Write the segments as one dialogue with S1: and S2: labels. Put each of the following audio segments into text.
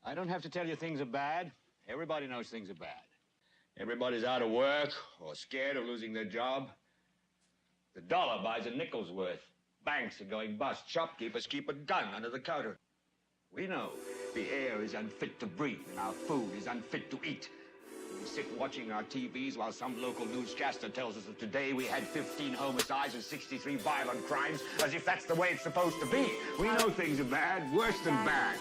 S1: I don't have to tell you things are bad. Everybody knows things are bad. Everybody's out of work or scared of losing their job. The dollar buys a nickel's worth. Banks are going bust. Shopkeepers keep a gun under the counter. We know the air is unfit to breathe and our food is unfit to eat. We sit watching our TVs while some local newscaster tells us that today we had 15 homicides and 63 violent crimes, as if that's the way it's supposed to be. We know things are bad, worse than bad.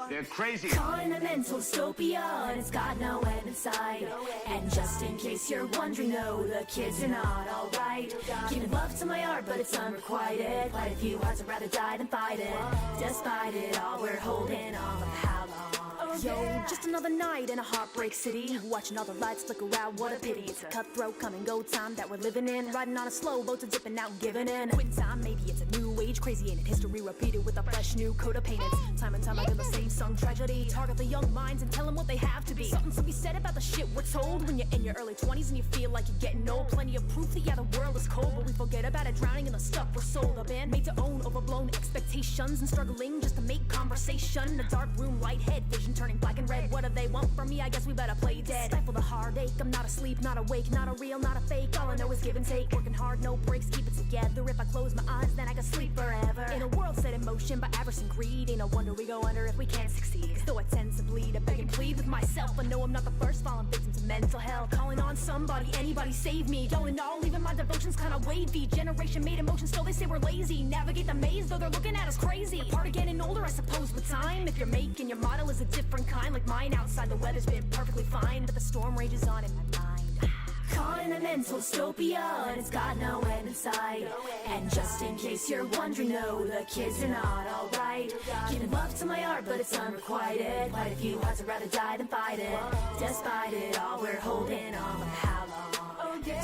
S1: They're crazy.
S2: Caught in a mental dystopia, and it's got no end in sight. And just in case you're wondering, no, the kids are not alright. Giving love to my art, but it's unrequited. Quite a few hearts would rather die than fight it. Despite it all, we're holding on. How long? Yo, just another night in a heartbreak city. Watching all the lights flicker out, what a pity. It's a cutthroat come and go time that we're living in. Riding on a slow boat to dipping out and giving in. Quit time, maybe it's a new age, crazy ain't it? History repeated with a fresh new coat of paint. It's time and time again the same song tragedy. Target the young minds and tell them what they have to be. Something to be said about the shit we're told when you're in your early 20s and you feel like you're getting old. Plenty of proof that yeah, the world is cold, but we forget about it, drowning in the stuff we're sold. A band made to own overblown expectations and struggling just to make conversation. A dark room, light head, vision turning black and red. What do they want from me? I guess we better play dead. Stifle the heartache, I'm not asleep, not awake, not a real, not a fake. All I know is give and take, working hard, no breaks, keep it together. If I close my eyes, then I can sleep forever. In a world set in motion by avarice and greed, ain't no wonder we go under if we can't succeed. Cause though I tend to bleed, I beg and plead with myself. I know I'm not the first fallen victim to mental health. Calling on somebody, anybody save me. All in all, even my devotion's kinda wavy. Generation made emotion, still they say we're lazy. Navigate the maze, though they're looking at us crazy. Part of getting older, I suppose, with time. If you're making your model is a different kind, like mine. Outside the weather's been perfectly fine, but the storm rages on in my mind. Caught in a mental dystopia, and it's got no end in sight. And just in case you're wondering, no, the kids are not alright. Giving love to my art, but it's unrequited. Quite a few hearts would rather die than fight it. Despite it all, we're holding on. How long?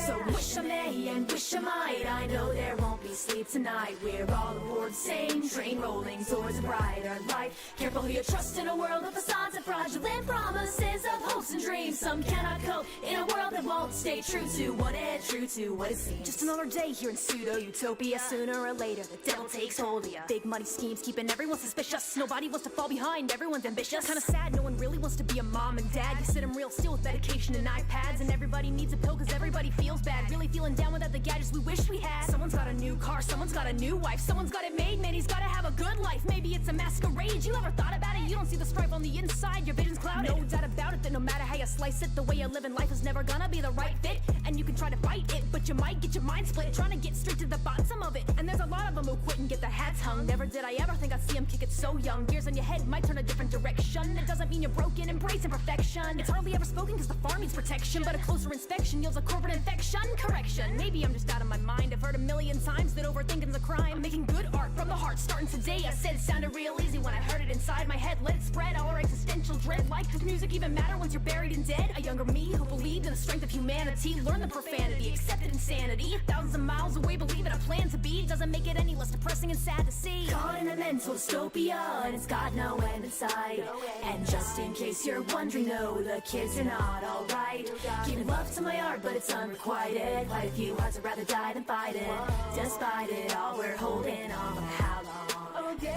S2: So wish I may and wish I might. I know there won't be sleep tonight. We're all aboard the same train, rolling towards a brighter light. Careful who you trust in a world of facades and fraudulent promises of hopes and dreams. Some cannot cope in a world that won't stay true to what it, true to what it seems. Just another day here in pseudo-utopia. Sooner or later the devil takes hold of ya. Big money schemes keeping everyone suspicious. Nobody wants to fall behind, everyone's ambitious. Kinda sad, no one really wants to be a mom and dad. You sit them real still with medication and iPads. And everybody needs a pill cause everybody feels bad. Really feeling down without the gadgets we wish we had. Someone's got a new car, someone's got a new wife. Someone's got it made, man, he's gotta have a good life. Maybe it's a masquerade, you ever thought about it? You don't see the stripe on the inside, your vision's clouded. No doubt about it that no matter how you slice it, the way you live in life is never gonna be the right fit. And you can try to fight it, but you might get your mind split trying to get straight to the bottom of it. And there's a lot of them who quit and get their hats hung. Never did I ever think I'd see them kick it so young. Gears on your head might turn a different direction. It doesn't mean you're broken, embrace imperfection. It's hardly ever spoken cause the farm needs protection, but a closer inspection yields a corporate infection. Correction, maybe I'm just out of my mind. I've heard a million times that overthinking's a crime. Making good art from the heart, starting today. I said it sounded real easy when I heard it inside my head. Let it spread, all our existential dread. Like, does music even matter once you're buried and dead? A younger me who believed in the strength of humanity. Learn the profanity, accepted insanity. Thousands of miles away, believing I plan to be. Doesn't make it any less depressing and sad to see. Caught in a mental dystopia, and it's got no end in sight. And just in case you're wondering, no, the kids are not alright. Giving love to my art, but it's unrequited. Quite a few hearts would rather die than fight it. Despite it all, we're holding on. How long?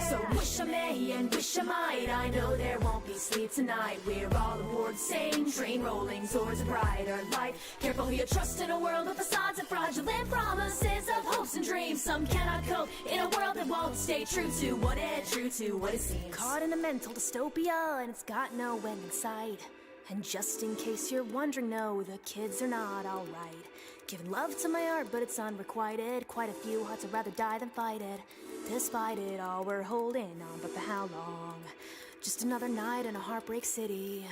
S2: So wish I may and wish I might. I know there won't be sleep tonight. We're all aboard the same train, rolling towards a brighter light. Careful who you trust in a world of facades and fraudulent promises of hopes and dreams. Some cannot cope in a world that won't stay true to what it, true to what it seems. Caught in a mental dystopia, and it's got no end in sight. And just in case you're wondering, no, the kids are not alright. Giving love to my art, but it's unrequited. Quite a few hearts would rather die than fight it. Despite it all, we're holding on, but for how long? Just another night in a heartbreak city.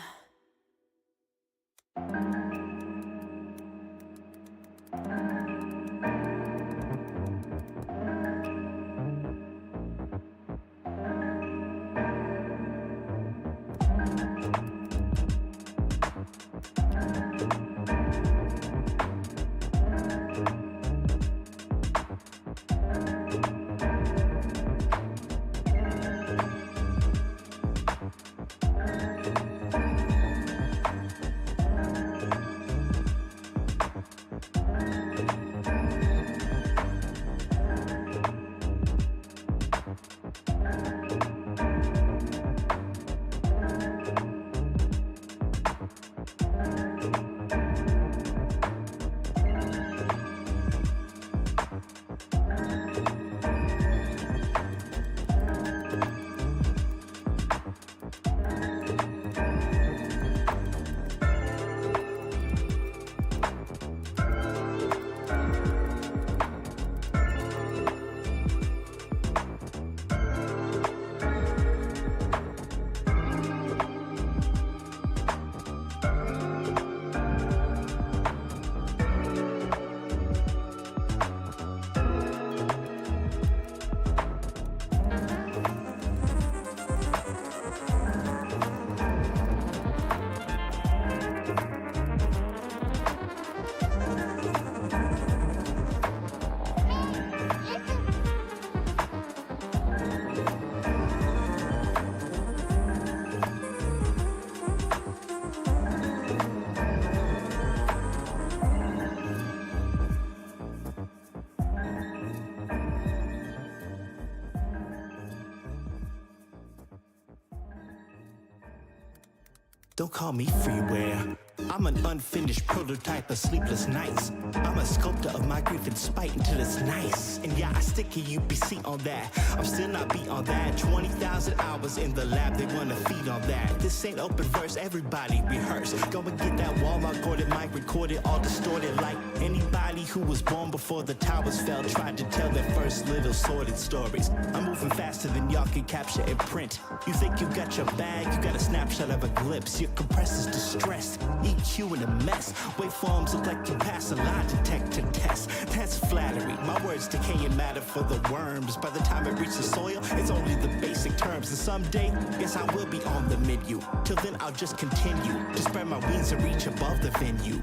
S3: Don't call me freeware. I'm an unfinished prototype of sleepless nights. I'm a sculptor of my grief and spite until it's nice. And yeah, I stick a UPC on that. I'm still not beat on that. 20,000 hours in the lab, they wanna feed on that. This ain't open verse, everybody rehearse. Go and get that Walmart Gordon mic, record it all distorted like anybody who was born before the towers fell tried to tell their first little sordid stories. I'm moving faster than y'all can capture and print. You think you got your bag, you got a snapshot of a glimpse. Your compressor's distressed, EQ in a mess. Waveforms look like you pass a lie detector test. That's flattery, my words decay and matter for the worms. By the time it reaches the soil, it's only the basic terms. And someday, yes, I will be on the menu. Till then, I'll just continue to spread my wings and reach above the venue.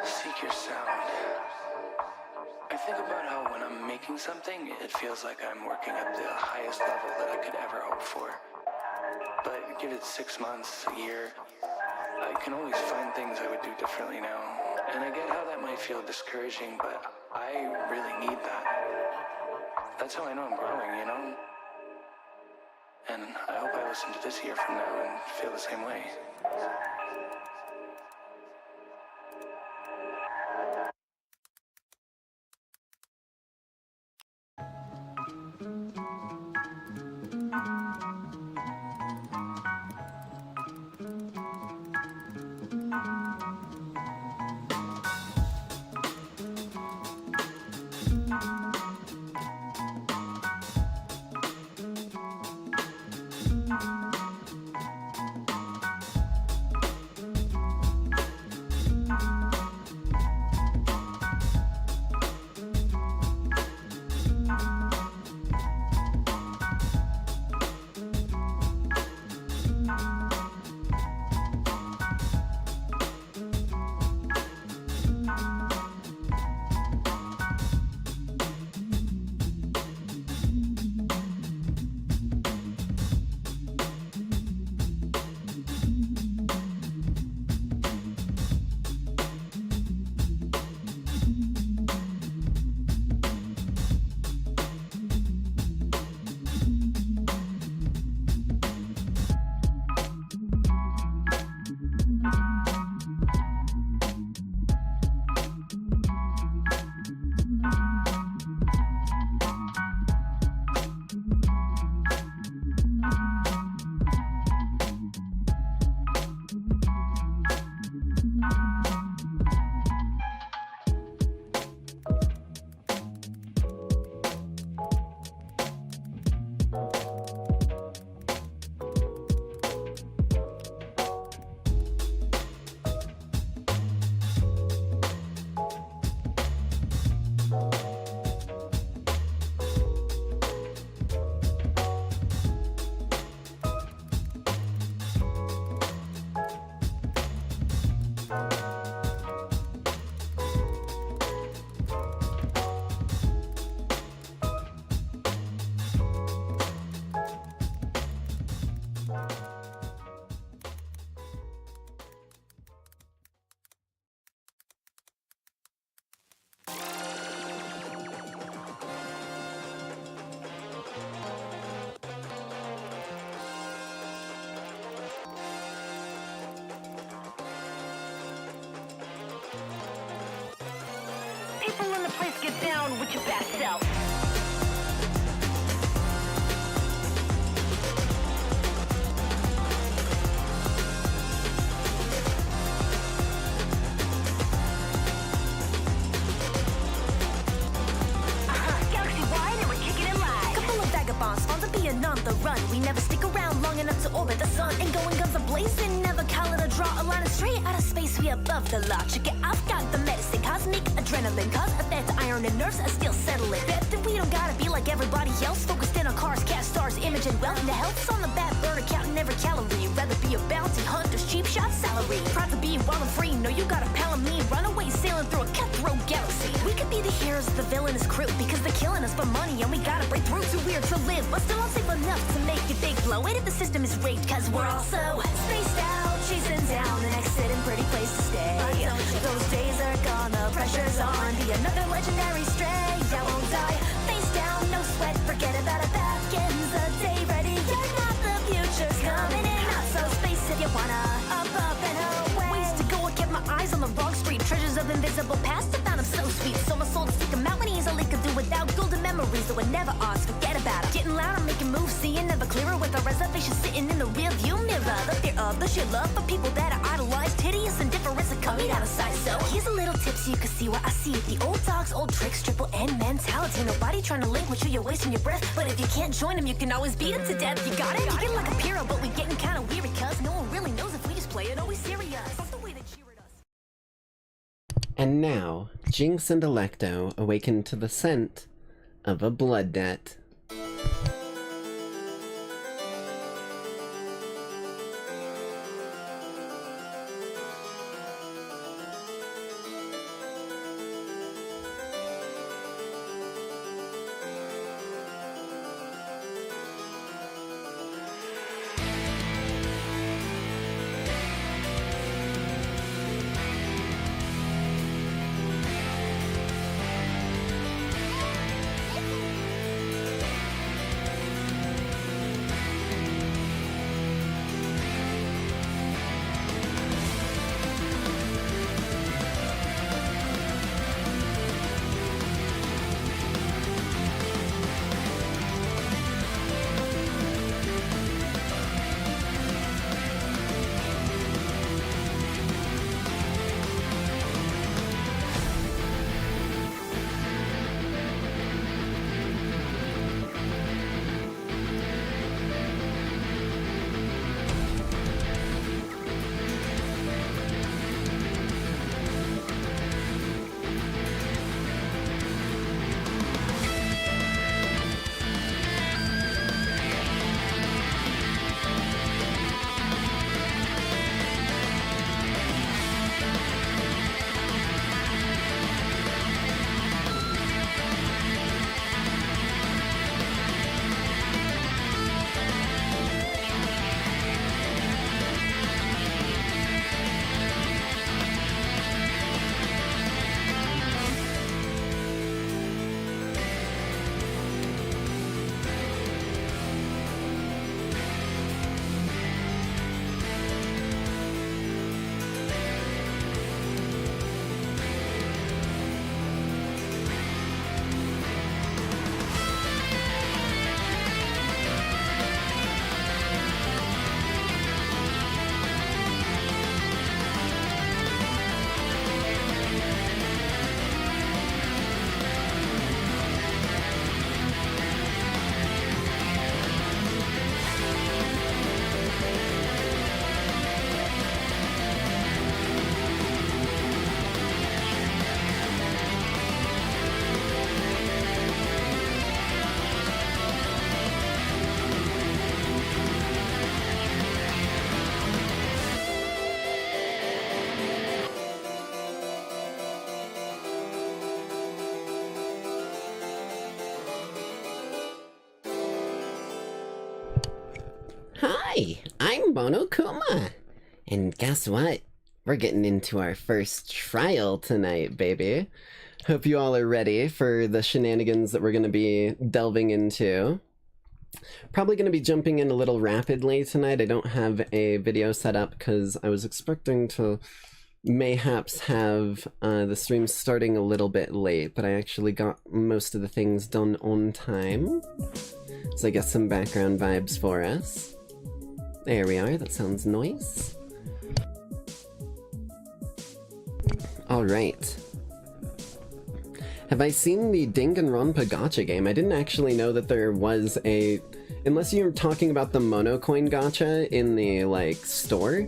S4: Seek your sound. I think about how when I'm making something, it feels like I'm working at the highest level that I could ever hope for. But give it 6 months, a year, I can always find things I would do differently now. And I get how that might feel discouraging, but I really need that. That's how I know I'm growing, you know? And I hope I listen to this year from now and feel the same way.
S5: People in the place get down with your bad self. Galaxy-wide and we're kicking it live.
S2: Couple of vagabonds found to be on the run. We never stick around long enough to orbit the sun. And going guns a-blazing, never call it a draw. A line of straight out of space, we above the law. Check it, I've got the medicine, cosmic adrenaline. Cause a threat to iron and nerves are still settling. Bet that we don't gotta be like everybody else. Focused in on cars, cast stars, image and wealth. And the health's on the back burner, counting every calorie. Rather be a bounty hunter's cheap shot salary. Proud to be wild and free, no you got a pal of me. Runaway sailing through a cutthroat galaxy. We could be the heroes of the villainous crew, because they're killing us for money and we gotta break through. Too weird to live, but still unsafe enough to make it big blow. Wait if the system is rigged, cause we're all so spaced out, chasing down the next sitting pretty place to stay. Those days are gone, the pressure's on. Be another legendary stray, I won't die. Face down, no sweat, forget about it, back ends the day. Ready, you're not the future. and never ask, forget about it. Getting louder, making moves, seeing never clearer with a reservation sitting in the rear view mirror. The fear of the sheer love for people that are idolized, hideous indifference and coming out of sight. So here's a little tip so you can see what I see. The old dogs, old tricks, triple N mentality. Nobody trying to link with you, you're wasting your breath. But if you can't join them, you can always beat them to death. You got it? You get like a hero, but we getting kind of weird because no one really knows if we just play it always serious. That's the way they cheer at us.
S6: And now, Jinx and Electo awaken to the scent of a blood debt. Hi, I'm Monokuma. And guess what? We're getting into our first trial tonight, baby. Hope you all are ready for the shenanigans that we're going to be delving into. Probably going to be jumping in a little rapidly tonight. I don't have a video set up because I was expecting to mayhaps have the stream starting a little bit late, but I actually got most of the things done on time. So I guess some background vibes for us. There we are, that sounds nice. Alright. Have I seen the Danganronpa gacha game? I didn't actually know that there was a... Unless you're talking about the Monocoin gacha in the, like, store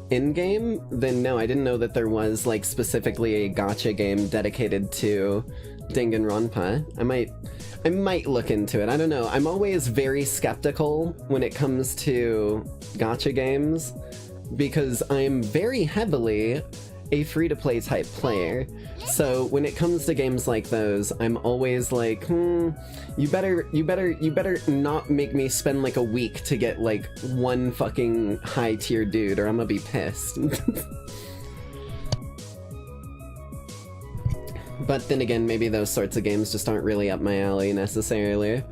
S6: in-game, then no, I didn't know that there was, like, specifically a gacha game dedicated to Danganronpa. I might look into it. I don't know. I'm always very skeptical when it comes to gacha games because I'm very heavily a free-to-play type player. So when it comes to games like those, I'm always like, you better not make me spend like a week to get like one fucking high-tier dude or I'm gonna be pissed. But then again, maybe those sorts of games just aren't really up my alley necessarily.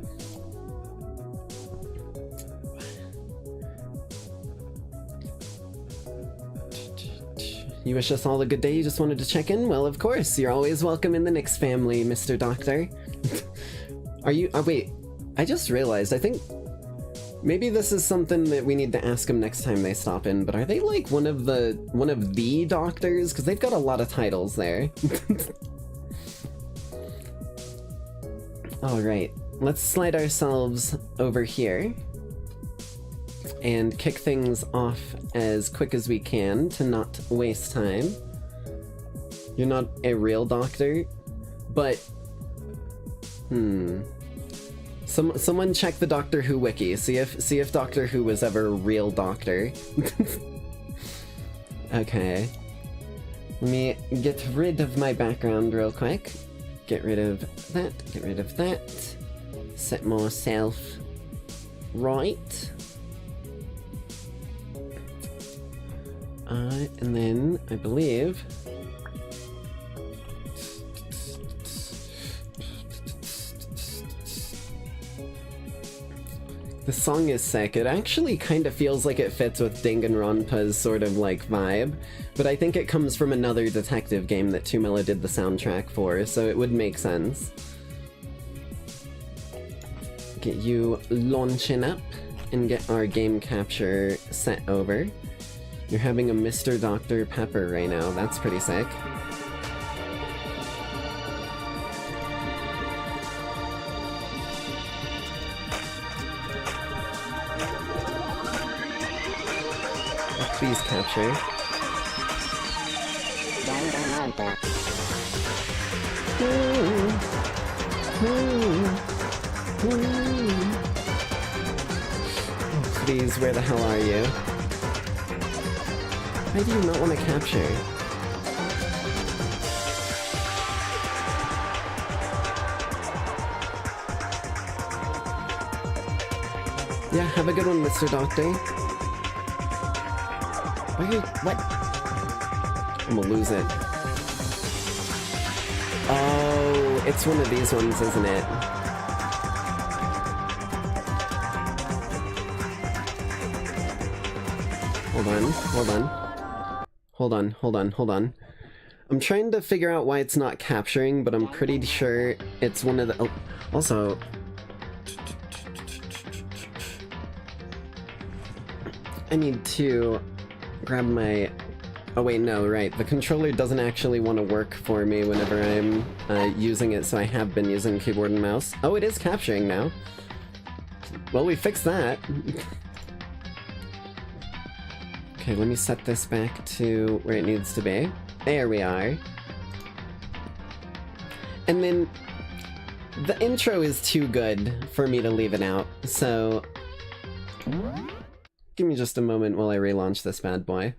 S6: You wish us all a good day, you just wanted to check in? Well, of course, you're always welcome in the Nyx family, Mr. Doctor. Are you... Oh, wait. I just realized, I think... Maybe this is something that we need to ask them next time they stop in, but are they like one of the doctors? Because they've got a lot of titles there. Alright, let's slide ourselves over here and kick things off as quick as we can to not waste time. You're not a real doctor, but... Someone check the Doctor Who wiki. See if Doctor Who was ever a real doctor. Okay. Let me get rid of my background real quick. Get rid of that. Get rid of that. Set myself right. And then I believe. The song is sick. It actually kind of feels like it fits with Danganronpa's sort of like vibe, but I think it comes from another detective game that Tumela did the soundtrack for, so it would make sense. Get you launching up and get our game capture set over. You're having a Mr. Dr. Pepper right now. That's pretty sick. Please capture.
S7: Danganronpa.
S6: Oh, please, where the hell are you? Why do you not want to capture? Yeah, have a good one, Mr. Doctor. What? I'm gonna lose it. Oh, it's one of these ones, isn't it? Hold on. I'm trying to figure out why it's not capturing, but I'm pretty sure it's one of the... Oh, also... I need to... grab my... Oh wait, no, right. The controller doesn't actually want to work for me whenever I'm using it, so I have been using keyboard and mouse. Oh, it is capturing now. Well, we fixed that. Okay, let me set this back to where it needs to be. There we are. And then... the intro is too good for me to leave it out, so... Give me just a moment while I relaunch this bad boy.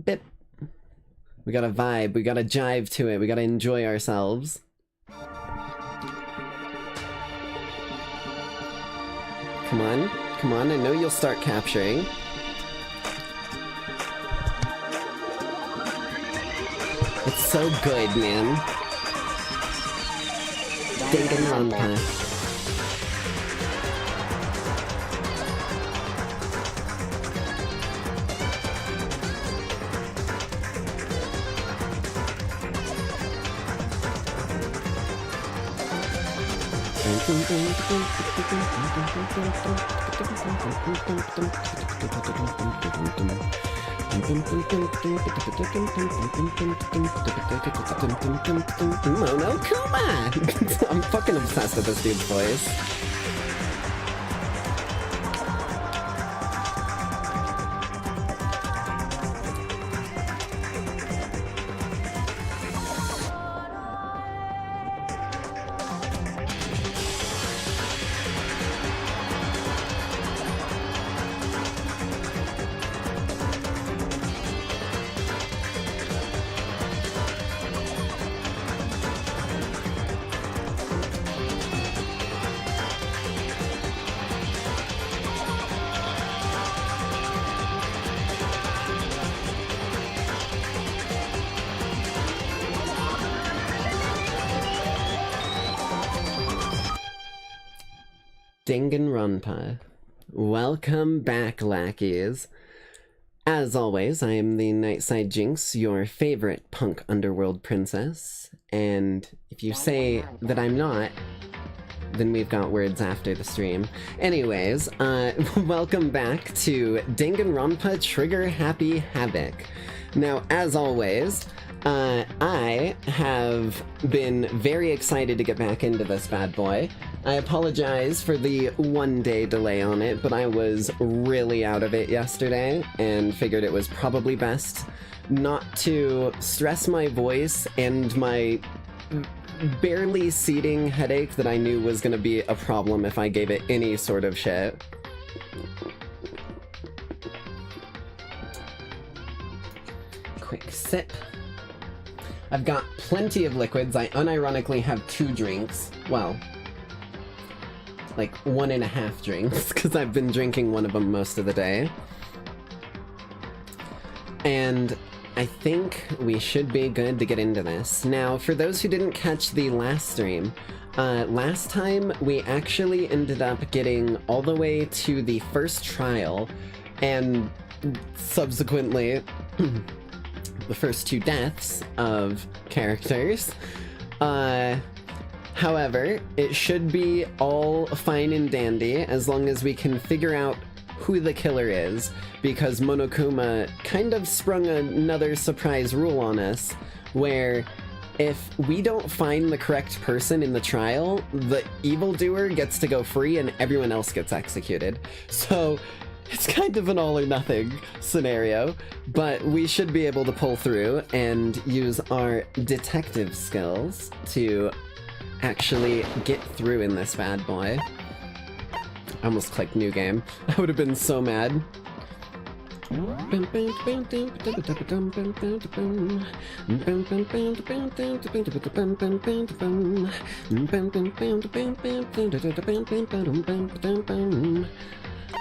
S6: Bip. We gotta vibe, we gotta jive to it, we gotta enjoy ourselves. Come on, I know you'll start capturing. It's so good, man. Danganronpa. Monokuma! I'm fucking obsessed with this dude's voice. Danganronpa. Welcome back, Lackeys. As always, I am the Nightside Jinx, your favorite punk underworld princess, and if you say that I'm not, then we've got words after the stream. Anyways, welcome back to Danganronpa Trigger Happy Havoc. Now, as always, I have been very excited to get back into this bad boy. I apologize for the 1-day delay on it, but I was really out of it yesterday and figured it was probably best not to stress my voice and my barely seating headache that I knew was going to be a problem if I gave it any sort of shit. Quick sip. I've got plenty of liquids. I unironically have 2 drinks. Well, like 1.5 drinks, because I've been drinking one of them most of the day. And I think we should be good to get into this. Now, for those who didn't catch the last stream, last time we actually ended up getting all the way to the first trial, and subsequently the first 2 deaths of characters. However, it should be all fine and dandy as long as we can figure out who the killer is, because Monokuma kind of sprung another surprise rule on us, where if we don't find the correct person in the trial, the evildoer gets to go free and everyone else gets executed. So it's kind of an all or nothing scenario, but we should be able to pull through and use our detective skills to actually get through in this bad boy. I almost clicked new game. I would have been so mad.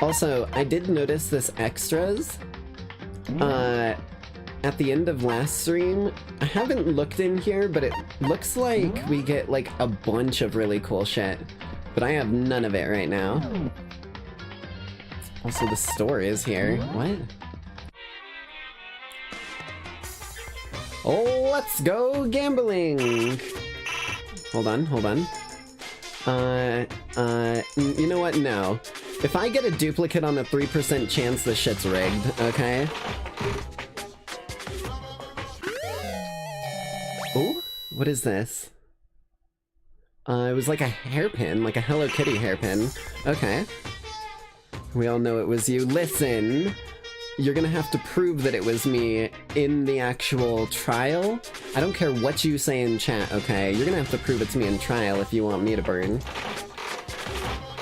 S6: Also, I did notice this extras at the end of last stream. I haven't looked in here, but it looks like we get like a bunch of really cool shit. But I have none of it right now. Also, the store is here. What? Oh, let's go gambling! Hold on. You know what? No. If I get a duplicate on a 3% chance, this shit's rigged, okay? Ooh, what is this? It was like a hairpin, like a Hello Kitty hairpin. Okay. We all know it was you. Listen, you're gonna have to prove that it was me in the actual trial. I don't care what you say in chat, okay? You're gonna have to prove it's me in trial if you want me to burn.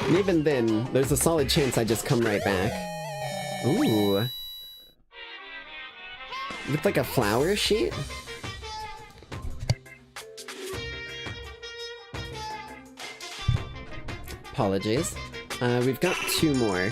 S6: And even then, there's a solid chance I just come right back. Ooh. Looked like a flower sheet? Apologies. We've got 2 more.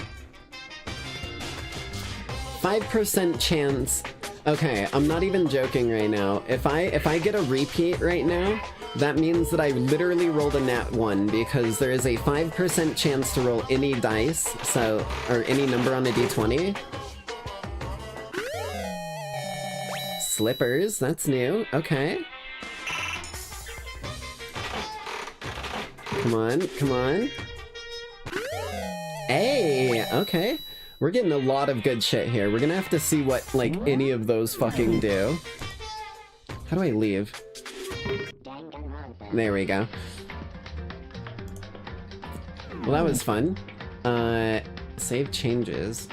S6: 5% chance. Okay, I'm not even joking right now. If I get a repeat right now, that means that I literally rolled a nat 1, because there is a 5% chance to roll any dice, or any number on a d20. Slippers, that's new. Okay. Come on. Hey, okay. We're getting a lot of good shit here. We're gonna have to see what, like, any of those fucking do. How do I leave? There we go. Well, that was fun. Save changes.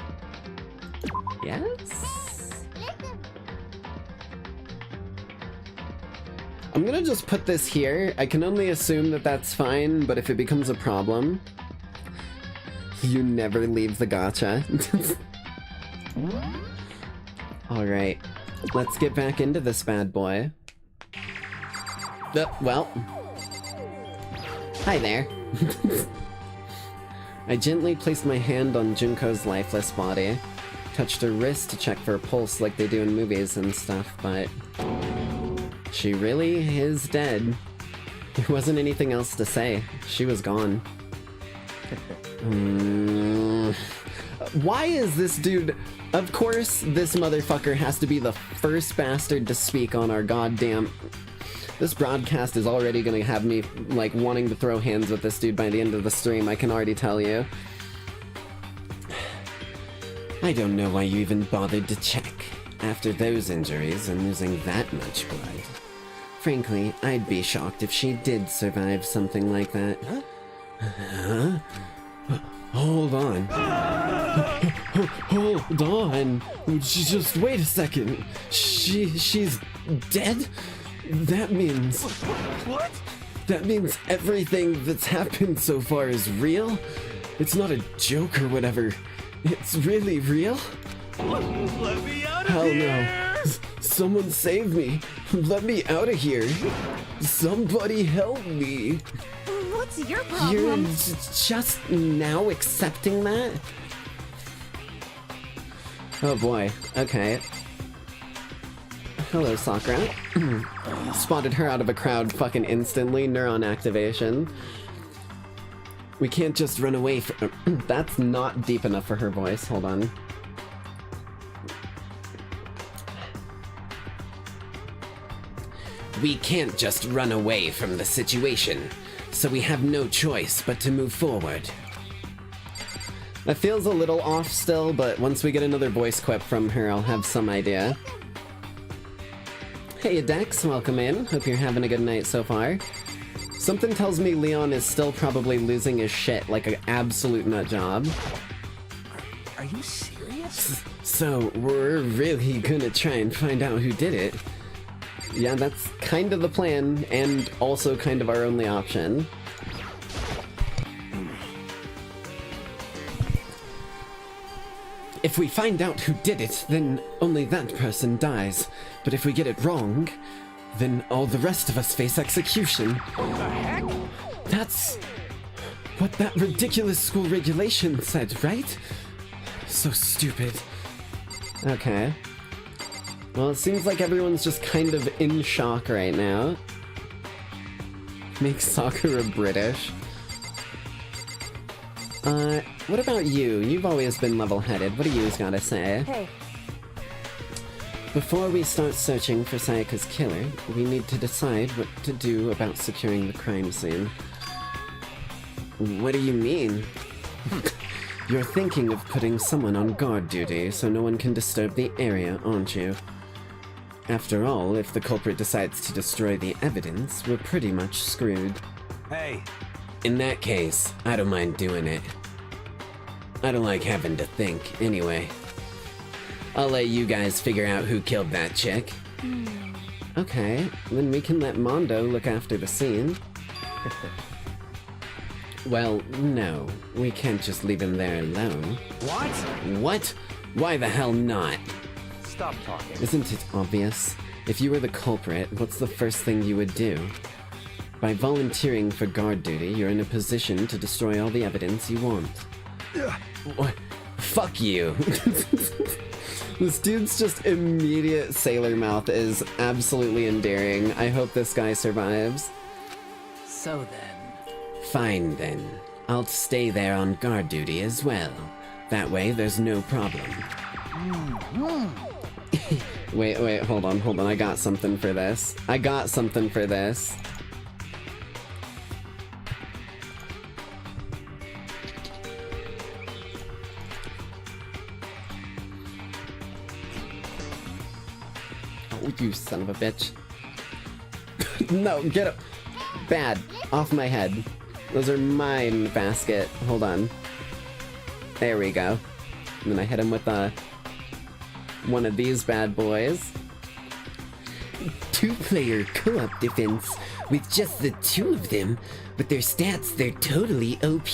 S6: Yes? I'm gonna just put this here. I can only assume that that's fine, but if it becomes a problem... You never leave the gacha. Alright, let's get back into this bad boy. Well. Hi there. I gently placed my hand on Junko's lifeless body. Touched her wrist to check for a pulse like they do in movies and stuff, but... She really is dead. There wasn't anything else to say. She was gone. Why is this dude Of course, this motherfucker has to be the first bastard to speak on our goddamn... This broadcast is already gonna have me, like, wanting to throw hands with this dude by the end of the stream, I can already tell you. I don't know why you even bothered to check. After those injuries and losing that much blood. Frankly, I'd be shocked if she did survive something like that. Huh? Hold on. Hold on. Just wait a second. She's dead? That means...
S7: What?
S6: That means everything that's happened so far is real? It's not a joke or whatever. It's really real?
S7: Let me out of
S6: Hell
S7: here!
S6: no. Someone save me. Let me out of here. Somebody help me.
S5: What's your
S6: You're
S5: problem?
S6: just now accepting that? Oh boy. Okay. Hello, Sakura. Spotted her out of a crowd fucking instantly. Neuron activation. We can't just run away from... That's not deep enough for her voice. Hold on. We can't just run away from the situation, so we have no choice but to move forward. That feels a little off still, but once we get another voice quip from her, I'll have some idea. Hey Dex, welcome in. Hope you're having a good night so far. Something tells me Leon is still probably losing his shit like an absolute nut job.
S7: Are you serious?
S6: So, we're really gonna try and find out who did it. Yeah, that's kind of the plan, and also kind of our only option. If we find out who did it, then only that person dies. But if we get it wrong, then all the rest of us face execution.
S7: What the heck?
S6: That's what that ridiculous school regulation said, right? So stupid. Okay. Well, it seems like everyone's just kind of in shock right now. Make Sakura British. What about you? You've always been level-headed. What do you gotta say?
S5: Hey.
S6: Before we start searching for Sayaka's killer, we need to decide what to do about securing the crime scene. What do you mean? You're thinking of putting someone on guard duty so no one can disturb the area, aren't you? After all, if the culprit decides to destroy the evidence, we're pretty much screwed.
S7: Hey.
S6: In that case, I don't mind doing it. I don't like having to think, anyway. I'll let you guys figure out who killed that chick. Okay, then we can let Mondo look after the scene. Well, no. We can't just leave him there alone.
S7: What?
S6: What? Why the hell not?
S7: Stop talking.
S6: Isn't it obvious? If you were the culprit, what's the first thing you would do? By volunteering for guard duty, you're in a position to destroy all the evidence you want. What? Fuck you. This dude's just immediate sailor mouth is absolutely endearing. I hope this guy survives.
S8: So then...
S6: Fine then. I'll stay there on guard duty as well. That way there's no problem. Wait, hold on. I got something for this. Oh, you son of a bitch. No, get up. Bad. Off my head. Those are mine, basket. Hold on. There we go. And then I hit him with one of these bad boys. Two-player co-op defense with just the two of them, but their stats, they're totally OP.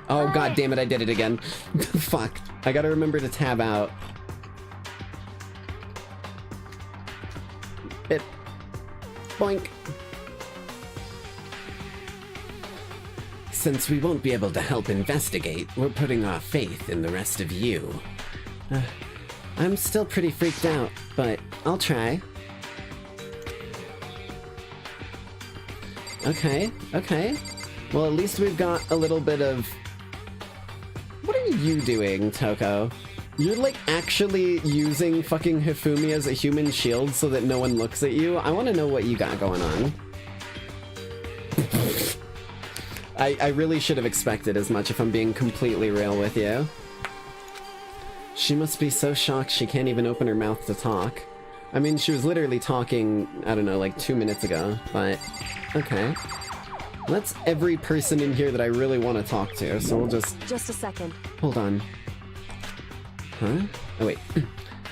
S6: Oh god damn it, I did it again. Fuck. I gotta remember to tab out. Boink. Since we won't be able to help investigate, we're putting our faith in the rest of you. I'm still pretty freaked out, but I'll try. Okay. Well, at least we've got a little bit of... What are you doing, Toko? You're like actually using fucking Hifumi as a human shield so that no one looks at you? I want to know what you got going on. I really should have expected as much if I'm being completely real with you. She must be so shocked she can't even open her mouth to talk. I mean, she was literally talking, I don't know, like 2 minutes ago, but okay. That's every person in here that I really want to talk to, so we'll just...
S9: Just a second.
S6: Hold on. Huh? Oh, wait.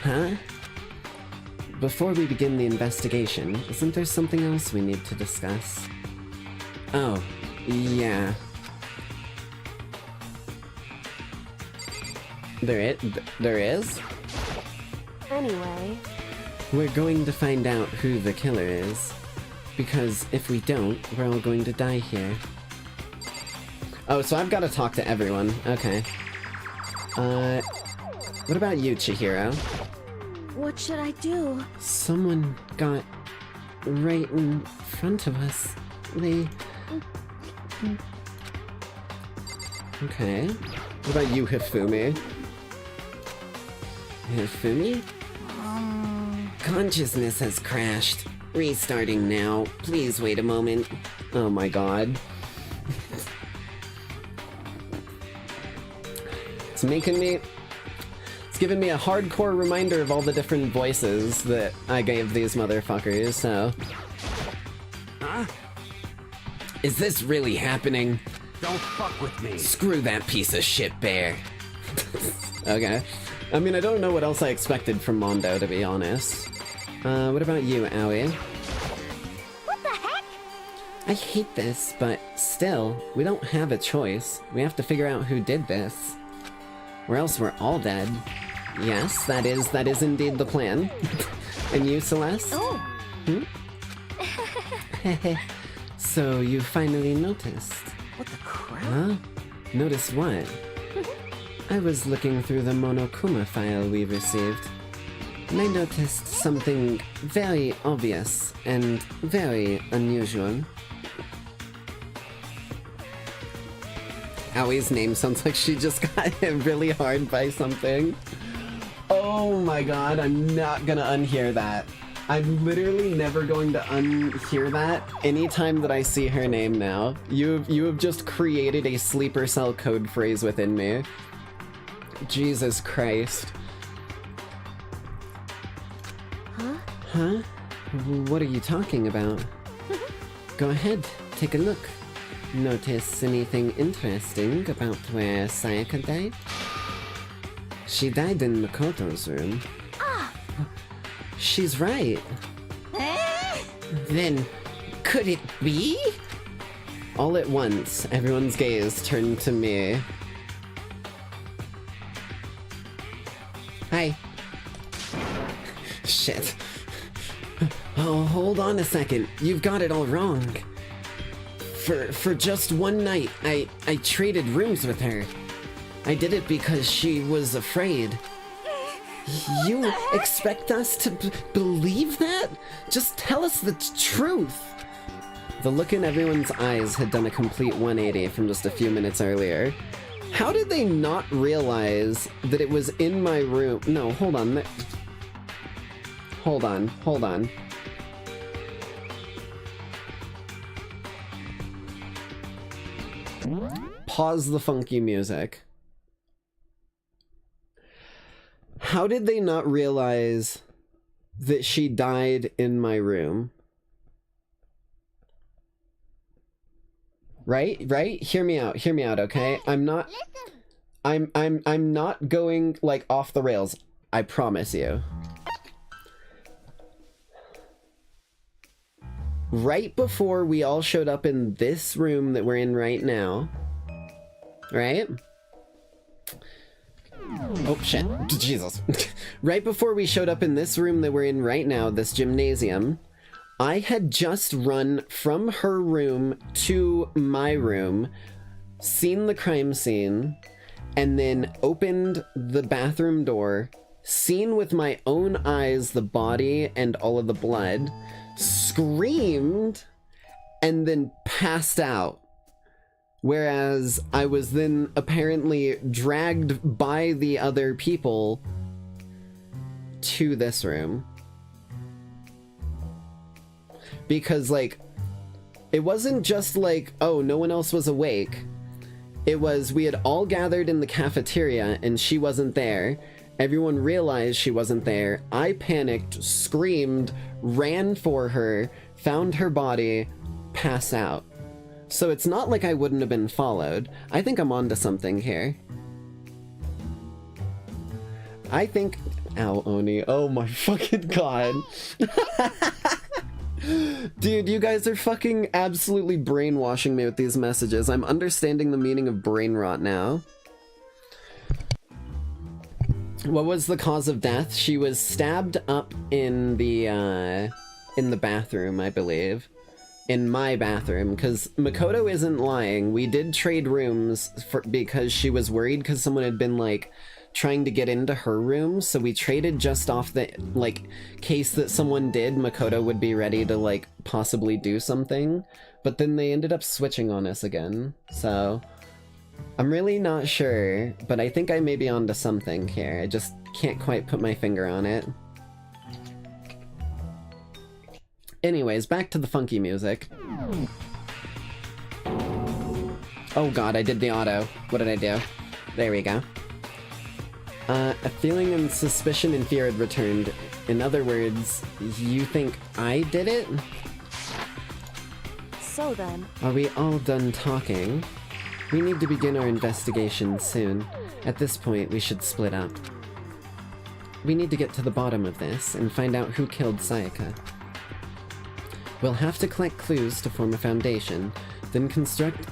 S6: Huh? Before we begin the investigation, isn't there something else we need to discuss? Oh, yeah. There is?
S9: Anyway...
S6: We're going to find out who the killer is. Because if we don't, we're all going to die here. Oh, so I've got to talk to everyone. Okay. What about you, Chihiro?
S9: What should I do?
S6: Someone got right in front of us. They... Okay. What about you, Hifumi? Hifumi? Consciousness has crashed. Restarting now. Please wait a moment. Oh my god. It's giving me a hardcore reminder of all the different voices that I gave these motherfuckers, so...
S7: Huh?
S6: Is this really happening?
S7: Don't fuck with me.
S6: Screw that piece of shit bear. Okay. I mean, I don't know what else I expected from Mondo, to be honest. What about you, Aoi?
S9: What the heck?
S6: I hate this, but still, we don't have a choice. We have to figure out who did this. Or else we're all dead. Yes, that is indeed the plan. And you, Celeste?
S9: Oh.
S6: Hmm? So you finally noticed.
S7: What the crap?
S6: Huh? Notice what? I was looking through the Monokuma file we received, and I noticed something very obvious and very unusual. Aoi's name sounds like she just got hit really hard by something. Oh my god, I'm not gonna unhear that. I'm literally never going to unhear that anytime that I see her name now. You have just created a sleeper cell code phrase within me. Jesus Christ.
S9: Huh?
S6: Huh? What are you talking about? Go ahead, take a look. Notice anything interesting about where Sayaka died? She died in Makoto's room.
S9: Ah!
S6: She's right. Then, could it be? All at once, everyone's gaze turned to me. Hi. Shit. Oh, hold on a second. You've got it all wrong. For just one night, I traded rooms with her. I did it because she was afraid. You expect us to believe that? Just tell us the truth. The look in everyone's eyes had done a complete 180 from just a few minutes earlier. How did they not realize that it was in my room? No, hold on. Hold on. Pause the funky music. How did they not realize that she died in my room? Right? Hear me out, okay? I'm not going like off the rails. I promise you. Right before we all showed up in this room that we're in right now, right? Oh shit, Jesus. Right before we showed up in this room that we're in right now, this gymnasium, I had just run from her room to my room, seen the crime scene, and then opened the bathroom door, seen with my own eyes the body and all of the blood, screamed, and then passed out. Whereas I was then apparently dragged by the other people to this room. Because, like, it wasn't just like, oh, no one else was awake. It was, we had all gathered in the cafeteria and she wasn't there. Everyone realized she wasn't there. I panicked, screamed, ran for her, found her body, pass out. So it's not like I wouldn't have been followed. I think I'm onto something here. I think... Ow, Oni. Oh my fucking god. Dude, you guys are fucking absolutely brainwashing me with these messages. I'm understanding the meaning of brain rot now. What was the cause of death? She was stabbed up in the bathroom, I believe. In my bathroom, because Makoto isn't lying. We did trade rooms because she was worried because someone had been, like, trying to get into her room, so we traded just off the, like, case that someone did, Makoto would be ready to, like, possibly do something, but then they ended up switching on us again, so I'm really not sure, but I think I may be onto something here. I just can't quite put my finger on it. Anyways, back to the funky music. Oh god, I did the auto. What did I do? There we go. A feeling of suspicion and fear had returned. In other words, you think I did it?
S9: So then...
S6: Are we all done talking? We need to begin our investigation soon. At this point, we should split up. We need to get to the bottom of this and find out who killed Sayaka. We'll have to collect clues to form a foundation, then construct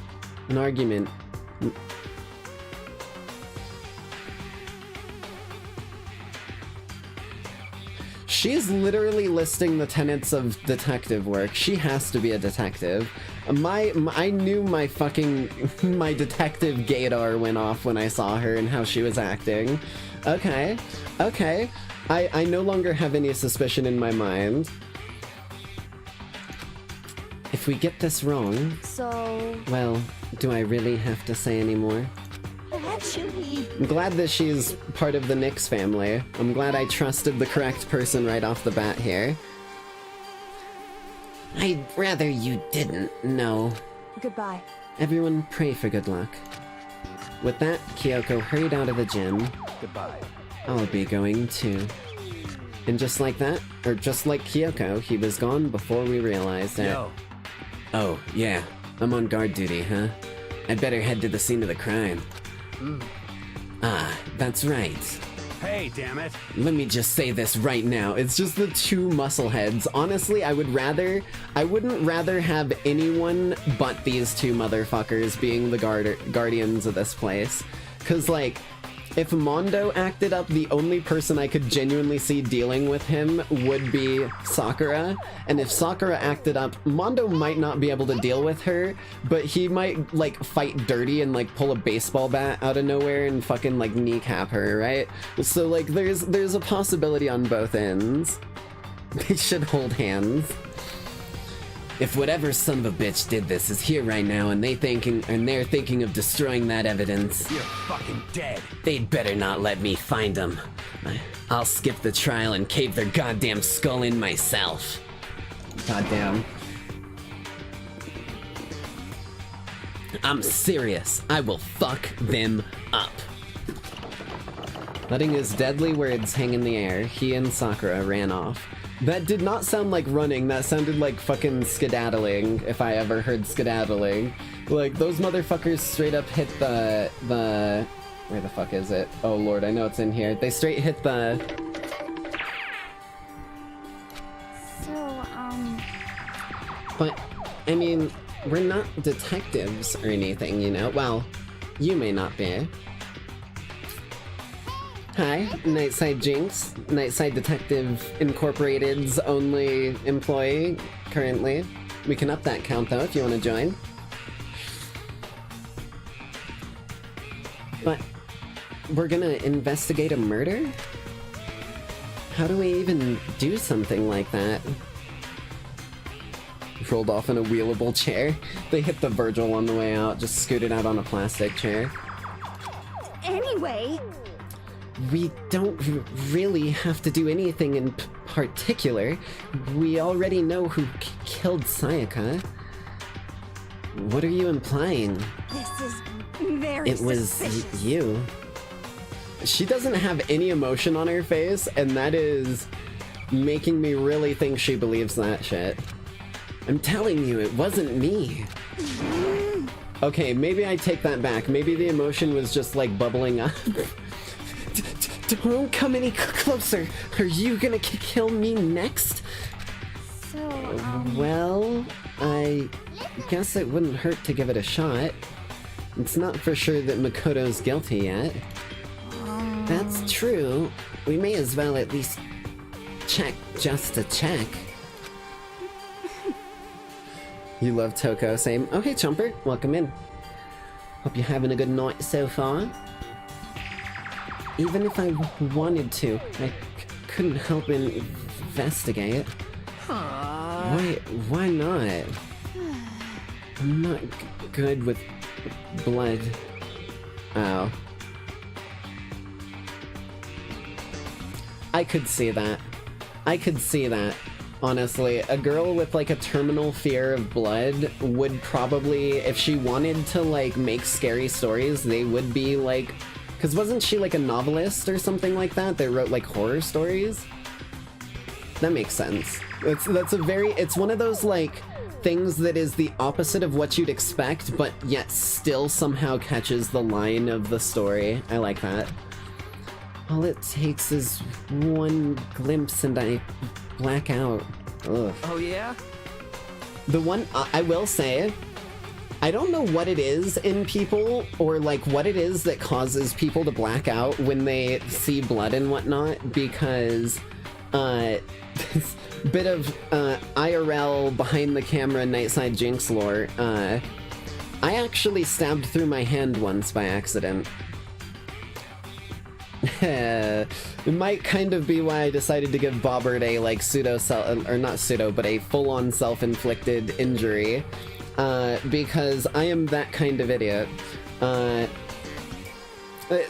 S6: an argument. She's literally listing the tenets of detective work. She has to be a detective. I knew my fucking, my detective gaydar went off when I saw her and how she was acting. Okay, okay. I no longer have any suspicion in my mind. If we get this wrong...
S9: So...
S6: Well, do I really have to say any more?
S9: Actually...
S6: I'm glad that she's part of the Nyx family. I'm glad I trusted the correct person right off the bat here. I'd rather you didn't, no.
S9: Goodbye.
S6: Everyone pray for good luck. With that, Kyoko hurried out of the gym.
S7: Goodbye.
S6: I'll be going too. And just like that, or just like Kyoko, he was gone before we realized it.
S7: Yo.
S6: Oh, yeah. I'm on guard duty, huh? I'd better head to the scene of the crime. Ah, that's right.
S7: Hey, damn it.
S6: Let me just say this right now. It's just the two muscleheads. Honestly, I wouldn't rather have anyone but these two motherfuckers being the guardians of this place. Cause like, if Mondo acted up, the only person I could genuinely see dealing with him would be Sakura. And if Sakura acted up, Mondo might not be able to deal with her, but he might, like, fight dirty and, like, pull a baseball bat out of nowhere and fucking, like, kneecap her, right? So, like, there's a possibility on both ends. They should hold hands. If whatever son of a bitch did this is here right now and they're thinking of destroying that evidence,
S7: You're fucking dead.
S6: they'd better not let me find them. I'll skip the trial and cave their goddamn skull in myself. Goddamn. I'm serious. I will fuck them up. Letting his deadly words hang in the air, he and Sakura ran off. That did not sound like running, that sounded like fucking skedaddling, if I ever heard skedaddling. Like, those motherfuckers straight up hit the... Where the fuck is it? Oh lord, I know it's in here. They straight hit the...
S9: So,
S6: But, I mean, we're not detectives or anything, you know? Well, you may not be. Hi, Nightside Jinx, Nightside Detective Incorporated's only employee, currently. We can up that count, though, if you want to join. But, we're gonna investigate a murder? How do we even do something like that? rolled off in a wheelable chair. They hit the Virgil on the way out, just scooted out on a plastic chair.
S9: Anyway,
S6: We don't really have to do anything in particular. We already know who killed Sayaka. What are you implying?
S9: this is very
S6: It was
S9: suspicious.
S6: you. She doesn't have any emotion on her face, and that is making me really think she believes that shit. I'm telling you, it wasn't me. Okay, maybe I take that back. Maybe the emotion was just like bubbling up. Don't come any closer. Are you gonna kill me next?
S9: So,
S6: Well, I guess it wouldn't hurt to give it a shot. It's not for sure that Makoto's guilty yet. That's true. We may as well at least check just to check. You love Toko, same. Oh, hey, Chomper. Welcome in. Hope you're having a good night so far. Even if I wanted to, I couldn't help investigate. Why not? I'm not good with blood. Oh. I could see that. I could see that. Honestly, a girl with like a terminal fear of blood would probably, if she wanted to like make scary stories, they would be like, because wasn't she like a novelist or something like that that wrote like horror stories? That makes sense. It's one of those like things that is the opposite of what you'd expect, but yet still somehow catches the line of the story. I like that. All it takes is one glimpse and I black out. Ugh.
S8: Oh yeah?
S6: The one, I will say, I don't know what it is in people, or like what it is that causes people to black out when they see blood and whatnot, because, this bit of, IRL behind the camera Nightside Jinx lore, I actually stabbed through my hand once by accident. It might kind of be why I decided to give Bobbert a like but a full-on self-inflicted injury, because I am that kind of idiot.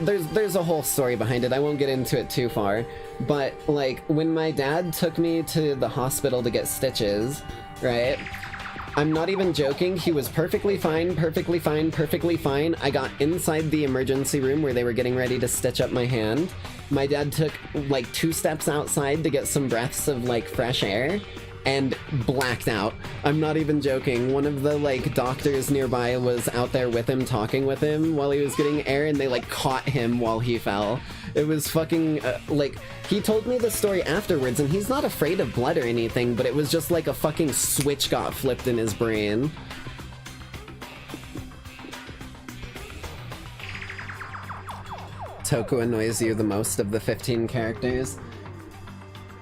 S6: There's a whole story behind it. I won't get into it too far, but like when my dad took me to the hospital to get stitches, right? I'm not even joking, he was perfectly fine. I got inside the emergency room where they were getting ready to stitch up my hand. My dad took like 2 steps outside to get some breaths of like fresh air and blacked out. I'm not even joking. One of the like doctors nearby was out there with him, talking with him while he was getting air, and they like caught him while he fell. It was fucking, like, he told me the story afterwards, and he's not afraid of blood or anything, but it was just like a fucking switch got flipped in his brain. Toku annoys you the most of the 15 characters.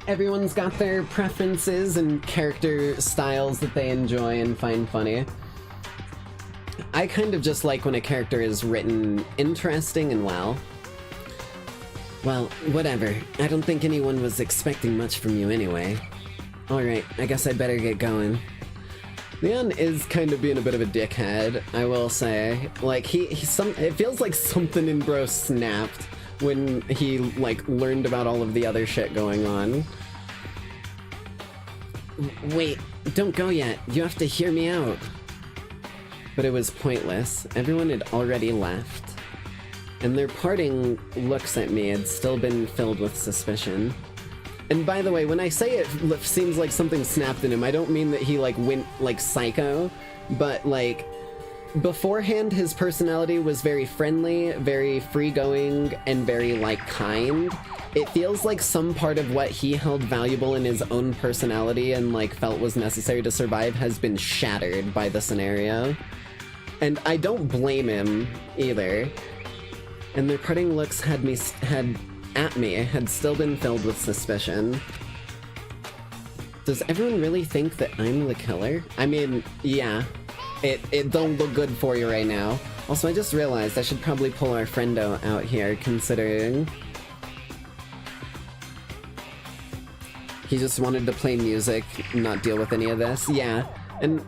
S6: Everyone's got their preferences and character styles that they enjoy and find funny. I kind of just like when a character is written interesting and well. Well, whatever. I don't think anyone was expecting much from you anyway. Alright, I guess I better get going. Leon is kind of being a bit of a dickhead, I will say. Like, it feels like something in bro snapped when he, like, learned about all of the other shit going on. Wait, don't go yet. You have to hear me out. But it was pointless. Everyone had already left. And their parting looks at me had still been filled with suspicion. And by the way, when I say it seems like something snapped in him, I don't mean that he like went like psycho, but like beforehand his personality was very friendly, very free-going, and very like kind. It feels like some part of what he held valuable in his own personality and like felt was necessary to survive has been shattered by the scenario. And I don't blame him either. And their parting looks had still been filled with suspicion. Does everyone really think that I'm the killer? I mean, yeah. It don't look good for you right now. Also, I just realized I should probably pull our friendo out here, considering he just wanted to play music, not deal with any of this. Yeah, And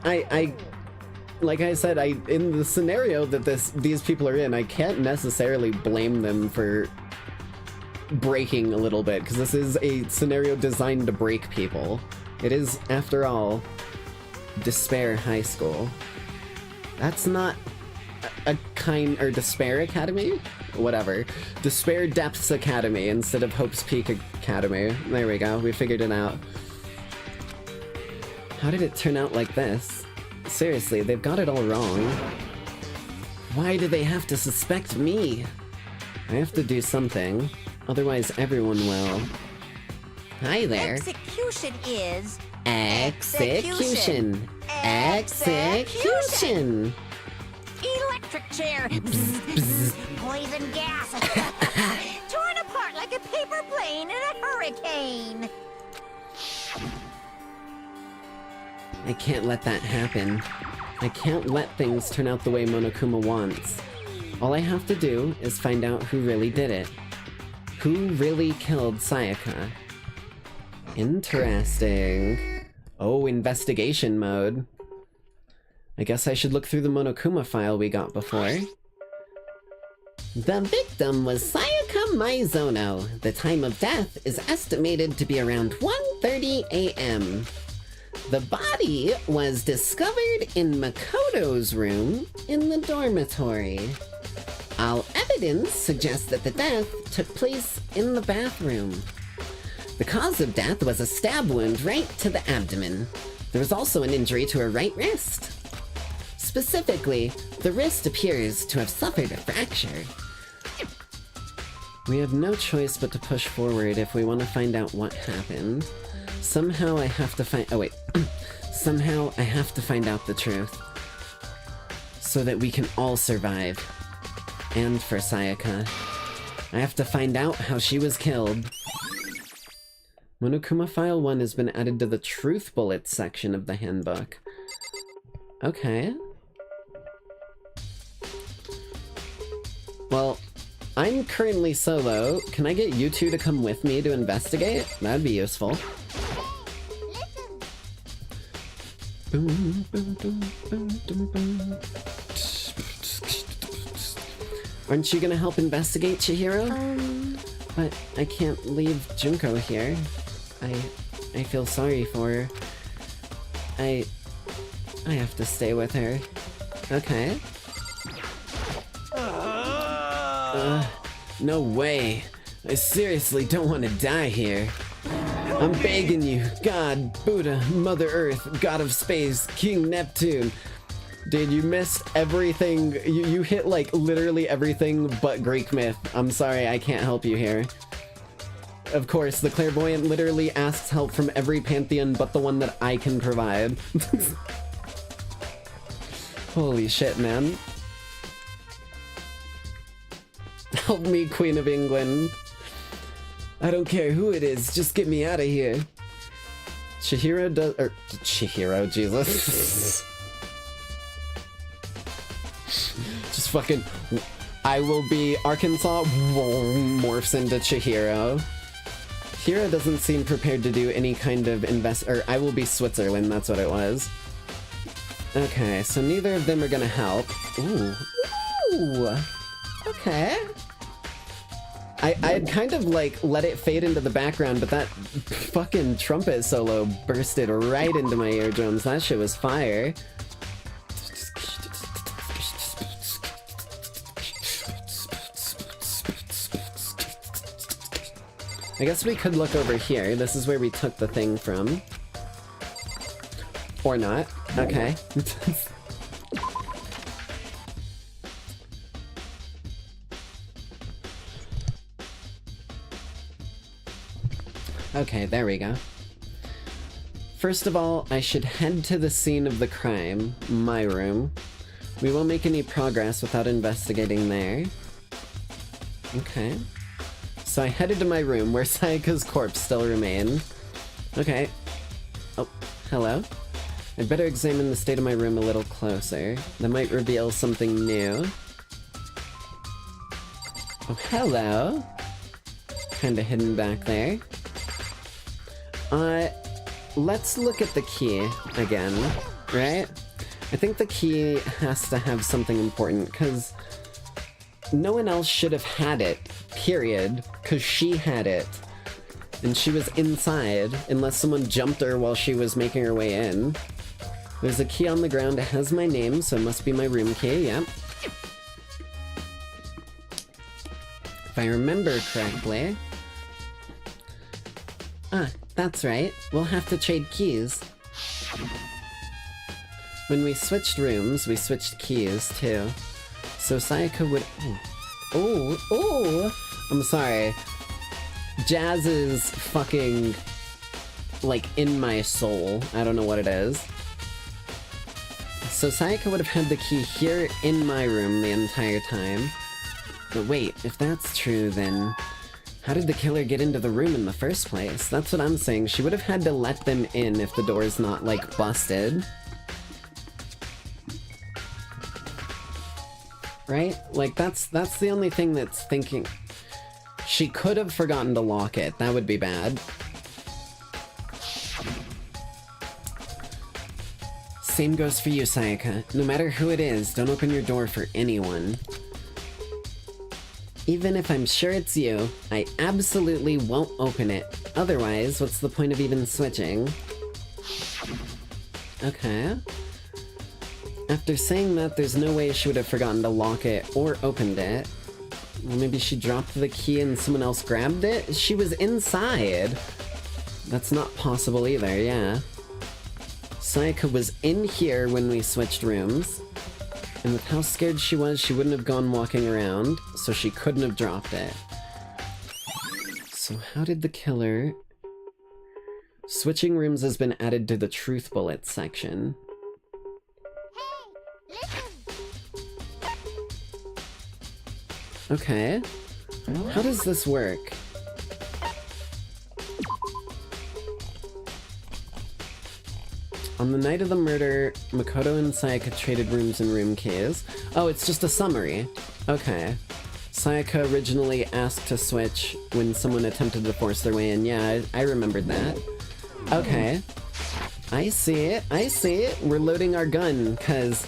S6: like I said, in the scenario that these people are in, I can't necessarily blame them for breaking a little bit, because this is a scenario designed to break people. It is, after all, Despair High School. That's not a kind, or Despair Academy? Whatever. Despair Depths Academy instead of Hope's Peak Academy. There we go, we figured it out. How did it turn out like this? Seriously, they've got it all wrong. Why do they have to suspect me? I have to do something, otherwise everyone will. Hi there.
S5: Execution is...
S6: Execution. Execution.
S5: Electric chair. Poison gas. Torn apart like a paper plane in a hurricane.
S6: I can't let that happen. I can't let things turn out the way Monokuma wants. All I have to do is find out who really did it. Who really killed Sayaka? Interesting. Oh, investigation mode. I guess I should look through the Monokuma file we got before. The victim was Sayaka Maizono. The time of death is estimated to be around 1:30 a.m. The body was discovered in Makoto's room in the dormitory. All evidence suggests that the death took place in the bathroom. The cause of death was a stab wound right to the abdomen. There was also an injury to her right wrist. Specifically, the wrist appears to have suffered a fracture. We have no choice but to push forward if we want to find out what happened. Somehow I have to find- oh wait. Somehow I have to find out the truth. So that we can all survive. And for Sayaka. I have to find out how she was killed. Monokuma File 1 has been added to the Truth Bullets section of the handbook. Okay. Well, I'm currently solo. Can I get you two to come with me to investigate? That'd be useful. Aren't you gonna help investigate, Chihiro? But I can't leave Junko here. I feel sorry for her. I have to stay with her. Okay. No way. I seriously don't want to die here. I'm begging you, God, Buddha, Mother Earth, God of Space, King Neptune. Dude, you missed everything. You hit, like, literally everything but Greek myth. I'm sorry, I can't help you here. Of course, the clairvoyant literally asks help from every pantheon but the one that I can provide. Holy shit, man. Help me, Queen of England. I don't care who it is, just get me out of here. Chihiro does- er, Chihiro, Jesus. Just fucking- I will be Arkansas, morphs into Chihiro. Hiro doesn't seem prepared to do any kind of or I will be Switzerland, that's what it was. Okay, so neither of them are gonna help. Ooh. Ooh. Okay. I'd kind of, like, let it fade into the background, but that fucking trumpet solo bursted right into my eardrums. That shit was fire. I guess we could look over here. This is where we took the thing from. Or not. Okay. Okay, there we go. First of all, I should head to the scene of the crime, my room. We won't make any progress without investigating there. Okay. So I headed to my room, where Sayaka's corpse still remained. Okay. Oh, hello. I'd better examine the state of my room a little closer. That might reveal something new. Oh, hello. Kinda hidden back there. Let's look at the key again. right? I think the key has to have something important, because no one else should have had it, period, because she had it. And she was inside, unless someone jumped her while she was making her way in. There's a key on the ground, it has my name, so it must be my room key, yep. If I remember correctly... Ah, that's right, we'll have to trade keys. When we switched rooms, we switched keys, too. So Sayaka would... Oh! I'm sorry. Jazz is fucking... like, in my soul. I don't know what it is. So Sayaka would have had the key here in my room the entire time. But wait, if that's true, then... how did the killer get into the room in the first place? That's what I'm saying. She would have had to let them in if the door's not, like, busted. Right? Like, that's the only thing that's thinking... She could have forgotten to lock it. That would be bad. Same goes for you, Sayaka. No matter who it is, don't open your door for anyone. Even if I'm sure it's you, I absolutely won't open it. Otherwise, what's the point of even switching? Okay. After saying that, there's no way she would have forgotten to lock it or opened it. Well, maybe she dropped the key and someone else grabbed it? She was inside! That's not possible either, yeah. Sayaka was in here when we switched rooms. And with how scared she was, she wouldn't have gone walking around, so she couldn't have dropped it. So how did the killer... Switching rooms has been added to the truth bullets section. Okay. How does this work? On the night of the murder, Makoto and Sayaka traded rooms and room keys. Oh, it's just a summary. Okay. Sayaka originally asked to switch when someone attempted to force their way in. Yeah, I remembered that. Okay. I see it. I see it. We're loading our gun, because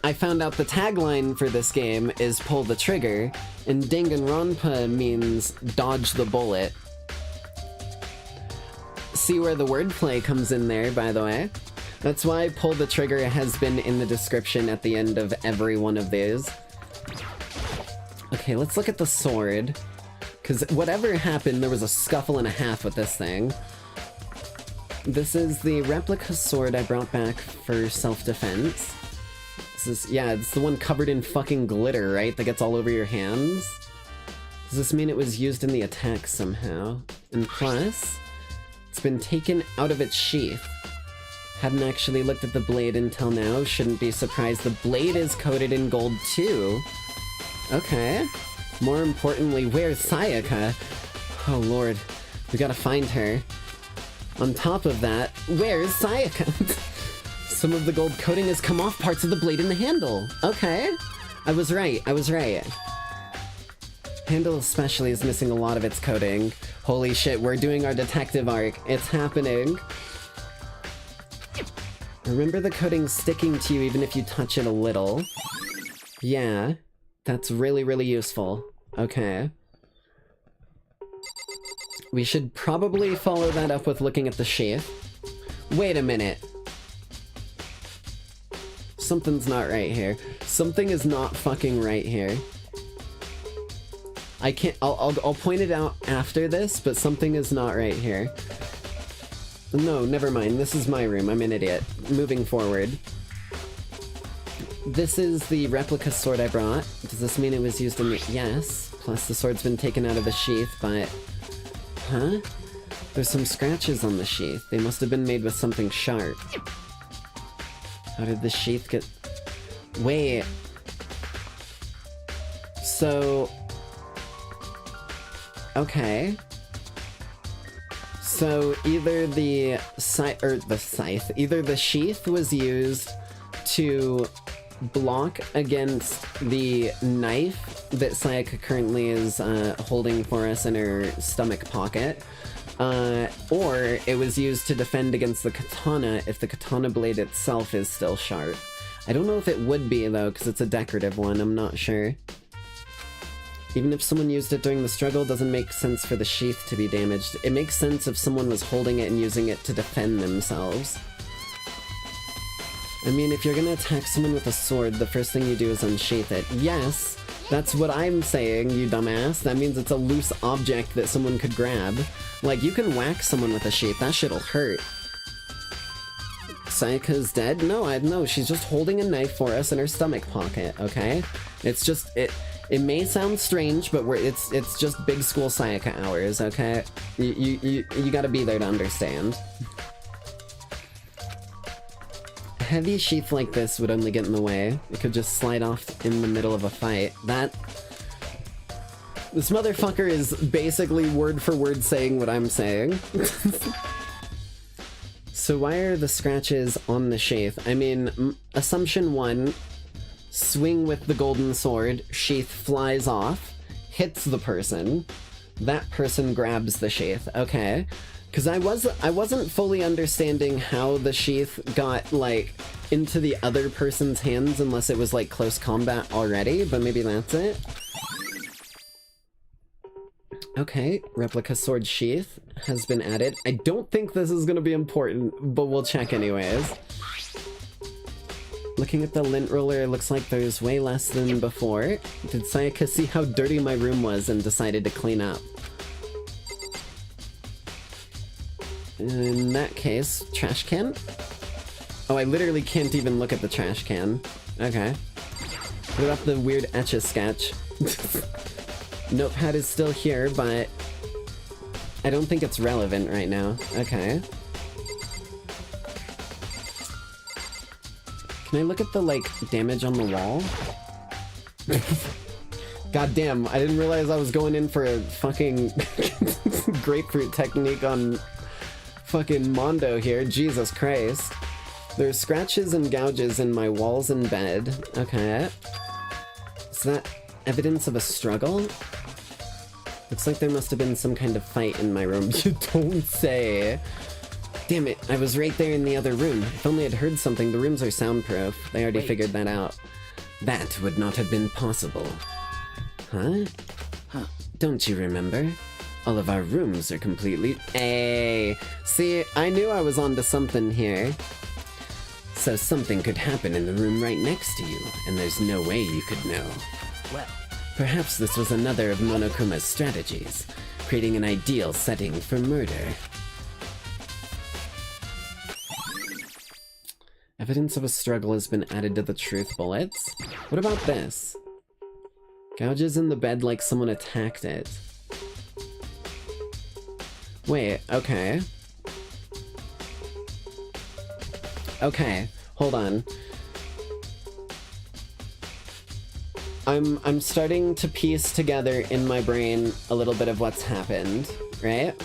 S6: I found out the tagline for this game is pull the trigger, and Danganronpa means dodge the bullet. See where the wordplay comes in there, by the way. That's why pull the trigger has been in the description at the end of every one of these. Okay, let's look at the sword. Because whatever happened, there was a scuffle and a half with this thing. This is the replica sword I brought back for self-defense. This is, yeah, it's the one covered in fucking glitter, right? That gets all over your hands. Does this mean it was used in the attack somehow? And plus... it's been taken out of its sheath. Hadn't actually looked at the blade until now. Shouldn't be surprised the blade is coated in gold too. Okay. More importantly, where's Sayaka? Oh lord, we gotta find her. On top of that, where's Sayaka? Some of the gold coating has come off parts of the blade and the handle. Okay. I was right, I was right. Handle especially is missing a lot of its coating. Holy shit, we're doing our detective arc. It's happening. Remember the coating sticking to you even if you touch it a little. Yeah, that's really, really useful. Okay. We should probably follow that up with looking at the sheath. Wait a minute. Something's not right here. Something is not fucking right here. I can't- I'll point it out after this, but something is not right here. No, never mind. This is my room. I'm an idiot. Moving forward. This is the replica sword I brought. Does this mean it was used in the- yes. Plus the sword's been taken out of the sheath, but... huh? There's some scratches on the sheath. They must have been made with something sharp. How did the sheath get... wait. So... okay. So either the scythe, either the sheath was used to block against the knife that Sayaka currently is holding for us in her stomach pocket, Or it was used to defend against the katana if the katana blade itself is still sharp. I don't know if it would be, though, because it's a decorative one, I'm not sure. Even if someone used it during the struggle, doesn't make sense for the sheath to be damaged. It makes sense if someone was holding it and using it to defend themselves. I mean, if you're gonna attack someone with a sword, the first thing you do is unsheath it. Yes, that's what I'm saying, you dumbass. That means it's a loose object that someone could grab. Like, you can whack someone with a sheath, that shit'll hurt. Sayaka's dead? No, she's just holding a knife for us in her stomach pocket, okay? It's just, it may sound strange, but it's just big school Sayaka hours, okay? You gotta be there to understand. A heavy sheath like this would only get in the way. It could just slide off in the middle of a fight. This motherfucker is basically word for word saying what I'm saying. So why are the scratches on the sheath? I mean, assumption 1, swing with the golden sword, sheath flies off, hits the person, that person grabs the sheath, okay. Because I wasn't fully understanding how the sheath got, like, into the other person's hands unless it was, like, close combat already, but maybe that's it. Okay, replica sword sheath has been added. I don't think this is gonna be important, but we'll check anyways. Looking at the lint roller, it looks like there's way less than before. Did Sayaka see how dirty my room was and decided to clean up? In that case, trash can? Oh, I literally can't even look at the trash can. Okay. What about the weird Etch-a-Sketch? Notepad is still here, but I don't think it's relevant right now. Okay. Can I look at the, like, damage on the wall? God damn, I didn't realize I was going in for a fucking grapefruit technique on fucking Mondo here. Jesus Christ. There's scratches and gouges in my walls and bed. Okay. Is that evidence of a struggle? Looks like there must have been some kind of fight in my room. You don't say. Damn it, I was right there in the other room. If only I'd heard something. The rooms are soundproof. They already figured that out. That would not have been possible. Huh? Don't you remember? All of our rooms are completely... Hey! See, I knew I was onto something here. So something could happen in the room right next to you, and there's no way you could know.
S8: Well,
S6: perhaps this was another of Monokuma's strategies, creating an ideal setting for murder. Evidence of a struggle has been added to the truth bullets. What about this? Gouges in the bed like someone attacked it. Wait, okay. Okay, hold on. I'm starting to piece together in my brain a little bit of what's happened, right?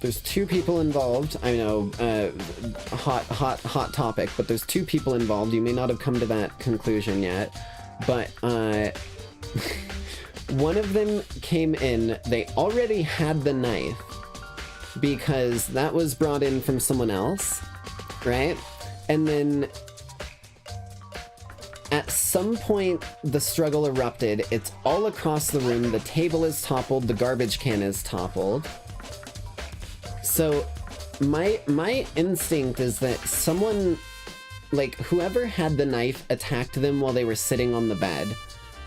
S6: There's two people involved. I know, hot topic, but there's two people involved. You may not have come to that conclusion yet, but one of them came in, they already had the knife because that was brought in from someone else, right? And then at some point the struggle erupted. It's all across the room. The table is toppled, the garbage can is toppled. So my instinct is that someone, like, whoever had the knife attacked them while they were sitting on the bed.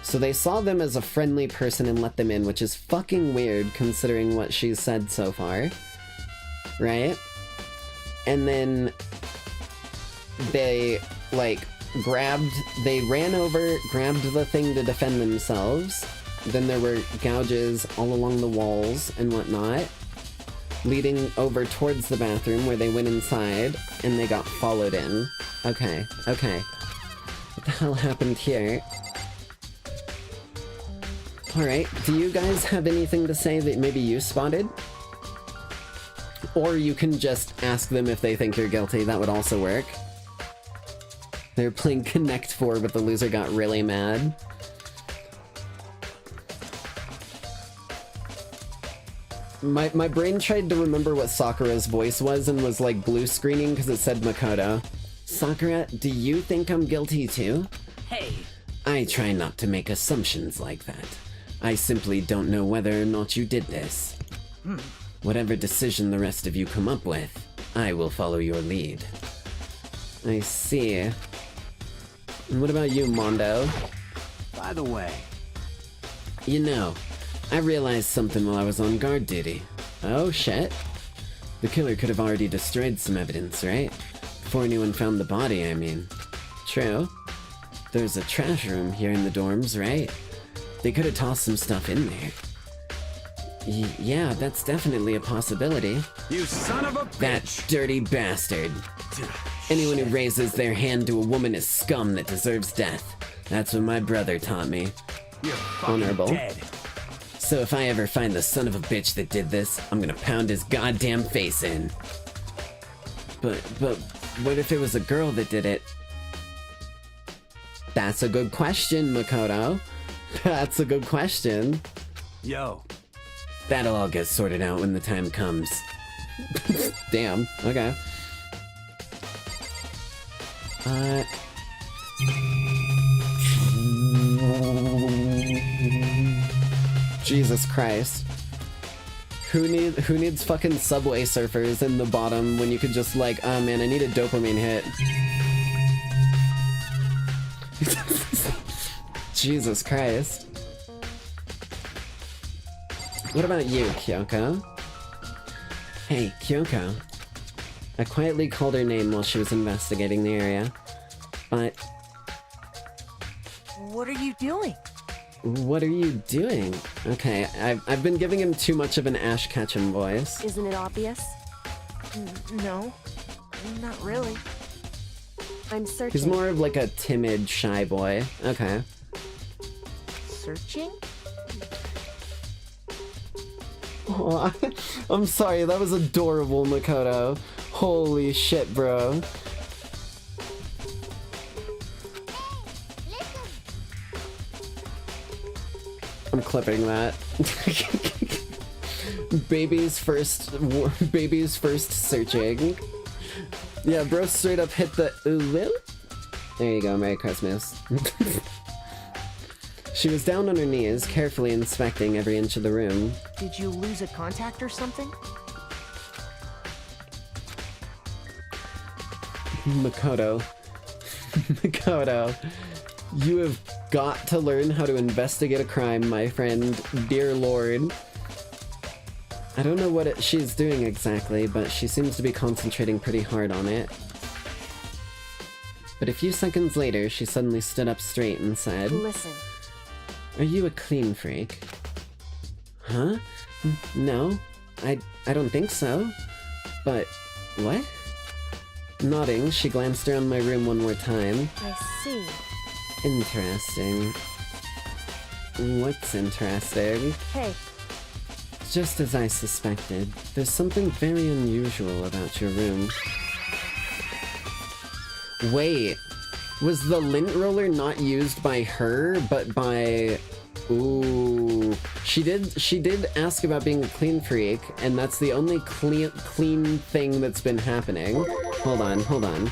S6: So they saw them as a friendly person and let them in, which is fucking weird considering what she's said so far. Right? And then they, like, they ran over, grabbed the thing to defend themselves. Then there were gouges all along the walls and whatnot, leading over towards the bathroom where they went inside and they got followed in. Okay, okay. What the hell happened here? Alright, do you guys have anything to say that maybe you spotted? Or you can just ask them if they think you're guilty, that would also work. They were playing Connect 4, but the loser got really mad. My brain tried to remember what Sakura's voice was and was like blue screening because it said Makoto. Sakura, do you think I'm guilty too?
S8: Hey,
S6: I try not to make assumptions like that. I simply don't know whether or not you did this. Whatever decision the rest of you come up with, I will follow your lead. I see. And what about you, Mondo?
S7: By the way,
S6: You know, I realized something while I was on guard duty. Oh shit. The killer could have already destroyed some evidence, right? Before anyone found the body, I mean. True. There's a trash room here in the dorms, right? They could have tossed some stuff in there. Yeah, that's definitely a possibility.
S7: you son of a bitch!
S6: That dirty bastard. Anyone who raises their hand to a woman is scum that deserves death. That's what my brother taught me.
S7: You're fucking
S6: Honorable.
S7: dead.
S6: So if I ever find the son of a bitch that did this, I'm gonna pound his goddamn face in. But what if it was a girl that did it? That's a good question, Makoto. That's a good question.
S7: Yo,
S6: That'll all get sorted out when the time comes. Damn, okay. Jesus Christ. Who needs fucking Subway Surfers in the bottom when you could just like, oh man, I need a dopamine hit. Jesus Christ. What about you, Kyoko? Hey, Kyoko. I quietly called her name while she was investigating the area. But...
S5: What are you doing?
S6: What are you doing? Okay, I've been giving him too much of an Ash Ketchum voice.
S9: Isn't it obvious?
S5: No, not really.
S9: I'm searching.
S6: He's more of like a timid, shy boy. Okay.
S5: Searching?
S6: Oh, I'm sorry, that was adorable, Makoto. Holy shit, bro. I'm clipping that. Baby's first searching. Yeah, bro straight up hit the ooh. There you go, Merry Christmas. She was down on her knees, carefully inspecting every inch of the room.
S5: Did you lose a contact or something?
S6: Makoto. Makoto. You have got to learn how to investigate a crime, my friend. Dear Lord. I don't know what she's doing exactly, but she seems to be concentrating pretty hard on it. But a few seconds later, she suddenly stood up straight and said,
S9: Listen.
S6: Are you a clean freak? Huh? No, I don't think so. But, what? Nodding, she glanced around my room one more time.
S9: I see.
S6: Interesting. What's interesting?
S9: Hey,
S6: Just as I suspected, there's something very unusual about your room. Wait, was the lint roller not used by her, but by... Ooh. She did ask about being a clean freak, and that's the only clean thing that's been happening. Hold on.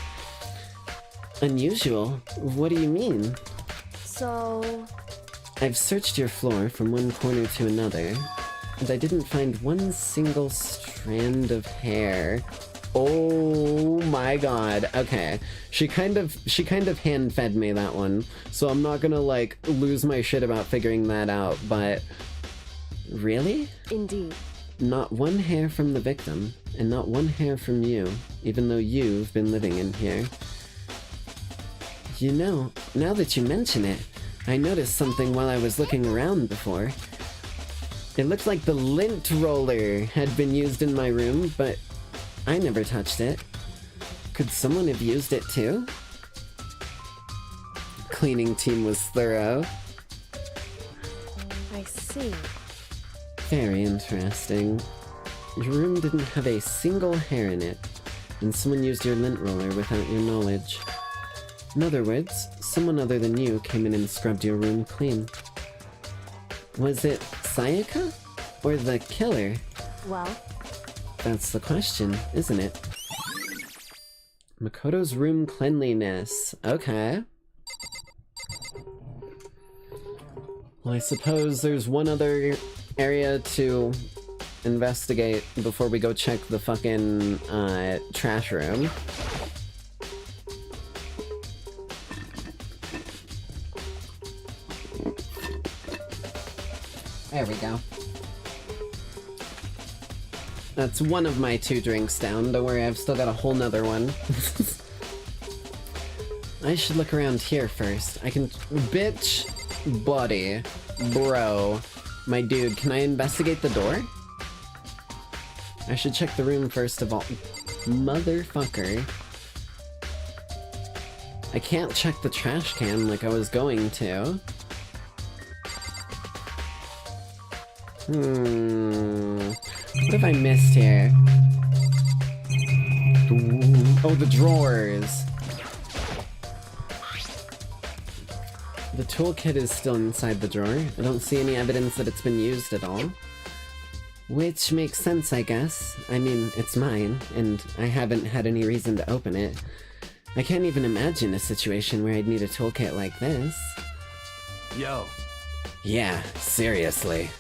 S6: Unusual? What do you mean?
S9: so...
S6: I've searched your floor from one corner to another, and I didn't find one single strand of hair. Oh my god. Okay. She kind of hand-fed me that one, so I'm not gonna, like, lose my shit about figuring that out, but... Really?
S9: Indeed.
S6: Not one hair from the victim, and not one hair from you, even though you've been living in here. You know, now that you mention it, I noticed something while I was looking around before. It looked like the lint roller had been used in my room, but I never touched it. Could someone have used it too? Cleaning team was thorough.
S9: I see.
S6: Very interesting. Your room didn't have a single hair in it, and someone used your lint roller without your knowledge. In other words, someone other than you came in and scrubbed your room clean. Was it Sayaka? Or the killer?
S9: Well,
S6: That's the question, isn't it? Makoto's room cleanliness. Okay. Well, I suppose there's one other area to investigate before we go check the fucking, trash room. There we go. That's one of my 2 drinks down. Don't worry, I've still got a whole nother one. I should look around here first. I can... Bitch! Buddy. Bro. My dude, can I investigate the door? I should check the room first of all. Motherfucker. I can't check the trash can like I was going to. What have I missed here? Oh, the drawers! The toolkit is still inside the drawer. I don't see any evidence that it's been used at all. Which makes sense, I guess. I mean, it's mine, and I haven't had any reason to open it. I can't even imagine a situation where I'd need a toolkit like this.
S7: Yo.
S6: Yeah, seriously.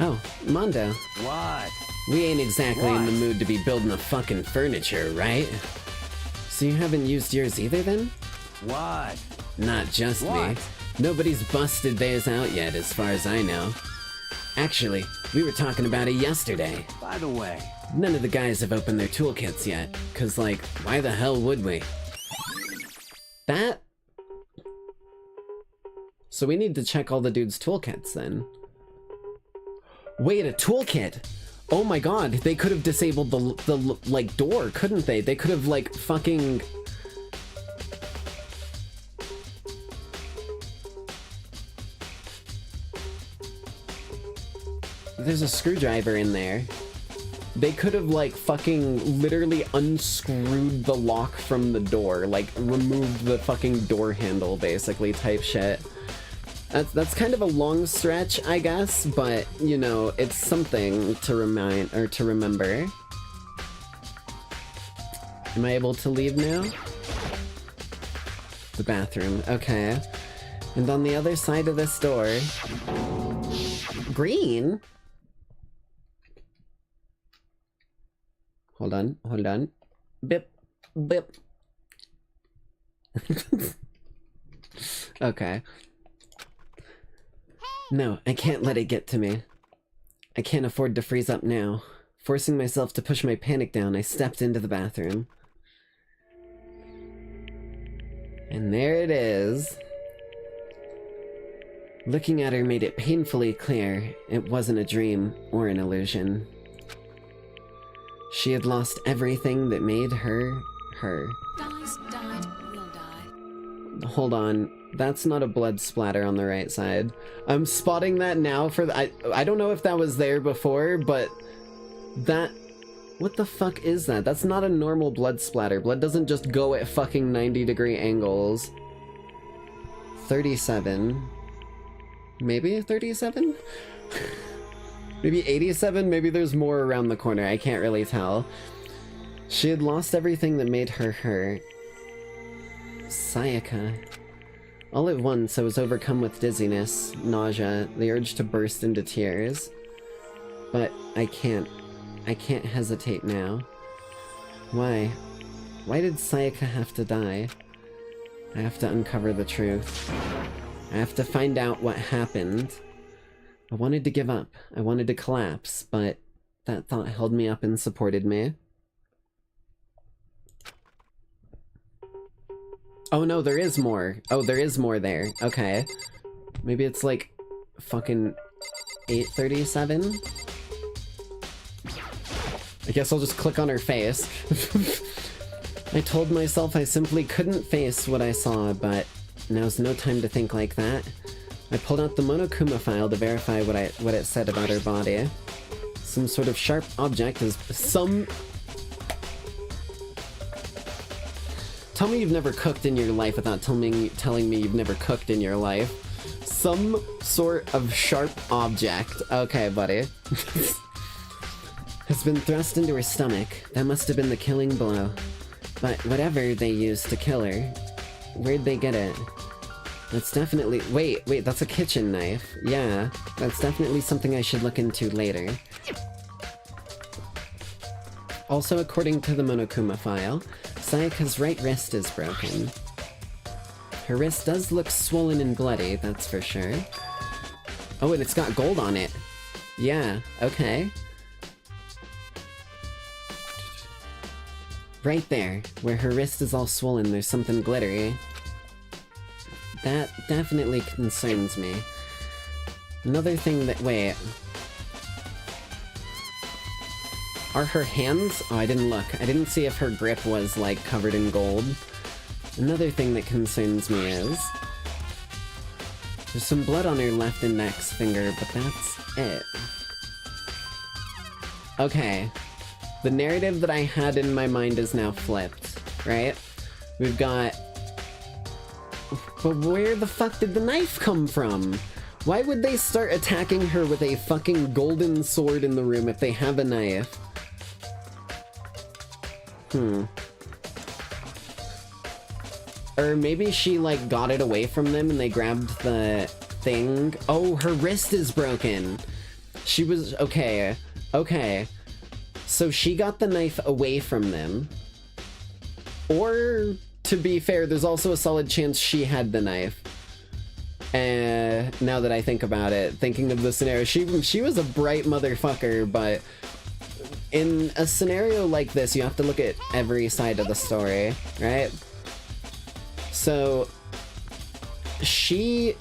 S6: Oh, Mondo.
S7: What?
S6: We ain't exactly in the
S7: What?
S6: mood to be building the fucking furniture, right? So you haven't used yours either, then?
S7: What?
S6: Not just me.
S7: What?
S6: Nobody's busted theirs out yet, as far as I know. Actually, we were talking about it yesterday.
S7: By the way.
S6: None of the guys have opened their toolkits yet, 'cause, like, why the hell would we? That? So we need to check all the dudes' toolkits, then. Wait, a toolkit? Oh my god, they could have disabled the like, door, couldn't they? They could have, like, fucking... There's a screwdriver in there. They could have, like, fucking literally unscrewed the lock from the door. Like, removed the fucking door handle, basically, type shit. That's kind of a long stretch, I guess, but, you know, it's something to remember. Am I able to leave now? The bathroom, okay. And on the other side of this door... Green? Hold on. Bip, bip. Okay. No, I can't let it get to me. I can't afford to freeze up now. Forcing myself to push my panic down, I stepped into the bathroom. And there it is. Looking at her made it painfully clear it wasn't a dream or an illusion. She had lost everything that made her, her.
S2: Dies, died, will die.
S6: Hold on, that's not a blood splatter on the right side. I'm spotting that now for the- I don't know if that was there before, but that- what the fuck is that? That's not a normal blood splatter. Blood doesn't just go at fucking 90-degree angles. 37. Maybe 37? Maybe 87? Maybe there's more around the corner. I can't really tell. She had lost everything that made her her. Sayaka. All at once, I was overcome with dizziness, nausea, the urge to burst into tears. But I can't hesitate now. Why? Why did Sayaka have to die? I have to uncover the truth. I have to find out what happened. I wanted to give up. I wanted to collapse, but that thought held me up and supported me. Oh no, there is more. Oh, there is more there. Okay. Maybe it's like fucking 837? I guess I'll just click on her face. I told myself I simply couldn't face what I saw, but now's no time to think like that. I pulled out the Monokuma file to verify what it said about her body. Some sort of sharp object is Tell me you've never cooked in your life without telling me you've never cooked in your life. Some sort of sharp object. Okay, buddy. Has been thrust into her stomach. That must have been the killing blow. But whatever they used to kill her, where'd they get it? That's definitely... Wait, that's a kitchen knife. Yeah, that's definitely something I should look into later. Also, according to the Monokuma file, Sayaka's right wrist is broken. Her wrist does look swollen and bloody, that's for sure. Oh, and it's got gold on it. Yeah, okay. Right there, where her wrist is all swollen, there's something glittery. That definitely concerns me. Another thing that... Wait. Are her hands... Oh, I didn't look. I didn't see if her grip was, like, covered in gold. Another thing that concerns me is... There's some blood on her left index finger, but that's it. Okay. The narrative that I had in my mind is now flipped, right? We've got... But where the fuck did the knife come from? Why would they start attacking her with a fucking golden sword in the room if they have a knife? Or maybe she, like, got it away from them and they grabbed the thing. Oh, her wrist is broken! She was... Okay. Okay. So she got the knife away from them. Or... To be fair, there's also a solid chance she had the knife. Now that I think about it, thinking of the scenario, she was a bright motherfucker, but in a scenario like this, you have to look at every side of the story, right? So, she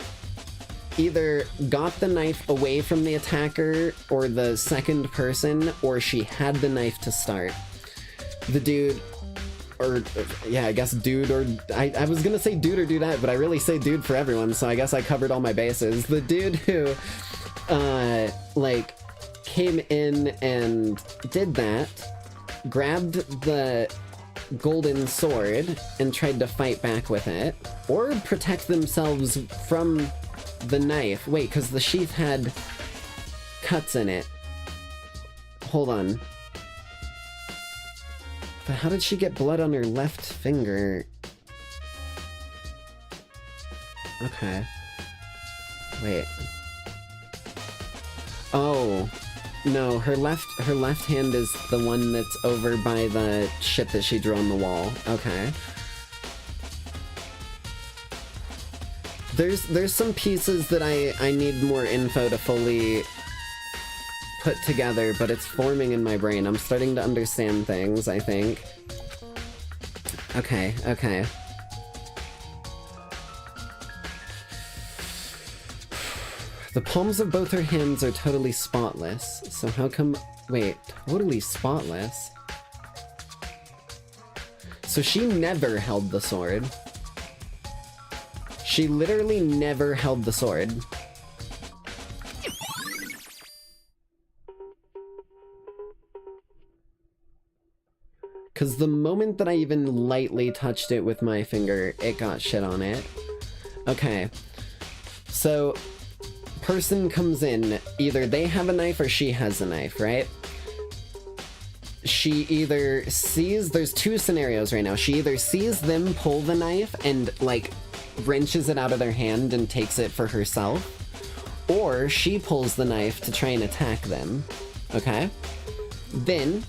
S6: either got the knife away from the attacker or the second person, or she had the knife to start. The dude... Or, yeah, I guess dude or... I was gonna say dude or dudette, but I really say dude for everyone, so I guess I covered all my bases. The dude who, like, came in and did that, grabbed the golden sword and tried to fight back with it, or protect themselves from the knife. Wait, because the sheath had cuts in it. Hold on. But how did she get blood on her left finger? Okay. Wait. Oh. No, her left hand is the one that's over by the shit that she drew on the wall. Okay. There's some pieces that I need more info to fully put together, but it's forming in my brain. I'm starting to understand things, I think. Okay, okay. The palms of both her hands are totally spotless, so how come... Wait, totally spotless? So she never held the sword. She literally never held the sword. Because the moment that I even lightly touched it with my finger, it got shit on it. Okay. So, person comes in, either they have a knife or she has a knife, right? She either sees... There's two scenarios right now. She either sees them pull the knife and, like, wrenches it out of their hand and takes it for herself, or she pulls the knife to try and attack them. Okay? Then...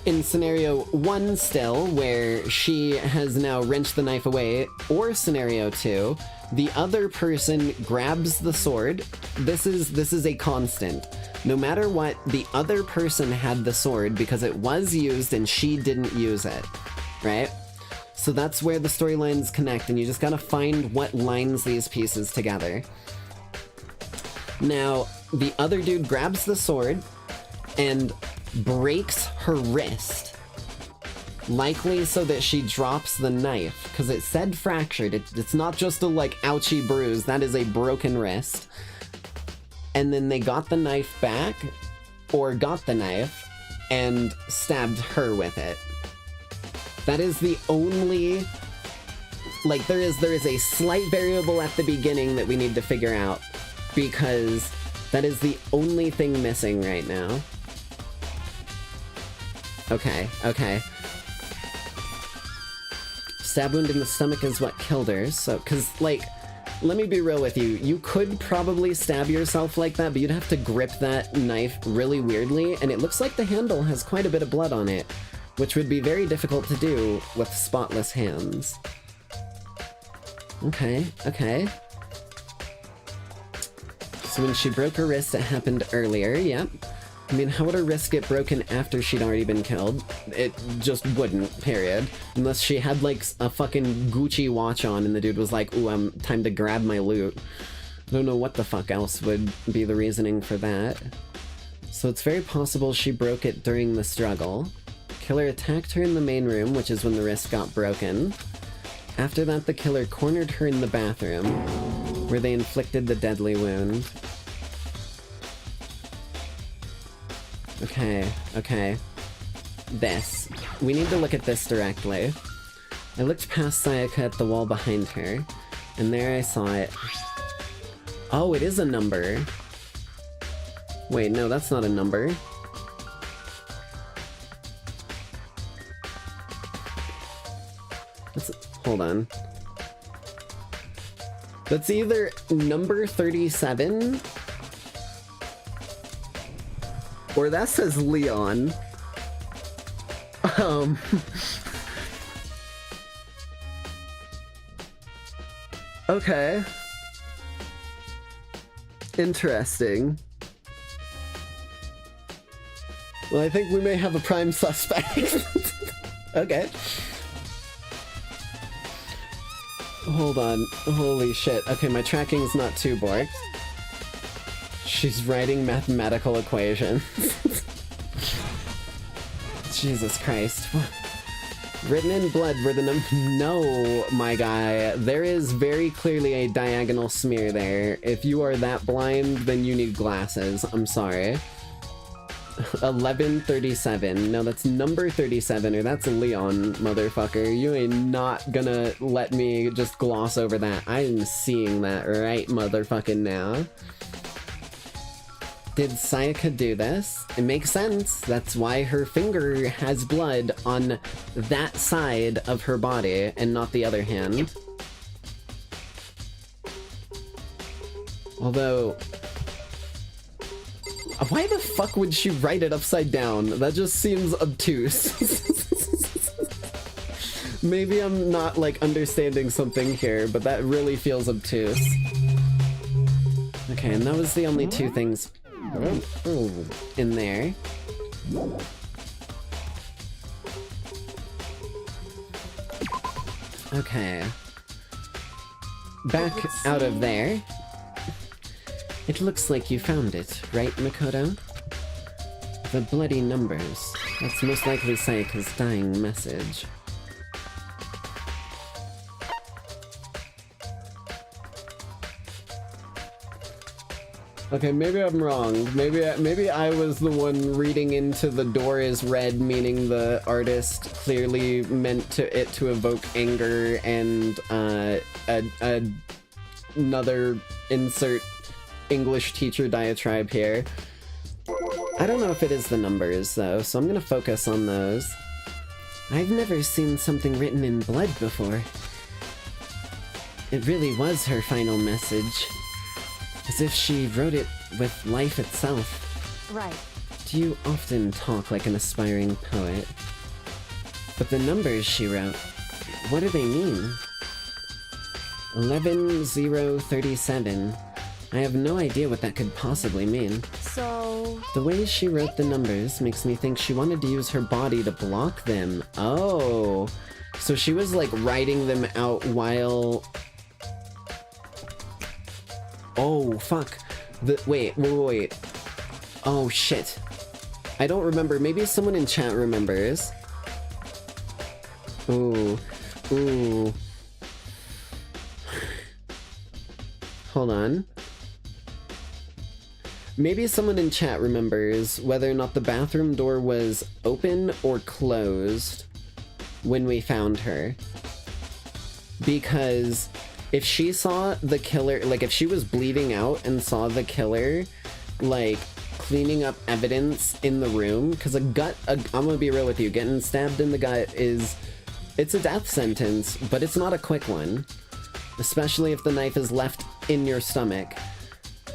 S6: in scenario 1 still, where she has now wrenched the knife away, or scenario 2, the other person grabs the sword. This is a constant. No matter what, the other person had the sword because it was used and she didn't use it, right? So that's where the storylines connect, and you just gotta find what lines these pieces together. Now, the other dude grabs the sword and breaks her wrist, likely so that she drops the knife, because it said fractured. It's not just a, like, ouchie bruise, that is a broken wrist. And then they got the knife back, or got the knife, and stabbed her with it. That is the only... Like, there is a slight variable at the beginning that we need to figure out, because that is the only thing missing right now. Okay, okay. Stab wound in the stomach is what killed her, so... Because, like, let me be real with you. You could probably stab yourself like that, but you'd have to grip that knife really weirdly, and it looks like the handle has quite a bit of blood on it, which would be very difficult to do with spotless hands. Okay, okay. So when she broke her wrist, it happened earlier, yep. I mean, how would her wrist get broken after she'd already been killed? It just wouldn't, period. Unless she had, like, a fucking Gucci watch on and the dude was like, ooh, time to grab my loot. I don't know what the fuck else would be the reasoning for that. So it's very possible she broke it during the struggle. Killer attacked her in the main room, which is when the wrist got broken. After that, the killer cornered her in the bathroom, where they inflicted the deadly wound. Okay, okay. This. We need to look at this directly. I looked past Sayaka at the wall behind her, and there I saw it. Oh, it is a number. Wait, no, that's not a number. Hold on. That's either number 37... or that says Leon. Okay. Interesting. Well, I think we may have a prime suspect. Okay. Hold on. Holy shit. Okay, my tracking's not too borked. She's writing mathematical equations. Jesus Christ. Written in blood were the No, my guy. There is very clearly a diagonal smear there. If you are that blind, then you need glasses. I'm sorry. 1137. No, that's number 37, or that's Leon, motherfucker. You ain't not gonna let me just gloss over that. I'm seeing that right motherfucking now. Did Sayaka do this? It makes sense. That's why her finger has blood on that side of her body and not the other hand. Although... why the fuck would she write it upside down? That just seems obtuse. Maybe I'm not, like, understanding something here, but that really feels obtuse. Okay, and that was the only two things in there. Okay. Back out of there. It looks like you found it, right, Makoto? The bloody numbers. That's most likely Sayaka's dying message. Okay, maybe I'm wrong. Maybe I was the one reading into the door is red, meaning the artist clearly meant it to evoke anger and another insert English teacher diatribe here. I don't know if it is the numbers though, so I'm gonna focus on those. I've never seen something written in blood before. It really was her final message. As if she wrote it with life itself.
S9: Right.
S6: Do you often talk like an aspiring poet? But the numbers she wrote, what do they mean? 11037. I have no idea what that could possibly mean.
S9: So...
S6: The way she wrote the numbers makes me think she wanted to use her body to block them. Oh. So she was like writing them out while... Oh, fuck. Wait. Oh, shit. I don't remember. Maybe someone in chat remembers. Ooh. Hold on. Maybe someone in chat remembers whether or not the bathroom door was open or closed when we found her. Because if she saw the killer, like if she was bleeding out and saw the killer, like cleaning up evidence in the room, because I'm gonna be real with you, getting stabbed in the gut it's a death sentence, but it's not a quick one. Especially if the knife is left in your stomach.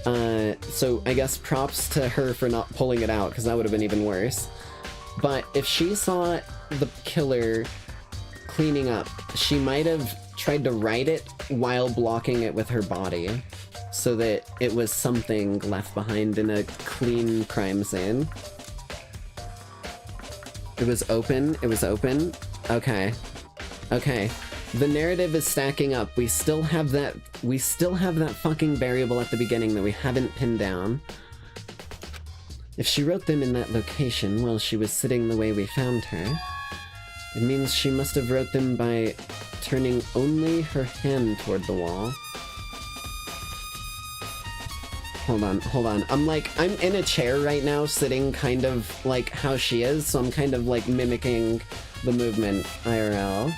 S6: So I guess props to her for not pulling it out, because that would have been even worse. But if she saw the killer cleaning up, she might have tried to write it while blocking it with her body, so that it was something left behind in a clean crime scene. It was open? It was open? Okay. Okay. The narrative is stacking up. We still have that fucking variable at the beginning that we haven't pinned down. If she wrote them in that location while she was sitting the way we found her, it means she must have wrote them by turning only her hand toward the wall. Hold on. I'm in a chair right now, sitting kind of like how she is, so I'm kind of like mimicking the movement IRL.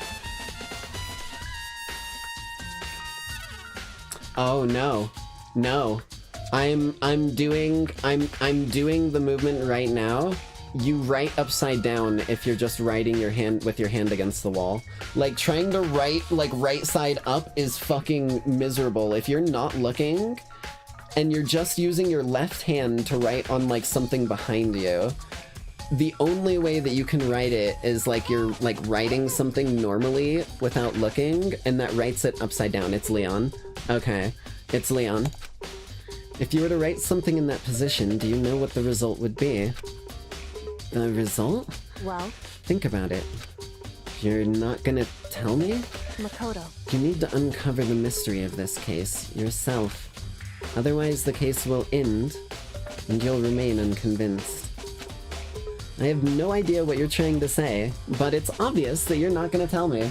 S6: Oh no. I'm doing the movement right now. You write upside down if you're just writing your hand with your hand against the wall. Like trying to write like right side up is fucking miserable. If you're not looking and you're just using your left hand to write on like something behind you, the only way that you can write it is like you're like writing something normally without looking, and that writes it upside down. It's Leon. Okay, it's Leon. If you were to write something in that position, do you know what the result would be? The result?
S9: Well?
S6: Think about it. You're not gonna tell me?
S9: Makoto.
S6: You need to uncover the mystery of this case yourself. Otherwise the case will end, and you'll remain unconvinced. I have no idea what you're trying to say, but it's obvious that you're not gonna tell me.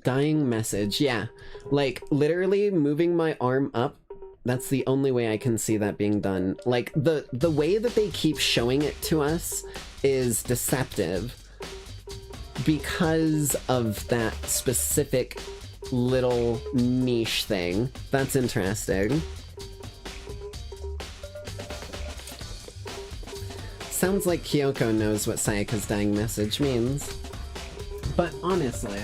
S6: Dying message, yeah. Like, literally moving my arm up, that's the only way I can see that being done. Like, the way that they keep showing it to us is deceptive because of that specific little niche thing. That's interesting. Sounds like Kyoko knows what Sayaka's dying message means. But honestly,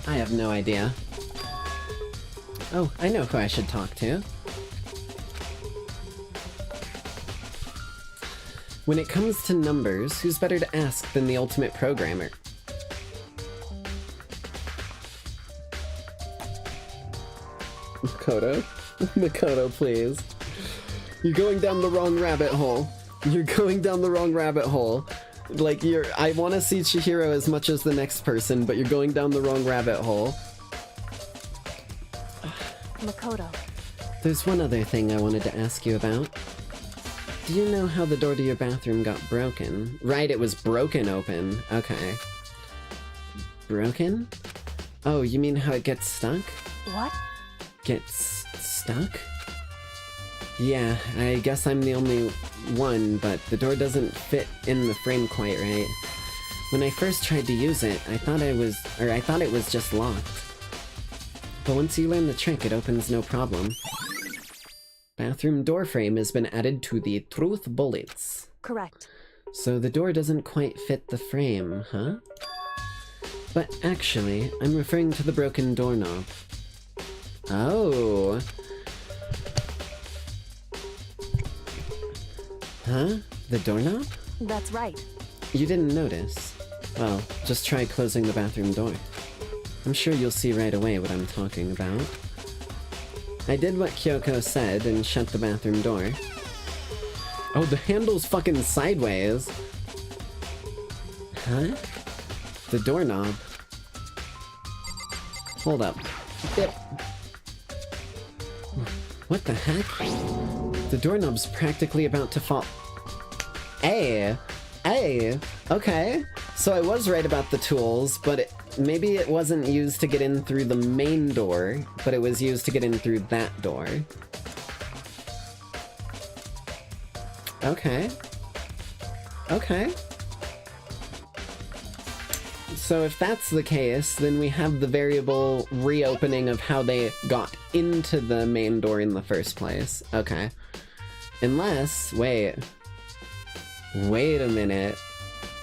S6: I have no idea. Oh, I know who I should talk to. When it comes to numbers, who's better to ask than the ultimate programmer? Makoto? Makoto, please. You're going down the wrong rabbit hole. You're going down the wrong rabbit hole. Like, I want to see Chihiro as much as the next person, but you're going down the wrong rabbit hole.
S9: Makoto.
S6: There's one other thing I wanted to ask you about. Do you know how the door to your bathroom got broken? Right, it was broken open. Okay. Broken? Oh, you mean how it gets stuck?
S9: What?
S6: Gets stuck? Yeah, I guess I'm the only one, but the door doesn't fit in the frame quite right. When I first tried to use it, I thought it was just locked. But once you learn the trick, it opens no problem. Bathroom door frame has been added to the truth bullets.
S9: Correct.
S6: So the door doesn't quite fit the frame, huh? But actually, I'm referring to the broken doorknob. Oh. Huh? The doorknob?
S9: That's right.
S6: You didn't notice. Well, just try closing the bathroom door. I'm sure you'll see right away what I'm talking about. I did what Kyoko said and shut the bathroom door. Oh, the handle's fucking sideways. Huh? The doorknob. Hold up. Yep. What the heck? The doorknob's practically about to fall. Hey! Okay. So I was right about the tools, but maybe it wasn't used to get in through the main door, but it was used to get in through that door. Okay. Okay. So if that's the case, then we have the variable reopening of how they got into the main door in the first place. Okay. Unless, wait a minute.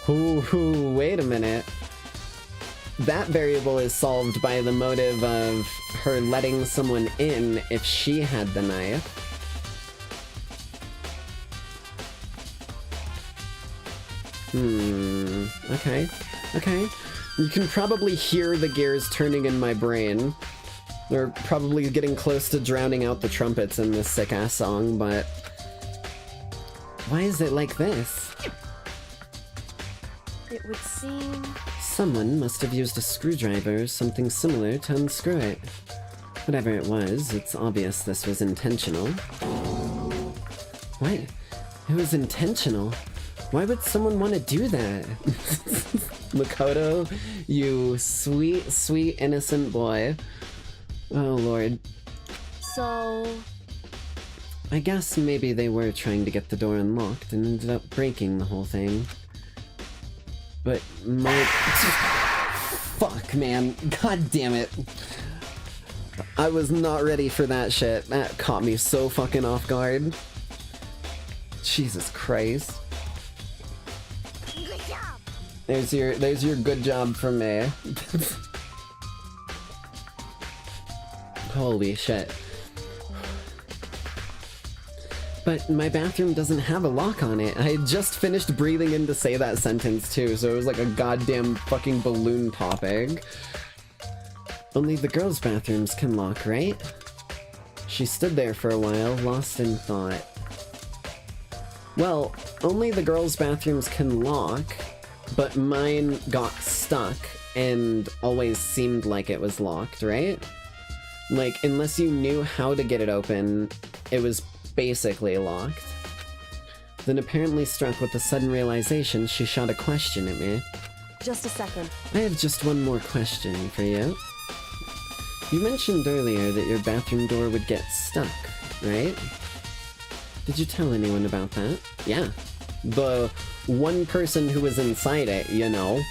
S6: Ooh, wait a minute. That variable is solved by the motive of her letting someone in if she had the knife. Okay. Okay. You can probably hear the gears turning in my brain. They're probably getting close to drowning out the trumpets in this sick-ass song, but... why is it like this?
S9: It would seem...
S6: someone must have used a screwdriver or something similar to unscrew it. Whatever it was, it's obvious this was intentional. What? It was intentional? Why would someone want to do that? Makoto, you sweet, sweet, innocent boy. Oh, Lord.
S9: So...
S6: I guess maybe they were trying to get the door unlocked and ended up breaking the whole thing. But my... fuck, man. God damn it. I was not ready for that shit. That caught me so fucking off guard. Jesus Christ.
S5: Good job.
S6: There's your good job from me. Holy shit. But my bathroom doesn't have a lock on it. I had just finished breathing in to say that sentence too, so it was like a goddamn fucking balloon popping. Only the girls' bathrooms can lock, right? She stood there for a while, lost in thought. Well, only the girls' bathrooms can lock, but mine got stuck and always seemed like it was locked, right? Like, unless you knew how to get it open, it was basically locked. Then apparently struck with a sudden realization, she shot a question at me.
S9: Just a second.
S6: I have just one more question for you. You mentioned earlier that your bathroom door would get stuck, right? Did you tell anyone about that? Yeah. The one person who was inside it, you know.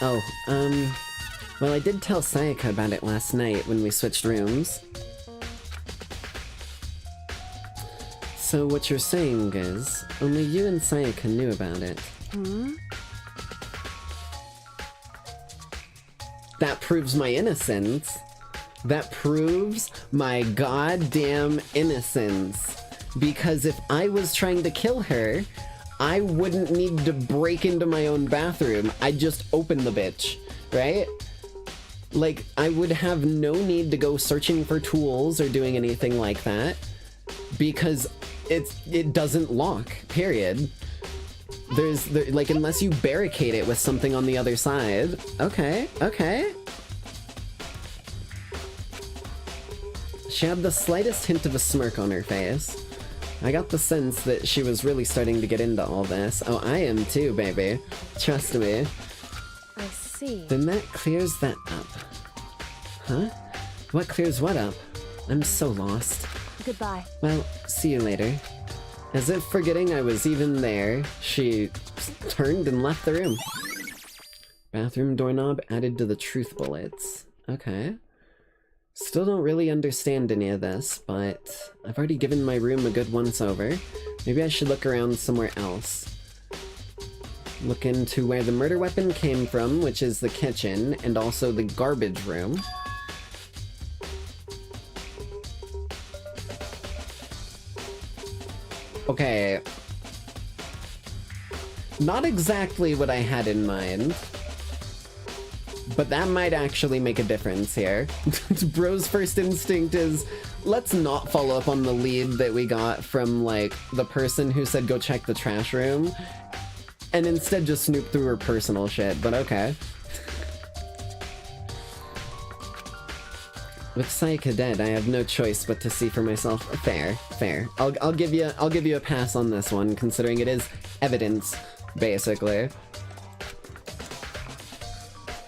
S6: Oh, well, I did tell Sayaka about it last night when we switched rooms. So what you're saying is, only you and Sayaka knew about it.
S9: Hmm?
S6: That proves my innocence. That proves my goddamn innocence. Because if I was trying to kill her, I wouldn't need to break into my own bathroom. I'd just open the bitch, right? Like, I would have no need to go searching for tools or doing anything like that. Because it doesn't lock, period. Like, unless you barricade it with something on the other side. Okay, okay. She had the slightest hint of a smirk on her face. I got the sense that she was really starting to get into all this. Oh, I am too, baby. Trust me.
S9: I see.
S6: Then that clears that up. Huh? What clears what up? I'm so lost.
S9: Goodbye.
S6: Well, see you later. As if forgetting I was even there, she turned and left the room. Bathroom doorknob added to the truth bullets. Okay. Still don't really understand any of this, but I've already given my room a good once-over. Maybe I should look around somewhere else. Look into where the murder weapon came from, which is the kitchen, and also the garbage room. Okay. Not exactly what I had in mind. But that might actually make a difference here. Bro's first instinct is, let's not follow up on the lead that we got from, like, the person who said go check the trash room, and instead just snoop through her personal shit, but okay. With Sayaka dead, I have no choice but to see for myself. Fair, fair. I'll give you a pass on this one, considering it is evidence, basically.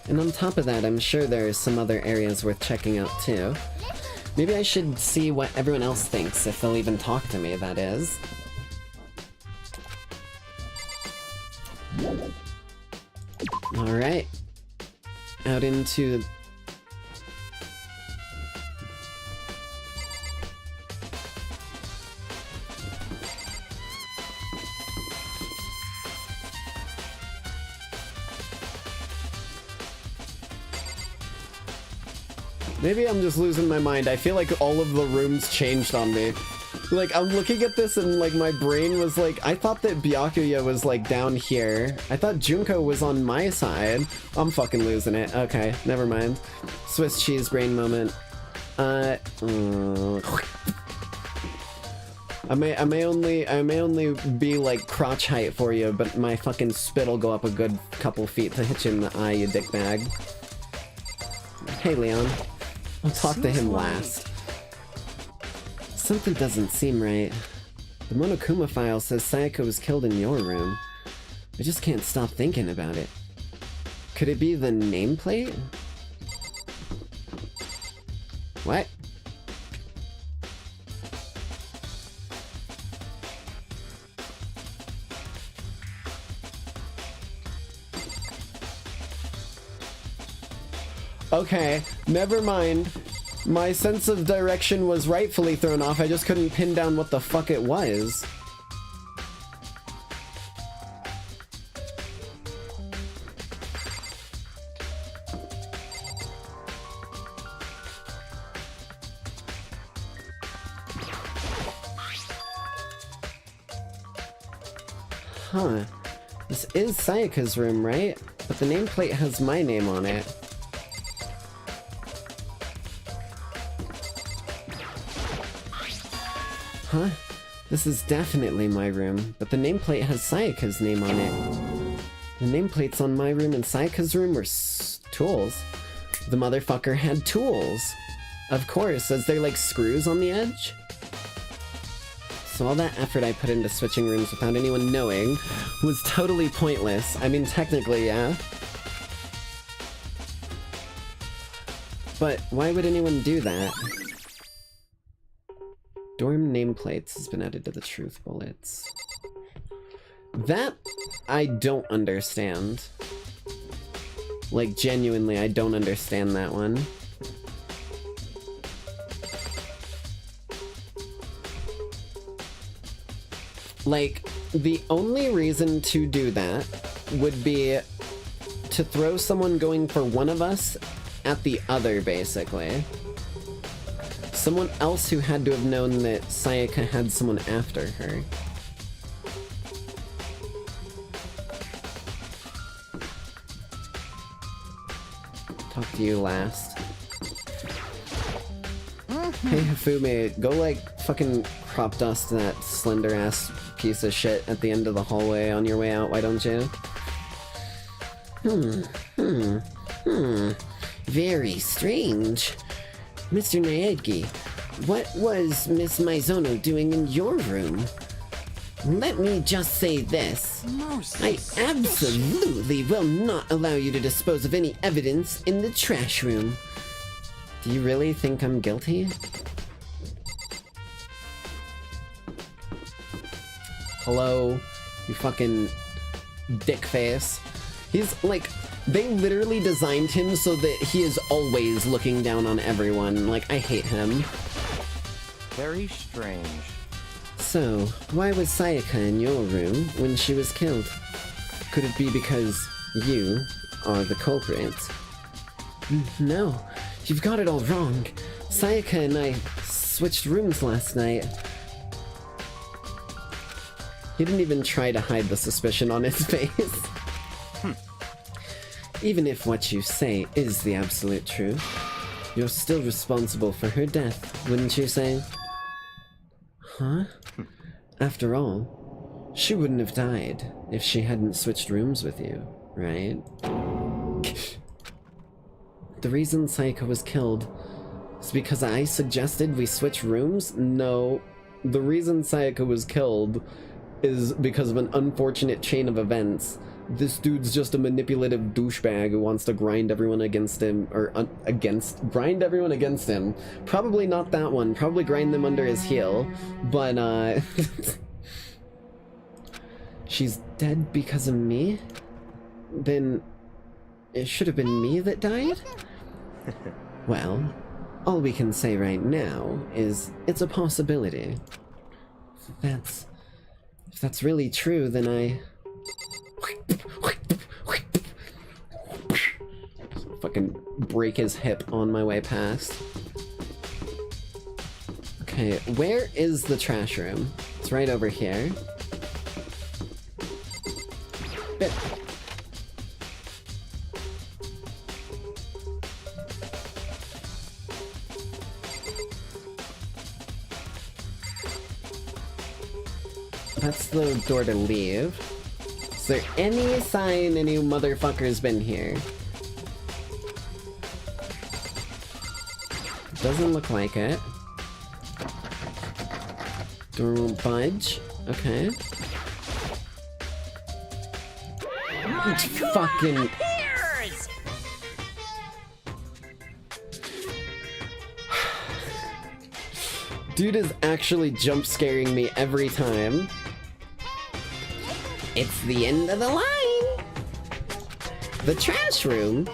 S6: And on top of that, I'm sure there are some other areas worth checking out too. Maybe I should see what everyone else thinks, if they'll even talk to me, that is. Alright. Out into... Maybe I'm just losing my mind. I feel like all of the rooms changed on me. Like, I'm looking at this and, like, my brain was like, I thought that Byakuya was, like, down here. I thought Junko was on my side. I'm fucking losing it. Okay, never mind. Swiss cheese brain moment. I may only be, like, crotch height for you, but my fucking spit'll go up a good couple feet to hit you in the eye, you dickbag. Hey, Leon. I'll talk to him last. Something doesn't seem right. The Monokuma file says Sayaka was killed in your room. I just can't stop thinking about it. Could it be the nameplate? What? Okay, never mind. My sense of direction was rightfully thrown off, I just couldn't pin down what the fuck it was. Huh. This is Sayaka's room, right? But the nameplate has my name on it. Huh? This is definitely my room, but the nameplate has Sayaka's name on it. The nameplates on my room and Sayaka's room were tools. The motherfucker had tools. Of course, as they're like screws on the edge. So all that effort I put into switching rooms without anyone knowing was totally pointless. I mean, technically, yeah. But why would anyone do that? Dorm nameplates has been added to the truth bullets. That I don't understand. Like, genuinely, I don't understand that one. Like, the only reason to do that would be to throw someone going for one of us at the other, basically. Someone else who had to have known that Sayaka had someone after her. Talk to you last. Hey Hifumi, go like fucking crop dust that slender ass piece of shit at the end of the hallway on your way out, why don't you? Very strange. Mr. Naedgi, what was Miss Maizono doing in your room? Let me just say this. I absolutely will not allow you to dispose of any evidence in the trash room. Do you really think I'm guilty? Hello, you fucking dickface. He's like, they literally designed him so that he is always looking down on everyone. Like, I hate him.
S7: Very strange.
S6: So, why was Sayaka in your room when she was killed? Could it be because you are the culprit? No, you've got it all wrong. Sayaka and I switched rooms last night. He didn't even try to hide the suspicion on his face. Even if what you say is the absolute truth, you're still responsible for her death, wouldn't you say? Huh? After all, she wouldn't have died if she hadn't switched rooms with you, right? The reason Sayaka was killed is because I suggested we switch rooms? No. The reason Sayaka was killed is because of an unfortunate chain of events. This dude's just a manipulative douchebag who wants to grind everyone against him, or grind everyone against him. Probably not that one, probably grind them under his heel, but she's dead because of me? Then it should have been me that died? Well, all we can say right now is it's a possibility. If that's really true, then I... Fucking break his hip on my way past. Okay, where is the trash room? It's right over here. Bit. That's the door to leave. Is there any sign any motherfucker's been here? Doesn't look like it. Door won't budge. Okay. Fucking...
S5: Appears!
S6: Dude is actually jump scaring me every time. It's the end of the line! The trash room?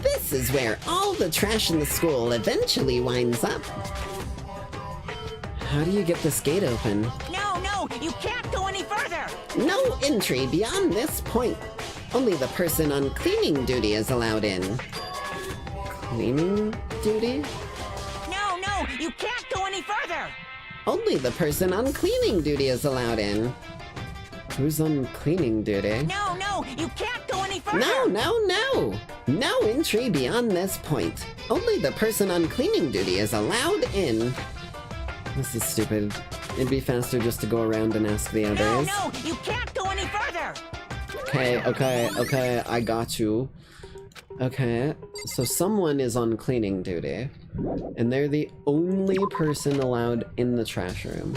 S6: This is where all the trash in the school eventually winds up. How do you get this gate open?
S5: No, you can't go any further!
S6: No entry beyond this point. Only the person on cleaning duty is allowed in. Cleaning duty?
S5: No, you can't go any further!
S6: Only the person on cleaning duty is allowed in. Who's on cleaning duty?
S5: No, you can't go any further!
S6: No! No entry beyond this point. Only the person on cleaning duty is allowed in. This is stupid. It'd be faster just to go around and ask the others.
S5: No, you can't go any further!
S6: Okay, I got you. Okay, so someone is on cleaning duty, and they're the only person allowed in the trash room.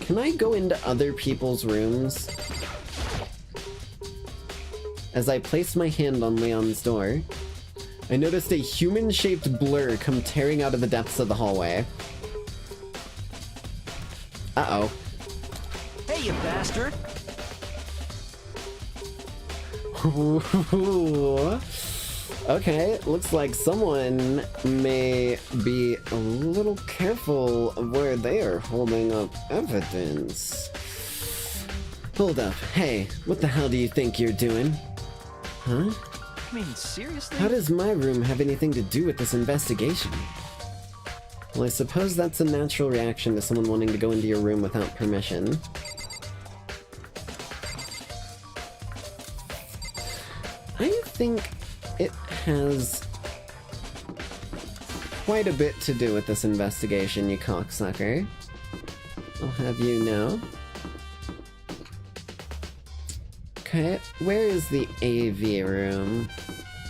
S6: Can I go into other people's rooms? As I placed my hand on Leon's door, I noticed a human-shaped blur come tearing out of the depths of the hallway. Uh-oh.
S8: Hey, you bastard!
S6: Okay, looks like someone may be a little careful of where they are holding up evidence. Hold up, hey, what the hell do you think you're doing? Huh?
S8: I mean, seriously?
S6: How does my room have anything to do with this investigation? Well, I suppose that's a natural reaction to someone wanting to go into your room without permission. I think it has quite a bit to do with this investigation, you cocksucker. I'll have you know. Okay, where is the AV room?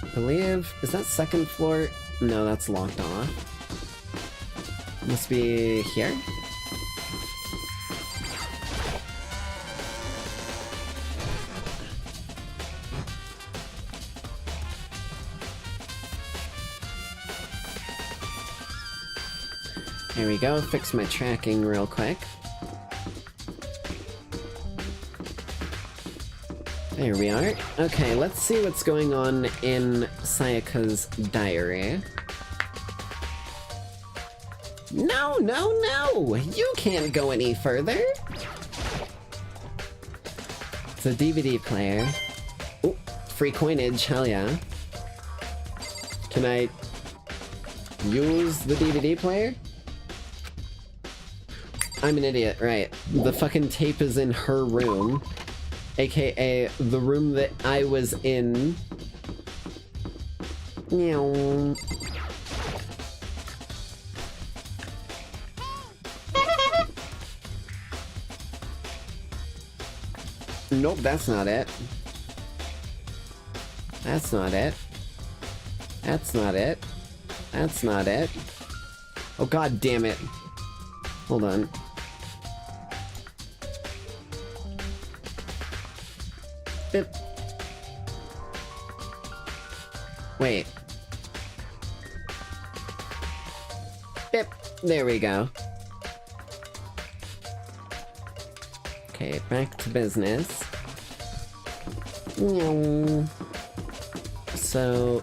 S6: I believe, is that second floor? No, that's locked off. Must be here? There we go, fix my tracking real quick. There we are. Okay, let's see what's going on in Sayaka's diary. No! You can't go any further! It's a DVD player. Oh, free coinage, hell yeah. Can I use the DVD player? I'm an idiot, right. The fucking tape is in her room. AKA the room that I was in. Meow. Nope, that's not it. That's not it. That's not it. That's not it. Oh, god damn it. Hold on. Bip. Wait. Bip. There we go. Okay, back to business. Meow. So,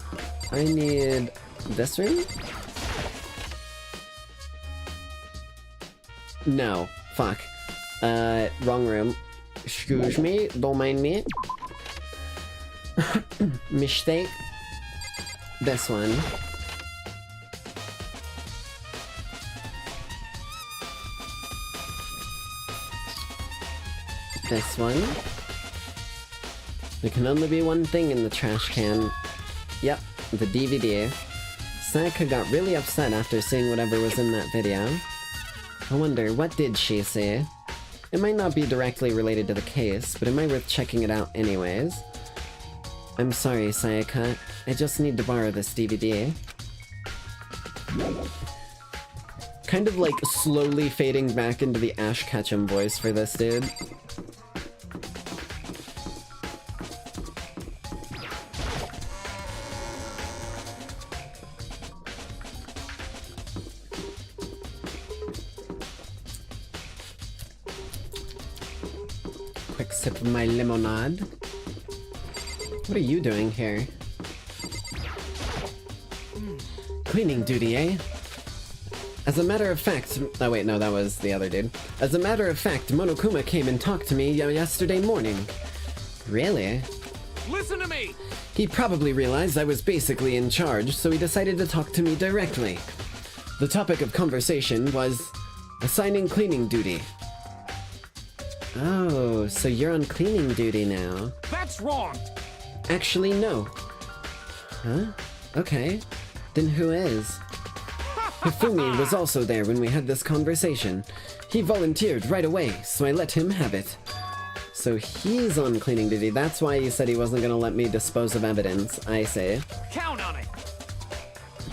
S6: I need this room? No. Fuck. Wrong room. Excuse me, don't mind me. Mistake. This one. This one. There can only be one thing in the trash can. Yep, the DVD. Sayaka got really upset after seeing whatever was in that video. I wonder, what did she see? It might not be directly related to the case, but it might be worth checking it out anyways. I'm sorry, Sayaka. I just need to borrow this DVD. Kind of like slowly fading back into the Ash Ketchum voice for this dude. Quick sip of my lemonade. What are you doing here? Cleaning duty, eh? As a matter of fact... Oh wait, no, that was the other dude. As a matter of fact, Monokuma came and talked to me yesterday morning. Really?
S8: Listen to me!
S6: He probably realized I was basically in charge, so he decided to talk to me directly. The topic of conversation was assigning cleaning duty. Oh, so you're on cleaning duty now.
S8: That's wrong!
S6: Actually, no. Huh? Okay. Then who is? Hifumi was also there when we had this conversation. He volunteered right away, so I let him have it. So he's on cleaning duty. That's why he said he wasn't gonna let me dispose of evidence, I say.
S8: Count on it!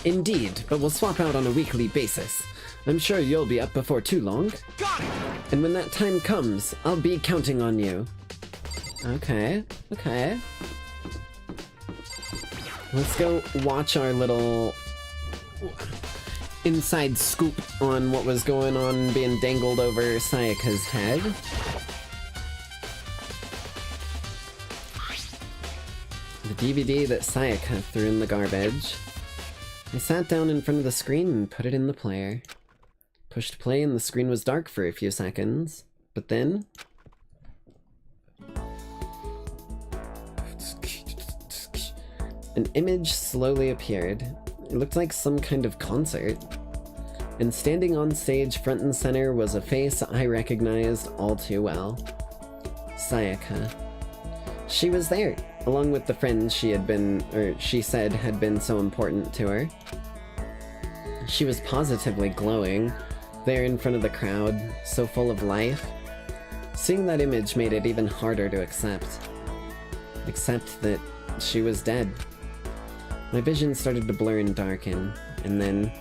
S6: Indeed, but we'll swap out on a weekly basis. I'm sure you'll be up before too long.
S8: Got it!
S6: And when that time comes, I'll be counting on you. Okay, okay. Let's go watch our little inside scoop on what was going on being dangled over Sayaka's head. The DVD that Sayaka threw in the garbage. I sat down in front of the screen and put it in the player. Pushed play and the screen was dark for a few seconds, but then... an image slowly appeared. It looked like some kind of concert. And standing on stage front and center was a face I recognized all too well. Sayaka. She was there, along with the friends she said had been so important to her. She was positively glowing, there in front of the crowd, so full of life. Seeing that image made it even harder to accept. Accept that she was dead. My vision started to blur and darken, and then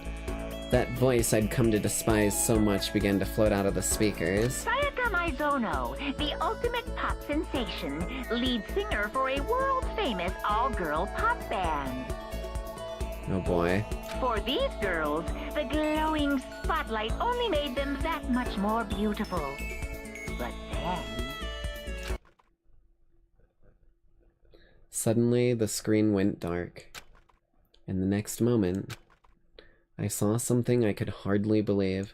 S6: that voice I'd come to despise so much began to float out of the speakers.
S5: Sayaka Maizono, the ultimate pop sensation, lead singer for a world-famous all-girl pop band.
S6: Oh boy.
S5: For these girls, the glowing spotlight only made them that much more beautiful. But then...
S6: Suddenly, the screen went dark. And the next moment, I saw something I could hardly believe.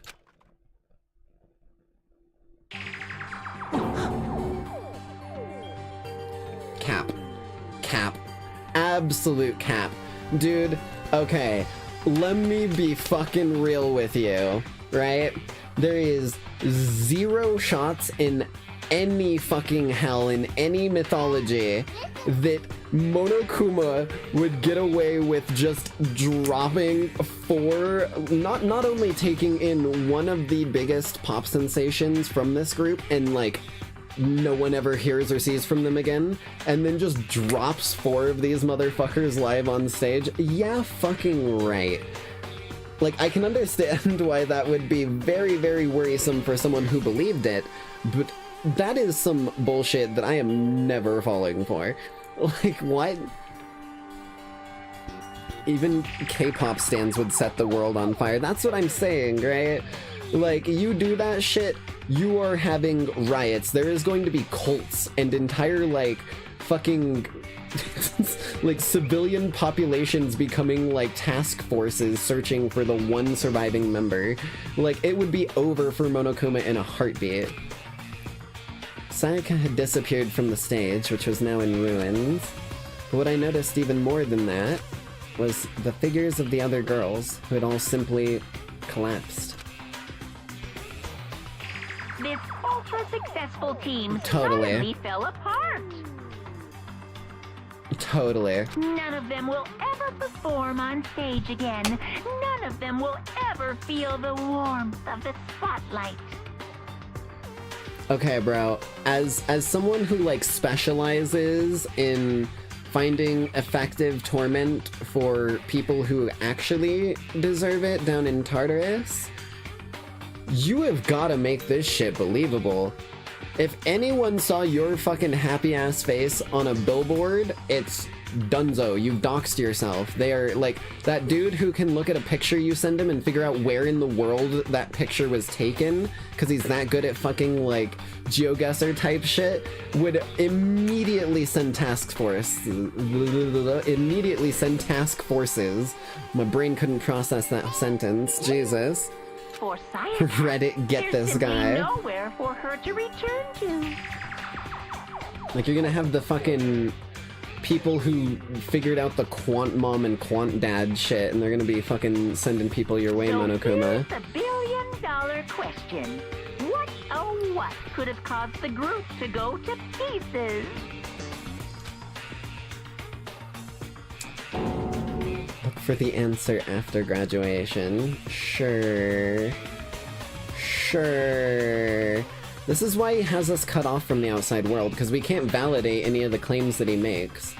S6: Cap. Cap. Absolute cap. Dude, okay, let me be fucking real with you, right? There is 0 shots in any fucking hell in any mythology that Monokuma would get away with just dropping 4, not only taking in one of the biggest pop sensations from this group and like no one ever hears or sees from them again, and then just drops 4 of these motherfuckers live on stage. Yeah, fucking right. Like, I can understand why that would be very, very worrisome for someone who believed it, but that is some bullshit that I am never falling for. Like, what? Even K-pop stans would set the world on fire. That's what I'm saying, right? Like, you do that shit, you are having riots. There is going to be cults and entire, like, fucking like civilian populations becoming like task forces searching for the one surviving member. Like, it would be over for Monokuma in a heartbeat. Sayaka had disappeared from the stage, which was now in ruins. But what I noticed even more than that was the figures of the other girls, who had all simply collapsed.
S5: This ultra-successful team
S6: Totally.
S5: suddenly fell apart.
S6: Totally.
S5: None of them will ever perform on stage again. None of them will ever feel the warmth of the spotlight.
S6: Okay, bro. As someone who, like, specializes in finding effective torment for people who actually deserve it down in Tartarus, you have gotta make this shit believable. If anyone saw your fucking happy-ass face on a billboard, it's dunzo. You've doxed yourself. They are, like, that dude who can look at a picture you send him and figure out where in the world that picture was taken, because he's that good at fucking, like, GeoGuessr type shit, would immediately send task force. Immediately send task forces. My brain couldn't process that sentence. Jesus.
S5: For science,
S6: Reddit, get
S5: there's
S6: this guy.
S5: simply nowhere for her to return to.
S6: Like, you're gonna have the fucking people who figured out the Quant Mom and Quant Dad shit, and they're gonna be fucking sending people your way,
S5: So
S6: Monokuma.
S5: here's the billion-dollar question. What, oh what, could have caused the group to go to pieces?
S6: Look for the answer after graduation. Sure. Sure. This is why he has us cut off from the outside world, because we can't validate any of the claims that he makes.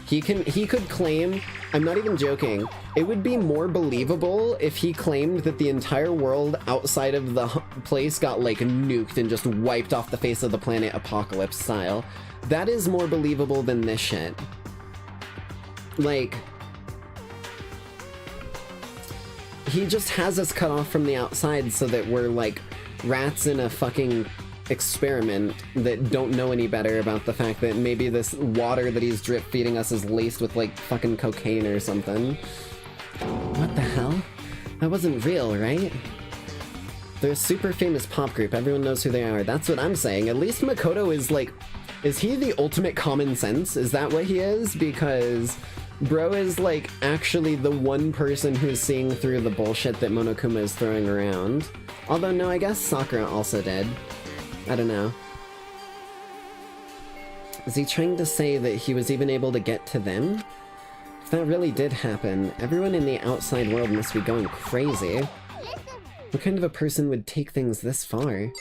S6: He could claim, I'm not even joking, it would be more believable if he claimed that the entire world outside of the place got, like, nuked and just wiped off the face of the planet, apocalypse style. That is more believable than this shit. Like, he just has us cut off from the outside so that we're, like, rats in a fucking experiment that don't know any better about the fact that maybe this water that he's drip feeding us is laced with, like, fucking cocaine or something. What the hell? That wasn't real, right? They're a super famous pop group. Everyone knows who they are. That's what I'm saying. At least Makoto is, like... Is he the ultimate common sense? Is that what he is? Because bro is, like, actually the one person who's seeing through the bullshit that Monokuma is throwing around. Although, no, I guess Sakura also did. I don't know. Is he trying to say that he was even able to get to them? If that really did happen, everyone in the outside world must be going crazy. What kind of a person would take things this far?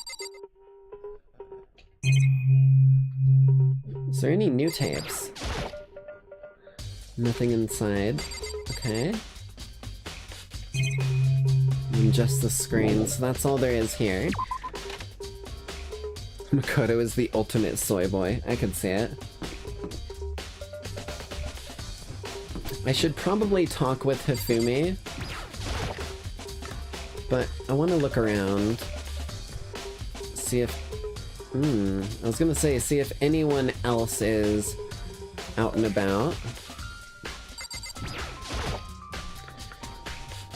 S6: Is there any new tapes? Nothing inside. Okay. And just the screen, so that's all there is here. Makoto is the ultimate soy boy. I could see it. I should probably talk with Hifumi, but I want to look around. See if... I was gonna say, see if anyone else is out and about.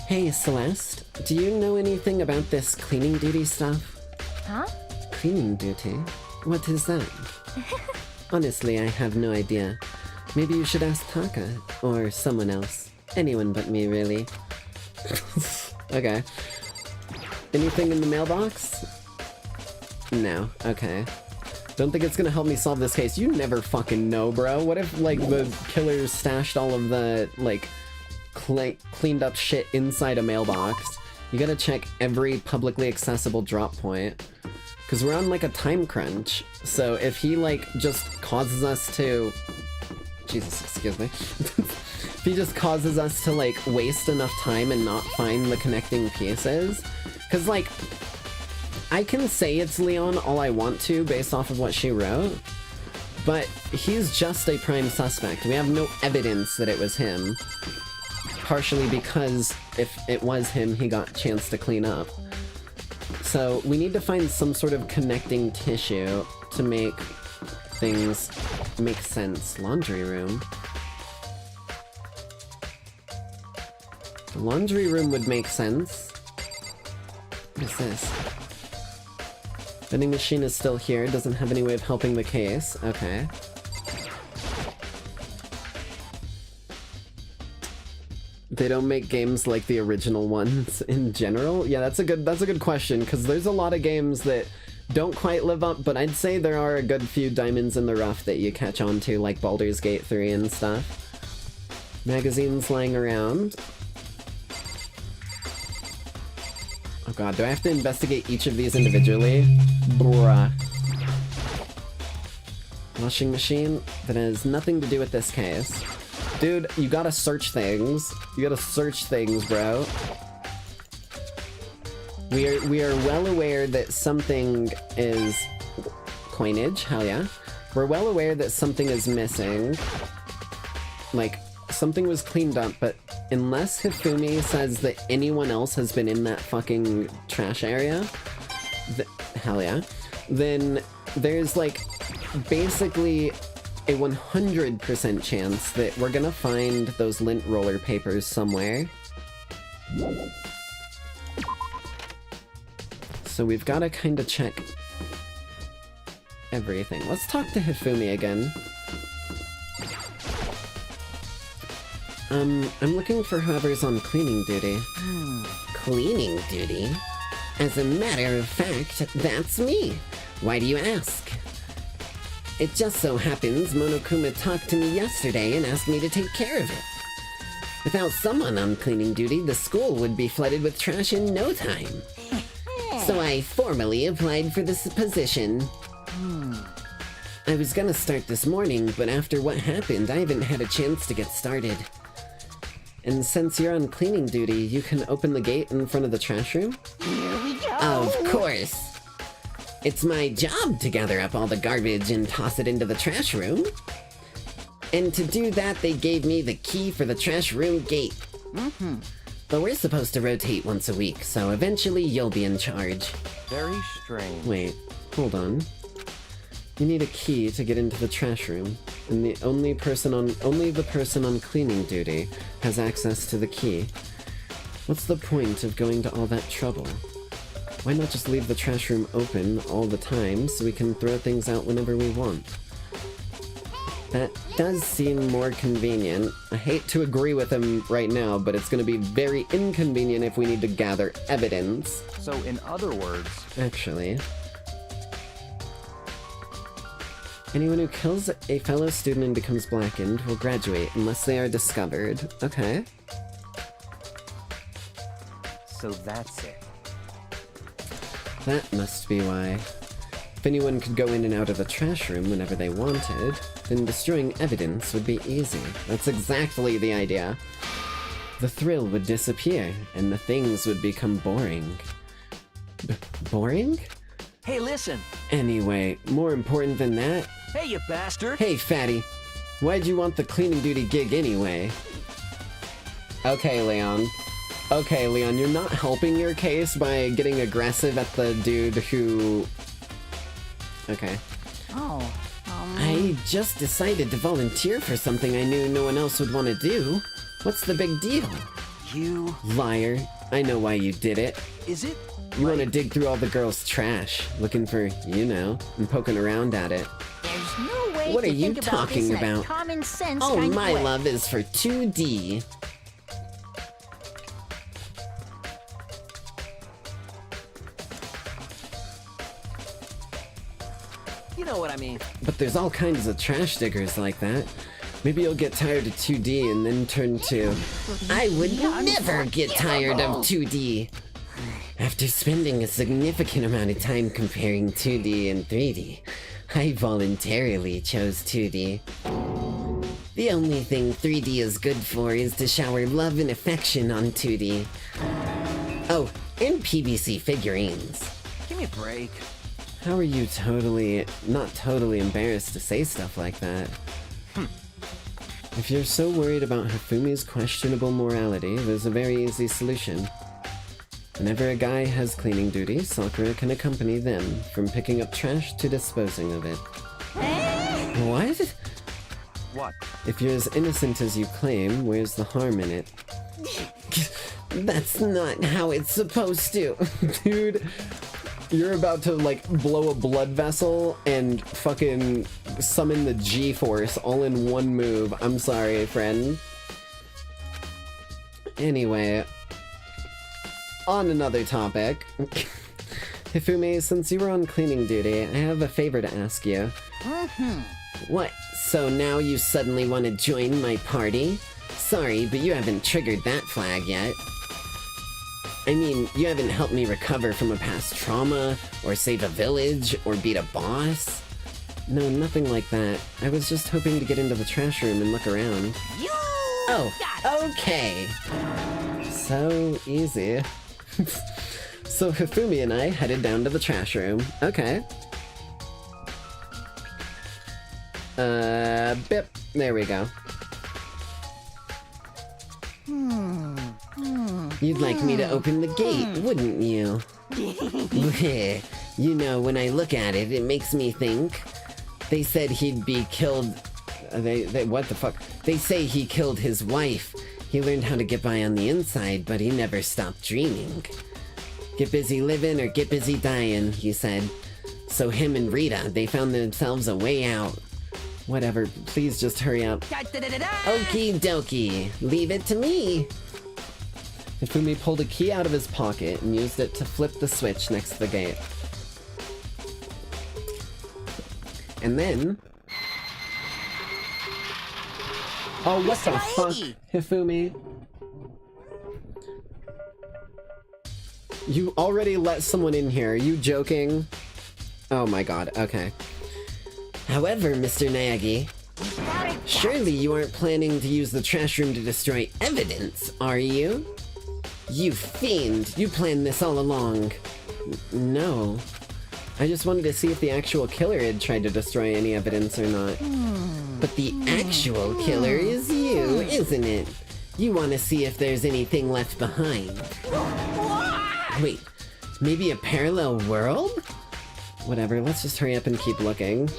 S6: Hey, Celeste, do you know anything about this cleaning duty stuff?
S9: Huh?
S6: Cleaning duty? What is that? Honestly, I have no idea. Maybe you should ask Taka, or someone else. Anyone but me, really. Okay. Anything in the mailbox? No. Okay. Don't think it's gonna help me solve this case. You never fucking know, bro. What if, like, the killers stashed all of the, like, cleaned up shit inside a mailbox? You gotta check every publicly accessible drop point. Because we're on, like, a time crunch. So if he, like, just causes us to... Jesus, excuse me. If he just causes us to, like, waste enough time and not find the connecting pieces... Because, like, I can say it's Leon all I want to based off of what she wrote, but he's just a prime suspect. We have no evidence that it was him. Partially because if it was him, he got a chance to clean up. So we need to find some sort of connecting tissue to make things make sense. Laundry room. The laundry room would make sense. What is this? Vending machine is still here, doesn't have any way of helping the case. Okay. They don't make games like the original ones in general? Yeah, that's a good question, because there's a lot of games that don't quite live up, but I'd say there are a good few diamonds in the rough that you catch on to, like Baldur's Gate 3 and stuff. Magazines lying around. Oh god, do I have to investigate each of these individually? Bruh. Washing machine? That has nothing to do with this case. Dude, you gotta search things. You gotta search things, bro. We are well aware that something is... Coinage, hell yeah. We're well aware that something is missing. Like, something was cleaned up, but unless Hifumi says that anyone else has been in that fucking trash area, hell yeah, then there's like basically a 100% chance that we're gonna find those lint roller papers somewhere. So we've gotta kinda check everything. Let's talk to Hifumi again. I'm looking for whoever's on cleaning duty.
S5: Cleaning duty? As a matter of fact, that's me. Why do you ask? It just so happens Monokuma talked to me yesterday and asked me to take care of it. Without someone on cleaning duty, the school would be flooded with trash in no time. So I formally applied for this position. I was gonna start this morning, but after what happened, I haven't had a chance to get started.
S6: And since you're on cleaning duty, you can open the gate in front of the trash room?
S5: Here we go!
S6: Of course! It's my job to gather up all the garbage and toss it into the trash room. And to do that, they gave me the key for the trash room gate. But we're supposed to rotate once a week, so eventually you'll be in charge.
S7: Very strange.
S6: Wait, hold on. You need a key to get into the trash room, and the only the person on cleaning duty has access to the key. What's the point of going to all that trouble? Why not just leave the trash room open all the time so we can throw things out whenever we want? That does seem more convenient. I hate to agree with him right now, but it's going to be very inconvenient if we need to gather evidence.
S7: So in other words...
S6: Actually... anyone who kills a fellow student and becomes blackened will graduate unless they are discovered. Okay.
S7: So that's it.
S6: That must be why. If anyone could go in and out of the trash room whenever they wanted, then destroying evidence would be easy. That's exactly the idea. The thrill would disappear, and the things would become boring. Boring?
S10: Hey, listen!
S6: Anyway, more important than that...
S10: Hey, you bastard!
S6: Hey, fatty. Why'd you want the cleaning duty gig anyway? Okay, Leon. Okay, Leon, you're not helping your case by getting aggressive at the dude who... Okay. I just decided to volunteer for something I knew no one else would want to do. What's the big deal?
S10: You...
S6: Liar. I know why you did it.
S10: Is it?
S6: You want to dig through all the girls' trash, looking for, you know, and poking around at it.
S5: There's no way
S6: What
S5: to
S6: are you
S5: think
S6: talking
S5: about? This in a
S6: about?
S5: common sense
S6: Oh,
S5: kind of
S6: my
S5: way.
S6: love is for 2D.
S10: You know what I mean.
S6: But there's all kinds of trash diggers like that. Maybe you'll get tired of 2D and then turn to...
S5: I would never get tired of
S6: 2D. After spending a significant amount of time comparing 2D and 3D, I voluntarily chose 2D. The only thing 3D is good for is to shower love and affection on 2D. Oh, and PVC figurines.
S10: Give me a break.
S6: How are you not totally embarrassed to say stuff like that? If you're so worried about Hifumi's questionable morality, there's a very easy solution. Whenever a guy has cleaning duty, Sakura can accompany them, from picking up trash to disposing of it. What?
S7: What?
S6: If you're as innocent as you claim, where's the harm in it?
S5: That's not how it's supposed to.
S6: Dude, you're about to, like, blow a blood vessel and fucking summon the G-Force all in one move. I'm sorry, friend. Anyway, on another topic. Hifumi, since you were on cleaning duty, I have a favor to ask you.
S5: What? So now you suddenly want to join my party? Sorry, but you haven't triggered that flag yet. I mean, you haven't helped me recover from a past trauma, or save a village, or beat a boss.
S6: No, nothing like that. I was just hoping to get into the trash room and look around.
S5: Oh, okay.
S6: So easy. So Hifumi and I headed down to the trash room. Okay. Bip. There we go.
S5: You'd like me to open the gate, wouldn't you? You know, when I look at it, it makes me think. They said he'd be killed.
S6: What the fuck?
S5: They say he killed his wife. He learned how to get by on the inside, but he never stopped dreaming. Get busy living or get busy dying, he said. So him and Rita, they found themselves a way out.
S6: Whatever, please just hurry up.
S5: Okie dokie, leave it to me.
S6: Hifumi pulled a key out of his pocket and used it to flip the switch next to the gate. And then... Oh, what the fuck, Hifumi? You already let someone in here, are you joking? Oh my god, okay.
S5: However, Mr. Nagi, surely you aren't planning to use the trash room to destroy evidence, are you? You fiend, you planned this all along.
S6: No. I just wanted to see if the actual killer had tried to destroy any evidence or not.
S5: But the actual killer is you, isn't it? You want to see if there's anything left behind. Wait, maybe a parallel world?
S6: Whatever, let's just hurry up and keep looking.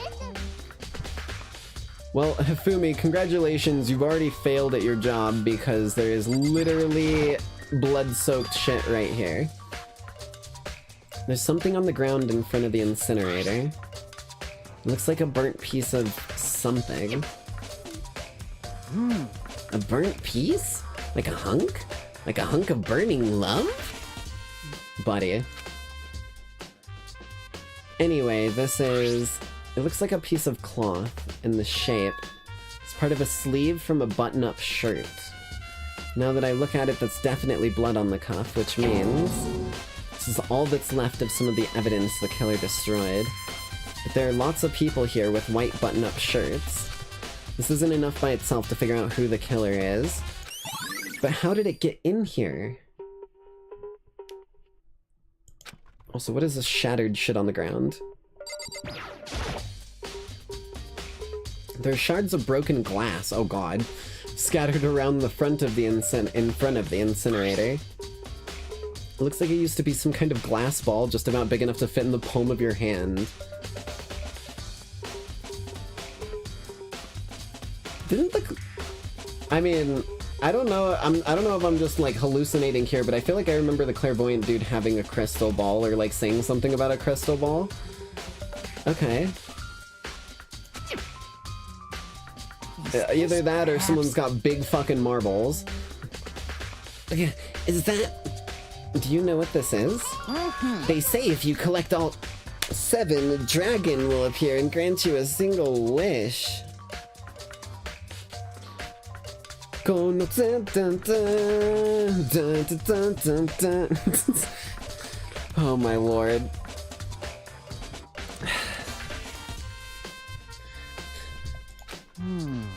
S6: Well, Hifumi, congratulations, you've already failed at your job because there is literally blood-soaked shit right here. There's something on the ground in front of the incinerator. It looks like a burnt piece of something.
S5: A burnt piece? Like a hunk? Like a hunk of burning love?
S6: Buddy. Anyway, this is... It looks like a piece of cloth in the shape. It's part of a sleeve from a button-up shirt. Now that I look at it, that's definitely blood on the cuff, which means this is all that's left of some of the evidence the killer destroyed. But there are lots of people here with white button-up shirts. This isn't enough by itself to figure out who the killer is. But how did it get in here? Also, what is this shattered shit on the ground? There are shards of broken glass, oh god, scattered around the front of the incinerator. It looks like it used to be some kind of glass ball just about big enough to fit in the palm of your hand. I mean, I don't know, I don't know if I'm just like hallucinating here, but I feel like I remember the clairvoyant dude having a crystal ball or like saying something about a crystal ball. Okay. Either that or someone's got big fucking marbles.
S5: Okay, is that...
S6: Do you know what this is?
S5: They say if you collect all 7, a dragon will appear and grant you a single wish.
S6: Oh my lord.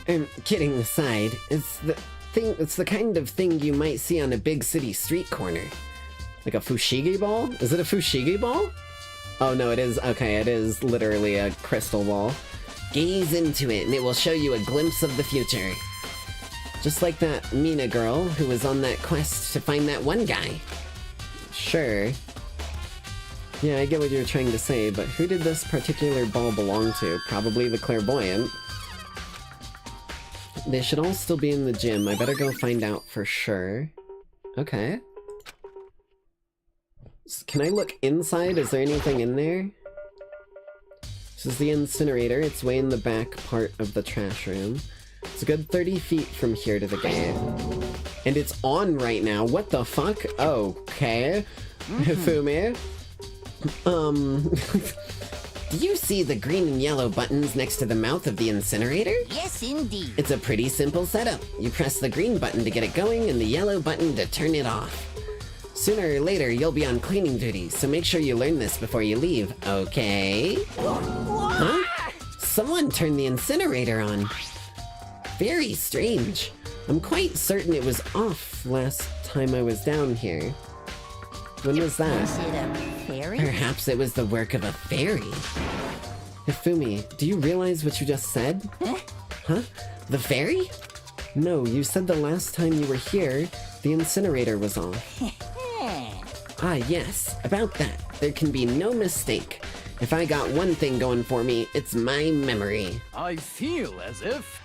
S5: And kidding aside, it's the kind of thing you might see on a big city street corner.
S6: Like a fushigi ball? Is it a fushigi ball? Oh no, it is. Okay, it is literally a crystal ball.
S5: Gaze into it and it will show you a glimpse of the future. Just like that Mina girl who was on that quest to find that one guy.
S6: Sure. Yeah, I get what you're trying to say, but who did this particular ball belong to? Probably the clairvoyant. They should all still be in the gym. I better go find out for sure. Okay. Can I look inside? Is there anything in there? This is the incinerator. It's way in the back part of the trash room. It's a good 30 feet from here to the gate. And it's on right now. What the fuck? Okay. Hifumi.
S5: Do you see the green and yellow buttons next to the mouth of the incinerator?
S11: Yes, indeed.
S5: It's a pretty simple setup. You press the green button to get it going and the yellow button to turn it off. Sooner or later, you'll be on cleaning duty, so make sure you learn this before you leave, okay? Huh? Someone turned the incinerator on. Very strange. I'm quite certain it was off last time I was down here. When was that?
S11: Was it a fairy?
S5: Perhaps it was the work of a fairy.
S6: Hifumi, do you realize what you just said?
S5: Huh? The fairy?
S6: No, you said the last time you were here, the incinerator was off.
S5: Ah, yes. About that, there can be no mistake. If I got one thing going for me, it's my memory.
S10: I feel as if...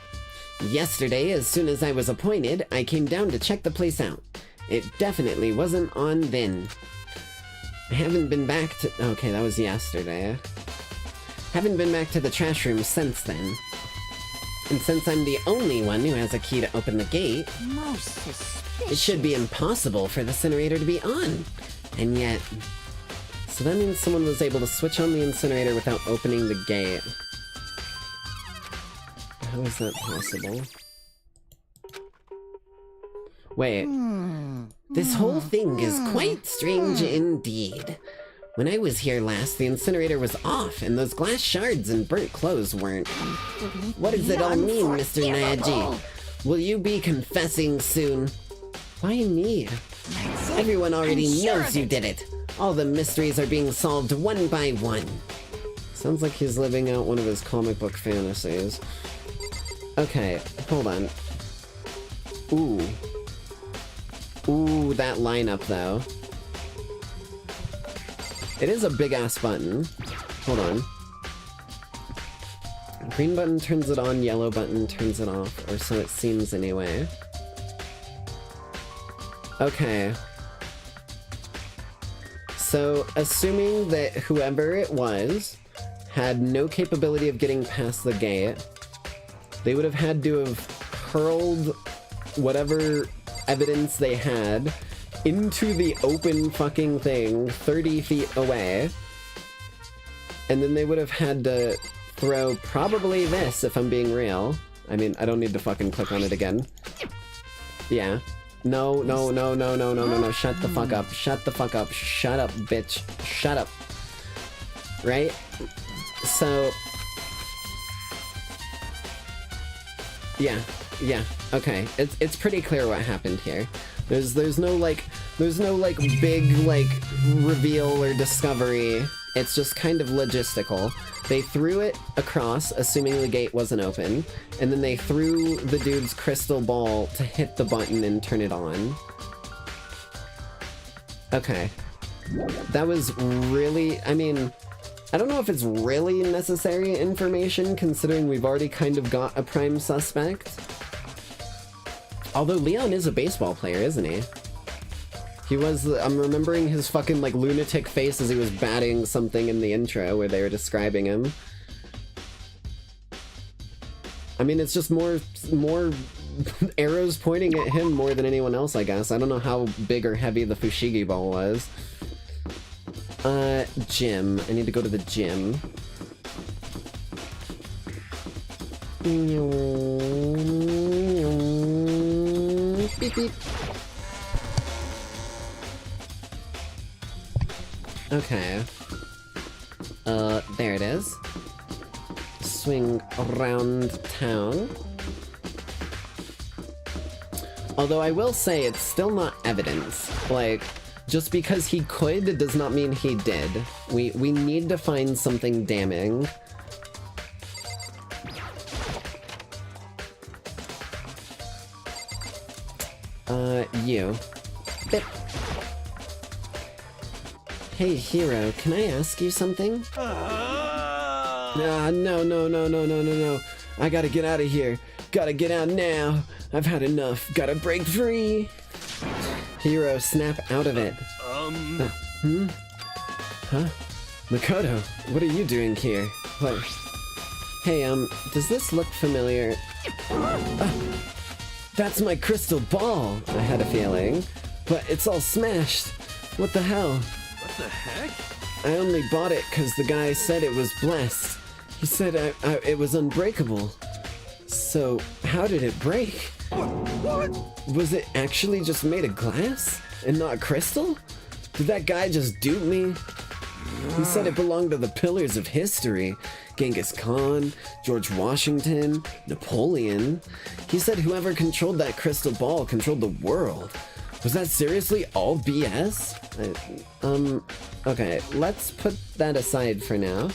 S5: Yesterday, as soon as I was appointed, I came down to check the place out. It definitely wasn't on then. I haven't been back to... Okay, that was yesterday. Haven't been back to the trash room since then. And since I'm the only one who has a key to open the gate,
S11: Most suspicious.
S5: it should be impossible for the incinerator to be on. And yet...
S6: So that means someone was able to switch on the incinerator without opening the gate. How is that possible? Wait.
S5: This whole thing is quite strange indeed. When I was here last, the incinerator was off, and those glass shards and burnt clothes weren't. What does it all mean, Mr. Naji? Will you be confessing soon?
S6: Why me?
S5: Everyone already
S11: I'm sure
S5: knows
S11: of
S5: you
S11: it.
S5: did it. All the mysteries are being solved one by one.
S6: Sounds like he's living out one of his comic book fantasies. Okay, hold on. Ooh. Ooh, that lineup, though. It is a big-ass button. Hold on. Green button turns it on, yellow button turns it off, or so it seems anyway. Okay. So, assuming that whoever it was had no capability of getting past the gate, they would have had to have hurled whatever evidence they had into the open fucking thing 30 feet away. And then they would have had to throw probably this, if I'm being real. I mean, I don't need to fucking click on it again. Yeah. No, no, no, no, no, no, no, no. Shut the fuck up. Shut the fuck up. Shut up, bitch. Shut up. Right? So... Yeah, okay. It's pretty clear what happened here. There's no big like reveal or discovery. It's just kind of logistical. They threw it across, assuming the gate wasn't open, and then they threw the dude's crystal ball to hit the button and turn it on. Okay. That was really, I mean, I don't know if it's really necessary information, considering we've already kind of got a prime suspect. Although Leon is a baseball player, isn't he? He was, I'm remembering his fucking, like, lunatic face as he was batting something in the intro where they were describing him. I mean, it's just more arrows pointing at him more than anyone else, I guess. I don't know how big or heavy the Fushigi ball was. Gym. I need to go to the gym. Beep beep. Okay. There it is. Swing around town. Although I will say it's still not evidence. Like, just because he could does not mean he did. We need to find something damning. You. Bip. Hey, hero, can I ask you something? No. I gotta get out of here. Gotta get out now. I've had enough. Gotta break free. Hero, snap out of it. Huh? Makoto, what are you doing here? What? Hey, does this look familiar? That's my crystal ball, I had a feeling. But it's all smashed. What the hell?
S10: What the heck?
S6: I only bought it because the guy said it was blessed. He said it was unbreakable. So, how did it break?
S10: What?
S6: Was it actually just made of glass? And not crystal? Did that guy just dupe me? He said it belonged to the pillars of history. Genghis Khan, George Washington, Napoleon. He said whoever controlled that crystal ball controlled the world. Was that seriously all BS? Okay, let's put that aside for now.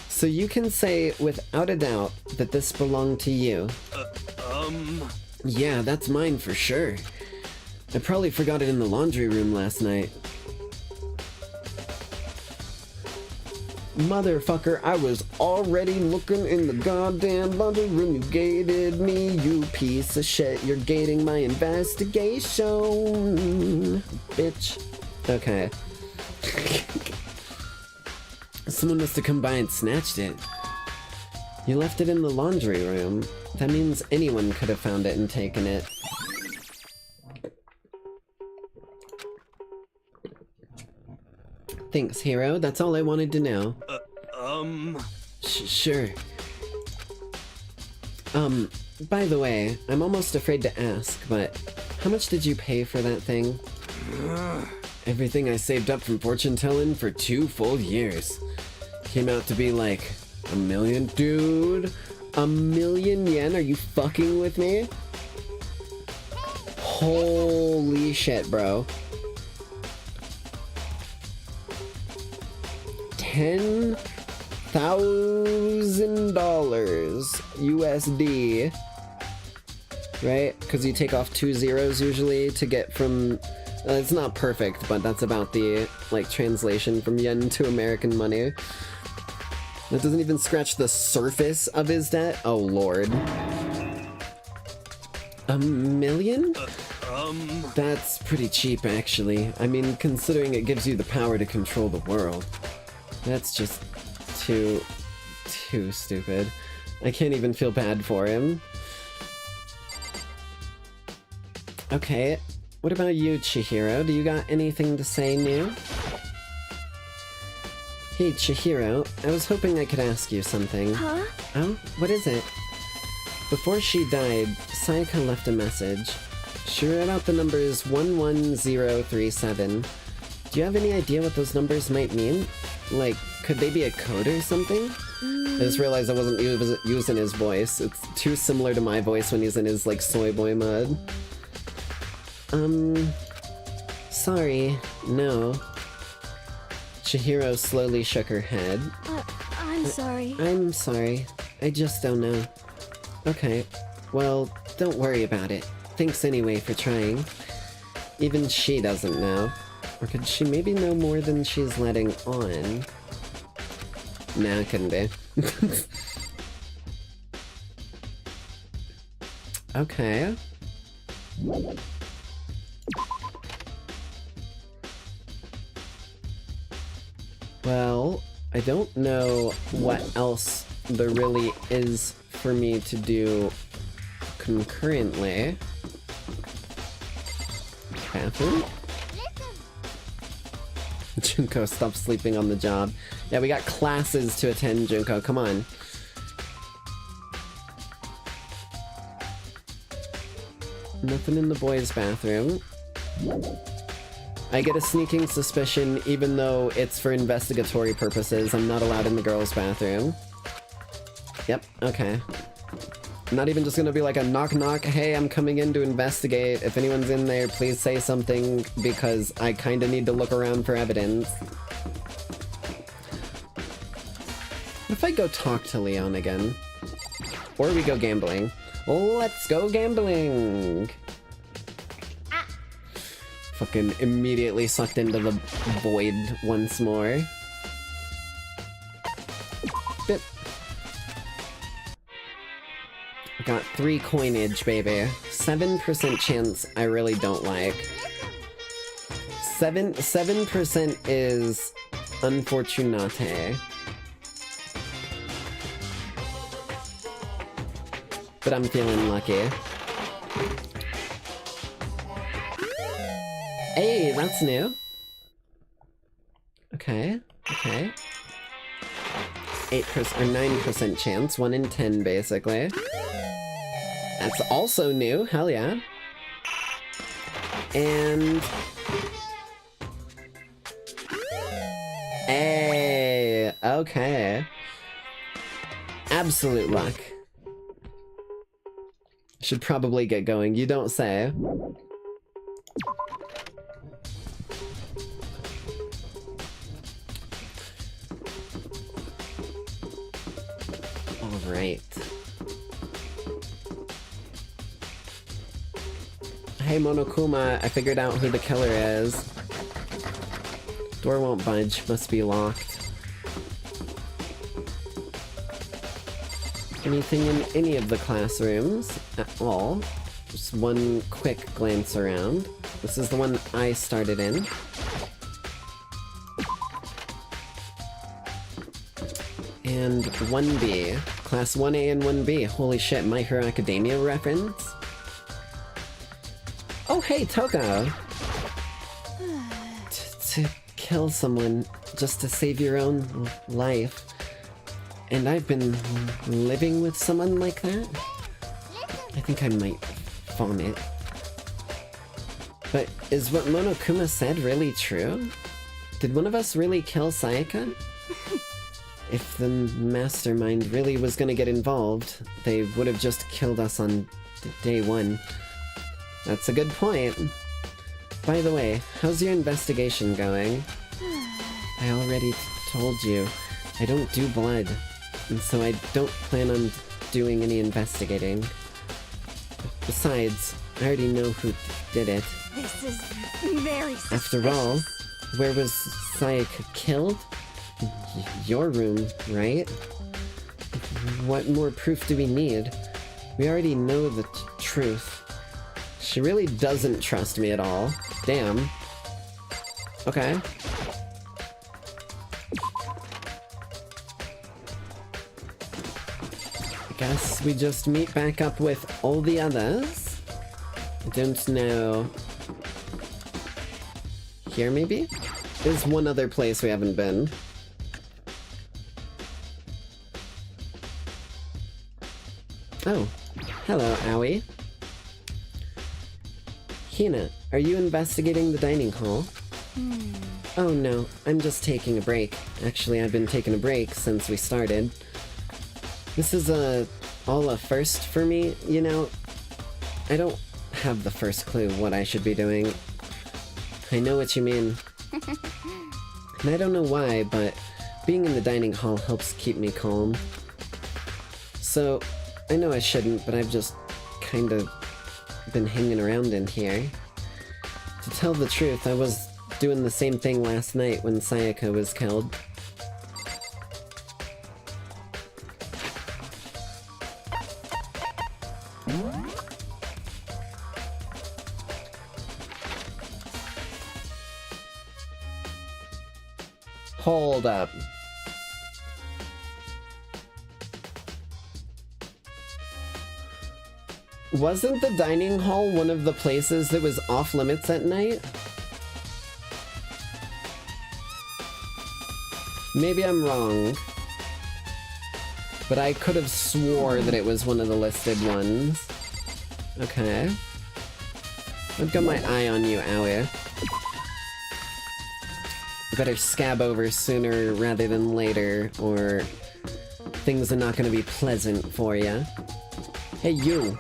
S6: So you can say without a doubt that this belonged to you. Yeah, that's mine for sure. I probably forgot it in the laundry room last night. Motherfucker, I was already looking in the goddamn laundry room. You gated me, you piece of shit. You're gating my investigation. Bitch. Okay. Someone must have come by and snatched it. You left it in the laundry room. That means anyone could have found it and taken it. Thanks, Hero. That's all I wanted to know. Sure. By the way, I'm almost afraid to ask, but how much did you pay for that thing? Everything I saved up from fortune telling for 2 full years. Came out to be like $1 million, dude. 1 million yen? Are you fucking with me? Holy shit, bro. $10,000 USD, right? Because you take off 2 zeros usually to get from. It's not perfect, but that's about the like translation from yen to American money. That doesn't even scratch the surface of his debt. Oh lord. $1 million? That's pretty cheap, actually. I mean, considering it gives you the power to control the world. That's just too stupid. I can't even feel bad for him. Okay, what about you, Chihiro? Do you got anything to say new? Hey, Chihiro, I was hoping I could ask you something.
S9: Huh?
S6: Oh, what is it? Before she died, Sayaka left a message. She wrote out the numbers 11037. Do you have any idea what those numbers might mean? Like, could they be a code or something? I just realized I wasn't using his voice. It's too similar to my voice when he's in his, like, soy boy mode. Sorry, no. Chihiro slowly shook her head.
S9: I'm sorry.
S6: I'm sorry. I just don't know. Okay, well, don't worry about it. Thanks anyway for trying. Even she doesn't know. Or could she maybe know more than she's letting on? Nah, couldn't be. Okay. Well, I don't know what else there really is for me to do concurrently. Bathroom? Junko, stop sleeping on the job. Yeah, we got classes to attend, Junko. Come on. Nothing in the boys' bathroom. I get a sneaking suspicion, even though it's for investigatory purposes. I'm not allowed in the girls' bathroom. Yep, okay. Not even just gonna be like a knock knock, hey, I'm coming in to investigate. If anyone's in there, please say something, because I kinda need to look around for evidence. What if I go talk to Leon again? Or we go gambling. Let's go gambling! Fucking immediately sucked into the void once more. Got 3 coinage, baby. 7% chance I really don't like. 7% is unfortunate. But I'm feeling lucky. Hey, that's new. Okay, okay. 8% or 9% chance, 1 in 10 basically. That's also new, hell yeah. And... Hey, okay. Absolute luck. Should probably get going, you don't say. Alright. Hey Monokuma, I figured out who the killer is. Door won't budge, must be locked. Anything in any of the classrooms at all? Just one quick glance around. This is the one I started in. And 1B. Class 1A and 1B. Holy shit, My Hero Academia reference? Oh hey, Toko! To kill someone just to save your own life. And I've been living with someone like that? I think I might vomit. But is what Monokuma said really true? Did one of us really kill Sayaka? If the mastermind really was gonna get involved, they would have just killed us on day 1. That's a good point. By the way, how's your investigation going? I already told you, I don't do blood, and so I don't plan on doing any investigating. Besides, I already know who did it.
S9: This is very suspicious.
S6: After all, where was Sayaka killed? Your room, right? What more proof do we need? We already know the truth. She really doesn't trust me at all. Damn. Okay. I guess we just meet back up with all the others. I don't know. Here, maybe? There's one other place we haven't been. Oh, hello, Owie. Hina, are you investigating the dining hall? Oh no, I'm just taking a break. Actually, I've been taking a break since we started. This is all a first for me, you know? I don't have the first clue what I should be doing. I know what you mean. And I don't know why, but being in the dining hall helps keep me calm. So, I know I shouldn't, but I've just kind of been hanging around in here. To tell the truth, I was doing the same thing last night when Sayaka was killed. Hold up. Wasn't the dining hall one of the places that was off limits at night? Maybe I'm wrong. But I could have swore that it was one of the listed ones. Okay. I've got my eye on you, Owie. You better scab over sooner rather than later, or things are not gonna be pleasant for ya. Hey, you!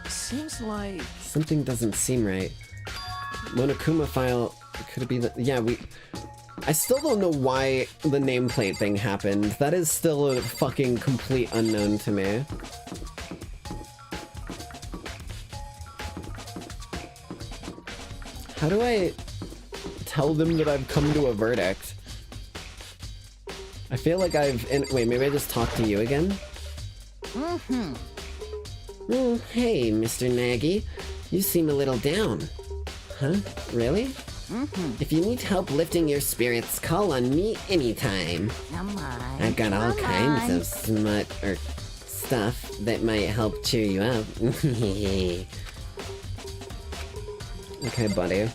S7: Seems like...
S6: Something doesn't seem right. Monokuma file... Could it be the... Yeah, I still don't know why the nameplate thing happened. That is still a fucking complete unknown to me. How do I tell them that I've come to a verdict? I feel like wait, maybe I just talked to you again?
S5: Hey, Mr. Nagy. You seem a little down. Huh? Really? If you need help lifting your spirits, call on me anytime.
S11: Come on.
S5: I've got all kinds of smut or stuff that might help cheer you up. Okay, buddy.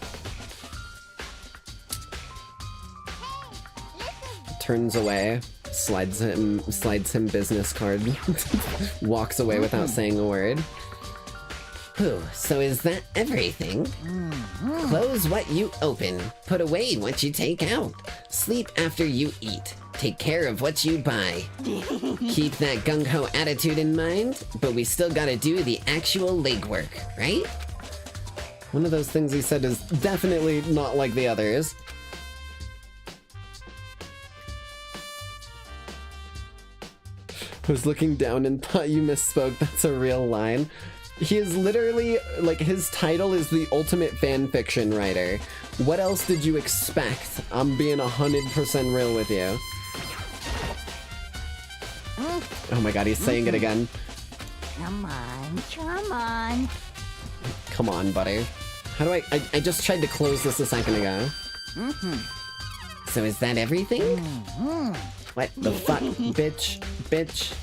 S5: Turns away, slides him business card, walks away without saying a word. Whew, so is that everything? Close what you open, put away what you take out, sleep after you eat, take care of what you buy. Keep that gung-ho attitude in mind, but we still gotta do the actual legwork, right? One of those things he said is definitely not like the others. I was looking down and thought you misspoke. That's a real line. He is literally, like, his title is the ultimate fanfiction writer. What else did you expect? I'm being 100% real with you. Oh my god, he's saying it again.
S11: Come on, come on.
S5: Come on, buddy. How do I just tried to close this a second ago. So is that everything? What the fuck, bitch? Bitch.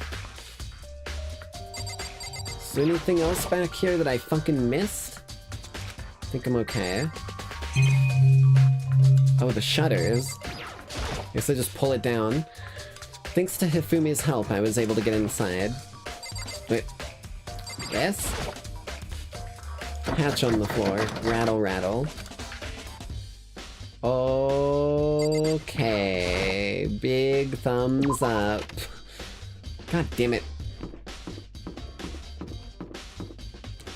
S5: Is there anything else back here that I fucking missed? I think I'm okay. Oh, the shutters. Guess I just pull it down. Thanks to Hifumi's help, I was able to get inside. Wait. This? Hatch on the floor. Rattle, rattle. Okay. Big thumbs up. God damn it.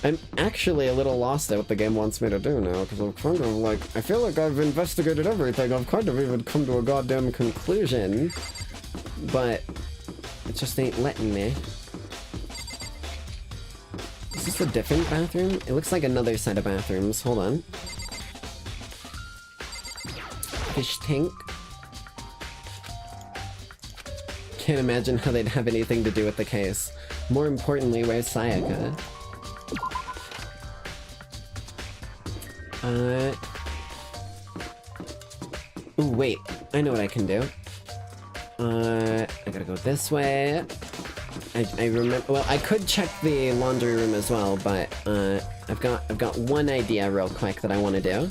S5: I'm actually a little lost at what the game wants me to do now, because I'm kind of like, I feel like I've investigated everything. I've kind of even come to a goddamn conclusion. But it just ain't letting me. Is this a different bathroom? It looks like another set of bathrooms. Hold on. Fish tank. Can't imagine how they'd have anything to do with the case. More importantly, where's Sayaka? Ooh, wait. I know what I can do. I gotta go this way. I remember. Well, I could check the laundry room as well, but I've got one idea real quick that I want to do.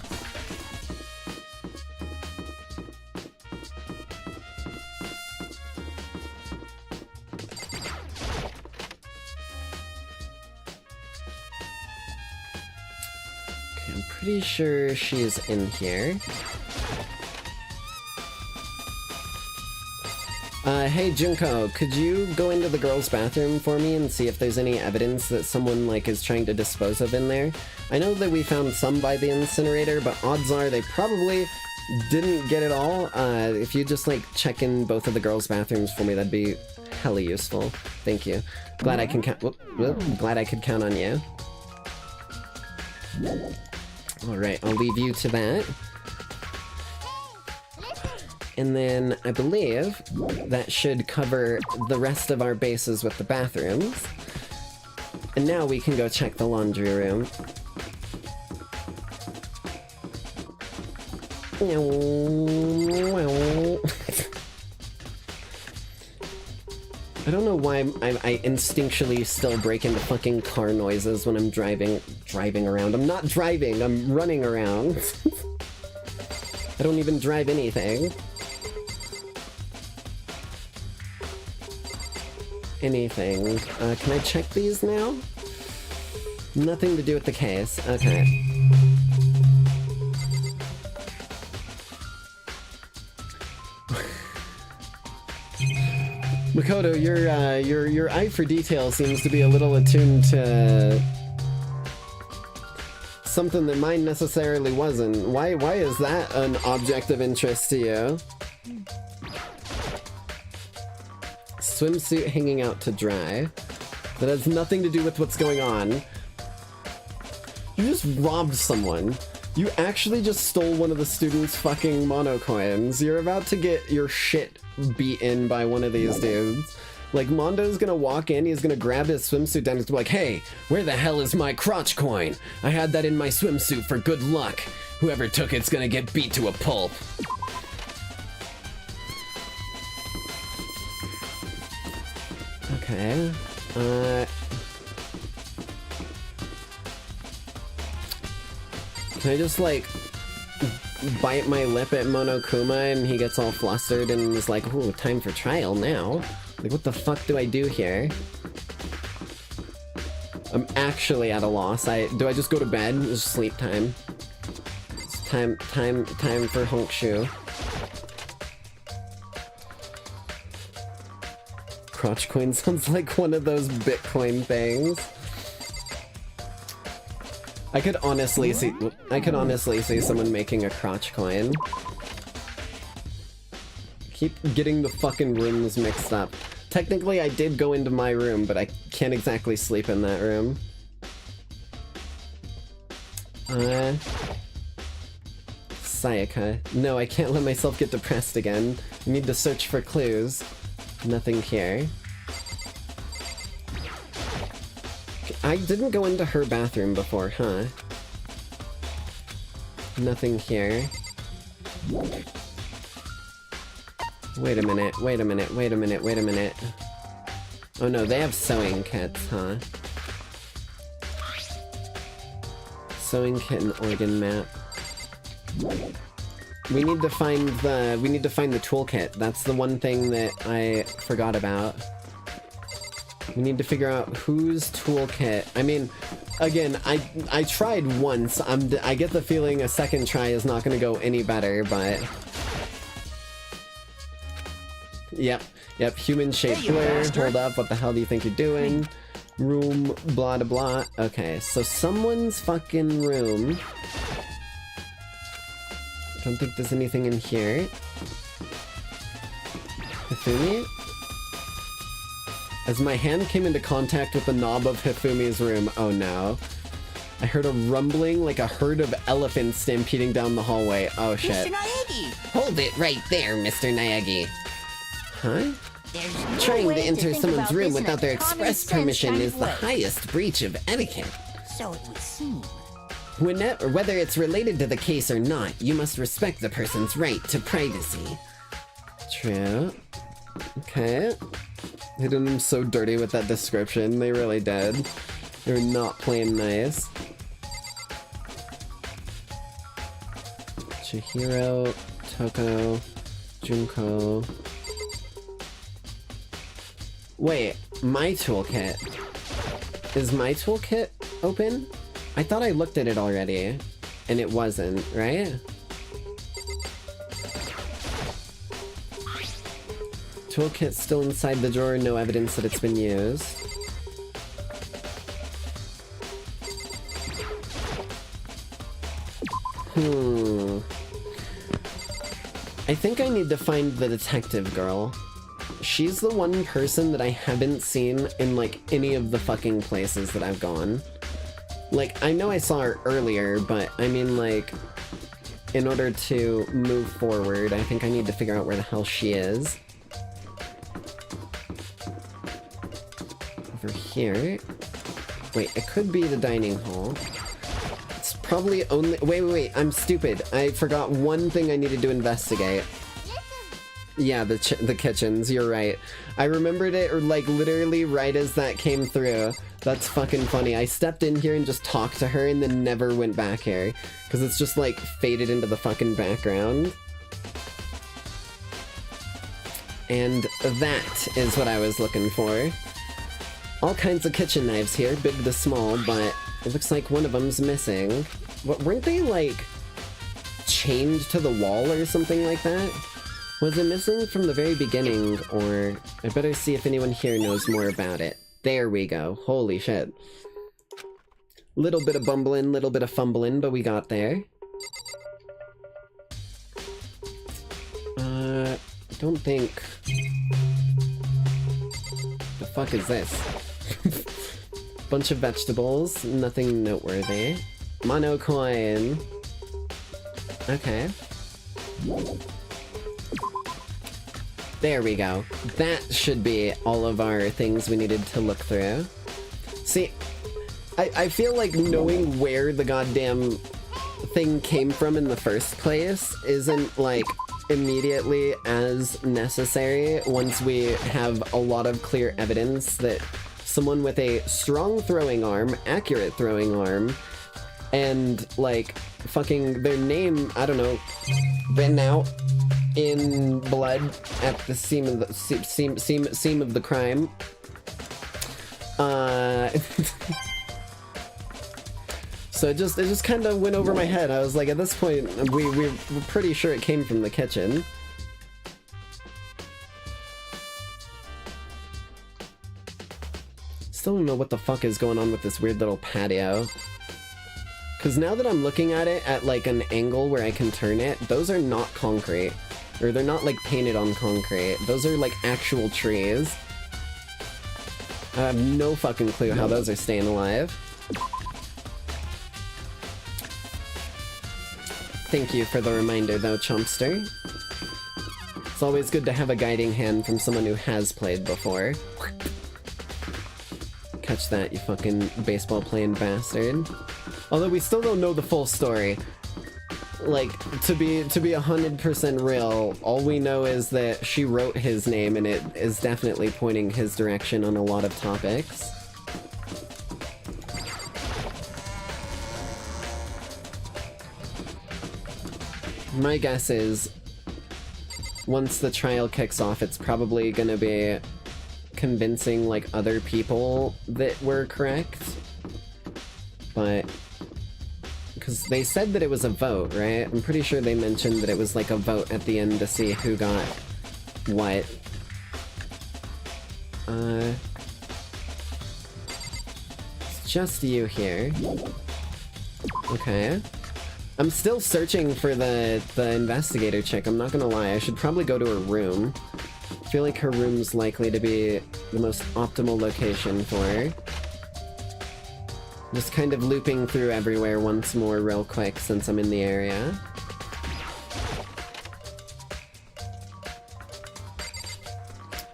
S5: Okay, I'm pretty sure she's in here. Hey Junko, could you go into the girls' bathroom for me and see if there's any evidence that someone, like, is trying to dispose of in there? I know that we found some by the incinerator, but odds are they probably didn't get it all. If you just, like, check in both of the girls' bathrooms for me, that'd be hella useful. Thank you. Glad I can count. Glad I could count on you. Alright, I'll leave you to that. And then I believe that should cover the rest of our bases with the bathrooms. And now we can go check the laundry room. I don't know why I instinctually still break into fucking car noises when I'm driving around. I'm not driving, I'm running around. I don't even drive anything. Anything. Can I check these now? Nothing to do with the case. Okay. Makoto, your eye for detail seems to be a little attuned to something that mine necessarily wasn't. Why is that an object of interest to you? Swimsuit hanging out to dry. That has nothing to do with what's going on. You just robbed someone. You actually just stole one of the students' fucking mono coins. You're about to get your shit beaten by one of these dudes.
S6: Like, Mondo's gonna walk in, he's gonna grab his swimsuit down, and he's like, hey, where the hell is my crotch coin? I had that in my swimsuit for good luck. Whoever took it's gonna get beat to a pulp. Okay, can I just, like, bite my lip at Monokuma and he gets all flustered and is like, ooh, time for trial now? Like, what the fuck do I do here? I'm actually at a loss. Do I just go to bed? It's sleep time. It's time for Honkshu. Crotch coin sounds like one of those Bitcoin things. I could honestly see someone making a crotch coin. Keep getting the fucking rooms mixed up. Technically, I did go into my room, but I can't exactly sleep in that room. Sayaka. No, I can't let myself get depressed again. I need to search for clues. Nothing here. I didn't go into her bathroom before, huh? Nothing here. Wait a minute, wait a minute, wait a minute, wait a minute. Oh no, they have sewing kits, huh? Sewing kit and organ map. We need to find the toolkit. That's the one thing that I forgot about. We need to figure out whose toolkit. I mean, again, I tried once. I get the feeling a second try is not going to go any better, but yep, human shaped blur. Hold up, what the hell do you think you're doing? Room, blah blah blah. Okay, so someone's fucking room. Don't think there's anything in here. Hifumi? As my hand came into contact with the knob of Hifumi's room, oh no. I heard a rumbling like a herd of elephants stampeding down the hallway. Oh shit.
S11: Mr. Naegi!
S5: Hold it right there, Mr. Naegi.
S6: Huh?
S11: There's no
S5: Trying
S11: way
S5: to enter
S11: think
S5: someone's
S11: about
S5: room
S11: this in a
S5: without their
S11: common
S5: express
S11: sense
S5: permission
S11: kind
S5: is
S11: of
S5: the
S11: way.
S5: highest breach of etiquette.
S11: So it would seem.
S5: Whether it's related to the case or not, you must respect the person's right to privacy.
S6: True. Okay. They did them so dirty with that description. They really did. They were not playing nice. Chihiro, Toko, Junko. Wait, my toolkit. Is my toolkit open? I thought I looked at it already, and it wasn't, right? Toolkit's still inside the drawer, no evidence that it's been used. I think I need to find the detective girl. She's the one person that I haven't seen in, like, any of the fucking places that I've gone. Like, I know I saw her earlier, but I mean, like, in order to move forward, I think I need to figure out where the hell she is. Over here. Wait, it could be the dining hall. It's probably only... Wait, I'm stupid. I forgot one thing I needed to investigate. Yeah, the kitchens, you're right. I remembered it, or like, literally right as that came through. That's fucking funny. I stepped in here and just talked to her and then never went back here. Because it's just, like, faded into the fucking background. And that is what I was looking for. All kinds of kitchen knives here, big to small, but it looks like one of them's missing. What, weren't they, like, chained to the wall or something like that? Was it missing from the very beginning, or... I better see if anyone here knows more about it. There we go. Holy shit. Little bit of bumbling, little bit of fumbling, but we got there. Don't think... The fuck is this? Bunch of vegetables, nothing noteworthy. Mono coin. Okay. There we go. That should be all of our things we needed to look through. See, I feel like knowing where the goddamn thing came from in the first place isn't, like, immediately as necessary once we have a lot of clear evidence that someone with a strong throwing arm, accurate throwing arm, and, like, fucking their name, I don't know, written out in blood at the scene of the scene of the crime. So it just kind of went over my head. I was like, at this point, we're pretty sure it came from the kitchen. Still don't know what the fuck is going on with this weird little patio. Because now that I'm looking at it at, like, an angle where I can turn it, those are not concrete. Or they're not, like, painted on concrete. Those are, like, actual trees. I have no fucking clue how those are staying alive. Thank you for the reminder, though, Chompster. It's always good to have a guiding hand from someone who has played before. Catch that, you fucking baseball-playing bastard. Although we still don't know the full story. Like, to be 100% real, all we know is that she wrote his name, and it is definitely pointing his direction on a lot of topics. My guess is, once the trial kicks off, it's probably gonna be convincing, like, other people that we're correct. But, because they said that it was a vote, right? I'm pretty sure they mentioned that it was, like, a vote at the end to see who got what. It's just you here. Okay. I'm still searching for the investigator chick, I'm not gonna lie. I should probably go to her room. I feel like her room's likely to be the most optimal location for her. Just kind of looping through everywhere once more real quick since I'm in the area.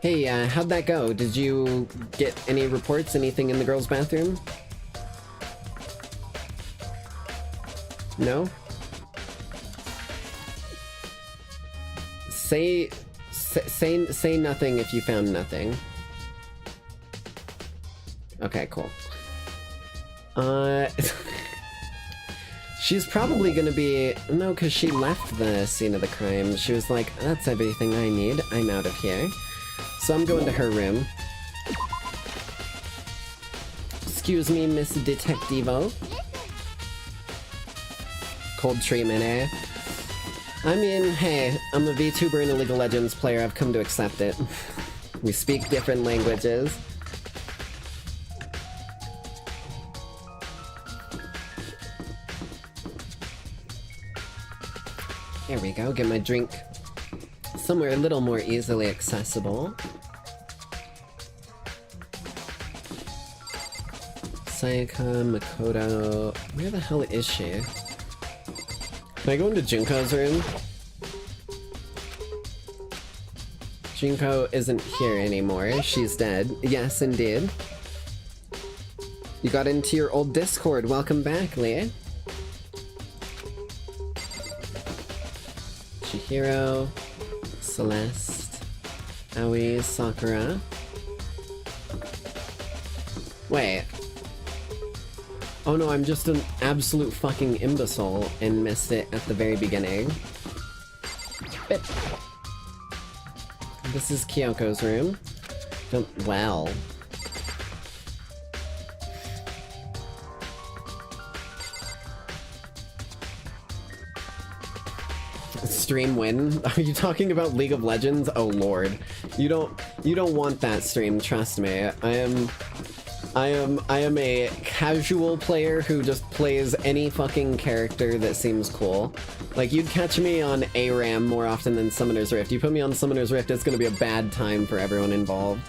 S6: Hey, how'd that go? Did you get any reports? Anything in the girls' bathroom? No? Say nothing if you found nothing. Okay, cool. She's probably gonna be... No, because she left the scene of the crime. She was like, that's everything I need. I'm out of here. So I'm going to her room. Excuse me, Miss Detectivo. Cold treatment, eh? I mean, hey, I'm a VTuber and a League of Legends player. I've come to accept it. We speak different languages. There we go, get my drink somewhere a little more easily accessible. Sayaka Makoto... Where the hell is she? Can I go into Junko's room? Junko isn't here anymore. She's dead. Yes, indeed. You got into your old Discord. Welcome back, Leah. Chihiro, Celeste, Aoi, Sakura. Wait. Oh no, I'm just an absolute fucking imbecile and missed it at the very beginning. Bip. This is Kyoko's room. Well. Stream win? Are you talking about League of Legends? Oh lord. You don't want that stream, trust me. I am a casual player who just plays any fucking character that seems cool. Like, you'd catch me on ARAM more often than Summoner's Rift. You put me on Summoner's Rift, it's gonna be a bad time for everyone involved.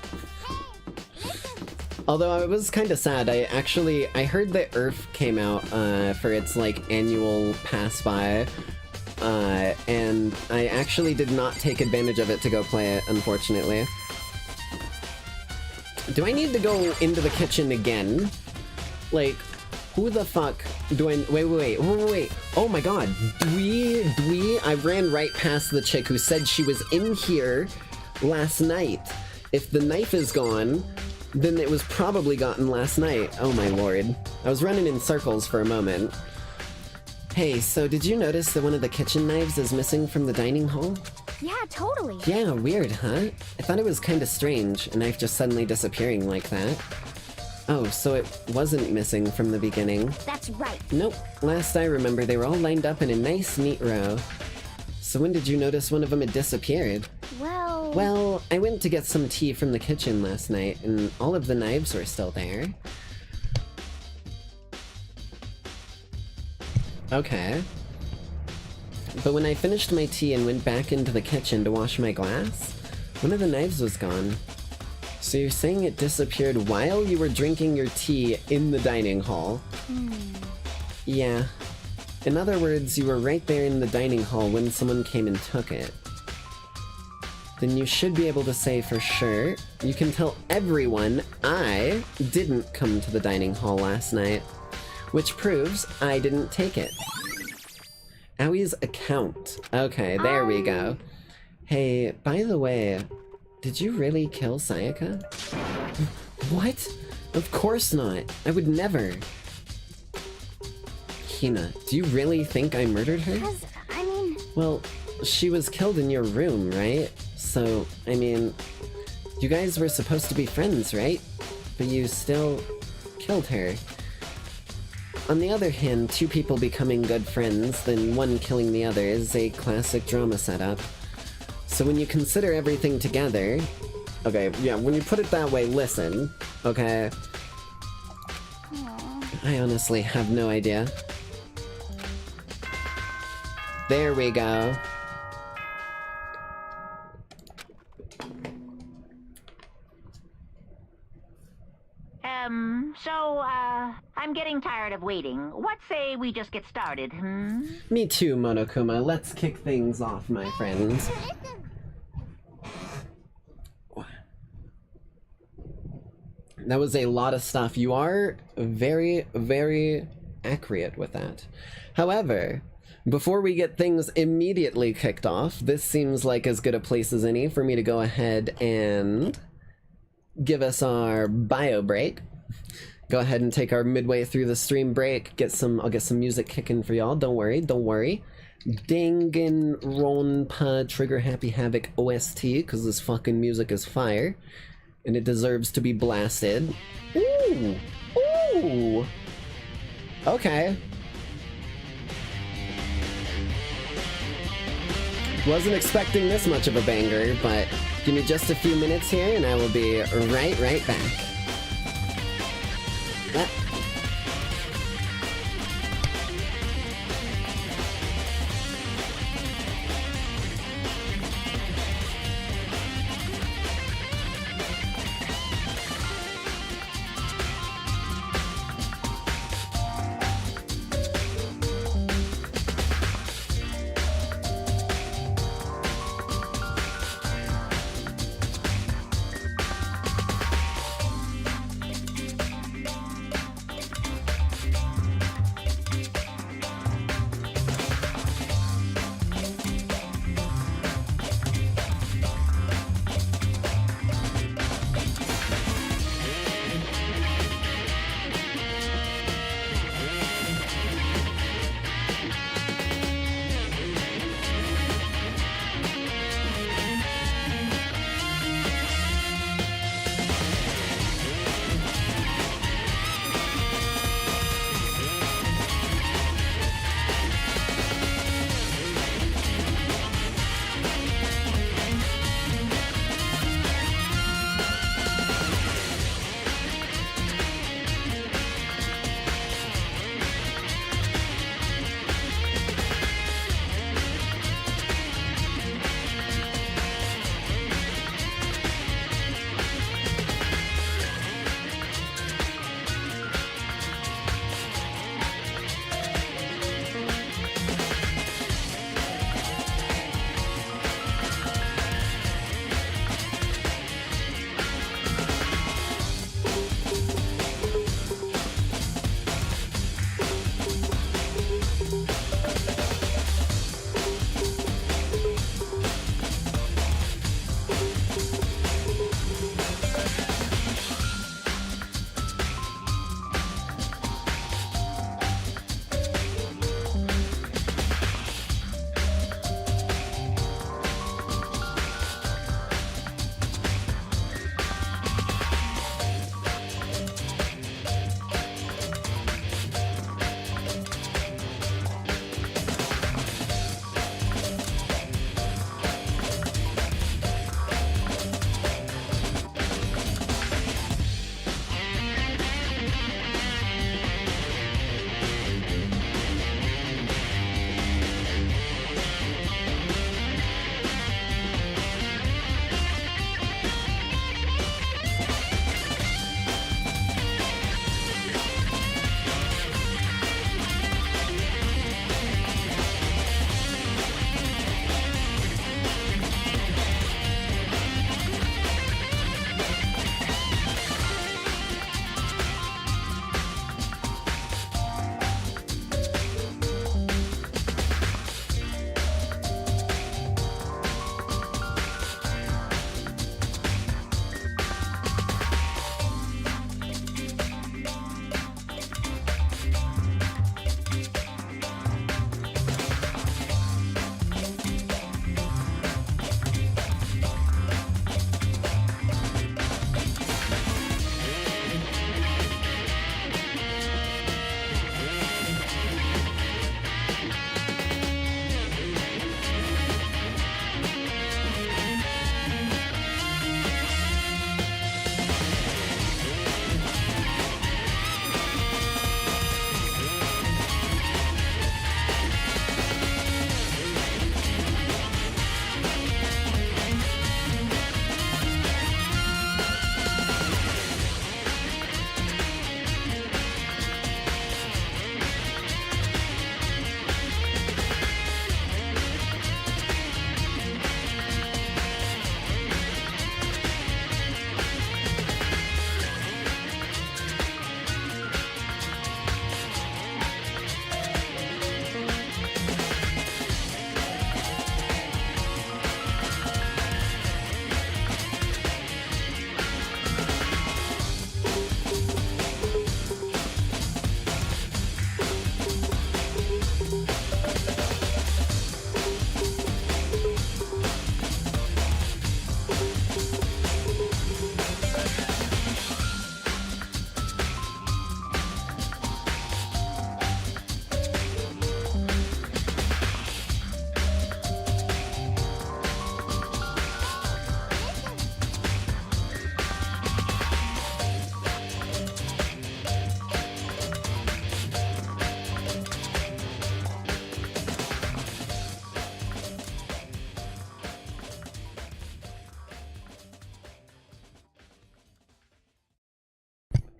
S6: Although I was kinda sad, I heard that Earth came out, for its, like, annual pass-by, and I actually did not take advantage of it to go play it, unfortunately. Do I need to go into the kitchen again? Like, who the fuck do I... Wait. Oh my god. Dwee, I ran right past the chick who said she was in here last night. If the knife is gone, then it was probably gotten last night. Oh my lord. I was running in circles for a moment. Hey, so did you notice that one of the kitchen knives is missing from the dining hall?
S9: Yeah, totally.
S6: Yeah, weird, huh? I thought it was kinda strange, a knife just suddenly disappearing like that. Oh, so it wasn't missing from the beginning.
S9: That's right.
S6: Nope. Last I remember, they were all lined up in a nice, neat row. So when did you notice one of them had disappeared? Well, I went to get some tea from the kitchen last night, and all of the knives were still there. Okay. But when I finished my tea and went back into the kitchen to wash my glass, one of the knives was gone. So you're saying it disappeared while you were drinking your tea in the dining hall? Yeah. In other words, you were right there in the dining hall when someone came and took it. Then you should be able to say for sure, you can tell everyone I didn't come to the dining hall last night. Which proves I didn't take it. Awie's account. Okay, there we go. Hey, by the way, did you really kill Sayaka? What? Of course not. I would never. Hina, do you really think I murdered her?
S9: I mean...
S6: Well, she was killed in your room, right? So, I mean, you guys were supposed to be friends, right? But you still killed her. On the other hand, two people becoming good friends, then one killing the other is a classic drama setup. So when you consider everything together... Okay, yeah, when you put it that way, listen, okay? I honestly have no idea. There we go.
S12: I'm getting tired of waiting. What say we just get started,
S6: Me too, Monokuma. Let's kick things off, my friends. That was a lot of stuff. You are very, very accurate with that. However, before we get things immediately kicked off, this seems like as good a place as any for me to go ahead and give us our bio break. Go ahead and take our midway through the stream break. I'll get some music kicking for y'all. Don't worry. Danganronpa Trigger Happy Havoc OST, because this fucking music is fire. And it deserves to be blasted. Ooh! Ooh! Okay. Wasn't expecting this much of a banger, but give me just a few minutes here and I will be right back.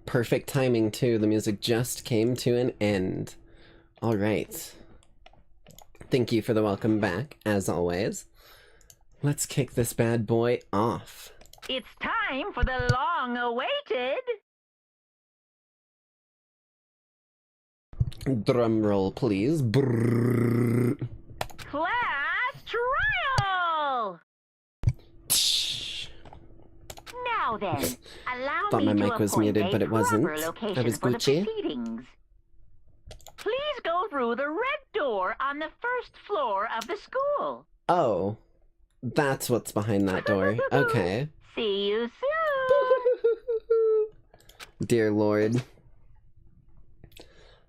S6: Perfect timing, too. The music just came to an end. Alright. Thank you for the welcome back, as always. Let's kick this bad boy off.
S12: It's time for the long-awaited...
S6: Drum roll, please. Brrr.
S12: Class trial! Now then, allow
S6: Thought
S12: me
S6: my
S12: to
S6: mic was
S12: appoint
S6: muted,
S12: a
S6: but it wasn't.
S12: proper location
S6: I was
S12: for the
S6: Gucci.
S12: proceedings. Please go through the red door on the first floor of the school.
S6: Oh. That's what's behind that door. Okay.
S12: See you soon!
S6: Dear Lord.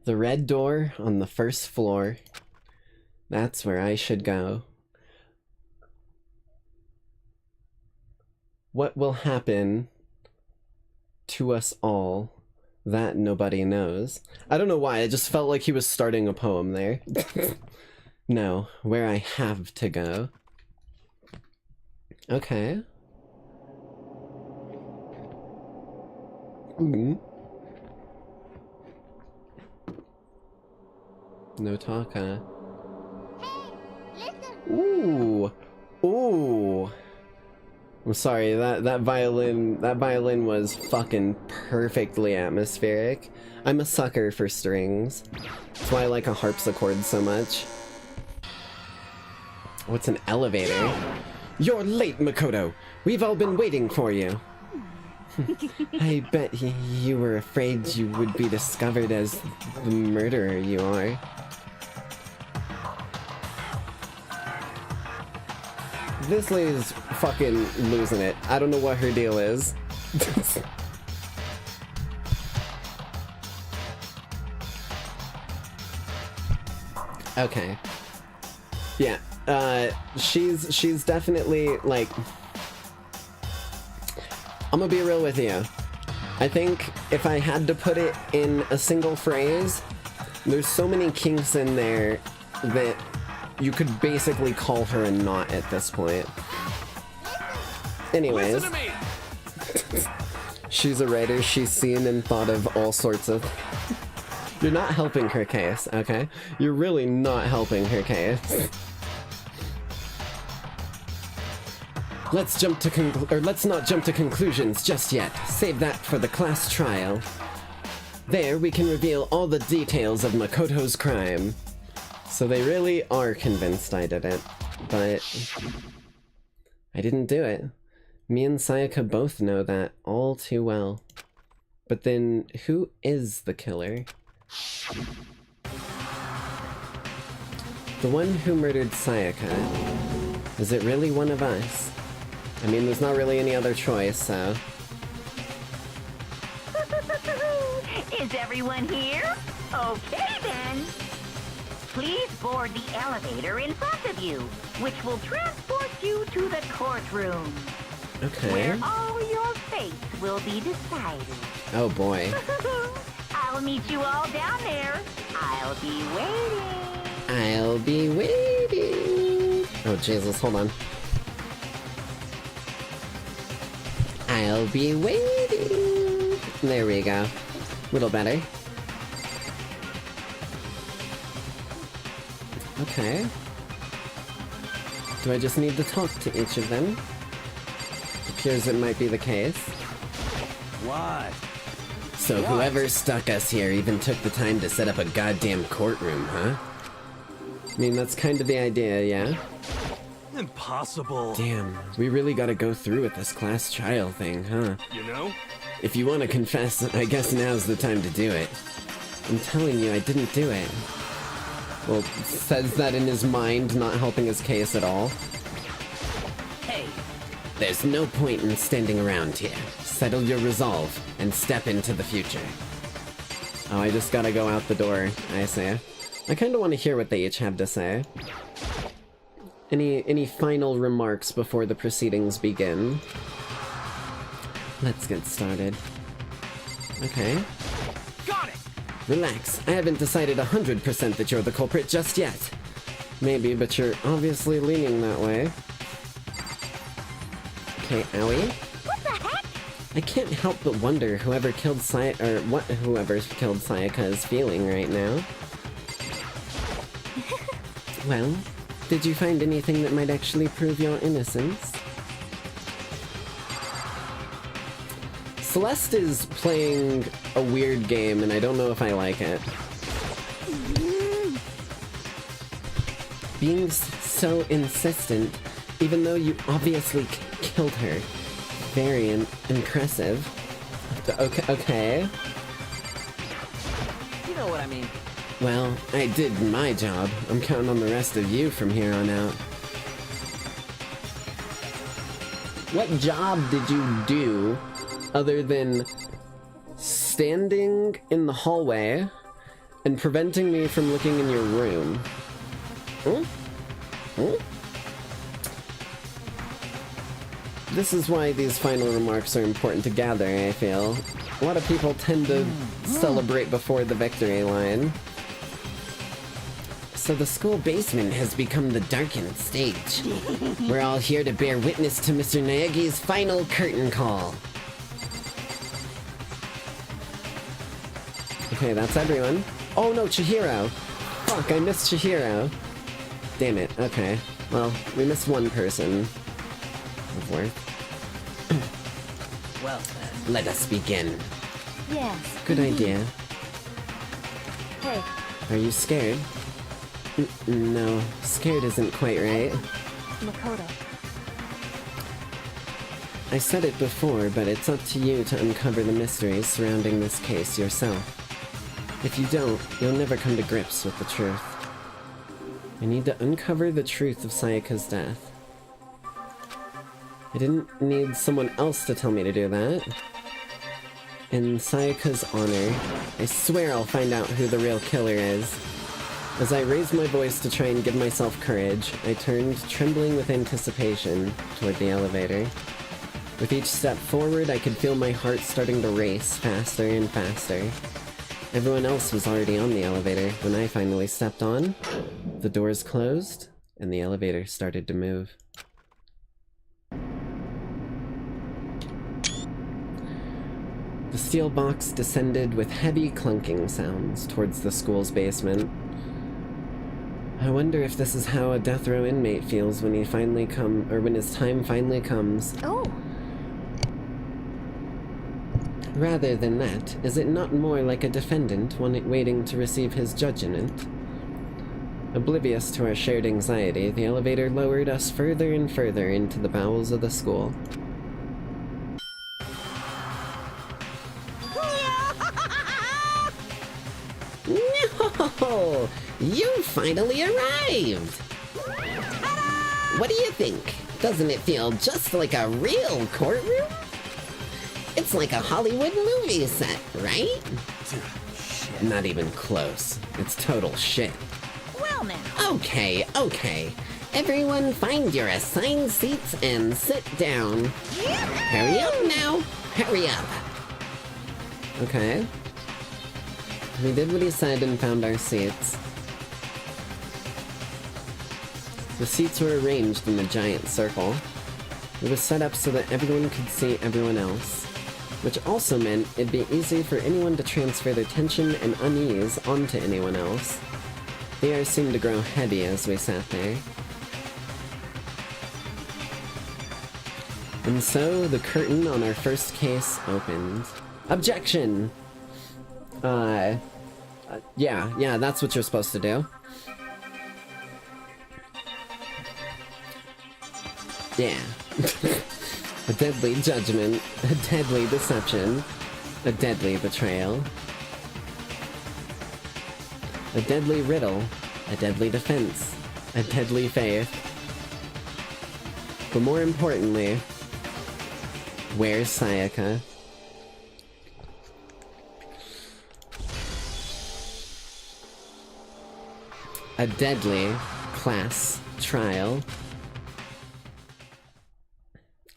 S6: The red door on the first floor. That's where I should go. What will happen to us all? That nobody knows. I don't know why, I just felt like he was starting a poem there. No, where I have to go. Okay. No talk, huh? Ooh! Ooh! I'm sorry, that violin was fucking perfectly atmospheric. I'm a sucker for strings. That's why I like a harpsichord so much. What's an elevator? You're late, Makoto! We've all been waiting for you! I bet you were afraid you would be discovered as the murderer you are. This lady's fucking losing it. I don't know what her deal is. Okay. Yeah, she's definitely, like... I'm gonna be real with you. I think if I had to put it in a single phrase, there's so many kinks in there that you could basically call her a knot at this point. Anyways.
S8: Listen to me.
S6: She's a writer, she's seen and thought of all sorts of... You're not helping her case, okay? You're really not helping her case. Let's not jump to conclusions just yet. Save that for the class trial. There, we can reveal all the details of Makoto's crime. So they really are convinced I did it, but I didn't do it. Me and Sayaka both know that all too well. But then, who is the killer? The one who murdered Sayaka. Is it really one of us? I mean, there's not really any other choice, so...
S12: Is everyone here? Okay, then. Please board the elevator in front of you, which will transport you to the courtroom.
S6: Okay.
S12: Where all your fates will be decided.
S6: Oh boy.
S12: I'll meet you all down there. I'll be waiting.
S6: I'll be waiting. Oh Jesus, hold on. I'll be waiting. There we go. A little better. Okay. Do I just need to talk to each of them? Appears it might be the case.
S10: What?
S6: So whoever stuck us here even took the time to set up a goddamn courtroom, huh? I mean, that's kind of the idea, yeah?
S10: Impossible.
S6: Damn, we really gotta go through with this class trial thing, huh?
S10: You know?
S6: If you want to confess, I guess now's the time to do it. I'm telling you, I didn't do it. Well, says that in his mind, not helping his case at all.
S11: Hey,
S6: There's no point in standing around here. Settle your resolve and step into the future. Oh, I just gotta go out the door, I see. I kinda want to hear what they each have to say. Any final remarks before the proceedings begin? Let's get started. Okay.
S8: Got it.
S6: Relax, I haven't decided 100% that you're the culprit just yet. Maybe, but you're obviously leaning that way. Okay, owie.
S9: What the heck?
S6: I can't help but wonder whoever killed whoever's killed Sayaka is feeling right now. Well, did you find anything that might actually prove your innocence? Celeste is playing a weird game, and I don't know if I like it. Being so insistent, even though you obviously killed her. Very impressive. Okay.
S7: You know what I mean.
S6: Well, I did my job. I'm counting on the rest of you from here on out. What job did you do other than standing in the hallway and preventing me from looking in your room? This is why these final remarks are important to gather, I feel. A lot of people tend to celebrate before the victory line. So the school basement has become the darkened stage. We're all here to bear witness to Mr. Naegi's final curtain call. Okay, that's everyone. Oh no, Chihiro! Fuck, I missed Chihiro. Damn it, okay. Well, we missed one person. Of worth.
S11: Well then.
S6: Let us begin.
S9: Yes.
S6: Good idea.
S9: Hey.
S6: Are you scared? No, scared isn't quite right.
S9: Makoto.
S6: I said it before, but it's up to you to uncover the mysteries surrounding this case yourself. If you don't, you'll never come to grips with the truth. I need to uncover the truth of Sayaka's death. I didn't need someone else to tell me to do that. In Sayaka's honor, I swear I'll find out who the real killer is. As I raised my voice to try and give myself courage, I turned, trembling with anticipation, toward the elevator. With each step forward, I could feel my heart starting to race faster and faster. Everyone else was already on the elevator when I finally stepped on. The doors closed, and the elevator started to move. The steel box descended with heavy clunking sounds towards the school's basement. I wonder if this is how a death row inmate feels when when his time finally comes.
S9: Oh.
S6: Rather than that, is it not more like a defendant waiting to receive his judgment? Oblivious to our shared anxiety, the elevator lowered us further and further into the bowels of the school. No! You finally arrived! What do you think? Doesn't it feel just like a real courtroom? It's like a Hollywood movie set, right? Not even close. It's total shit.
S11: Well now.
S6: Okay. Everyone find your assigned seats and sit down. Hurry up now. Hurry up. Okay. We did what he said and found our seats. The seats were arranged in a giant circle. It was set up so that everyone could see everyone else, which also meant it'd be easy for anyone to transfer their tension and unease onto anyone else. The air seemed to grow heavy as we sat there. And so, the curtain on our first case opened. Objection! Yeah, that's what you're supposed to do. Yeah. A deadly judgment, a deadly deception, a deadly betrayal, a deadly riddle, a deadly defense, a deadly faith. But more importantly, where's Sayaka? A deadly class trial.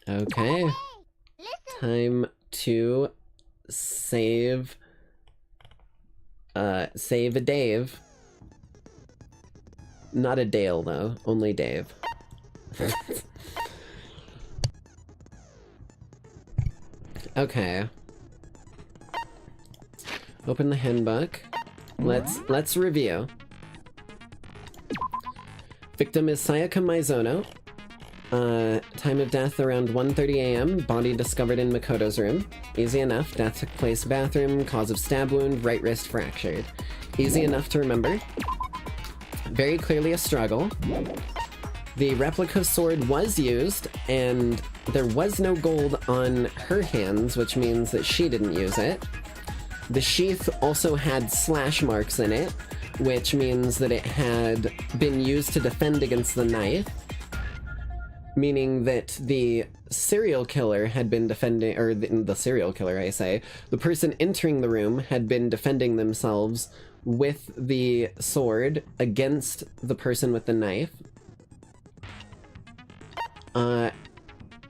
S6: Okay. Time to save a Dave. Not a Dale though, only Dave. Okay. Open the handbook. Let's review. Victim is Sayaka Maizono. Time of death around 1:30 a.m. Body discovered in Makoto's room. Easy enough. Death took place bathroom. Cause of stab wound. Right wrist fractured. Easy enough to remember. Very clearly a struggle. The replica sword was used, and there was no gold on her hands, which means that she didn't use it. The sheath also had slash marks in it, which means that it had been used to defend against the knife, meaning that the serial killer had been defending, or the serial killer, I say, the person entering the room had been defending themselves with the sword against the person with the knife.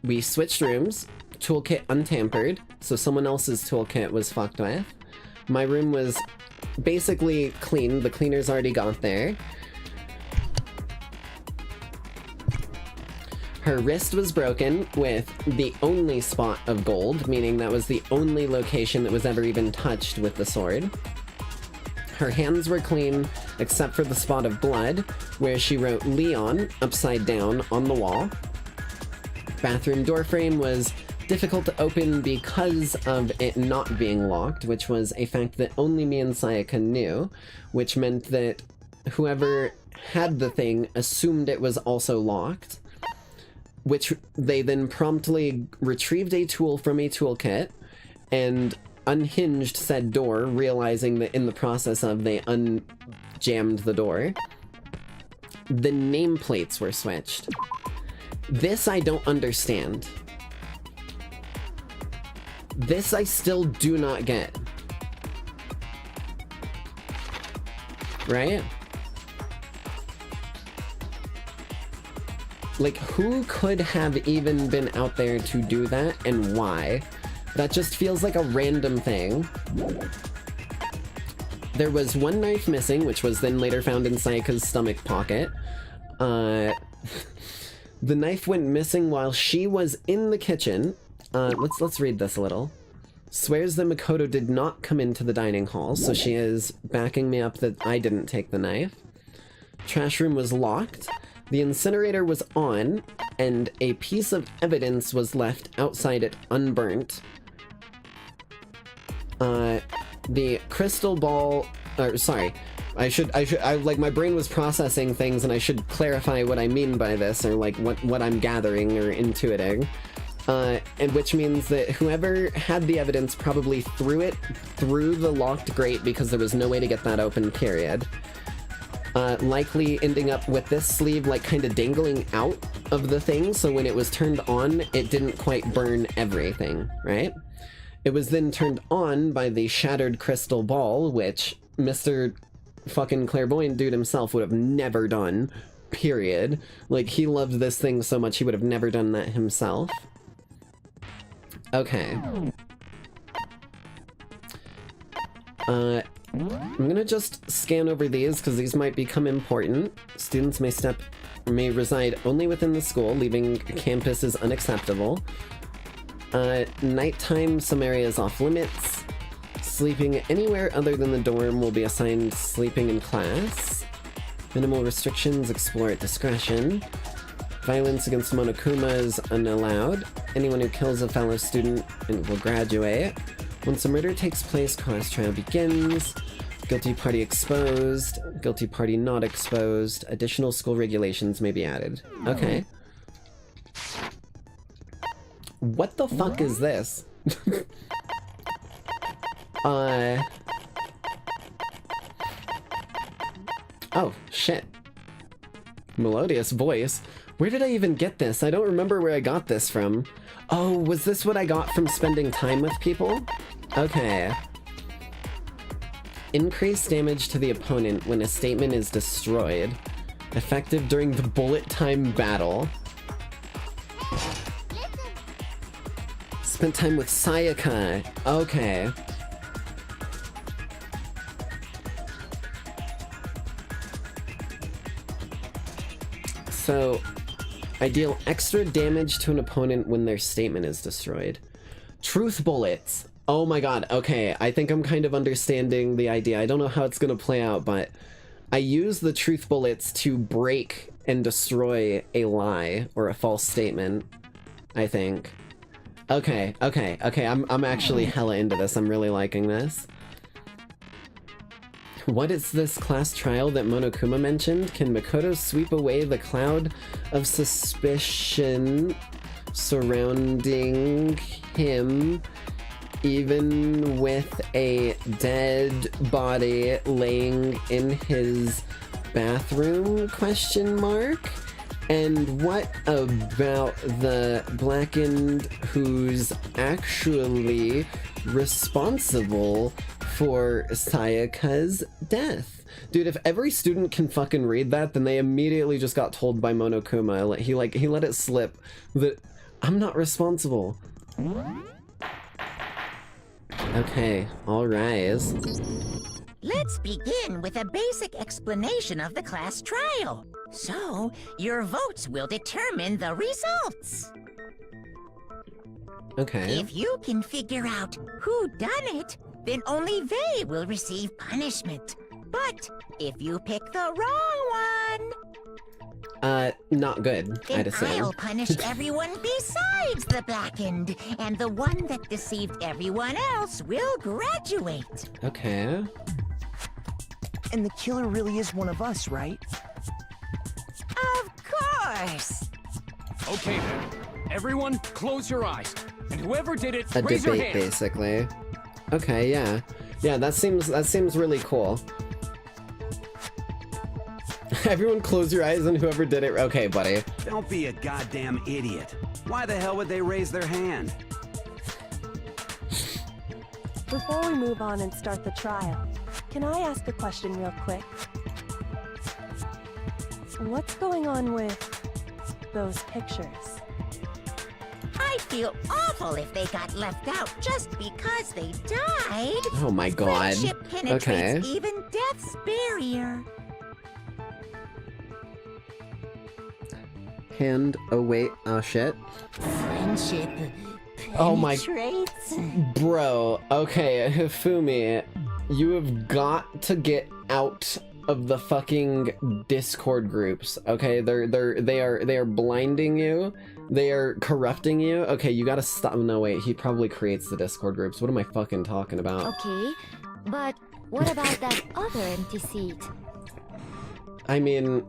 S6: We switched rooms, toolkit untampered, so someone else's toolkit was fucked with. My room was basically clean, the cleaners already got there. Her wrist was broken with the only spot of gold, meaning that was the only location that was ever even touched with the sword. Her hands were clean, except for the spot of blood, where she wrote Leon upside down on the wall. Bathroom door frame was difficult to open because of it not being locked, which was a fact that only me and Sayaka knew, which meant that whoever had the thing assumed it was also locked, which they then promptly retrieved a tool from a toolkit and unhinged said door, realizing that in the process of they unjammed the door. The nameplates were switched. This I don't understand. This I still do not get. Right? Like, who could have even been out there to do that, and why? That just feels like a random thing. There was one knife missing, which was then later found in Sayaka's stomach pocket. The knife went missing while she was in the kitchen. Let's read this a little. Swears that Makoto did not come into the dining hall, so she is backing me up that I didn't take the knife. Trash room was locked. The incinerator was on, and a piece of evidence was left outside it unburnt. The crystal ball, or sorry, I like, my brain was processing things, and I should clarify what I mean by this, or like what I'm gathering or intuiting. And which means that whoever had the evidence probably threw it through the locked grate because there was no way to get that open, period. Likely ending up with this sleeve like kind of dangling out of the thing, so when it was turned on, it didn't quite burn everything, right? It was then turned on by the shattered crystal ball, which Mr. fucking clairvoyant dude himself would have never done, period. Like, he loved this thing so much he would have never done that himself. Okay. I'm gonna just scan over these, because these might become important. Students may reside only within the school, leaving campus is unacceptable. Nighttime, some areas off limits. Sleeping anywhere other than the dorm will be assigned sleeping in class. Minimal restrictions, explore at discretion. Violence against Monokuma is unallowed. Anyone who kills a fellow student will graduate. Once a murder takes place, cross-trial begins. Guilty party exposed. Guilty party not exposed. Additional school regulations may be added. Okay. What the fuck is this? Oh, shit. Melodious voice. Where did I even get this? I don't remember where I got this from. Oh, was this what I got from spending time with people? Okay. Increase damage to the opponent when a statement is destroyed. Effective during the bullet time battle. Spent time with Sayaka. Okay. So, I deal extra damage to an opponent when their statement is destroyed. Truth bullets. Oh my god, okay, I think I'm kind of understanding the idea. I don't know how it's gonna play out, but I use the truth bullets to break and destroy a lie or a false statement, I think. Okay, I'm actually hella into this. I'm really liking this. What is this class trial that Monokuma mentioned? Can Makoto sweep away the cloud of suspicion surrounding him even with a dead body laying in his bathroom, question mark? And what about the blackened who's actually responsible for Sayaka's death? Dude, if every student can fucking read that, then they immediately just got told by Monokuma, he let it slip that I'm not responsible. Okay, all rise.
S12: Let's begin with a basic explanation of the class trial. So, your votes will determine the results.
S6: Okay.
S12: If you can figure out who done it, then only they will receive punishment. But if you pick the wrong one,
S6: not good, I'd
S12: then
S6: assume.
S12: I'll punish everyone besides the blackened, and the one that deceived everyone else will graduate.
S6: Okay.
S7: And the killer really is one of us, right?
S12: Of course!
S8: Okay then. Everyone, close your eyes. And whoever did it,
S6: A
S8: raise your
S6: debate,
S8: hand.
S6: basically. Okay, yeah. Yeah, that seems really cool. Everyone close your eyes and whoever did it. Okay, buddy.
S10: Don't be a goddamn idiot. Why the hell would they raise their hand?
S9: Before we move on and start the trial, can I ask a question real quick? What's going on with those pictures?
S12: I feel awful if they got left out just because they died.
S6: Oh my god.
S12: Friendship penetrates
S6: Okay.
S12: even death's barrier.
S6: Hand, oh wait, oh shit.
S12: Friendship
S6: Oh my-
S12: penetrates.
S6: Bro, okay, Hifumi, you have got to get out of the fucking Discord groups, okay? They are blinding you. They are corrupting you. Okay, you gotta stop. No, wait, he probably creates the Discord groups. What am I fucking talking about?
S9: Okay, but what about that other empty seat?
S6: I mean...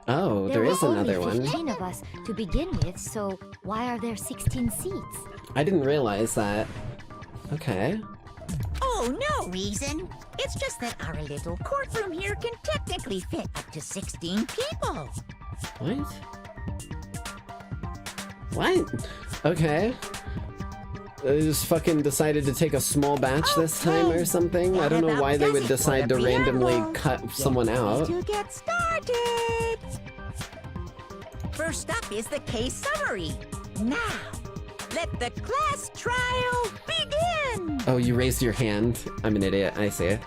S6: Oh, there is another
S9: were only
S6: one.
S9: 15 of us to begin with, so why are there 16 seats?
S6: I didn't realize that. Okay.
S12: Oh, no reason. It's just that our little courtroom here can technically fit up to 16 people.
S6: What? What? Okay. They just fucking decided to take a small batch this time or something? I don't know why they would decide to randomly cut someone out.
S12: To get started. First up is the case summary. Now, let the class trial begin.
S6: Oh, you raised your hand. I'm an idiot. I see it.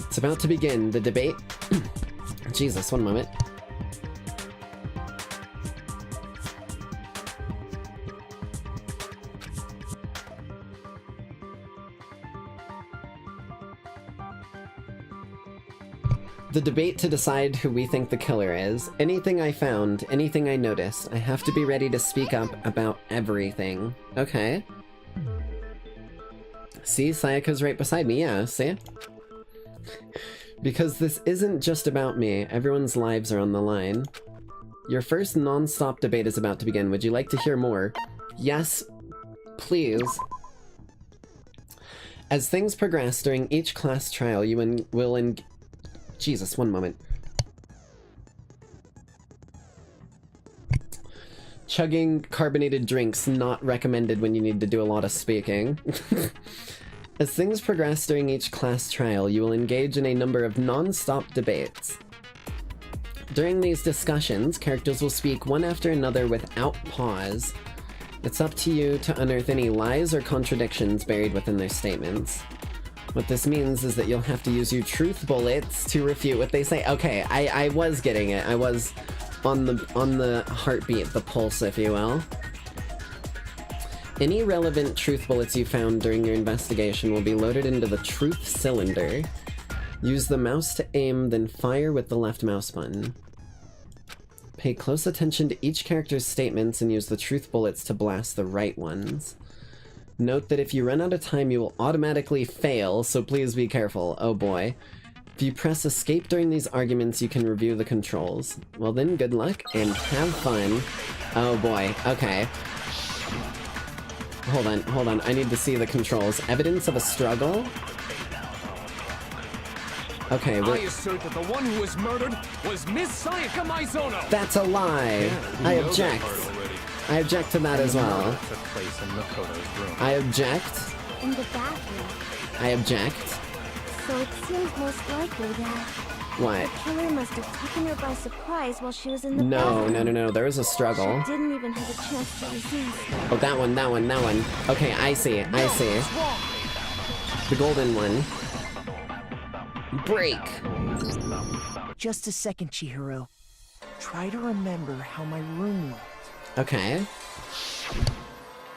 S6: It's about to begin. The debate. Jesus, one moment. The debate to decide who we think the killer is. Anything I found, anything I noticed, I have to be ready to speak up about everything. Okay. See, Sayaka's right beside me, yeah, see? Because this isn't just about me, everyone's lives are on the line. Your first non-stop debate is about to begin. Would you like to hear more? Yes, please. As things progress during each class trial, you will Jesus, one moment. Chugging carbonated drinks not recommended when you need to do a lot of speaking. As things progress during each class trial, you will engage in a number of non-stop debates. During these discussions, characters will speak one after another without pause. It's up to you to unearth any lies or contradictions buried within their statements. What this means is that you'll have to use your truth bullets to refute what they say. Okay, I was getting it. I was on the heartbeat, the pulse, if you will. Any relevant truth bullets you found during your investigation will be loaded into the truth cylinder. Use the mouse to aim, then fire with the left mouse button. Pay close attention to each character's statements and use the truth bullets to blast the right ones. Note that if you run out of time, you will automatically fail, so please be careful. Oh boy. If you press escape during these arguments, you can review the controls. Well then, good luck and have fun. Oh boy, okay. Hold on, I need to see the controls. Evidence of a struggle? Okay,
S8: I assert that the one who was murdered was Miss Sayaka Maizono!
S6: That's a lie! I object. I object to that as well.
S13: Took place in Makoto's room.
S6: I object.
S9: In the bathroom.
S6: I object.
S9: So it seems most likely that...
S6: What?
S9: The killer must have taken her by surprise while she was in the bathroom.
S6: No, there was a struggle.
S9: She didn't even have a chance to resist.
S6: Oh, that one. Okay, I see. The golden one. Break!
S7: Just a second, Chihiro. Try to remember how my room looked.
S6: Okay.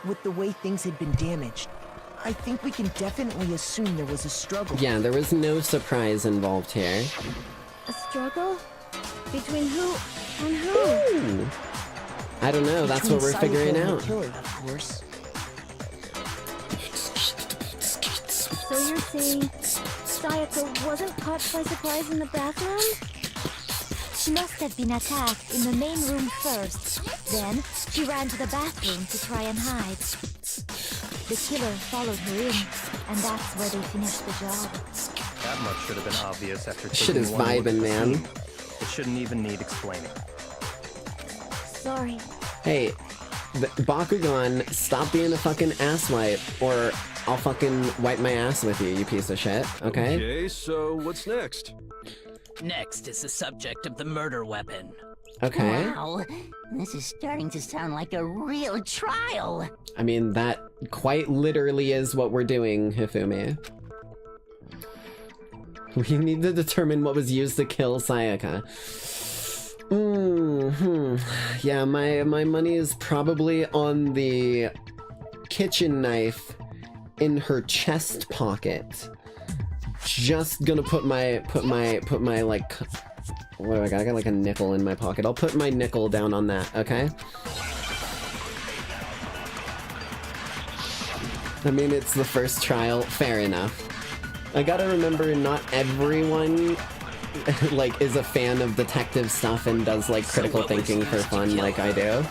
S7: With the way things had been damaged, I think we can definitely assume there was a struggle.
S6: Yeah, there was no surprise involved here.
S9: A struggle? Between who and who?
S6: I don't know, that's what we're figuring out.
S7: Killer, of course.
S9: So you're saying Sayaka wasn't caught by surprise in the bathroom?
S14: She must have been attacked in the main room first. Then, she ran to the bathroom to try and hide. The killer followed her in, and that's where they finished the job.
S13: That much should have been obvious after taking
S6: Shit is vibing, man.
S13: It shouldn't even need explaining.
S9: Sorry.
S6: Hey, Bakugan, stop being a fucking asswipe, or I'll fucking wipe my ass with you piece of shit, okay?
S15: Okay, so what's next?
S11: Next is the subject of the murder weapon.
S6: Okay.
S14: Wow, this is starting to sound like a real trial.
S6: I mean, that quite literally is what we're doing, Hifumi. We need to determine what was used to kill Sayaka. Yeah, my money is probably on the kitchen knife in her chest pocket. Just gonna put my like, what do I got? I got like a nickel in my pocket. I'll put my nickel down on that, okay? I mean, it's the first trial, fair enough. I gotta remember, not everyone like is a fan of detective stuff and does like critical thinking for fun like I do.
S8: There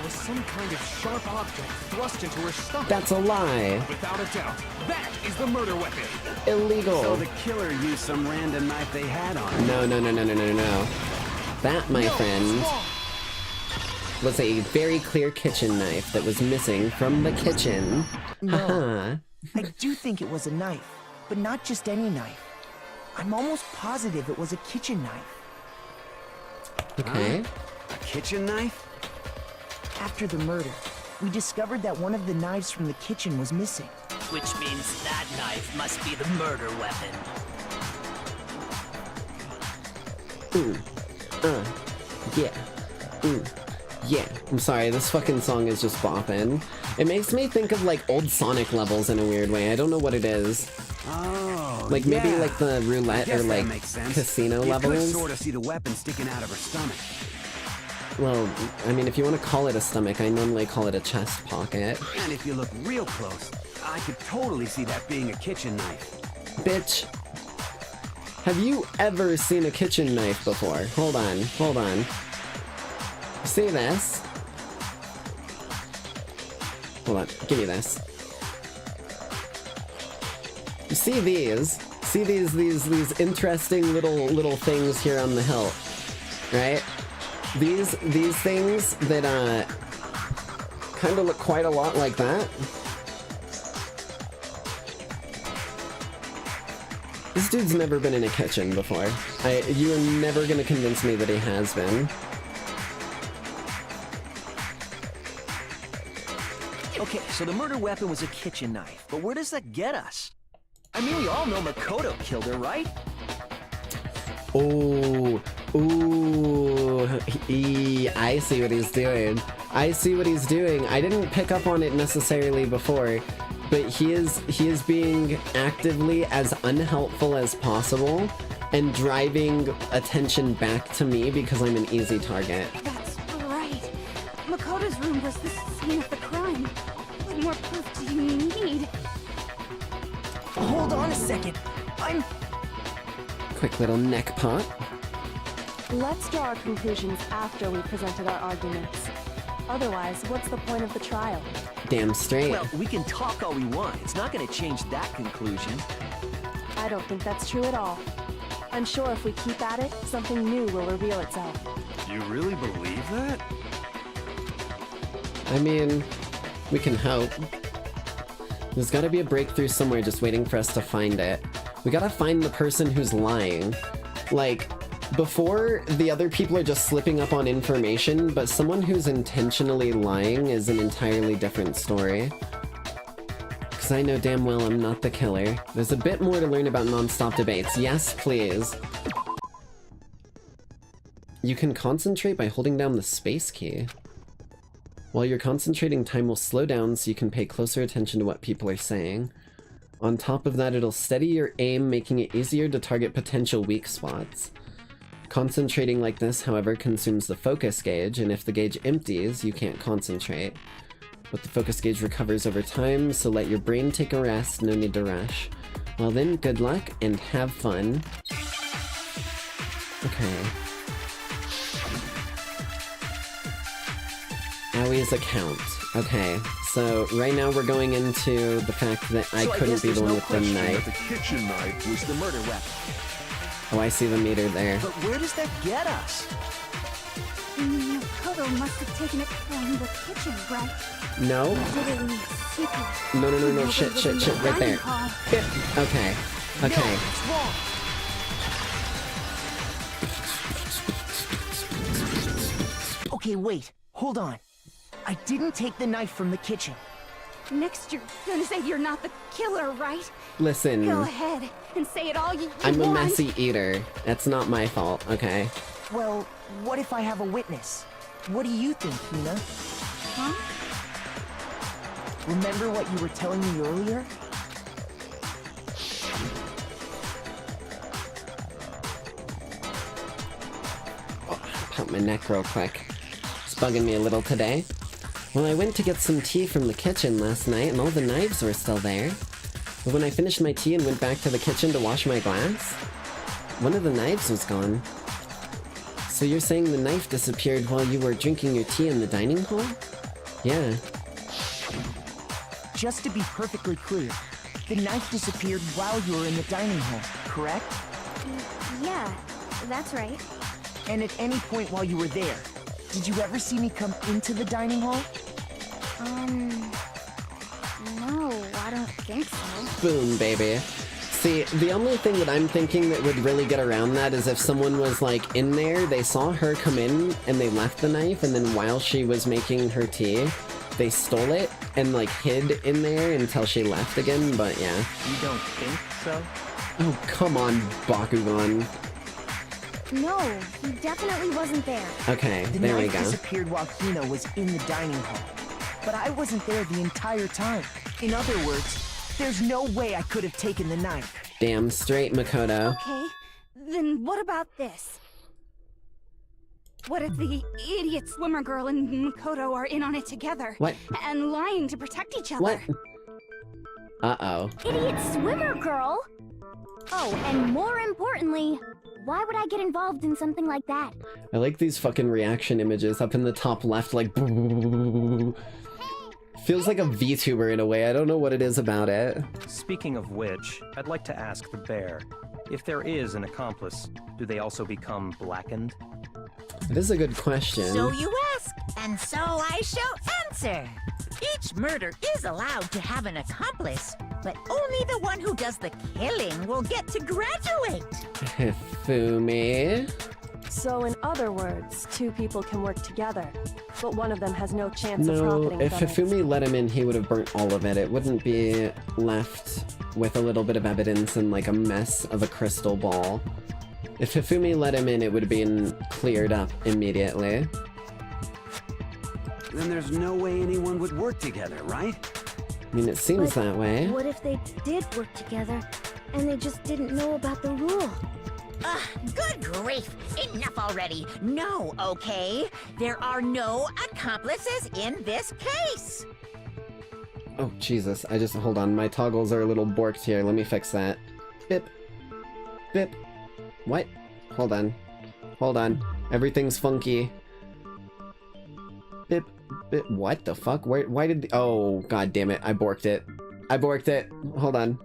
S8: was some kind of sharp object thrust into her stomach.
S6: That's a lie.
S8: Without a doubt, that is the murder weapon.
S6: Illegal.
S10: So the killer used some random knife they had on him.
S6: No. That, my friend, was a very clear kitchen knife that was missing from the kitchen.
S7: No, I do think it was a knife, but not just any knife. I'm almost positive it was a kitchen knife.
S6: Okay.
S10: A kitchen knife?
S7: After the murder, we discovered that one of the knives from the kitchen was missing.
S11: Which means that knife must be the murder weapon.
S6: Yeah. I'm sorry, this fucking song is just bopping. It makes me think of like old Sonic levels in a weird way. I don't know what it is.
S10: Oh,
S6: like maybe like the roulette or like casino levels.
S10: You could sort of see the weapon sticking out of her stomach.
S6: Well, I mean, if you want to call it a stomach, I normally call it a chest pocket.
S10: And if you look real close, I could totally see that being a kitchen knife.
S6: Bitch, have you ever seen a kitchen knife before? Hold on. See this? Hold on, give me this. You see these? See these interesting little things here on the hilt, right? These things that kind of look quite a lot like that. This dude's never been in a kitchen before. You are never gonna convince me that he has been.
S16: Okay, so the murder weapon was a kitchen knife, but where does that get us? I mean, we all know Makoto killed her, right?
S6: Ooh. Oh, I see what he's doing. I see what he's doing. I didn't pick up on it necessarily before, but he is being actively as unhelpful as possible and driving attention back to me because I'm an easy target.
S9: That's right. Makoto's room was the scene of the crime. What more proof do you need?
S7: Hold on a second.
S6: Quick little neck pop.
S17: Let's draw our conclusions after we've presented our arguments. Otherwise, what's the point of the trial?
S6: Damn straight.
S16: Well, we can talk all we want. It's not going to change that conclusion.
S17: I don't think that's true at all. I'm sure if we keep at it, something new will reveal itself.
S15: You really believe that?
S6: I mean, we can hope. There's gotta be a breakthrough somewhere just waiting for us to find it. We gotta find the person who's lying. Like, before, the other people are just slipping up on information, but someone who's intentionally lying is an entirely different story. Because I know damn well I'm not the killer. There's a bit more to learn about non-stop debates. Yes, please. You can concentrate by holding down the space key. While you're concentrating, time will slow down so you can pay closer attention to what people are saying. On top of that, it'll steady your aim, making it easier to target potential weak spots. Concentrating like this, however, consumes the focus gauge, and if the gauge empties, you can't concentrate. But the focus gauge recovers over time, so let your brain take a rest, no need to rush. Well then, good luck, and have fun. Okay. Awie's account. Okay, so right now we're going into the fact that I couldn't be the one with the knife.
S10: The kitchen knife was the murder weapon.
S6: Oh, I see the meter there.
S16: But where does that get us?
S9: Makoto must have taken it from the kitchen, right?
S6: No.
S9: Did it in secret.
S6: No, shit, right there. Okay, okay.
S7: Okay, wait. Hold on. I didn't take the knife from the kitchen.
S9: Next, you're gonna say you're not the killer, right?
S6: Listen.
S9: Go ahead and say it all you
S6: I'm
S9: want.
S6: a messy eater. That's not my fault, okay?
S7: Well, what if I have a witness? What do you think, Hina?
S9: Huh?
S7: Remember what you were telling me earlier?
S6: Oh, pump my neck real quick. It's bugging me a little today. Well, I went to get some tea from the kitchen last night and all the knives were still there. But when I finished my tea and went back to the kitchen to wash my glass, one of the knives was gone. So you're saying the knife disappeared while you were drinking your tea in the dining hall? Yeah.
S7: Just to be perfectly clear, the knife disappeared while you were in the dining hall, correct?
S9: Yeah, that's right.
S7: And at any point while you were there, did you ever see me come into the dining hall?
S9: No, I don't think so.
S6: Boom, baby. See, the only thing that I'm thinking that would really get around that is if someone was, like, in there, they saw her come in, and they left the knife, and then while she was making her tea, they stole it and, like, hid in there until she left again, but yeah.
S13: You don't think so?
S6: Oh, come on, Bakugan.
S9: No, he definitely wasn't there.
S6: Okay,
S7: the
S6: there we
S7: knife
S6: go.
S7: disappeared while Hina was in the dining hall. But I wasn't there the entire time. In other words, there's no way I could have taken the knife.
S6: Damn straight, Makoto.
S9: Okay, then what about this? What if the idiot swimmer girl and Makoto are in on it together?
S6: What?
S9: And lying to protect each other?
S6: What? Uh-oh.
S9: Idiot swimmer girl? Oh, and more importantly, why would I get involved in something like that?
S6: I like these fucking reaction images up in the top left, like... Feels like a VTuber in a way. I don't know what it is about it.
S13: Speaking of which, I'd like to ask the bear, if there is an accomplice, do they also become blackened?
S6: It is a good question.
S12: So you ask, and so I shall answer. Each murder is allowed to have an accomplice, but only the one who does the killing will get to graduate.
S6: Fumi.
S17: So in other words, two people can work together, but one of them has no chance of
S6: No,
S17: profiting
S6: if
S17: from it.
S6: Hifumi let him in, he would have burnt all of it. It wouldn't be left with a little bit of evidence and like a mess of a crystal ball. If Hifumi let him in, it would have been cleared up immediately.
S10: Then there's no way anyone would work together, right?
S6: I mean, it seems that way.
S14: What if they did work together, and they just didn't know about the rule?
S12: Ugh, good grief! Enough already! No, okay? There are no accomplices in this case!
S6: Oh, Jesus. Hold on. My toggles are a little borked here. Let me fix that. Bip. Bip. What? Hold on. Hold on. Everything's funky. Bip. Bip. What the fuck? Why did oh, god damn it. I borked it. I borked it. Hold on.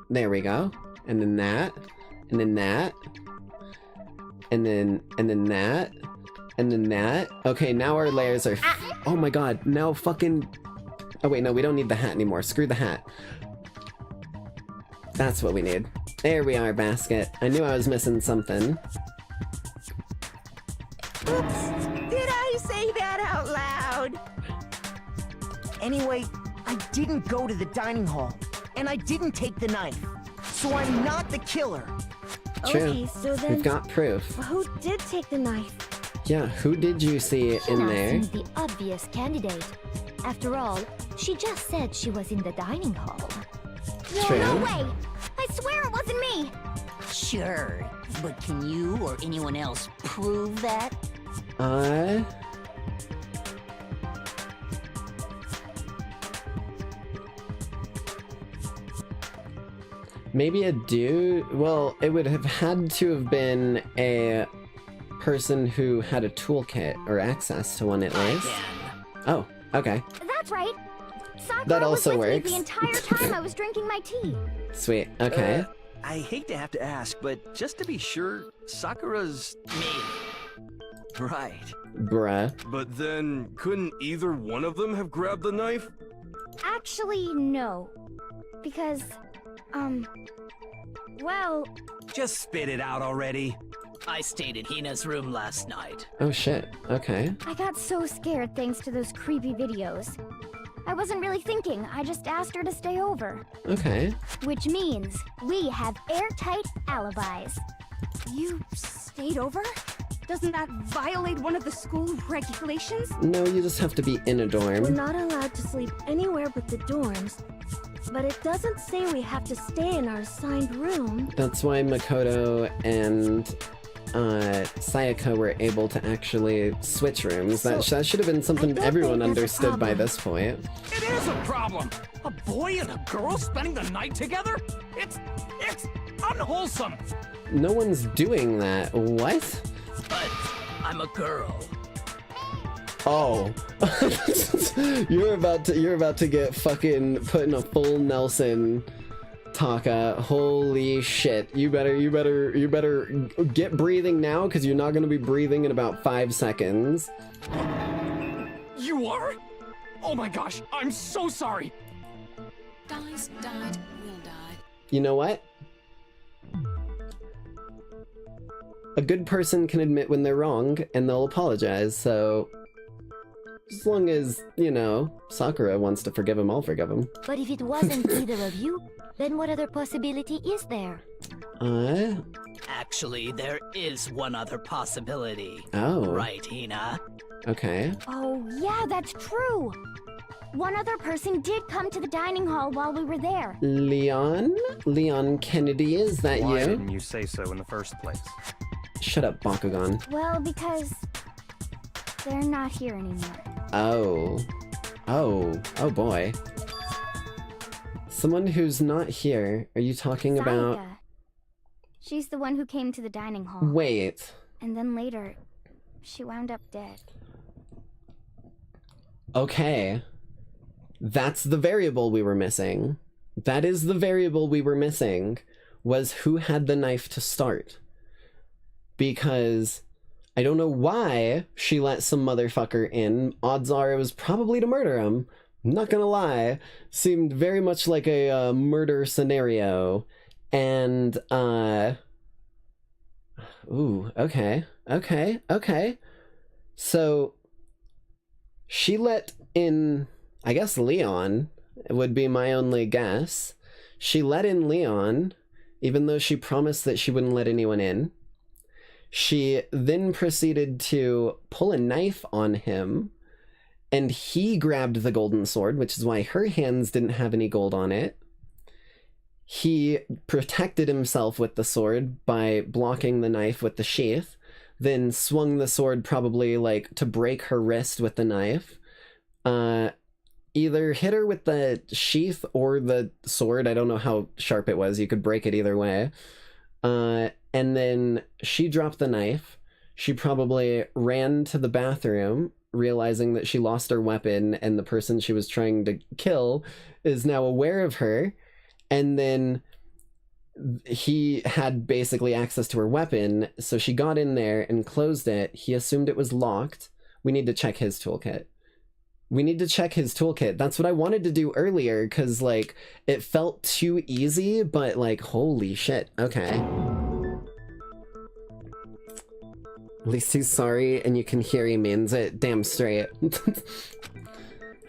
S6: There we go. And then that. And then that. And then that. And then that. Okay, now our layers are oh my god, now fucking... Oh wait, no, we don't need the hat anymore. Screw the hat. That's what we need. There we are, basket. I knew I was missing something.
S7: Oops! Did I say that out loud? Anyway, I didn't go to the dining hall, and I didn't take the knife. So I'm not the killer.
S6: True.
S14: Okay, so then...
S6: We've got proof.
S14: Who did take the knife?
S6: Yeah, who did you see in
S14: Hina
S6: there?
S14: seems the obvious candidate. After all, she just said she was in the dining hall.
S6: True.
S14: No way! I swear it wasn't me!
S11: Sure, but can you or anyone else prove that?
S6: Maybe a dude? Well, it would have had to have been a person who had a toolkit or access to one at least. Oh, okay.
S14: That's right. Sakura
S6: That also
S14: was with
S6: works.
S14: me the entire time I was drinking my tea.
S6: Sweet, okay.
S16: I hate to have to ask, but just to be sure, Sakura's...
S11: Me.
S16: Right.
S6: Bruh.
S15: But then, couldn't either one of them have grabbed the knife?
S14: Actually, no. Because, well...
S10: Just spit it out already.
S11: I stayed in Hina's room last night.
S6: Oh shit, okay.
S14: I got so scared thanks to those creepy videos. I wasn't really thinking, I just asked her to stay over.
S6: Okay.
S14: Which means we have airtight alibis.
S9: You stayed over? Doesn't that violate one of the school regulations?
S6: No, you just have to be in a dorm.
S14: We're not allowed to sleep anywhere but the dorms. But it doesn't say we have to stay in our assigned room.
S6: That's why Makoto and Sayaka were able to actually switch rooms. That should have been something everyone understood by this point.
S8: It is a problem! A boy and a girl spending the night together? It's unwholesome!
S6: No one's doing that. What?
S11: But I'm a girl.
S6: Oh. You're about to get fucking put in a full Nelson, Taka. Holy shit. You better get breathing now, because you're not gonna be breathing in about 5 seconds.
S8: You are? Oh my gosh, I'm so sorry!
S18: Dies, died, will die.
S6: You know what? A good person can admit when they're wrong, and they'll apologize, so... As long as, you know, Sakura wants to forgive him, I'll forgive him.
S14: But if it wasn't either of you, then what other possibility is there?
S11: Actually, there is one other possibility.
S6: Oh.
S11: Right, Hina?
S6: Okay.
S14: Oh, yeah, that's true! One other person did come to the dining hall while we were there.
S6: Leon? Leon Kennedy, is that
S13: Why
S6: you?
S13: didn't you say so in the first place?
S6: Shut up, Bakugan.
S14: Well, because... they're not here anymore.
S6: Oh. Oh. Oh boy. Someone who's not here. Are you talking about...
S14: Sayaka. She's the one who came to the dining hall.
S6: Wait.
S14: And then later, she wound up dead.
S6: Okay. That's the variable we were missing. That is the variable we were missing, was who had the knife to start. Because I don't know why she let some motherfucker in. Odds are it was probably to murder him. I'm not gonna lie. Seemed very much like a murder scenario. And, ooh, okay. Okay, okay. So, she let in, I guess Leon would be my only guess. She let in Leon, even though she promised that she wouldn't let anyone in. She then proceeded to pull a knife on him, and he grabbed the golden sword, which is why her hands didn't have any gold on it. He protected himself with the sword by blocking the knife with the sheath, then swung the sword probably like to break her wrist with the knife. Either hit her with the sheath or the sword. I don't know how sharp it was. You could break it either way. And then she dropped the knife. She probably ran to the bathroom, realizing that she lost her weapon and the person she was trying to kill is now aware of her. And then he had basically access to her weapon, so she got in there and closed it. He assumed it was locked. We need to check his toolkit. That's what I wanted to do earlier, because, like, it felt too easy, but, like, holy shit. Okay. At least he's sorry, and you can hear he means it. Damn straight.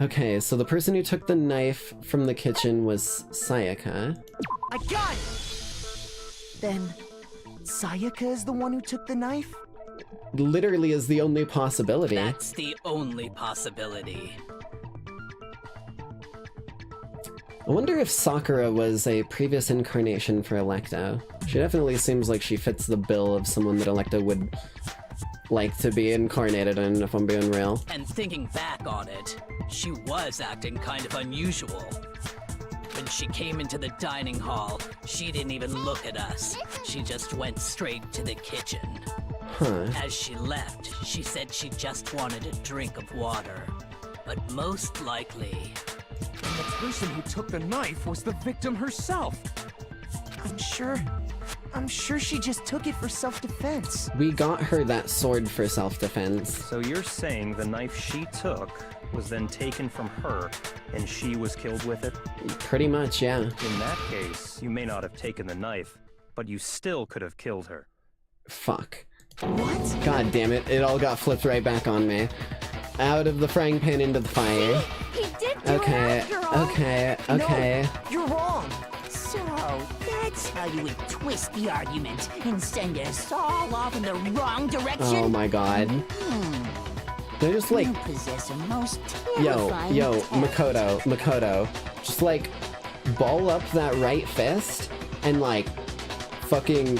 S6: Okay, so the person who took the knife from the kitchen was Sayaka.
S7: I got it! Then, Sayaka is the one who took the knife?
S6: Literally is the only possibility.
S19: That's the only possibility.
S6: I wonder if Sakura was a previous incarnation for Electo. She definitely seems like she fits the bill of someone that Electo would like to be incarnated in, if I'm being real.
S19: And thinking back on it, she was acting kind of unusual. When she came into the dining hall, she didn't even look at us. She just went straight to the kitchen.
S6: Huh.
S19: As she left, she said she just wanted a drink of water. But most likely...
S8: And the person who took the knife was the victim herself.
S7: I'm sure she just took it for self-defense.
S6: We got her that sword for self-defense.
S13: So you're saying the knife she took was then taken from her, and she was killed with it?
S6: Pretty much, yeah.
S13: In that case, you may not have taken the knife, but you still could have killed her.
S6: Fuck.
S7: What?
S6: God damn it, it all got flipped right back on me. Out of the frying pan into the fire.
S14: He did do
S6: Okay,
S14: it after all.
S6: okay.
S7: No, you're wrong.
S11: So, that's how you would twist the argument and send us all off in the wrong direction?
S6: Oh my god. They're just like...
S11: You possess a most
S6: Yo,
S11: terrifying
S6: Makoto. Just like, ball up that right fist and like, fucking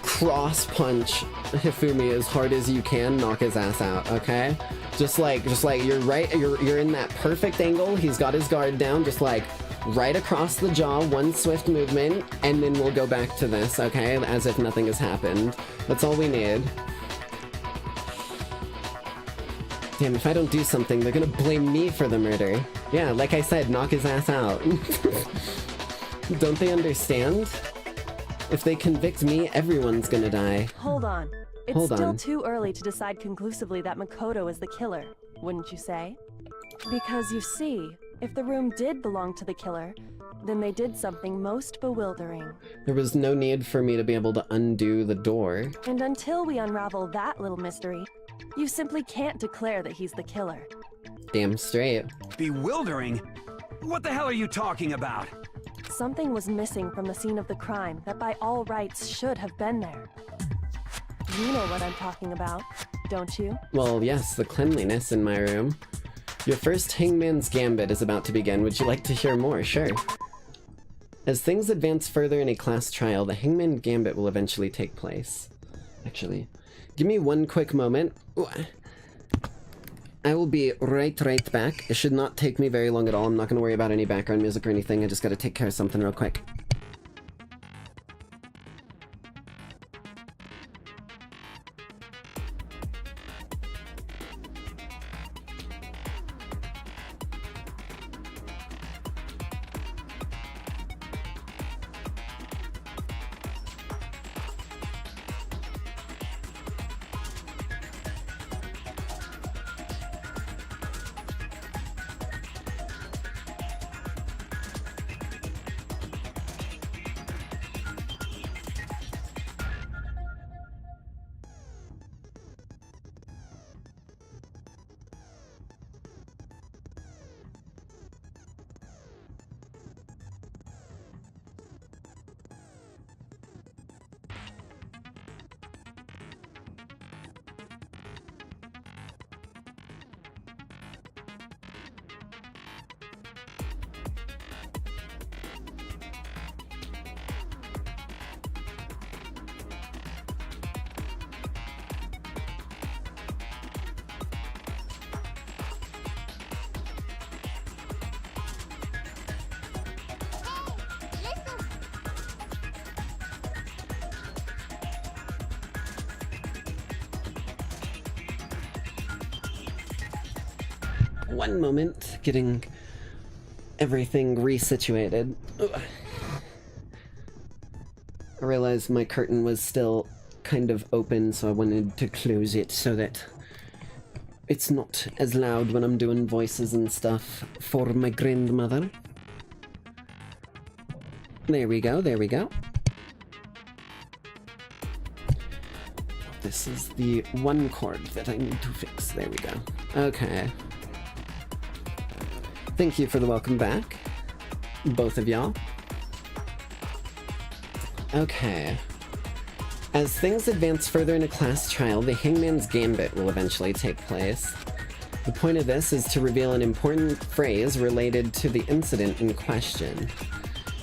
S6: cross punch Hifumi as hard as you can, knock his ass out, okay? Just like you're right, you're in that perfect angle, he's got his guard down, just like right across the jaw, one swift movement, and then we'll go back to this, okay? As if nothing has happened. That's all we need. Damn, if I don't do something, they're gonna blame me for the murder. Yeah, like I said, knock his ass out. Don't they understand? If they convict me, everyone's gonna die.
S17: Hold on. It's still too early to decide conclusively that Makoto is the killer, wouldn't you say? Because you see, if the room did belong to the killer, then they did something most bewildering.
S6: There was no need for me to be able to undo the door.
S17: And until we unravel that little mystery, you simply can't declare that he's the killer.
S6: Damn straight.
S10: Bewildering? What the hell are you talking about?
S17: Something was missing from the scene of the crime that by all rights should have been there. You know what I'm talking about, don't you?
S6: Well, yes, the cleanliness in my room. Your first Hangman's Gambit is about to begin. Would you like to hear more? Sure. As things advance further in a class trial, the Hangman Gambit will eventually take place. Actually, give me one quick moment. Ooh. I will be right back. It should not take me very long at all. I'm not going to worry about any background music or anything. I just got to take care of something real quick. one moment, getting everything resituated. Ugh. I realized my curtain was still kind of open, so I wanted to close it so that it's not as loud when I'm doing voices and stuff for my grandmother. There we go, there we go. This is the one cord that I need to fix. There we go. Okay. Thank you for the welcome back, both of y'all. Okay. As things advance further in a class trial, the Hangman's Gambit will eventually take place. The point of this is to reveal an important phrase related to the incident in question.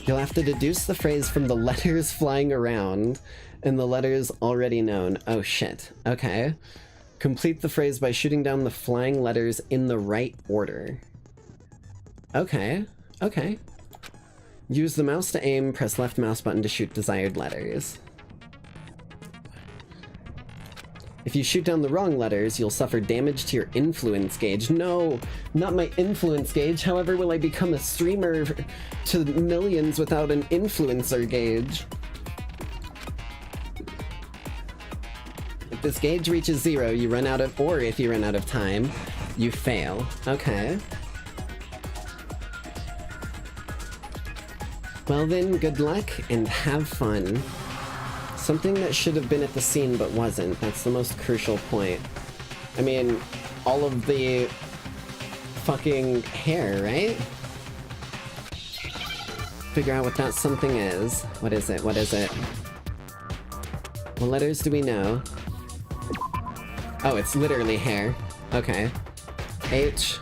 S6: You'll have to deduce the phrase from the letters flying around and the letters already known. Oh shit. Okay. Complete the phrase by shooting down the flying letters in the right order. Okay. Okay. Use the mouse to aim, press left mouse button to shoot desired letters. If you shoot down the wrong letters, you'll suffer damage to your influence gauge. No, not my influence gauge. However, will I become a streamer to millions without an influencer gauge? If this gauge reaches 0, you run out of, or if you run out of time, you fail. Okay. Well then, good luck and have fun. Something that should have been at the scene but wasn't. That's the most crucial point. I mean, all of the fucking hair, right? Figure out what that something is. What is it? What is it? What letters do we know? Oh, it's literally hair. Okay. H.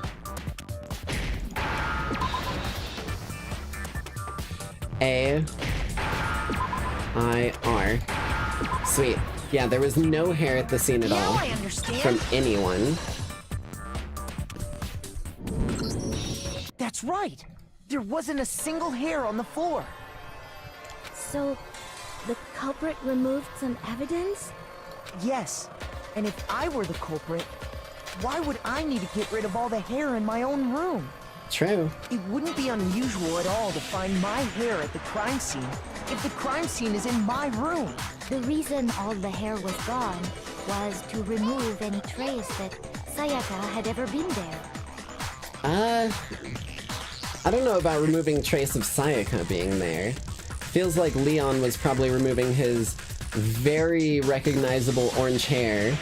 S6: A. I-R. Sweet. Yeah, there was no hair at the scene at all. From anyone.
S7: That's right! There wasn't a single hair on the floor!
S14: So, the culprit removed some evidence?
S7: Yes. And if I were the culprit, why would I need to get rid of all the hair in my own room?
S6: True.
S7: It wouldn't be unusual at all to find my hair at the crime scene if the crime scene is in my room.
S14: The reason all the hair was gone was to remove any trace that Sayaka had ever been there.
S6: I don't know about removing trace of Sayaka being there. Feels like Leon was probably removing his very recognizable orange hair,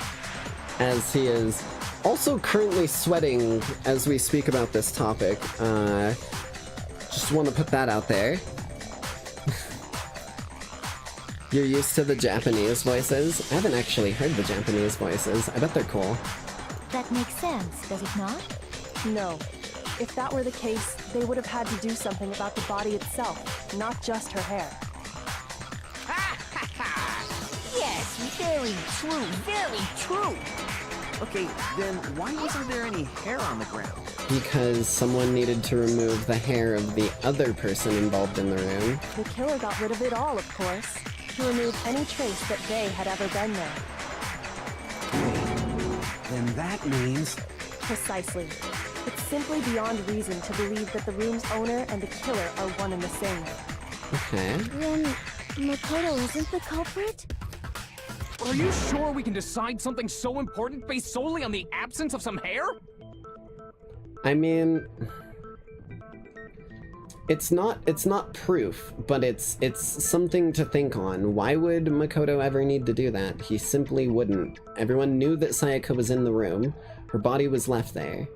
S6: as he is also currently sweating as we speak about this topic. Just want to put that out there. You're used to the Japanese voices? I haven't actually heard the Japanese voices. I bet they're cool.
S14: That makes sense, does it not?
S17: No. If that were the case, they would have had to do something about the body itself, not just her hair.
S11: Yes, very true, very true.
S10: Okay, then why wasn't there any hair on the ground?
S6: Because someone needed to remove the hair of the other person involved in the room.
S17: The killer got rid of it all, of course, to remove any trace that they had ever been there.
S10: Then that means...
S17: Precisely. It's simply beyond reason to believe that the room's owner and the killer are one and the same.
S6: Okay.
S14: Then Makoto isn't the culprit?
S8: Are you sure we can decide something so important based solely on the absence of some hair?
S6: I mean, it's not proof, but it's something to think on. Why would Makoto ever need to do that? He simply wouldn't. Everyone knew that Sayaka was in the room. Her body was left there.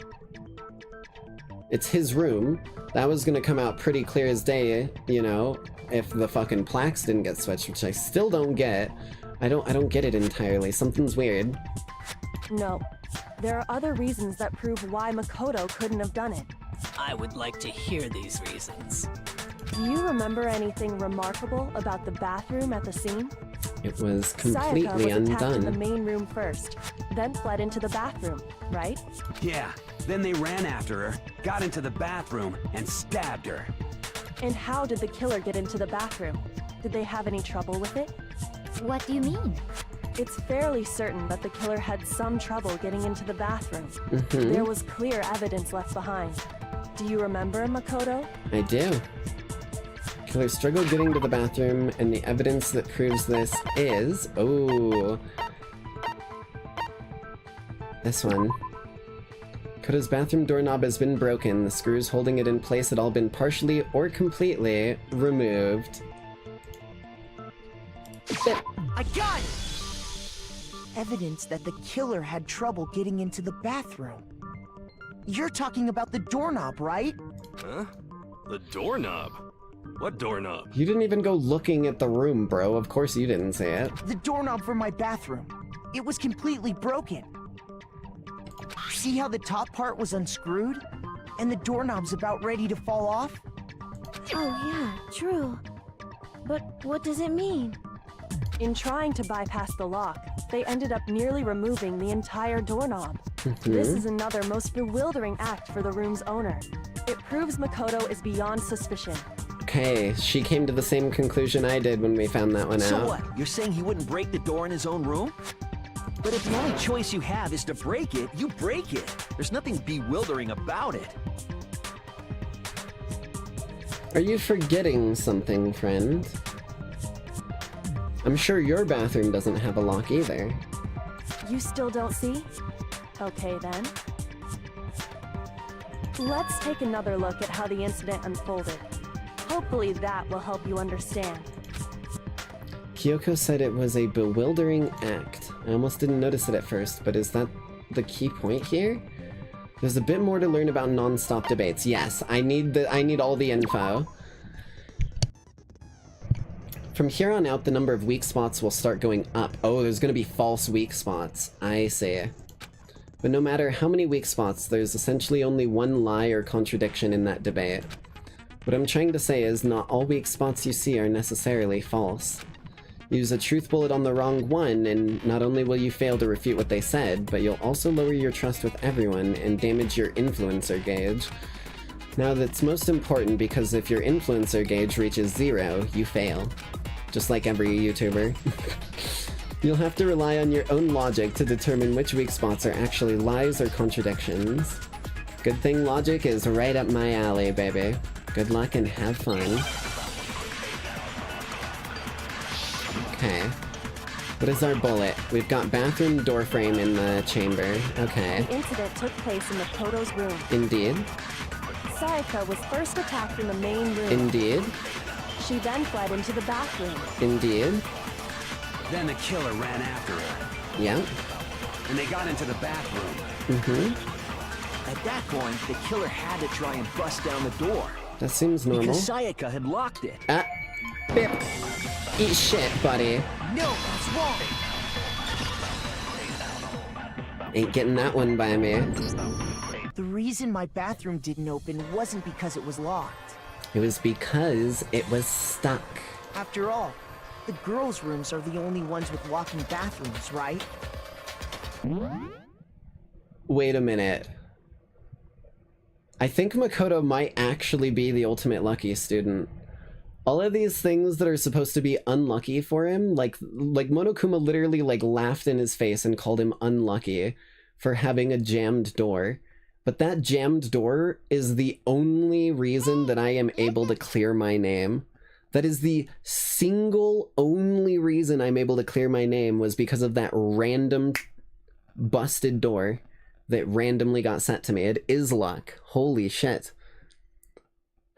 S6: It's his room. That was gonna come out pretty clear as day, you know, if the fucking plaques didn't get switched, which I still don't get. I don't get it entirely. Something's weird.
S17: No. There are other reasons that prove why Makoto couldn't have done it.
S19: I would like to hear these reasons.
S17: Do you remember anything remarkable about the bathroom at the scene?
S6: It was completely
S17: Sayaka was attacked in the
S6: undone.
S17: main room first, then fled into the bathroom, right?
S10: Yeah, then they ran after her, got into the bathroom, and stabbed her.
S17: And how did the killer get into the bathroom? Did they have any trouble with it?
S14: What do you mean?
S17: It's fairly certain that the killer had some trouble getting into the bathroom.
S6: Mhm.
S17: There was clear evidence left behind. Do you remember, Makoto?
S6: I do. Killer struggled getting to the bathroom, and the evidence that proves this is... Oh. This one. Koto's bathroom doorknob has been broken. The screws holding it in place had all been partially or completely removed.
S7: I got it! Evidence that the killer had trouble getting into the bathroom. You're talking about the doorknob, right?
S15: Huh? The doorknob? What doorknob?
S6: You didn't even go looking at the room, bro. Of course you didn't see it.
S7: The doorknob for my bathroom. It was completely broken. See how the top part was unscrewed? And the doorknob's about ready to fall off?
S14: Oh yeah, true. But what does it mean?
S17: In trying to bypass the lock, they ended up nearly removing the entire doorknob. This is another most bewildering act for the room's owner. It proves Makoto is beyond suspicion.
S6: Okay, she came to the same conclusion I did when we found that one out.
S16: So what? You're saying he wouldn't break the door in his own room? But if the only choice you have is to break it, you break it. There's nothing bewildering about it.
S6: Are you forgetting something, friend? I'm sure your bathroom doesn't have a lock either.
S17: You still don't see? Okay then. Let's take another look at how the incident unfolded. Hopefully that will help you understand.
S6: Kyoko said it was a bewildering act. I almost didn't notice it at first, but is that the key point here? There's a bit more to learn about non-stop debates. Yes, I need all the info. From here on out, the number of weak spots will start going up. Oh, there's gonna be false weak spots. I see. But no matter how many weak spots, there's essentially only one lie or contradiction in that debate. What I'm trying to say is not all weak spots you see are necessarily false. Use a truth bullet on the wrong one, and not only will you fail to refute what they said, but you'll also lower your trust with everyone and damage your influencer gauge. Now that's most important because if your influencer gauge reaches 0, you fail. Just like every YouTuber. You'll have to rely on your own logic to determine which weak spots are actually lies or contradictions. Good thing logic is right up my alley, baby. Good luck and have fun. Okay. What is our bullet? We've got bathroom door frame in the chamber. Okay.
S17: The incident took place in Makoto's room.
S6: Indeed.
S17: Sayaka was first attacked in the main room.
S6: Indeed.
S17: She then fled into the bathroom.
S6: Indeed.
S10: Then the killer ran after her.
S6: Yeah.
S10: And they got into the bathroom.
S6: Mm-hmm.
S16: At that point, the killer had to try and bust down the door.
S6: That seems normal.
S16: Because Sayaka had locked it.
S6: Ah. Bip. Eat shit, buddy.
S7: No, that's wrong.
S6: Ain't getting that one by me.
S7: The reason my bathroom didn't open wasn't because it was locked.
S6: It was because it was stuck.
S7: After all, the girls' rooms are the only ones with walk-in bathrooms, right?
S6: Wait a minute. I think Makoto might actually be the ultimate lucky student. All of these things that are supposed to be unlucky for him, like Monokuma literally laughed in his face and called him unlucky for having a jammed door. But that jammed door is the only reason that I am able to clear my name. That is the single only reason I'm able to clear my name was because of that random busted door that randomly got sent to me. It is luck. Holy shit.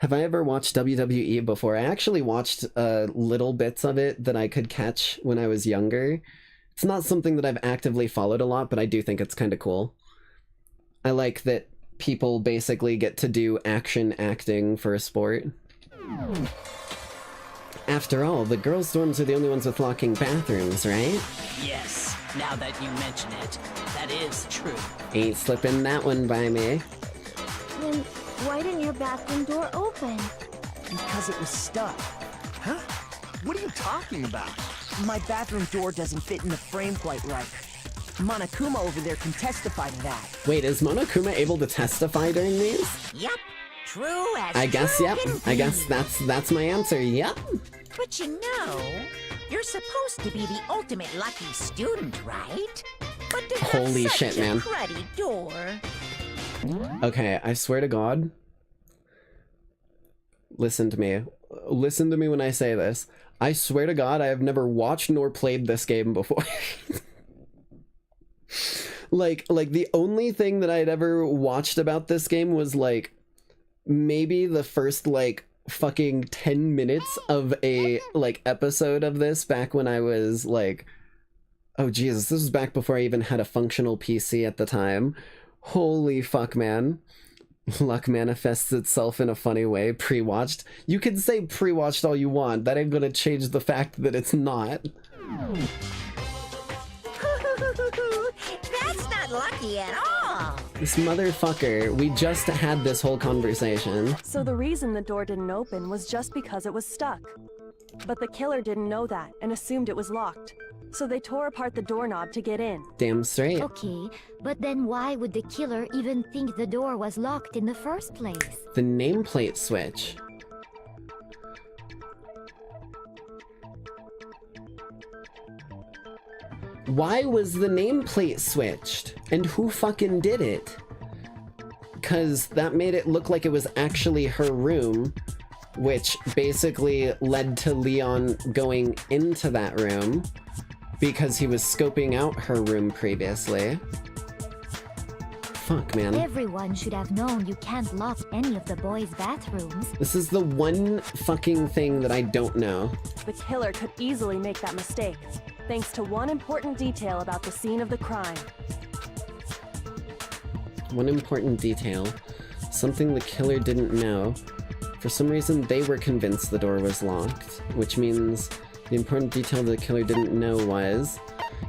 S6: Have I ever watched WWE before? I actually watched little bits of it that I could catch when I was younger. It's not something that I've actively followed a lot, but I do think it's kind of cool. I like that people basically get to do action acting for a sport. After all, the girls' dorms are the only ones with locking bathrooms, right?
S19: Yes, now that you mention it, that is true.
S6: Ain't slipping that one by me.
S14: Then why didn't your bathroom door open?
S7: Because it was stuck.
S16: Huh? What are you talking about?
S7: My bathroom door doesn't fit in the frame quite right. Monokuma over there can testify to that.
S6: Wait, is Monokuma able to testify during these?
S11: Yep. True as
S6: I guess,
S11: true
S6: yep.
S11: can
S6: I
S11: be.
S6: guess that's my answer, yep.
S11: But you know, you're supposed to be the ultimate lucky student, right? But to
S6: Holy
S11: have such
S6: shit,
S11: a
S6: man.
S11: cruddy door.
S6: Okay, I swear to God. Listen to me. Listen to me when I say this. I swear to God, I have never watched nor played this game before. like the only thing that I'd ever watched about this game was like maybe the first like fucking 10 minutes of a like episode of this back when I was like, oh Jesus, this was back before I even had a functional PC at the time. Holy fuck, man. Luck manifests itself in a funny way. Pre-watched. You can say pre-watched all you want. That ain't gonna change the fact that it's not.
S11: That's not lucky at all.
S6: This motherfucker, we just had this whole conversation.
S17: So the reason the door didn't open was just because it was stuck. But the killer didn't know that and assumed it was locked. So they tore apart the doorknob to get in.
S6: Damn straight.
S14: Okay, but then why would the killer even think the door was locked in the first place?
S6: The nameplate switch. Why was the nameplate switched? And who fucking did it? Because that made it look like it was actually her room, which basically led to Leon going into that room because he was scoping out her room previously. Fuck, man.
S14: Everyone should have known you can't lock any of the boys' bathrooms.
S6: This is the one fucking thing that I don't know.
S17: The killer could easily make that mistake, thanks to one important detail about the scene of the crime.
S6: One important detail. Something the killer didn't know. For some reason, they were convinced the door was locked, which means the important detail the killer didn't know was...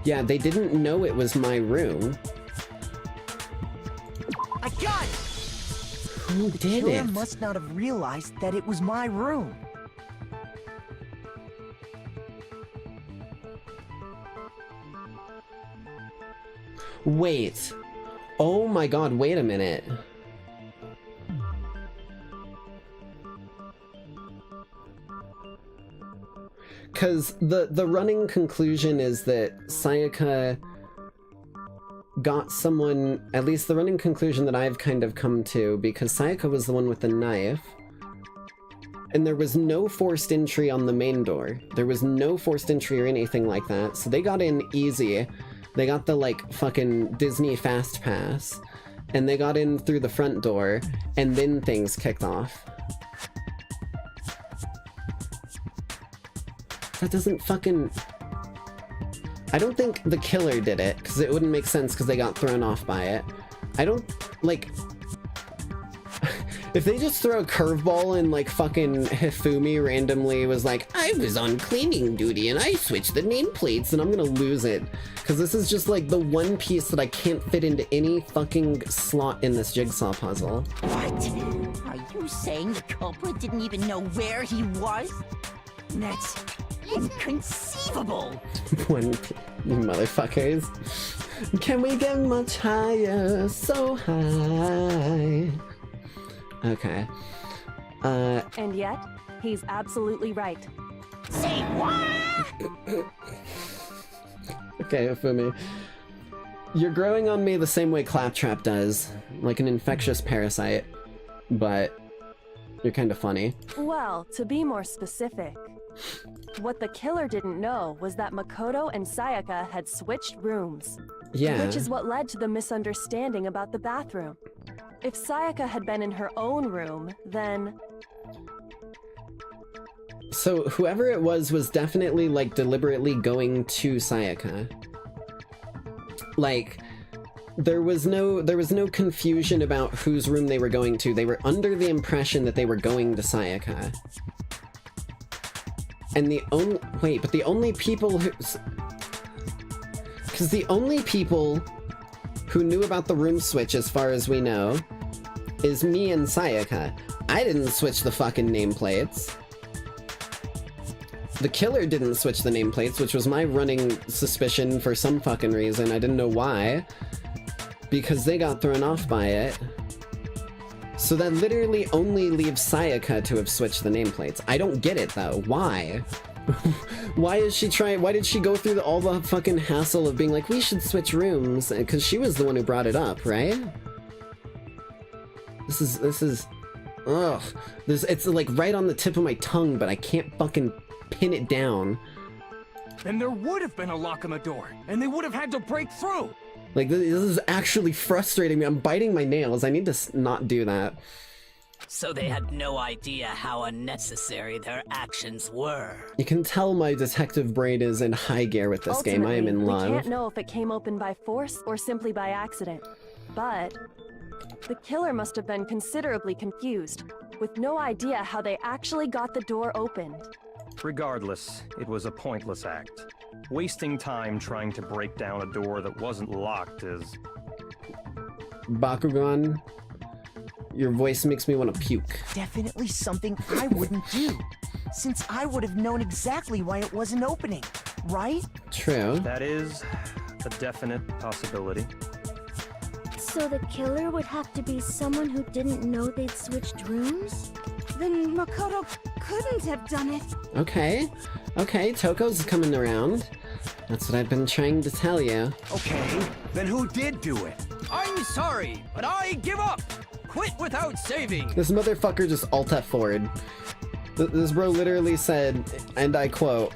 S6: Yeah, they didn't know it was my room.
S7: I got it!
S6: Who
S7: the
S6: did
S7: killer
S6: it?
S7: must not have realized that it was my room.
S6: Wait. Oh my god, wait a minute. Because the running conclusion is that Sayaka got someone, at least the running conclusion that I've kind of come to, because Sayaka was the one with the knife, and there was no forced entry on the main door. There was no forced entry or anything like that, so they got in easy. They got the, like, fucking Disney Fast Pass, and they got in through the front door, and then things kicked off. That doesn't fucking... I don't think the killer did it, because it wouldn't make sense because they got thrown off by it. I don't, like... If they just throw a curveball and, like, fucking Hifumi randomly was like, I was on cleaning duty and I switched the nameplates, and I'm gonna lose it. Because this is just, like, the one piece that I can't fit into any fucking slot in this jigsaw puzzle.
S11: What? Are you saying the culprit didn't even know where he was? That's inconceivable!
S6: You motherfuckers. Can we get much higher? So high. Okay.
S17: And yet, he's absolutely right.
S11: Say what?
S6: Okay, Hifumi. You're growing on me the same way Claptrap does, like an infectious parasite, but you're kind of funny.
S17: Well, to be more specific, what the killer didn't know was that Makoto and Sayaka had switched rooms.
S6: Yeah.
S17: Which is what led to the misunderstanding about the bathroom. If Sayaka had been in her own room, then...
S6: So whoever it was definitely, like, deliberately going to Sayaka. Like, there was no confusion about whose room they were going to. They were under the impression that they were going to Sayaka. And the only people who... Because the only people who knew about the room switch, as far as we know, is me and Sayaka. I didn't switch the fucking nameplates. The killer didn't switch the nameplates, which was my running suspicion for some fucking reason. I didn't know why. Because they got thrown off by it. So that literally only leaves Sayaka to have switched the nameplates. I don't get it, though. Why? Why did she go through all the fucking hassle of being like, we should switch rooms? Because she was the one who brought it up, right? This is, ugh. It's like right on the tip of my tongue, but I can't fucking pin it down.
S8: Then there would have been a lock on the door, and they would have had to break through.
S6: Like, this is actually frustrating me. I'm biting my nails. I need to not do that.
S19: So they had no idea how unnecessary their actions were.
S6: You can tell my detective brain is in high gear with this game. I am in love.
S17: We can't know if it came open by force or simply by accident. But the killer must have been considerably confused, with no idea how they actually got the door opened.
S13: Regardless, it was a pointless act. Wasting time trying to break down a door that wasn't locked is...
S6: Bakugan, your voice makes me want to puke.
S7: Definitely something I wouldn't do, since I would have known exactly why it wasn't opening, right?
S6: True.
S13: That is a definite possibility.
S14: So the killer would have to be someone who didn't know they'd switched rooms?
S9: Then Makoto couldn't have done it.
S6: Okay, Toko's coming around. That's what I've been trying to tell you.
S10: Okay, then who did do it?
S8: I'm sorry, but I give up. Quit without saving.
S6: This motherfucker just alt F forward. This bro literally said, and I quote,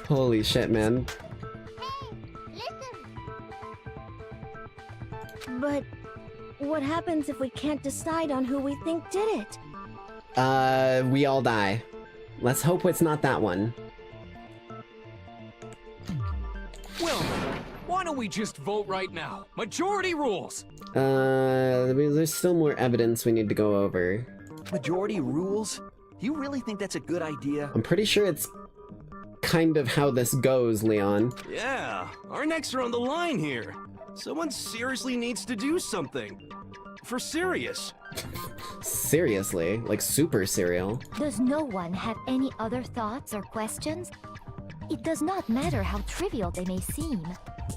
S6: holy shit, man.
S14: But what happens if we can't decide on who we think did it?
S6: We all die. Let's hope it's not that one.
S8: Well, why don't we just vote right now? Majority rules.
S6: There's still more evidence we need to go over.
S16: Majority rules? You really think that's a good idea?
S6: I'm pretty sure it's kind of how this goes, Leon.
S15: Yeah, our necks are on the line here. Someone seriously needs to do something. For serious.
S6: Seriously? Like super serial?
S14: Does no one have any other thoughts or questions? It does not matter how trivial they may seem.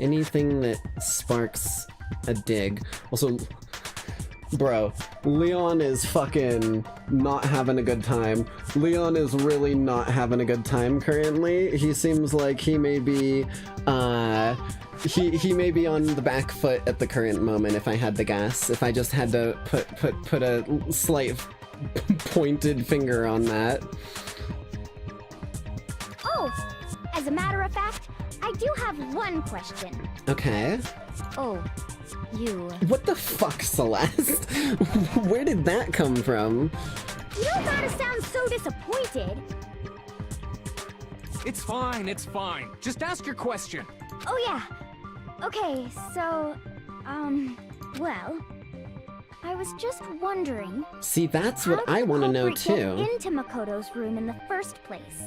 S6: Anything that sparks a dig. Also, bro, Leon is fucking not having a good time. Leon is really not having a good time currently. He seems like he may be, he may be on the back foot at the current moment, if I had to guess. If I just had to put a slight pointed finger on that.
S20: Oh, as a matter of fact, I do have one question.
S6: Okay.
S20: Oh, you...
S6: What the fuck, Celeste? Where did that come from?
S20: You don't gotta sound so disappointed.
S8: It's fine, it's fine. Just ask your question.
S20: Oh yeah. Okay, so, well, I was just wondering...
S6: See, that's what I want to know too.
S20: Get into Makoto's room in the first place.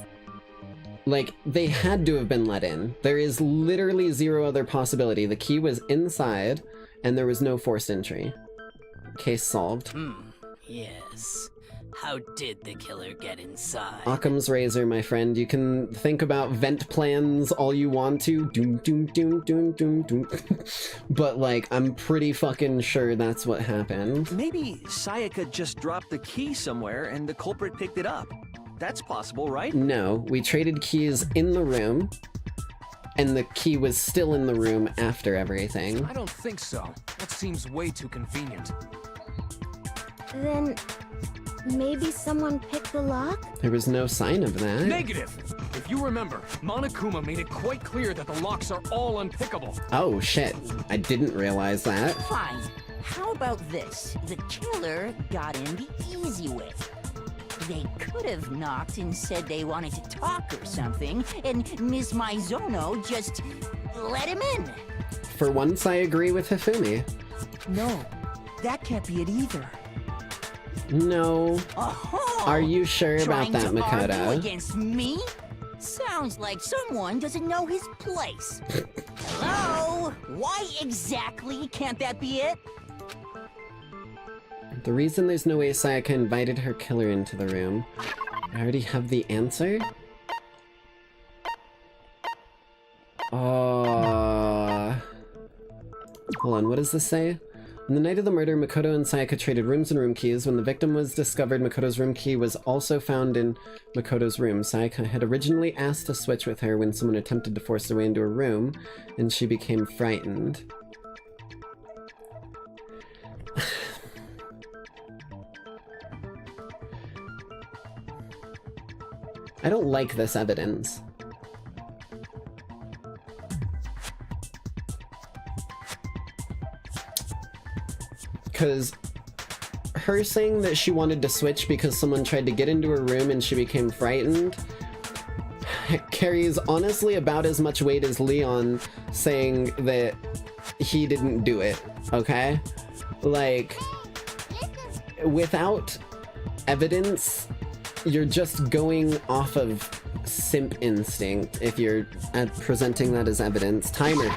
S6: Like, they had to have been let in. There is literally zero other possibility. The key was inside, and there was no forced entry. Case solved.
S19: Yes. How did the killer get inside?
S6: Occam's razor, my friend. You can think about vent plans all you want to. Doom, doom, doom, doom, doom, doom. But, like, I'm pretty fucking sure that's what happened.
S16: Maybe Sayaka just dropped the key somewhere and the culprit picked it up. That's possible, right?
S6: No, we traded keys in the room, and the key was still in the room after everything.
S8: I don't think so. That seems way too convenient.
S14: Then... maybe someone picked the lock?
S6: There was no sign of that.
S8: Negative! If you remember, Monokuma made it quite clear that the locks are all unpickable.
S6: Oh shit, I didn't realize that.
S11: Fine. How about this? The killer got in the easy way. They could have knocked and said they wanted to talk or something, and Ms. Maizono just let him in.
S6: For once, I agree with Hifumi.
S7: No, that can't be it either.
S6: No. Are you sure about that,
S11: Trying to
S6: Makoto?
S11: argue against me? Sounds like someone doesn't know his place. Hello? Why exactly can't that be it?
S6: The reason there's no way Sayaka invited her killer into the room. I already have the answer? Hold on, what does this say? On the night of the murder, Makoto and Sayaka traded rooms and room keys. When the victim was discovered, Makoto's room key was also found in Makoto's room. Sayaka had originally asked to switch with her when someone attempted to force their way into her room, and she became frightened. I don't like this evidence. Because her saying that she wanted to switch because someone tried to get into her room and she became frightened carries honestly about as much weight as Leon saying that he didn't do it, okay? Like, without evidence, you're just going off of simp instinct if you're presenting that as evidence. Timer.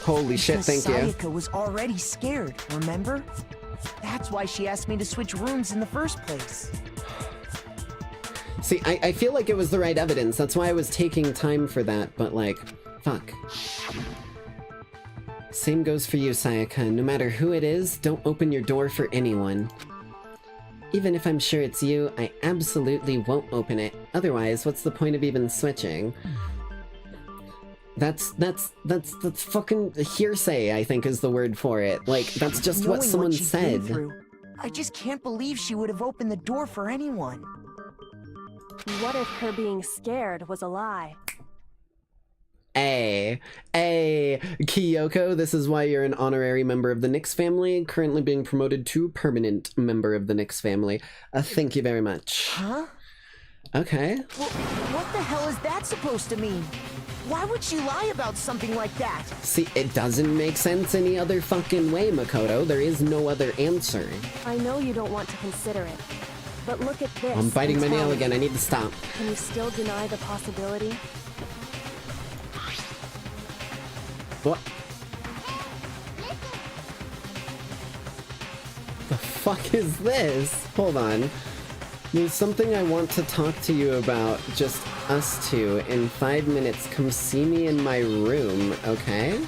S6: Holy shit, thank you.
S7: Sayaka was already scared, remember? That's why she asked me to switch rooms in the first place.
S6: See, I feel like it was the right evidence. That's why I was taking time for that, but like, fuck. Same goes for you, Sayaka. No matter who it is, don't open your door for anyone. Even if I'm sure it's you, I absolutely won't open it. Otherwise, what's the point of even switching? That's fucking hearsay, I think is the word for it. Like, that's just what someone said.
S7: I just can't believe she would have opened the door for anyone.
S17: What if her being scared was a lie?
S6: Hey, Kyoko, this is why you're an honorary member of the Nyx family, currently being promoted to permanent member of the Nyx family. Thank you very much.
S7: Huh?
S6: Okay.
S7: Well, what the hell is that supposed to mean? Why would she lie about something like that?
S6: See, it doesn't make sense any other fucking way, Makoto. There is no other answer.
S17: I know you don't want to consider it, but look at this.
S6: I'm biting my nail again. I need to stop.
S17: Can you still deny the possibility?
S6: What? The fuck is this? Hold on. There's something I want to talk to you about, just us two. In 5 minutes, come see me in my room, okay?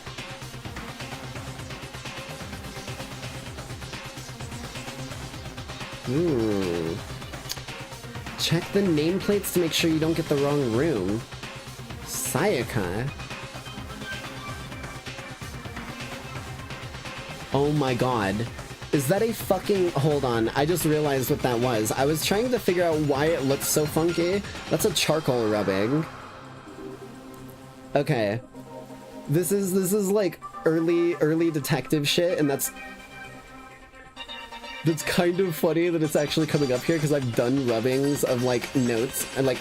S6: Check the nameplates to make sure you don't get the wrong room. Sayaka? Oh my god. Is that a fucking... Hold on, I just realized what that was. I was trying to figure out why it looks so funky. That's a charcoal rubbing. Okay. This is like early detective shit, and that's kind of funny that it's actually coming up here, because I've done rubbings of like notes, and like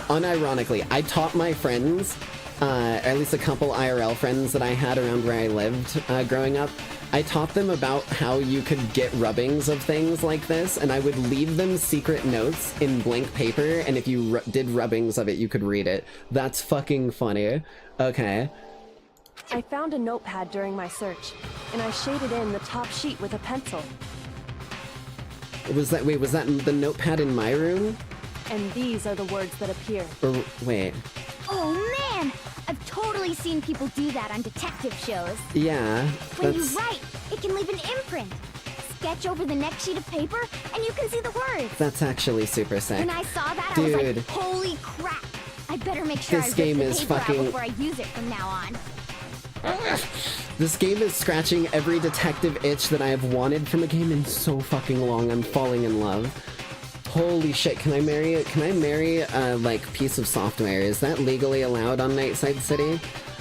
S6: unironically, I taught my friends, at least a couple IRL friends that I had around where I lived growing up, I taught them about how you could get rubbings of things like this, and I would leave them secret notes in blank paper, and if you did rubbings of it, you could read it. That's fucking funny. Okay.
S17: I found a notepad during my search, and I shaded in the top sheet with a pencil.
S6: Was that the notepad in my room?
S17: And these are the words that appear.
S6: Or, wait.
S20: Oh man! I've totally seen people do that on detective shows.
S6: Yeah,
S20: When you write, it can leave an imprint. Sketch over the next sheet of paper, and you can see the words.
S6: That's actually super sick.
S20: When I saw that,
S6: Dude.
S20: I was like, holy crap! I better make sure
S6: This
S20: I
S6: game
S20: rip
S6: is
S20: the paper
S6: fucking-
S20: out before I use it from now on.
S6: This game is scratching every detective itch that I have wanted from a game in so fucking long. I'm falling in love. Holy shit, can I marry a, like, piece of software? Is that legally allowed on Nightside City?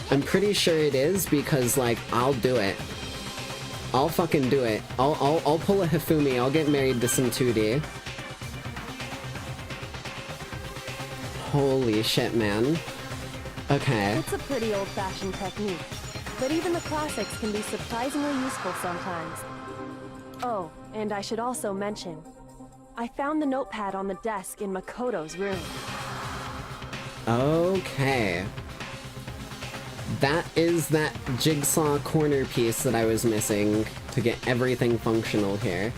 S6: I'm pretty sure it is, because, like, I'll do it. I'll fucking do it. I'll pull a Hifumi. I'll get married to some 2D. Holy shit, man. Okay.
S17: It's a pretty old-fashioned technique, but even the classics can be surprisingly useful sometimes. Oh, and I should also mention, I found the notepad on the desk in Makoto's room.
S6: Okay. That is that jigsaw corner piece that I was missing to get everything functional here.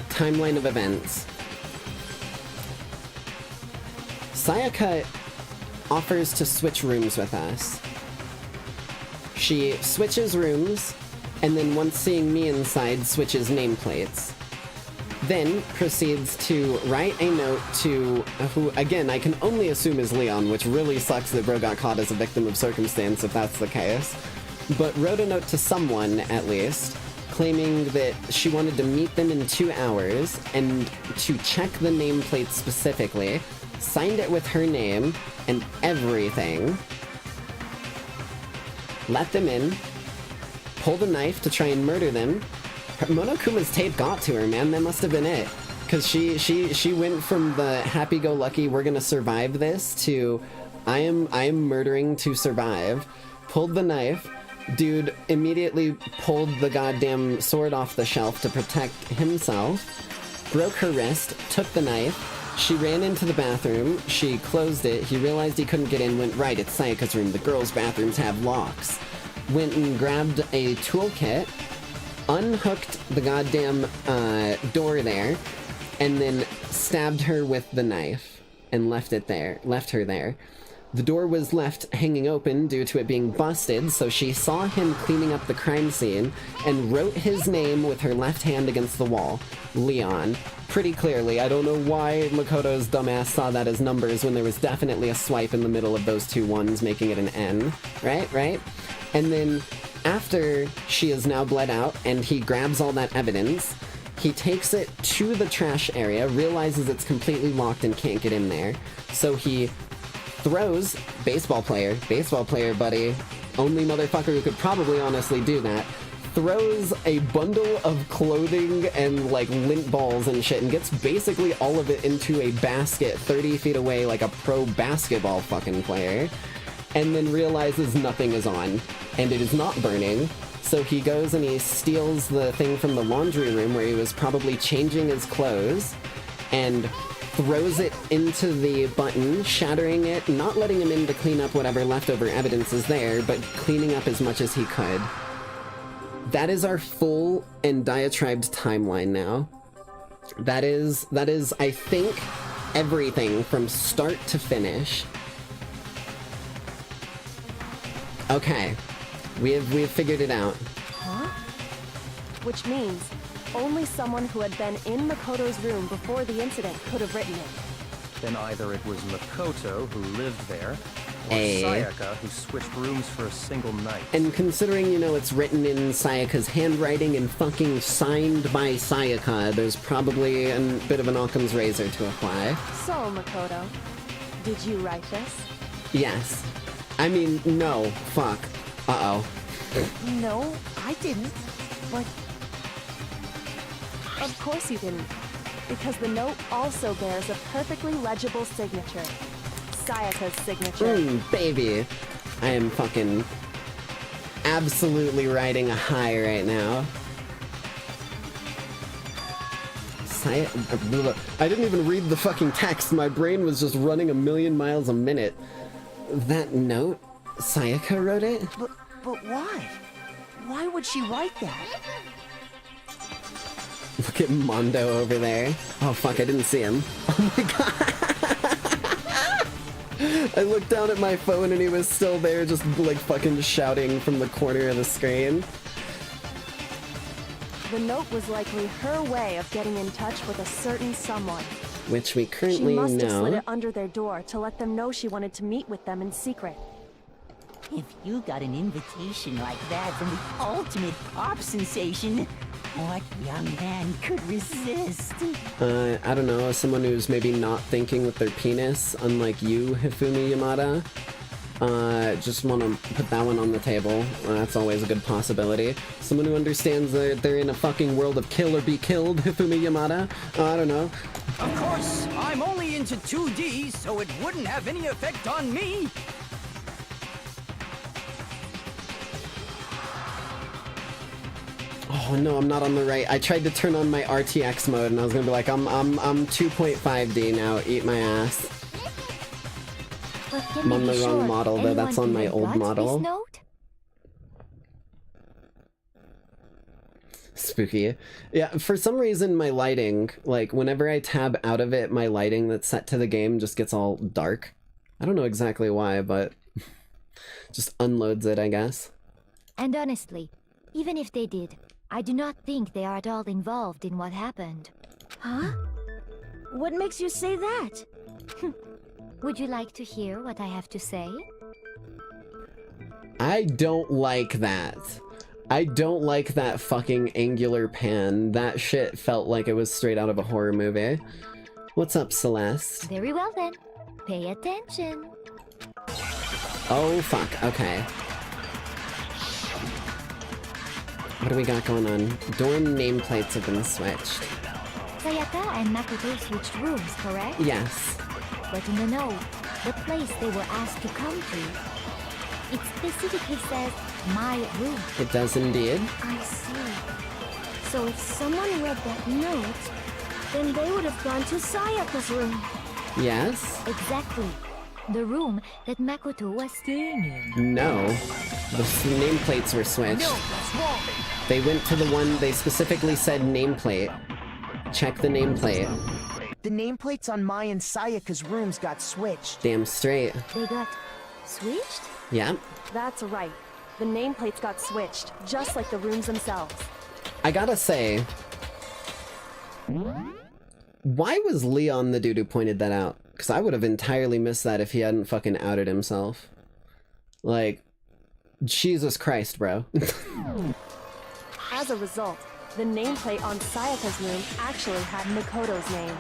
S6: Timeline of events. Sayaka offers to switch rooms with us. She switches rooms, and then once seeing me inside, switches nameplates. Then proceeds to write a note to who, again, I can only assume is Leon, which really sucks that bro got caught as a victim of circumstance if that's the case. But wrote a note to someone, at least, claiming that she wanted to meet them in 2 hours and to check the nameplate specifically, signed it with her name and everything, let them in, pulled a knife to try and murder them. Monokuma's tape got to her, man. That must have been it. Because she went from the happy-go-lucky, we're gonna survive this, to I am murdering to survive. Pulled the knife. Dude immediately pulled the goddamn sword off the shelf to protect himself. Broke her wrist. Took the knife. She ran into the bathroom. She closed it. He realized he couldn't get in. Went right, it's Sayaka's room. The girls' bathrooms have locks. Went and grabbed a toolkit. Unhooked the goddamn door there, and then stabbed her with the knife and left her there. The door was left hanging open due to it being busted, so she saw him cleaning up the crime scene and wrote his name with her left hand against the wall. Leon. Pretty clearly. I don't know why Makoto's dumbass saw that as numbers when there was definitely a swipe in the middle of those two ones, making it an N. Right? And then after she is now bled out and he grabs all that evidence, he takes it to the trash area, realizes it's completely locked and can't get in there. So he throws, baseball player, buddy, only motherfucker who could probably honestly do that, throws a bundle of clothing and like lint balls and shit and gets basically all of it into a basket 30 feet away like a pro basketball fucking player, and then realizes nothing is on and it is not burning. So he goes and he steals the thing from the laundry room where he was probably changing his clothes and throws it into the button, shattering it, not letting him in to clean up whatever leftover evidence is there, but cleaning up as much as he could. That is our full and diatribed timeline now. That is, I think, everything from start to finish. Okay, we have figured it out.
S17: Huh? Which means only someone who had been in Makoto's room before the incident could have written it.
S13: Then either it was Makoto who lived there, or Sayaka who switched rooms for a single night.
S6: And considering, you know, it's written in Sayaka's handwriting and fucking signed by Sayaka, there's probably a bit of an Occam's razor to apply.
S17: So, Makoto, did you write this?
S6: Yes. I mean, no. Fuck. Uh-oh.
S7: No, I didn't. But...
S17: Of course you didn't. Because the note also bears a perfectly legible signature. Sayaka's signature.
S6: Baby. I am fucking absolutely riding a high right now. I didn't even read the fucking text. My brain was just running a million miles a minute. That note? Sayaka wrote it?
S7: But why? Why would she write that?
S6: Look at Mondo over there. Oh fuck, I didn't see him. Oh my god! I looked down at my phone and he was still there, just like fucking shouting from the corner of the screen.
S17: The note was likely her way of getting in touch with a certain someone.
S6: Which we currently know.
S17: She must have slid it under their door to let them know she wanted to meet with them in secret.
S11: If you got an invitation like that from the ultimate pop sensation, what young man could resist?
S6: I don't know, someone who's maybe not thinking with their penis, unlike you, Hifumi Yamada. Just want to put that one on the table. That's always a good possibility. Someone who understands that they're in a fucking world of kill or be killed, Hifumi Yamada. I don't know.
S8: Of course, I'm only into 2D, so it wouldn't have any effect on me.
S6: Oh no, I'm not on the right. I tried to turn on my RTX mode and I was gonna be like, I'm 2.5D now, eat my ass. I'm on the wrong model though, that's on my old model. Spooky. Yeah, for some reason my lighting, like whenever I tab out of it, my lighting that's set to the game just gets all dark. I don't know exactly why, but just unloads it, I guess.
S14: And honestly, even if they did, I do not think they are at all involved in what happened.
S20: Huh? What makes you say that?
S14: Would you like to hear what I have to say?
S6: I don't like that. I don't like that fucking angular pan. That shit felt like it was straight out of a horror movie. What's up, Celeste?
S14: Very well then. Pay attention.
S6: Oh, fuck. Okay. What do we got going on? Dorm nameplates have been switched.
S14: Sayaka and Makoto switched rooms, correct?
S6: Yes.
S14: But in the note, the place they were asked to come to, it specifically says, my room.
S6: It does indeed.
S20: I see. So if someone read that note, then they would have gone to Sayaka's room.
S6: Yes?
S14: Exactly. The room that Makoto was staying in.
S6: No. The nameplates were switched.
S7: No, that's wrong.
S6: They went to the one, they specifically said nameplate. Check the nameplate.
S7: The nameplates on my and Sayaka's rooms got switched.
S6: Damn straight.
S14: They got switched?
S6: Yeah.
S17: That's right. The nameplates got switched, just like the rooms themselves.
S6: I gotta say, why was Leon the dude who pointed that out? Because I would have entirely missed that if he hadn't fucking outed himself. Like, Jesus Christ, bro.
S17: As a result, the nameplate on Sayaka's room actually had Makoto's name.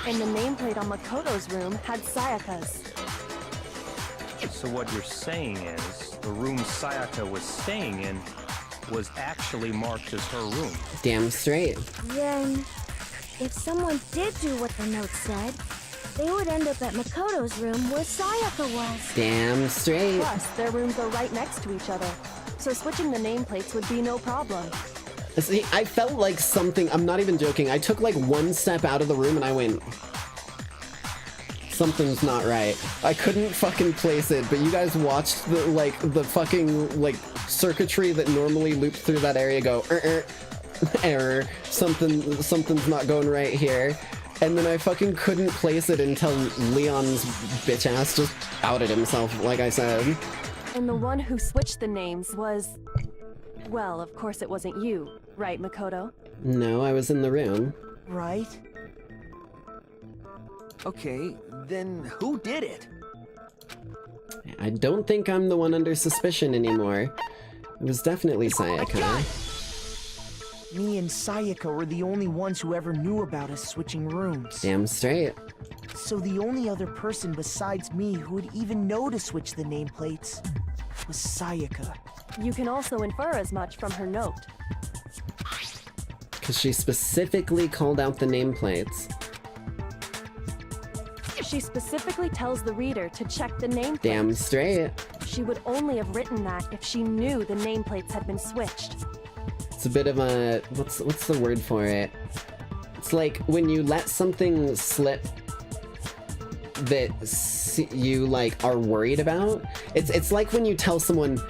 S17: And the nameplate on Makoto's room had Sayaka's.
S13: So what you're saying is, the room Sayaka was staying in was actually marked as her room.
S6: Damn straight.
S20: Then, if someone did do what the note said, they would end up at Makoto's room where Sayaka was.
S6: Damn straight.
S17: Plus, their rooms are right next to each other, so switching the nameplates would be no problem.
S6: See, I felt like something, I'm not even joking, I took like one step out of the room and I went, something's not right. I couldn't fucking place it, but you guys watched the fucking, like, circuitry that normally loops through that area go, error, something's not going right here. And then I fucking couldn't place it until Leon's bitch ass just outed himself, like I said.
S17: And the one who switched the names was... Well, of course it wasn't you, right, Makoto?
S6: No, I was in the room.
S7: Right?
S16: Okay, then who did it?
S6: I don't think I'm the one under suspicion anymore. It was definitely Sayaka.
S7: Me and Sayaka were the only ones who ever knew about us switching rooms.
S6: Damn straight.
S7: So the only other person besides me who would even know to switch the nameplates was Sayaka.
S17: You can also infer as much from her note.
S6: Because she specifically called out the nameplates.
S17: She specifically tells the reader to check the nameplates.
S6: Damn straight.
S17: She would only have written that if she knew the nameplates had been switched.
S6: It's a bit of a... what's the word for it? It's like when you let something slip that you, like, are worried about. It's like when you tell someone,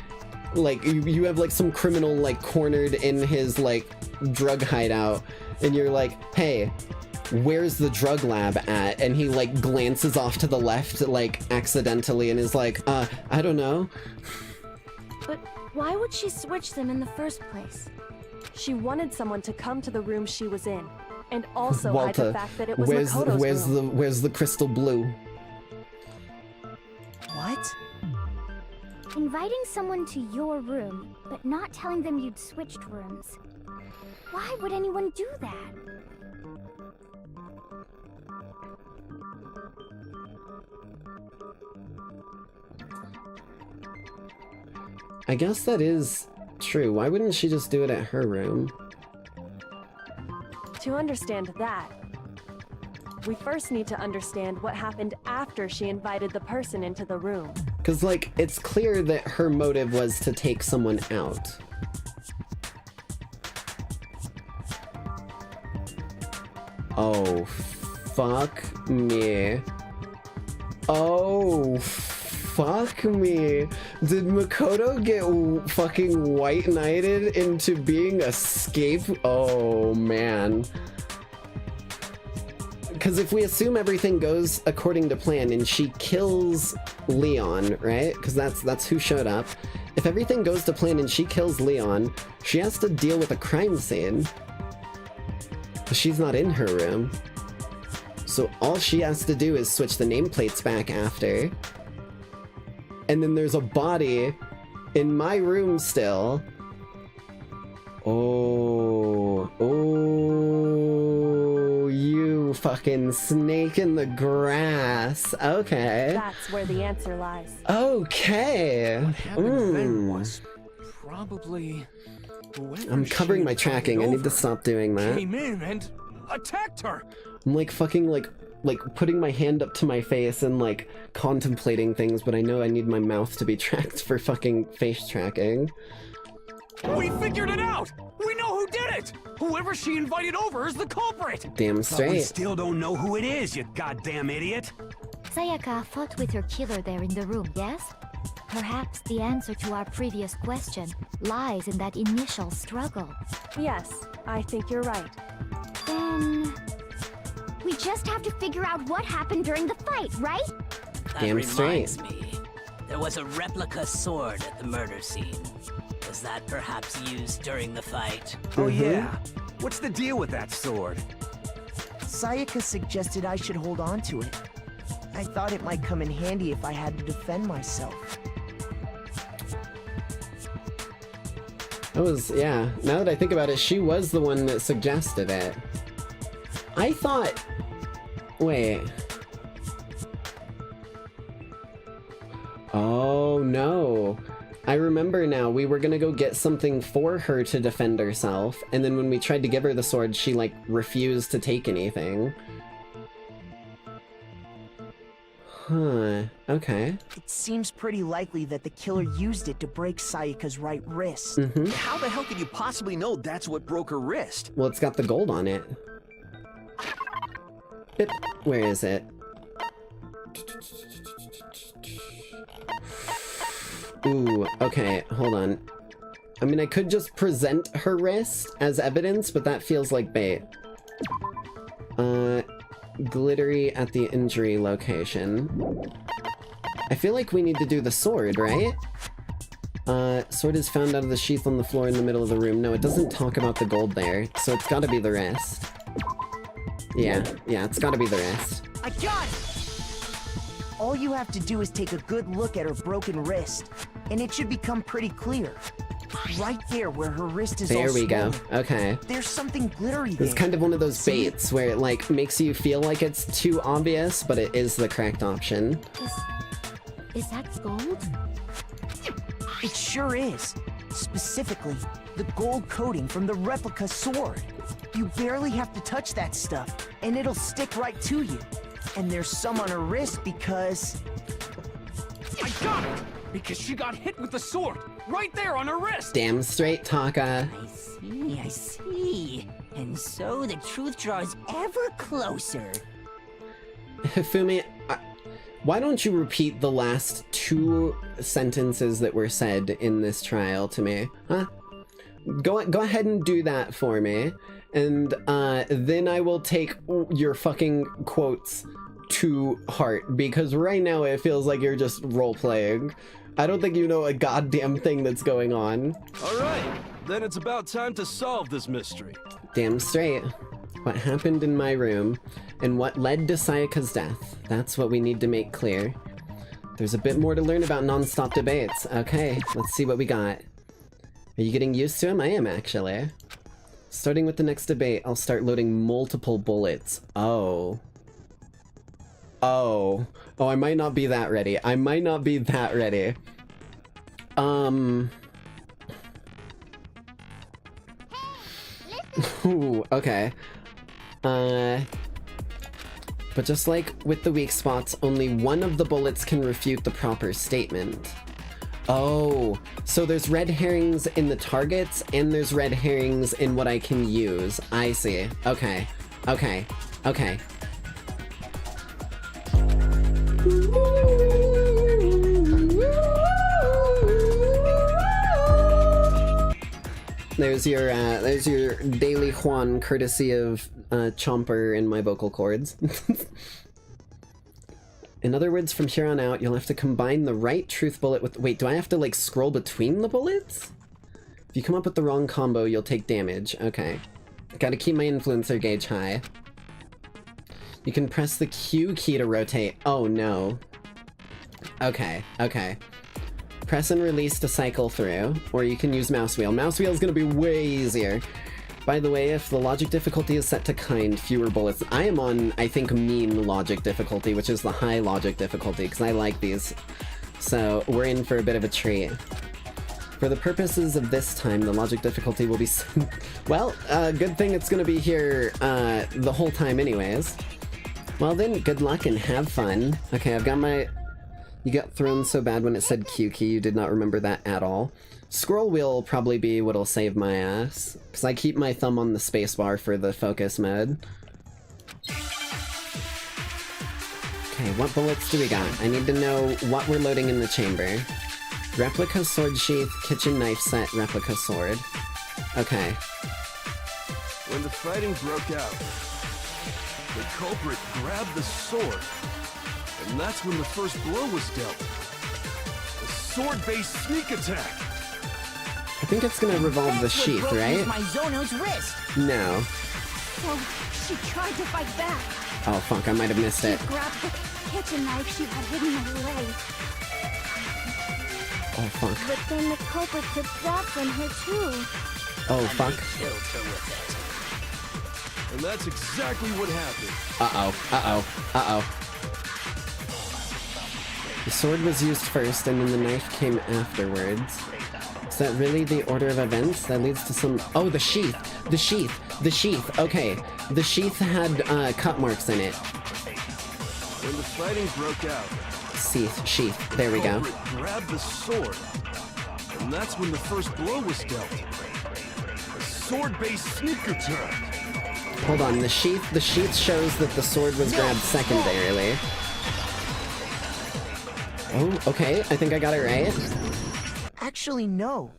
S6: like, you have, like, some criminal, like, cornered in his, like, drug hideout, and you're like, hey, where's the drug lab at? And he, like, glances off to the left, like, accidentally, and is like, I don't know.
S20: But why would she switch them in the first place?
S17: She wanted someone to come to the room she was in, and also hide
S6: Walter,
S17: the fact that it was Makoto's room.
S6: Where's the crystal blue?
S7: What?
S20: Inviting someone to your room, but not telling them you'd switched rooms. Why would anyone do that?
S6: I guess that is true. Why wouldn't she just do it at her room?
S17: To understand that, we first need to understand what happened after she invited the person into the room.
S6: Because, like, it's clear that her motive was to take someone out. Oh, fuck me. Oh, fuck me. Did Makoto get fucking white knighted into being a scape? Oh, man. because if we assume everything goes according to plan and she kills Leon, right? Because that's who showed up. If everything goes to plan and she kills Leon, she has to deal with a crime scene. But she's not in her room. So all she has to do is switch the nameplates back after. And then there's a body in my room still. Oh, you fucking snake in the grass. Okay.
S17: That's where the answer lies.
S6: Okay.
S8: What happened then was probably
S6: I'm covering my tracking. I need to stop doing that.
S8: Came in and attacked her.
S6: I'm like fucking like putting my hand up to my face and like contemplating things, but I know I need my mouth to be tracked for fucking face tracking.
S8: We figured it out! We know who did it! Whoever she invited over is the culprit!
S6: Damn straight.
S10: But we still don't know who it is, you goddamn idiot!
S14: Sayaka fought with her killer there in the room, yes? Perhaps the answer to our previous question lies in that initial struggle.
S17: Yes, I think you're right.
S20: Then... we just have to figure out what happened during the fight, right?
S19: That
S6: Damn
S19: reminds
S6: straight.
S19: me. There was a replica sword at the murder scene. Was that perhaps used during the fight?
S10: Oh yeah. What's the deal with that sword?
S7: Sayaka suggested I should hold on to it. I thought it might come in handy if I had to defend myself.
S6: That was, yeah, now that I think about it, she was the one that suggested it. I thought... wait. Oh, no. I remember now, we were gonna go get something for her to defend herself, and then when we tried to give her the sword, she, like, refused to take anything. Huh, okay.
S7: It seems pretty likely that the killer used it to break Sayaka's right wrist.
S16: How the hell could you possibly know that's what broke her wrist?
S6: Well, it's got the gold on it. Where is it? Ooh, okay, hold on. I mean, I could just present her wrist as evidence, but that feels like bait. Glittery at the injury location. I feel like we need to do the sword, right? Sword is found out of the sheath on the floor in the middle of the room. No, it doesn't talk about the gold there, so it's gotta be the wrist. Yeah, it's gotta be the wrist.
S7: I got it! All you have to do is take a good look at her broken wrist, and it should become pretty clear. Right there where her wrist is all
S6: There we go.
S7: swollen.
S6: Okay.
S7: There's something glittery there.
S6: It's kind of one of those baits where it, like, makes you feel like it's too obvious, but it is the correct option.
S14: Is that gold?
S7: It sure is. Specifically, the gold coating from the replica sword. You barely have to touch that stuff, and it'll stick right to you. And there's some on her wrist because...
S8: I got it! Because she got hit with the sword, right there on her wrist!
S6: Damn straight, Taka.
S11: I see. And so the truth draws ever closer.
S6: Hifumi, why don't you repeat the last 2 sentences that were said in this trial to me, huh? Go ahead and do that for me, and then I will take your fucking quotes to heart, because right now it feels like you're just role-playing. I don't think you know a goddamn thing that's going on.
S15: Alright, then it's about time to solve this mystery.
S6: Damn straight. What happened in my room, and what led to Sayaka's death. That's what we need to make clear. There's a bit more to learn about non-stop debates. Okay, let's see what we got. Are you getting used to him? I am, actually. Starting with the next debate, I'll start loading multiple bullets. Oh, I might not be that ready. Ooh, okay. But just like with the weak spots, only one of the bullets can refute the proper statement. Oh, so there's red herrings in the targets, and there's red herrings in what I can use. I see. Okay. There's your daily Juan, courtesy of Chomper in my vocal cords. In other words, from here on out, you'll have to combine the right truth bullet with... Wait, do I have to, like, scroll between the bullets? If you come up with the wrong combo, you'll take damage. Okay. Gotta keep my influencer gauge high. You can press the Q key to rotate. Oh, no. Okay, okay. Press and release to cycle through, or you can use mouse wheel. Mouse wheel is gonna be way easier. By the way, if the logic difficulty is set to kind, fewer bullets. I am on, I think, mean logic difficulty, which is the high logic difficulty, because I like these. So, we're in for a bit of a treat. For the purposes of this time, the logic difficulty will be... Well, good thing it's gonna be here the whole time anyways. Well then, good luck and have fun. Okay, I've got my... You got thrown so bad when it said Q key, you did not remember that at all. Scroll wheel will probably be what'll save my ass, because I keep my thumb on the spacebar for the focus mode. Okay, what bullets do we got? I need to know what we're loading in the chamber. Replica sword sheath, kitchen knife set, replica sword. Okay.
S15: When the fighting broke out, the culprit grabbed the sword, and that's when the first blow was dealt. A sword-based sneak attack!
S6: I think it's gonna revolve the sheath, right?
S11: Mizono's wrist.
S6: No.
S9: So, she tried to fight back.
S6: Oh fuck, I might have missed it.
S9: She grabbed the kitchen knife she had hidden away.
S6: Oh fuck.
S20: But then the culprit took that from her too.
S6: Oh fuck.
S15: And that's exactly what happened.
S6: Uh-oh, uh-oh, uh-oh. The sword was used first, and then the knife came afterwards. Is that really the order of events? That leads to some... Oh, the sheath! The sheath! The sheath! Okay. The sheath had, cut marks in it.
S15: When the fighting broke out...
S6: Sheath. There we go.
S15: The culprit grabbed the sword, and that's when the first blow was dealt. A sword-based sneak attack!
S6: Hold on, the sheath shows that the sword was grabbed secondarily. Oh, okay, I think I got it right.
S7: Actually, no.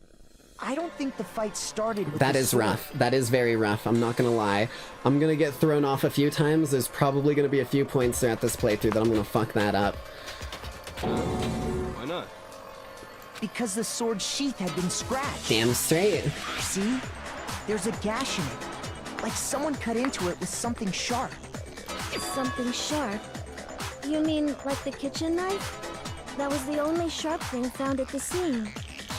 S7: I don't think the fight started with
S6: That
S7: the
S6: is
S7: sword.
S6: rough. That is very rough, I'm not gonna lie. I'm gonna get thrown off a few times. There's probably gonna be a few points throughout this playthrough that I'm gonna fuck that up.
S15: Why not?
S7: Because the sword sheath had been scratched.
S6: Damn straight.
S7: See? There's a gash in it. Like someone cut into it with something sharp.
S20: Something sharp? You mean like the kitchen knife? That was the only sharp thing found at the scene.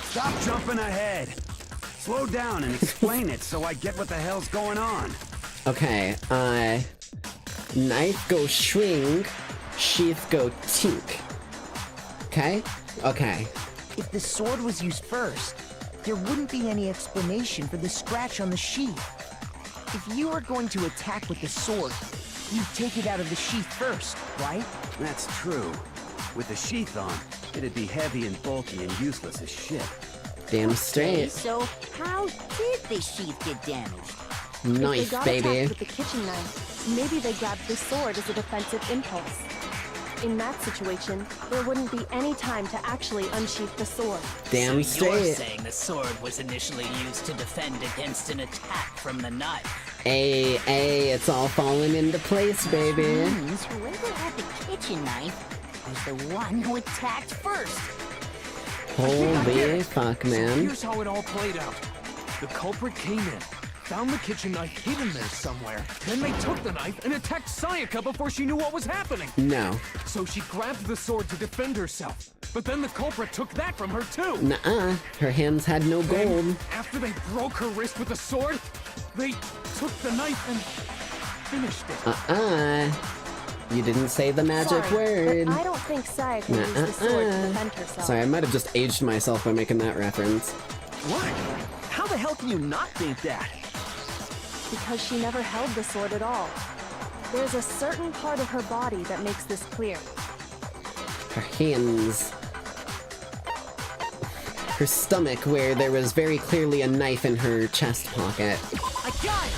S10: Stop jumping ahead. Slow down and explain it so I get what the hell's going on.
S6: Okay, knife go swing, sheath go tink. Okay? Okay.
S7: If the sword was used first, there wouldn't be any explanation for the scratch on the sheath. If you were going to attack with the sword, you'd take it out of the sheath first, right?
S10: That's true. With the sheath on, it'd be heavy and bulky and useless as shit.
S6: Damn straight.
S11: So, how did the sheath get damaged?
S6: Knife,
S17: if they got
S6: baby.
S17: attacked with the kitchen knife, maybe they grabbed the sword as a defensive impulse. In that situation, there wouldn't be any time to actually unsheath the sword.
S6: Damn
S19: So you're
S6: straight.
S19: saying the sword was initially used to defend against an attack from the knife.
S6: Hey, it's all falling into place, baby.
S11: Means whoever had the kitchen knife was the one who attacked first.
S6: Holy fuck, man.
S8: Here's how it all played out. The culprit came in, found the kitchen knife hidden there somewhere. Then they took the knife and attacked Sayaka before she knew what was happening.
S6: No.
S8: So she grabbed the sword to defend herself. But then the culprit took that from her too.
S6: Nuh-uh. Her hands had no gold.
S8: Then, after they broke her wrist with the sword, they took the knife and finished it.
S6: You didn't say the magic word.
S17: But I don't think Sayaka used the sword to defend herself.
S6: Sorry, I might have just aged myself by making that reference.
S10: What? How the hell can you not think that?
S17: Because she never held the sword at all. There's a certain part of her body that makes this clear.
S6: Her hands. Her stomach, where there was very clearly a knife in her chest pocket.
S7: I got it!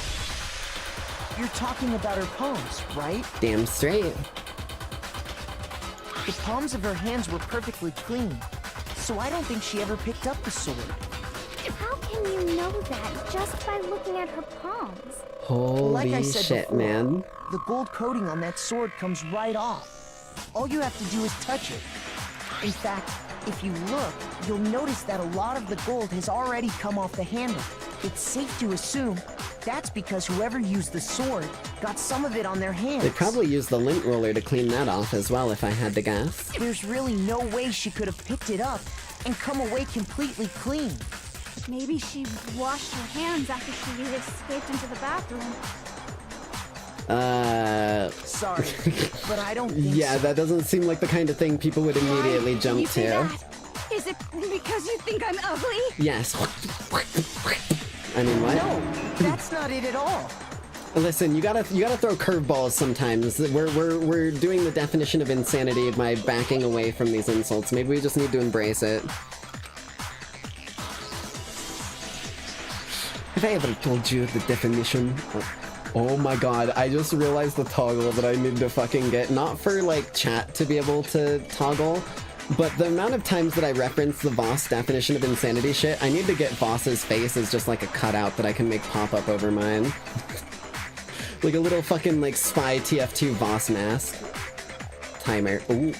S7: You're talking about her palms, right?
S6: Damn straight.
S7: The palms of her hands were perfectly clean, so I don't think she ever picked up the sword.
S20: How can you know that just by looking at her palms?
S6: Holy
S7: Like I said
S6: shit,
S7: before,
S6: man.
S7: The gold coating on that sword comes right off. All you have to do is touch it. In fact, if you look, you'll notice that a lot of the gold has already come off the handle. It's safe to assume that's because whoever used the sword got some of it on their hands.
S6: They probably used the lint roller to clean that off as well, if I had to guess.
S7: There's really no way she could have picked it up and come away completely clean.
S9: Maybe she washed her hands after she escaped into the bathroom.
S7: Sorry, but I don't think
S6: yeah,
S7: so.
S6: that doesn't seem like the kind of thing people would immediately jump
S9: You say
S6: to.
S9: that? Is it because you think I'm ugly?
S6: Yes. I mean, what?
S7: No, that's not it at all.
S6: Listen, you gotta throw curveballs sometimes. We're doing the definition of insanity by backing away from these insults. Maybe we just need to embrace it. Have I ever told you the definition? Oh my god, I just realized the toggle that I need to fucking get. Not for, like, chat to be able to toggle, but the amount of times that I reference the Voss definition of insanity shit, I need to get Voss's face as just, like, a cutout that I can make pop up over mine. Like a little fucking, like, spy TF2 Voss mask. Timer. Ooh,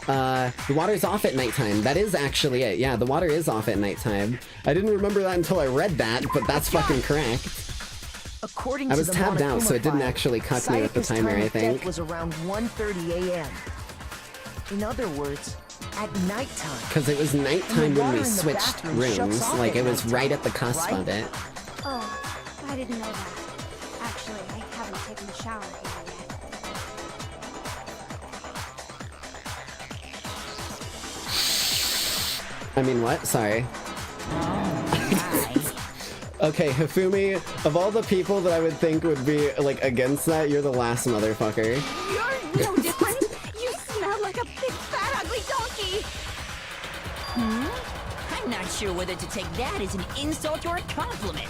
S6: the water's off at nighttime. That is actually it. Yeah, the water is off at nighttime. I didn't remember that until I read that, but that's fucking correct.
S7: According
S6: I was
S7: to the
S6: tabbed out,
S7: Monokuma
S6: so it didn't
S7: file,
S6: actually cut me with the
S7: Sayaka's
S6: timer,
S7: time
S6: I
S7: of
S6: think.
S7: death was around 1:30 a.m. In other words, at nighttime.
S6: Because it was nighttime when we
S7: in the
S6: switched
S7: bathroom shuts
S6: rooms.
S7: off
S6: Like,
S7: at
S6: it was
S7: nighttime,
S6: right at the cusp
S7: right?
S6: of it.
S9: Oh, I didn't know that. Actually, I haven't taken a shower here yet.
S6: I mean, what? Sorry. Okay, Hifumi, of all the people that I would think would be, like, against that, you're the last motherfucker.
S9: You're no different. You smell like a big fat ugly donkey.
S11: I'm not sure whether to take that as an insult or a compliment.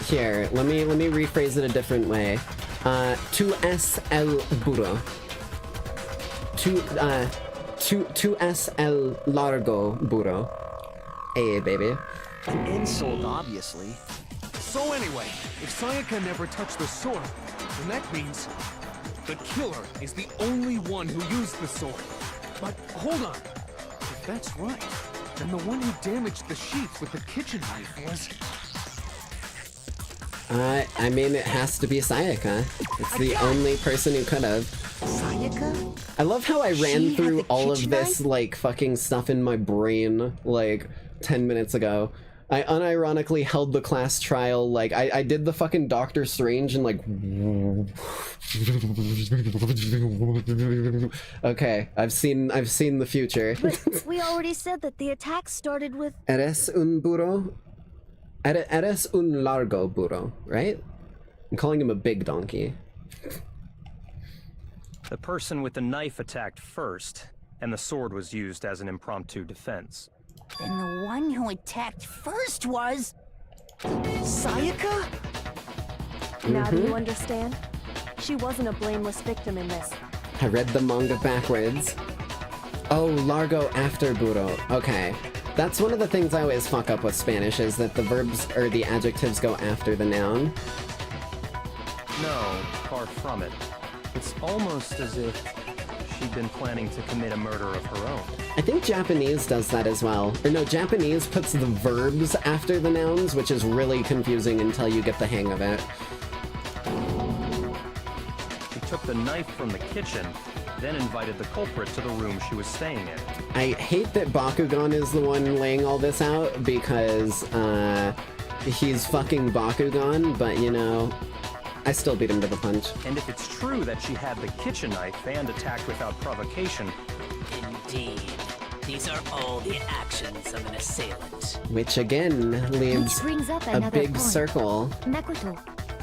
S6: Here, let me rephrase it a different way. Tu es el burro. Tu es el largo burro. Hey, baby.
S7: An insult, obviously.
S8: So anyway, if Sayaka never touched the sword, then that means the killer is the only one who used the sword. But hold on. If that's right, then the one who damaged the sheath with the kitchen knife was...
S6: I mean, it has to be Sayaka. It's the only person who could have.
S7: Sayaka?
S6: I love how I ran
S7: She had
S6: through
S7: the
S6: all of
S7: kitchen
S6: this,
S7: knife?
S6: like, fucking stuff in my brain, like, 10 minutes ago. I unironically held the class trial, like, I did the fucking Doctor Strange and, like... Okay, I've seen the future.
S20: But we already said that the attack started with...
S6: Eres un burro? Eres un largo burro, right? I'm calling him a big donkey.
S13: The person with the knife attacked first, and the sword was used as an impromptu defense.
S11: Then the one who attacked first was...
S7: Sayaka?
S17: Now do you understand? She wasn't a blameless victim in this.
S6: I read the manga backwards. Oh, largo after burro. Okay. That's one of the things I always fuck up with Spanish, is that the verbs, or the adjectives, go after the noun.
S13: No, far from it. It's almost as if she'd been planning to commit a murder of her own.
S6: I think Japanese does that as well. Or no, Japanese puts the verbs after the nouns, which is really confusing until you get the hang of it.
S13: She took the knife from the kitchen, then invited the culprit to the room she was staying in.
S6: I hate that Bakugan is the one laying all this out, because, he's fucking Bakugan, but, you know, I still beat him to the punch.
S13: And if it's true that she had the kitchen knife and attacked without provocation...
S19: Indeed. These are all the actions of an assailant.
S6: Which again leaves
S20: Which brings up
S6: a
S20: another
S6: big
S20: point.
S6: circle.
S20: Makoto,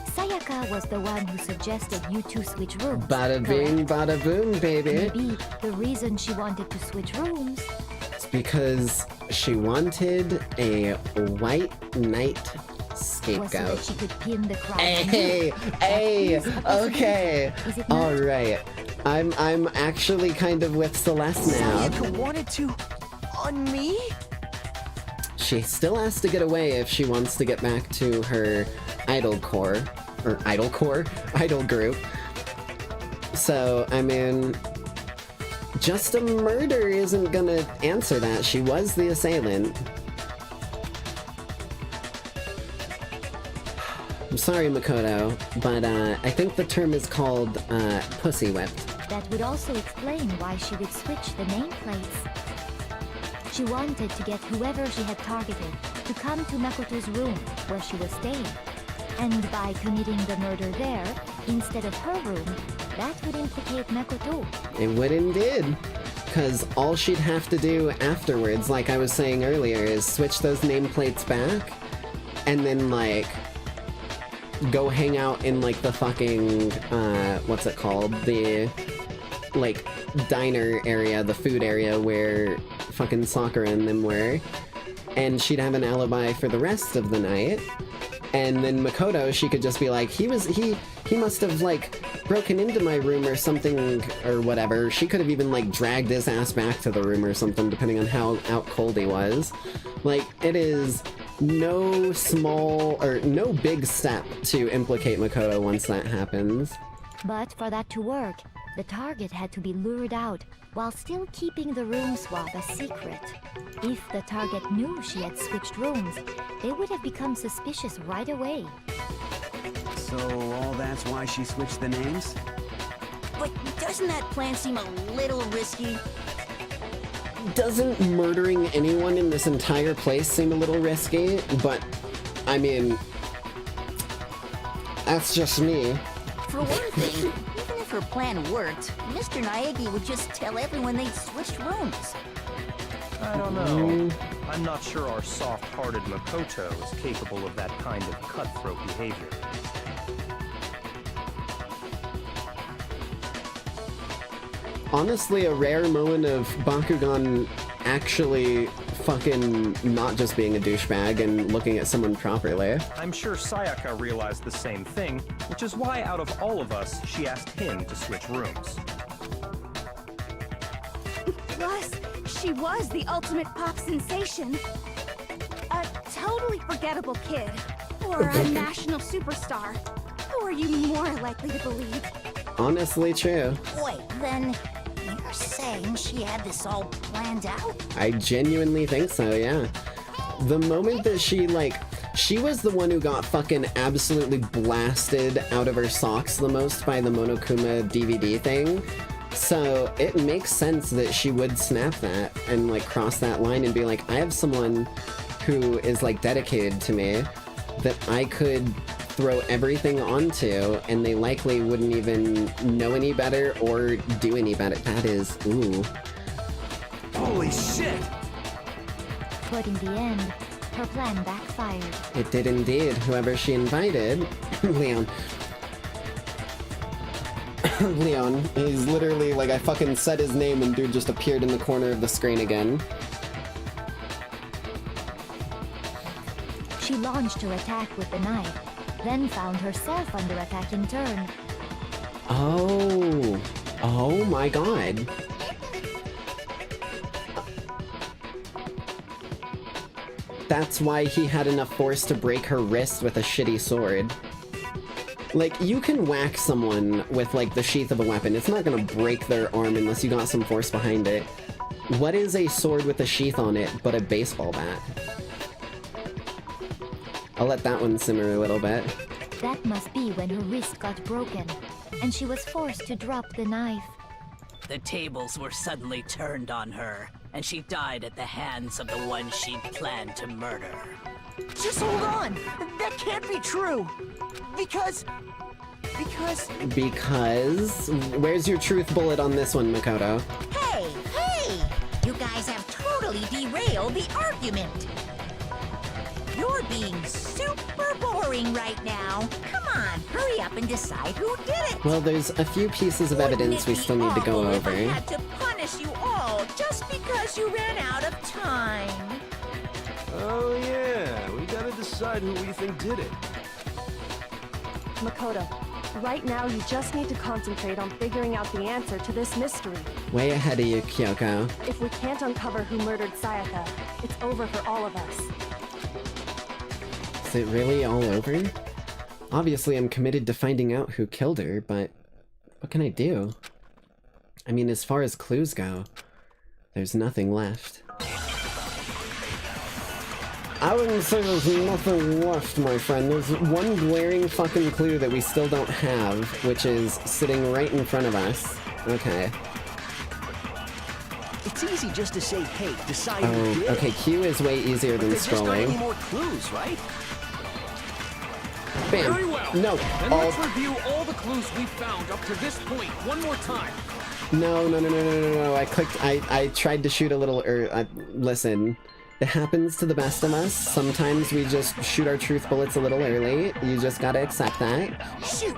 S20: Sayaka was the one who suggested you two switch rooms.
S6: Bada bing, bada boom, baby.
S20: Maybe the reason she wanted to switch rooms...
S6: It's because she wanted a white knight
S20: was so
S6: scapegoat.
S20: that she could pin the crime on
S6: Hey,
S20: you.
S6: hey,
S20: That is the possibility.
S6: okay.
S20: Is it not?
S6: All right. I'm actually kind of with Celeste now.
S7: Sayaka wanted to... on me?
S6: she still has to get away if she wants to get back to her idol group. So, I mean, just a murder isn't gonna answer that. She was the assailant. I'm sorry, Makoto, but I think the term is called pussy whipped.
S20: That would also explain why she would switch the nameplates. She wanted to get whoever she had targeted to come to Makoto's room where she was staying. And by committing the murder there, instead of her room, that would implicate Makoto.
S6: It would indeed. Because all she'd have to do afterwards, like I was saying earlier, is switch those nameplates back, and then, like, go hang out in, like, the fucking, what's it called? The, like, diner area, the food area where fucking Sakura and them were. And she'd have an alibi for the rest of the night. And then Makoto, she could just be like, he must have, like, broken into my room or something, or whatever. She could have even, like, dragged his ass back to the room or something, depending on how out cold he was. Like, it is no big step to implicate Makoto once that happens.
S20: But for that to work, the target had to be lured out while still keeping the room swap a secret. If the target knew she had switched rooms, they would have become suspicious right away.
S10: So all that's why she switched the names?
S11: But doesn't that plan seem a little risky?
S6: Doesn't murdering anyone in this entire place seem a little risky? But, I mean, that's just me.
S11: For one thing, even if her plan worked, Mr. Naegi would just tell everyone they'd switched rooms.
S13: I don't know. I'm not sure our soft-hearted Makoto is capable of that kind of cutthroat behavior.
S6: Honestly, a rare moment of Bakugan actually fucking not just being a douchebag and looking at someone properly.
S13: I'm sure Sayaka realized the same thing, which is why out of all of us, she asked him to switch rooms.
S9: Plus, she was the ultimate pop sensation. A totally forgettable kid. Or a national superstar. Who are you more likely to believe?
S6: Honestly, true.
S11: Wait, then you're saying she had this all planned out?
S6: I genuinely think so, yeah. The moment that she was the one who got fucking absolutely blasted out of her socks the most by the Monokuma DVD thing. So it makes sense that she would snap that and, like, cross that line and be like, I have someone who is, like, dedicated to me that I could throw everything onto, and they likely wouldn't even know any better or do any better. That is, ooh.
S10: Holy shit!
S20: But in the end, her plan backfired.
S6: It did indeed. Whoever she invited, Leon. Leon, he's literally like, I fucking said his name and dude just appeared in the corner of the screen again.
S20: She launched her attack with the knife, then found herself under attack in turn.
S6: Oh. Oh my god. That's why he had enough force to break her wrist with a shitty sword. Like, you can whack someone with, like, the sheath of a weapon. It's not gonna break their arm unless you got some force behind it. What is a sword with a sheath on it but a baseball bat? I'll let that one simmer a little bit.
S20: That must be when her wrist got broken, and she was forced to drop the knife.
S19: The tables were suddenly turned on her, and she died at the hands of the one she'd planned to murder.
S7: Just hold on! That can't be true! Because...
S6: Where's your truth bullet on this one, Makoto?
S11: Hey! You guys have totally derailed the argument! You're being super boring right now. Come on, hurry up and decide who did it!
S6: Well, there's a few pieces of evidence we still need to go over.
S11: I had to punish you all just because you ran out of time.
S15: Oh yeah, we gotta decide who we think did it.
S17: Makoto, right now you just need to concentrate on figuring out the answer to this mystery.
S6: Way ahead of you, Kyoko.
S17: If we can't uncover who murdered Sayaka, it's over for all of us.
S6: it really all over? Obviously, I'm committed to finding out who killed her, but what can I do? I mean, as far as clues go, there's nothing left. I wouldn't say there's nothing left, my friend. There's one glaring fucking clue that we still don't have, which is sitting right in front of us. Okay.
S16: It's easy just to say, hey, decide who did it.
S6: Okay, Q is way easier than
S16: But there just aren't
S6: scrolling.
S16: any more clues, right?
S6: Bam.
S8: Very well.
S6: No.
S8: Then let's review all the clues we've found up to this point one more time.
S6: No. I tried to shoot a little listen. It happens to the best of us. Sometimes we just shoot our truth bullets a little early. You just gotta accept that.
S7: Shoot!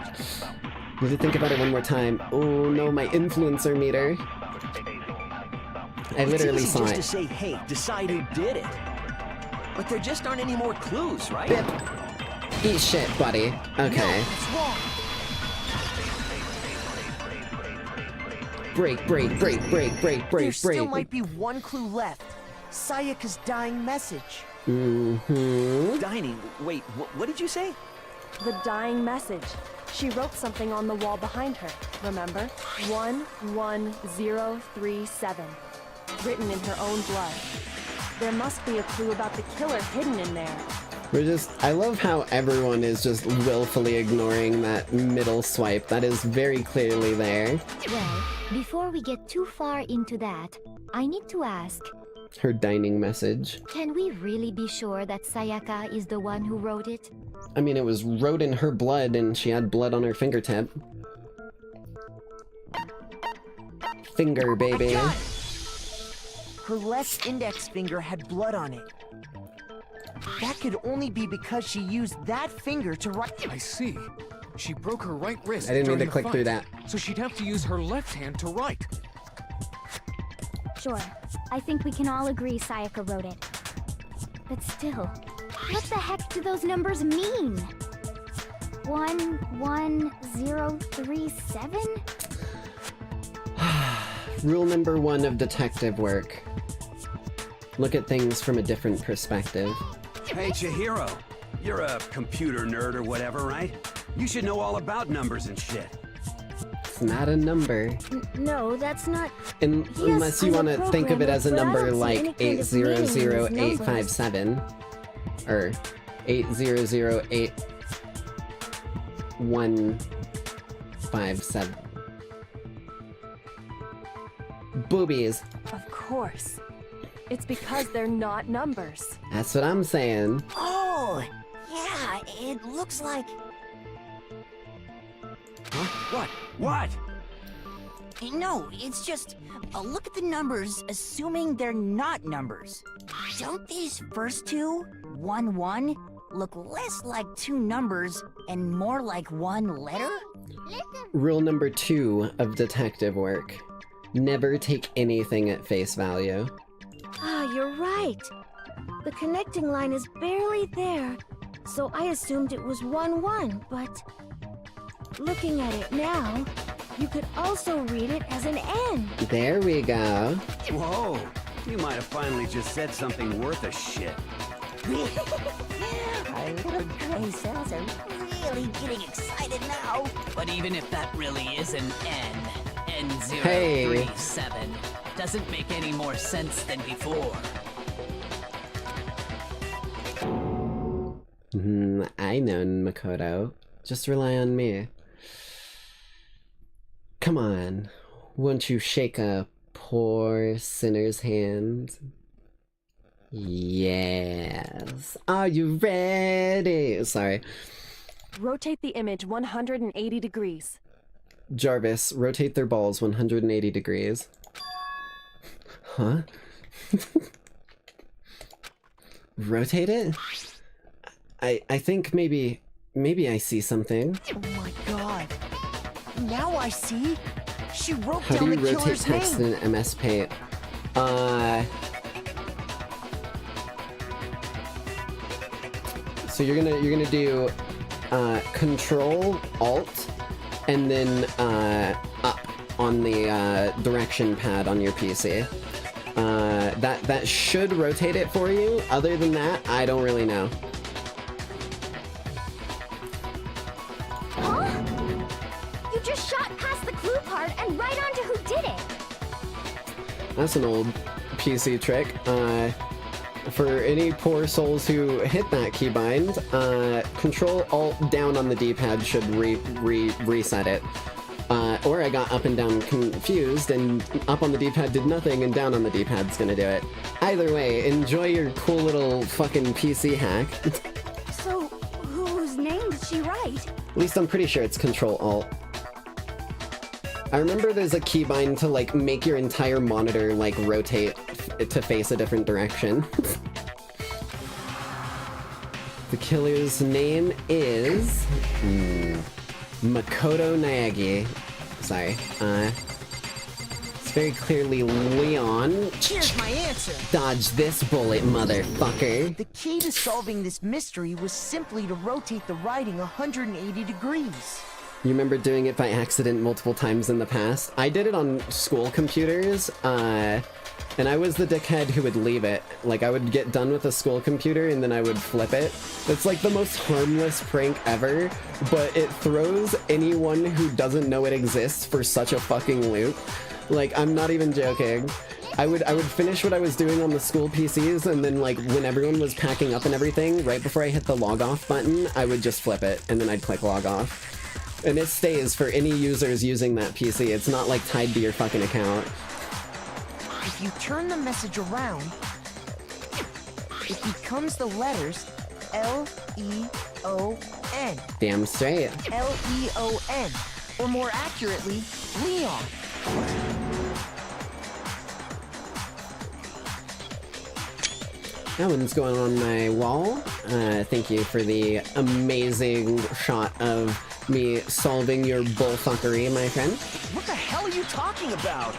S6: Need to think about it one more time. Oh no, my influencer meter. I literally
S16: it's
S6: saw
S16: easy
S6: it.
S16: just to say, hey, decide who did it. But there just aren't any more clues, right?
S6: Bip. Eat shit, buddy. Okay.
S7: No,
S6: Break.
S7: there still might be one clue left. Sayaka's dying message.
S16: Dining. Wait, what did you say?
S17: The dying message. She wrote something on the wall behind her, remember? 11037. Written in her own blood. There must be a clue about the killer hidden in there.
S6: I love how everyone is just willfully ignoring that middle swipe. That is very clearly there.
S20: Well, before we get too far into that, I need to ask,
S6: Her dining message.
S20: can we really be sure that Sayaka is the one who wrote it?
S6: I mean, it was wrote in her blood and she had blood on her fingertip. Finger, baby.
S7: I got it. Her left index finger had blood on it. That could only be because she used that finger to write.
S8: I see. She broke her right wrist.
S6: I didn't mean
S8: during
S6: to
S8: the
S6: click
S8: fight,
S6: through that.
S8: So she'd have to use her left hand to write.
S14: Sure, I think we can all agree Sayaka wrote it. But still, what the heck do those numbers mean? 11037?
S6: Rule number 1 of detective work. Look at things from a different perspective.
S10: Hey, Chihiro. You're a computer nerd or whatever, right? You should know all about numbers and shit.
S6: It's not a number.
S14: No, that's not...
S6: Unless you want to think of it as a number like
S14: any kind of meaning in these
S6: 800857 or 80088157. Boobies.
S17: Of course. It's because they're not numbers.
S6: That's what I'm saying.
S11: Oh, yeah, it looks like...
S10: Huh? What?
S11: No, it's just, look at the numbers, assuming they're not numbers. Don't these first two, 1-1, look less like two numbers and more like one letter?
S6: Rule number 2 of detective work. Never take anything at face value.
S14: Ah, you're right. The connecting line is barely there, so I assumed it was 1-1, but... looking at it now, you could also read it as an N.
S6: There we go.
S10: Whoa, you might have finally just said something worth a shit.
S11: Our little gray cells are really getting excited now.
S19: But even if that really is an N037,
S6: Hey.
S19: doesn't make any more sense than before.
S6: I know, Makoto. Just rely on me. Come on. Won't you shake a poor sinner's hand? Yes. Are you ready? Sorry.
S17: Rotate the image 180 degrees.
S6: Jarvis, rotate their balls 180 degrees. Huh? Rotate it? I think maybe I see something.
S7: Oh my god. Now I see. She wrote
S6: How
S7: down
S6: do
S7: the
S6: you rotate
S7: killer's
S6: text
S7: name.
S6: in MS Paint? So you're gonna do Control Alt and then up on the direction pad on your PC. That should rotate it for you. Other than that, I don't really know.
S14: Huh? You just shot past the clue part and right onto who did it.
S6: That's an old PC trick. For any poor souls who hit that keybind, Control-Alt down on the D-pad should reset it. Or I got up and down confused, and up on the D-pad did nothing, and down on the D-pad's gonna do it. Either way, enjoy your cool little fucking PC hack.
S9: So, whose name did she write?
S6: At least I'm pretty sure it's Control-Alt. I remember there's a keybind to, like, make your entire monitor, like, rotate to face a different direction. The killer's name is... Makoto Naegi. Sorry. It's very clearly Leon.
S7: Here's my answer.
S6: Dodge this bullet, motherfucker.
S7: The key to solving this mystery was simply to rotate the writing 180 degrees.
S6: You remember doing it by accident multiple times in the past? I did it on school computers, and I was the dickhead who would leave it. Like, I would get done with a school computer and then I would flip it. It's like the most harmless prank ever, but it throws anyone who doesn't know it exists for such a fucking loop. Like, I'm not even joking. I would finish what I was doing on the school PCs, and then, like, when everyone was packing up and everything, right before I hit the log off button, I would just flip it, and then I'd click log off. And it stays for any users using that PC. It's not, like, tied to your fucking account.
S7: If you turn the message around, it becomes the letters L-E-O-N.
S6: Damn straight.
S7: L-E-O-N. Or more accurately, Leon.
S6: That one's going on my wall. Thank you for the amazing shot of me solving your bullfuckery, my friend.
S16: What the hell are you talking about?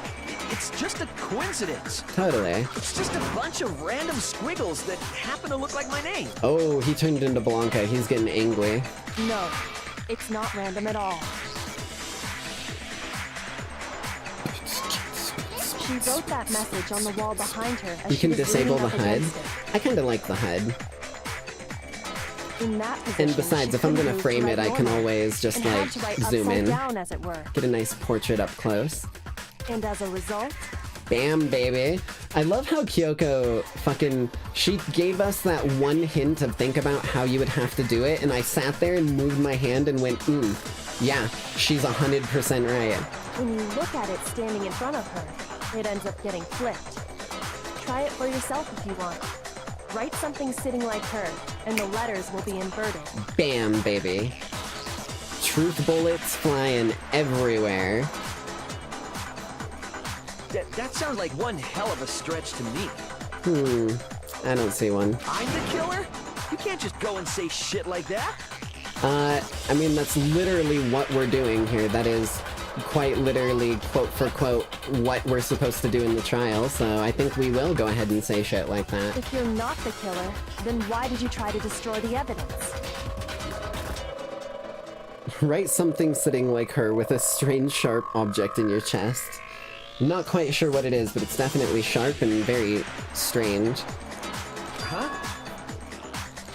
S16: It's just a coincidence.
S6: Totally.
S16: It's just a bunch of random squiggles that happen to look like my name.
S6: Oh, he turned into Blanca. He's getting angry.
S17: No, it's not random at all. She wrote that message on the wall behind her as
S6: You can disable the HUD.
S17: HUD.
S6: I kind of like the HUD.
S17: In that position,
S6: And besides, if I'm gonna frame it, I can always just, like, zoom in.
S17: Down, as it were.
S6: Get a nice portrait up close.
S17: And as a result...
S6: Bam, baby. I love how Kyoko she gave us that one hint of think about how you would have to do it, and I sat there and moved my hand and went, yeah, she's 100% right.
S17: When you look at it standing in front of her, it ends up getting flipped. Try it for yourself if you want. Write something sitting like her, and the letters will be inverted.
S6: Bam, baby. Truth bullets flying everywhere.
S16: That sounds like one hell of a stretch to me.
S6: I don't see one.
S16: I'm the killer? You can't just go and say shit like that.
S6: I mean, that's literally what we're doing here. That is quite literally, quote for quote, what we're supposed to do in the trial, so I think we will go ahead and say shit like that.
S17: If you're not the killer, then why did you try to destroy the evidence?
S6: Write something sitting like her with a strange sharp object in your chest. Not quite sure what it is, but it's definitely sharp and very strange.
S16: Huh?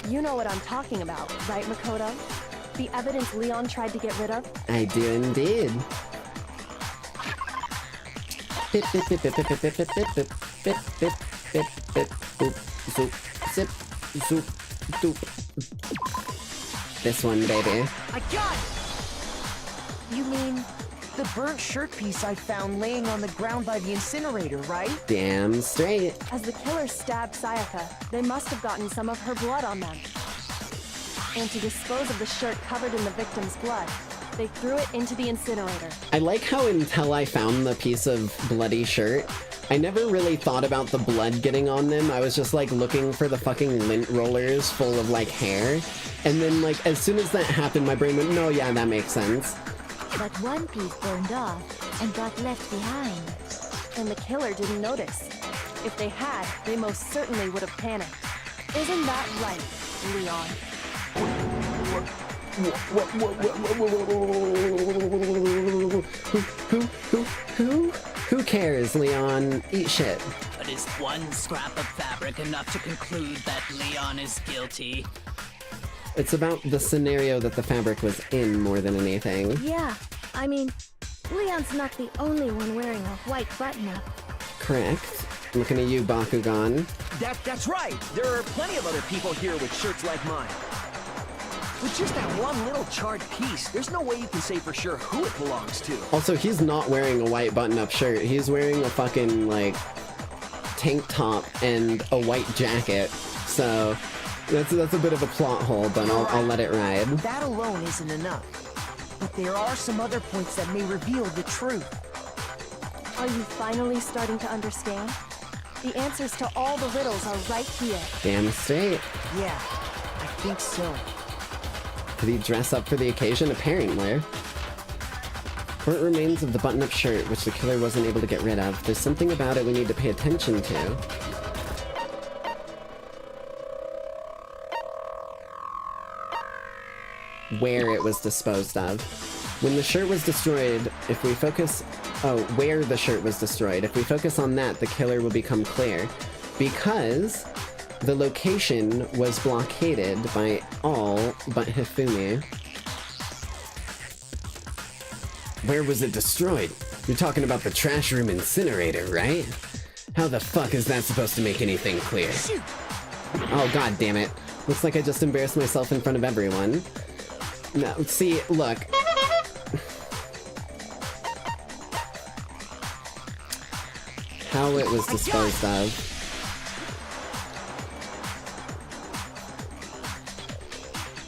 S17: You know what I'm talking about, right, Makoto? The evidence Leon tried to get rid of?
S6: I do indeed. Bip, bip, bip, bip, bip, bip, bip, bip, bip, bip, bip, bip, bip, boop, zoop, zip, zoop, doop. This one, baby.
S7: I got it! You mean the burnt shirt piece I found laying on the ground by the incinerator, right?
S6: Damn straight.
S17: As the killer stabbed Sayaka, they must have gotten some of her blood on them. And to dispose of the shirt covered in the victim's blood, they threw it into the incinerator.
S6: I like how until I found the piece of bloody shirt, I never really thought about the blood getting on them. I was just like looking for the fucking lint rollers full of like hair. And then like as soon as that happened, my brain went, no, yeah, that makes sense.
S14: But one piece burned off and got left behind.
S17: And the killer didn't notice. If they had, they most certainly would have panicked. Isn't that right, Leon?
S6: Who cares, Leon? Eat shit.
S19: But is one scrap of fabric enough to conclude that Leon is guilty?
S6: It's about the scenario that the fabric was in more than anything.
S14: Yeah, I mean, Leon's not the only one wearing a white button-up.
S6: Correct. Looking at you, Bakugan.
S16: That's right! There are plenty of other people here with shirts like mine. With just that one little charred piece, there's no way you can say for sure who it belongs to.
S6: Also, he's not wearing a white button-up shirt. He's wearing a fucking, like, tank top and a white jacket. So, that's a bit of a plot hole, but I'll let it ride.
S7: That alone isn't enough. But there are some other points that may reveal the truth.
S17: Are you finally starting to understand? The answers to all the riddles are right here.
S6: Damn straight.
S7: Yeah, I think so.
S6: Did he dress up for the occasion? Apparently. Burnt remains of the button-up shirt, which the killer wasn't able to get rid of. There's something about it we need to pay attention to. Where it was disposed of. When the shirt was destroyed, if we focus... Oh, where the shirt was destroyed. If we focus on that, the killer will become clear. Because the location was blockaded by all but Hifumi. Where was it destroyed? You're talking about the trash room incinerator, right? How the fuck is that supposed to make anything clear? Oh, god damn it. Looks like I just embarrassed myself in front of everyone. No, see, look. How it was disposed of.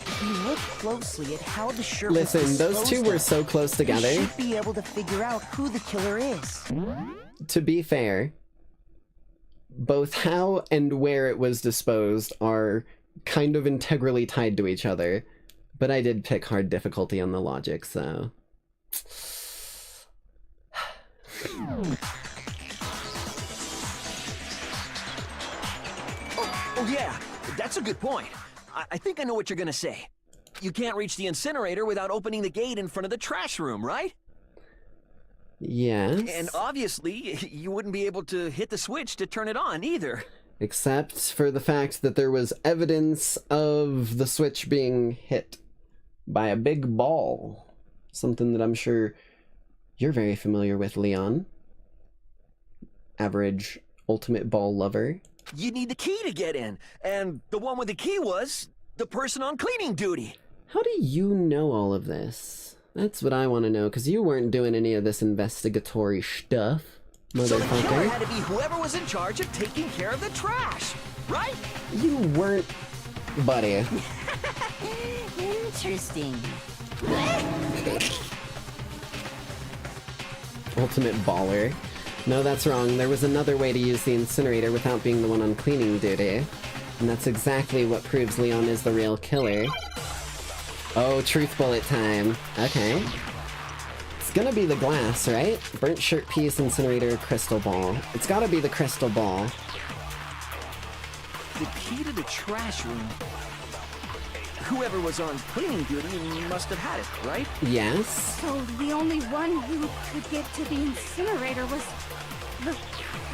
S7: If you look closely at how the shirt was
S6: Listen, those two
S7: disposed
S6: were
S7: of,
S6: so close together.
S7: you should be able to figure out who the killer is.
S6: To be fair, both how and where it was disposed are kind of integrally tied to each other. But I did pick hard difficulty on the logic, so...
S16: Oh yeah, that's a good point. I think I know what you're gonna say. You can't reach the incinerator without opening the gate in front of the trash room, right?
S6: Yes.
S16: And obviously, you wouldn't be able to hit the switch to turn it on either.
S6: Except for the fact that there was evidence of the switch being hit by a big ball. Something that I'm sure you're very familiar with, Leon. Average ultimate ball lover.
S16: You need the key to get in, and the one with the key was the person on cleaning duty.
S6: How do you know all of this? That's what I want to know, because you weren't doing any of this investigatory stuff, motherfucker.
S16: So the killer had to be whoever was in charge of taking care of the trash, right?
S6: You weren't, buddy.
S11: Interesting.
S6: Ultimate baller. No, that's wrong. There was another way to use the incinerator without being the one on cleaning duty. And that's exactly what proves Leon is the real killer. Oh, truth bullet time. Okay. It's gonna be the glass, right? Burnt shirt piece, incinerator, crystal ball. It's gotta be the crystal ball.
S16: The key to the trash room. Whoever was on cleaning duty must have had it, right?
S6: Yes.
S9: So the only one who could get to the incinerator was the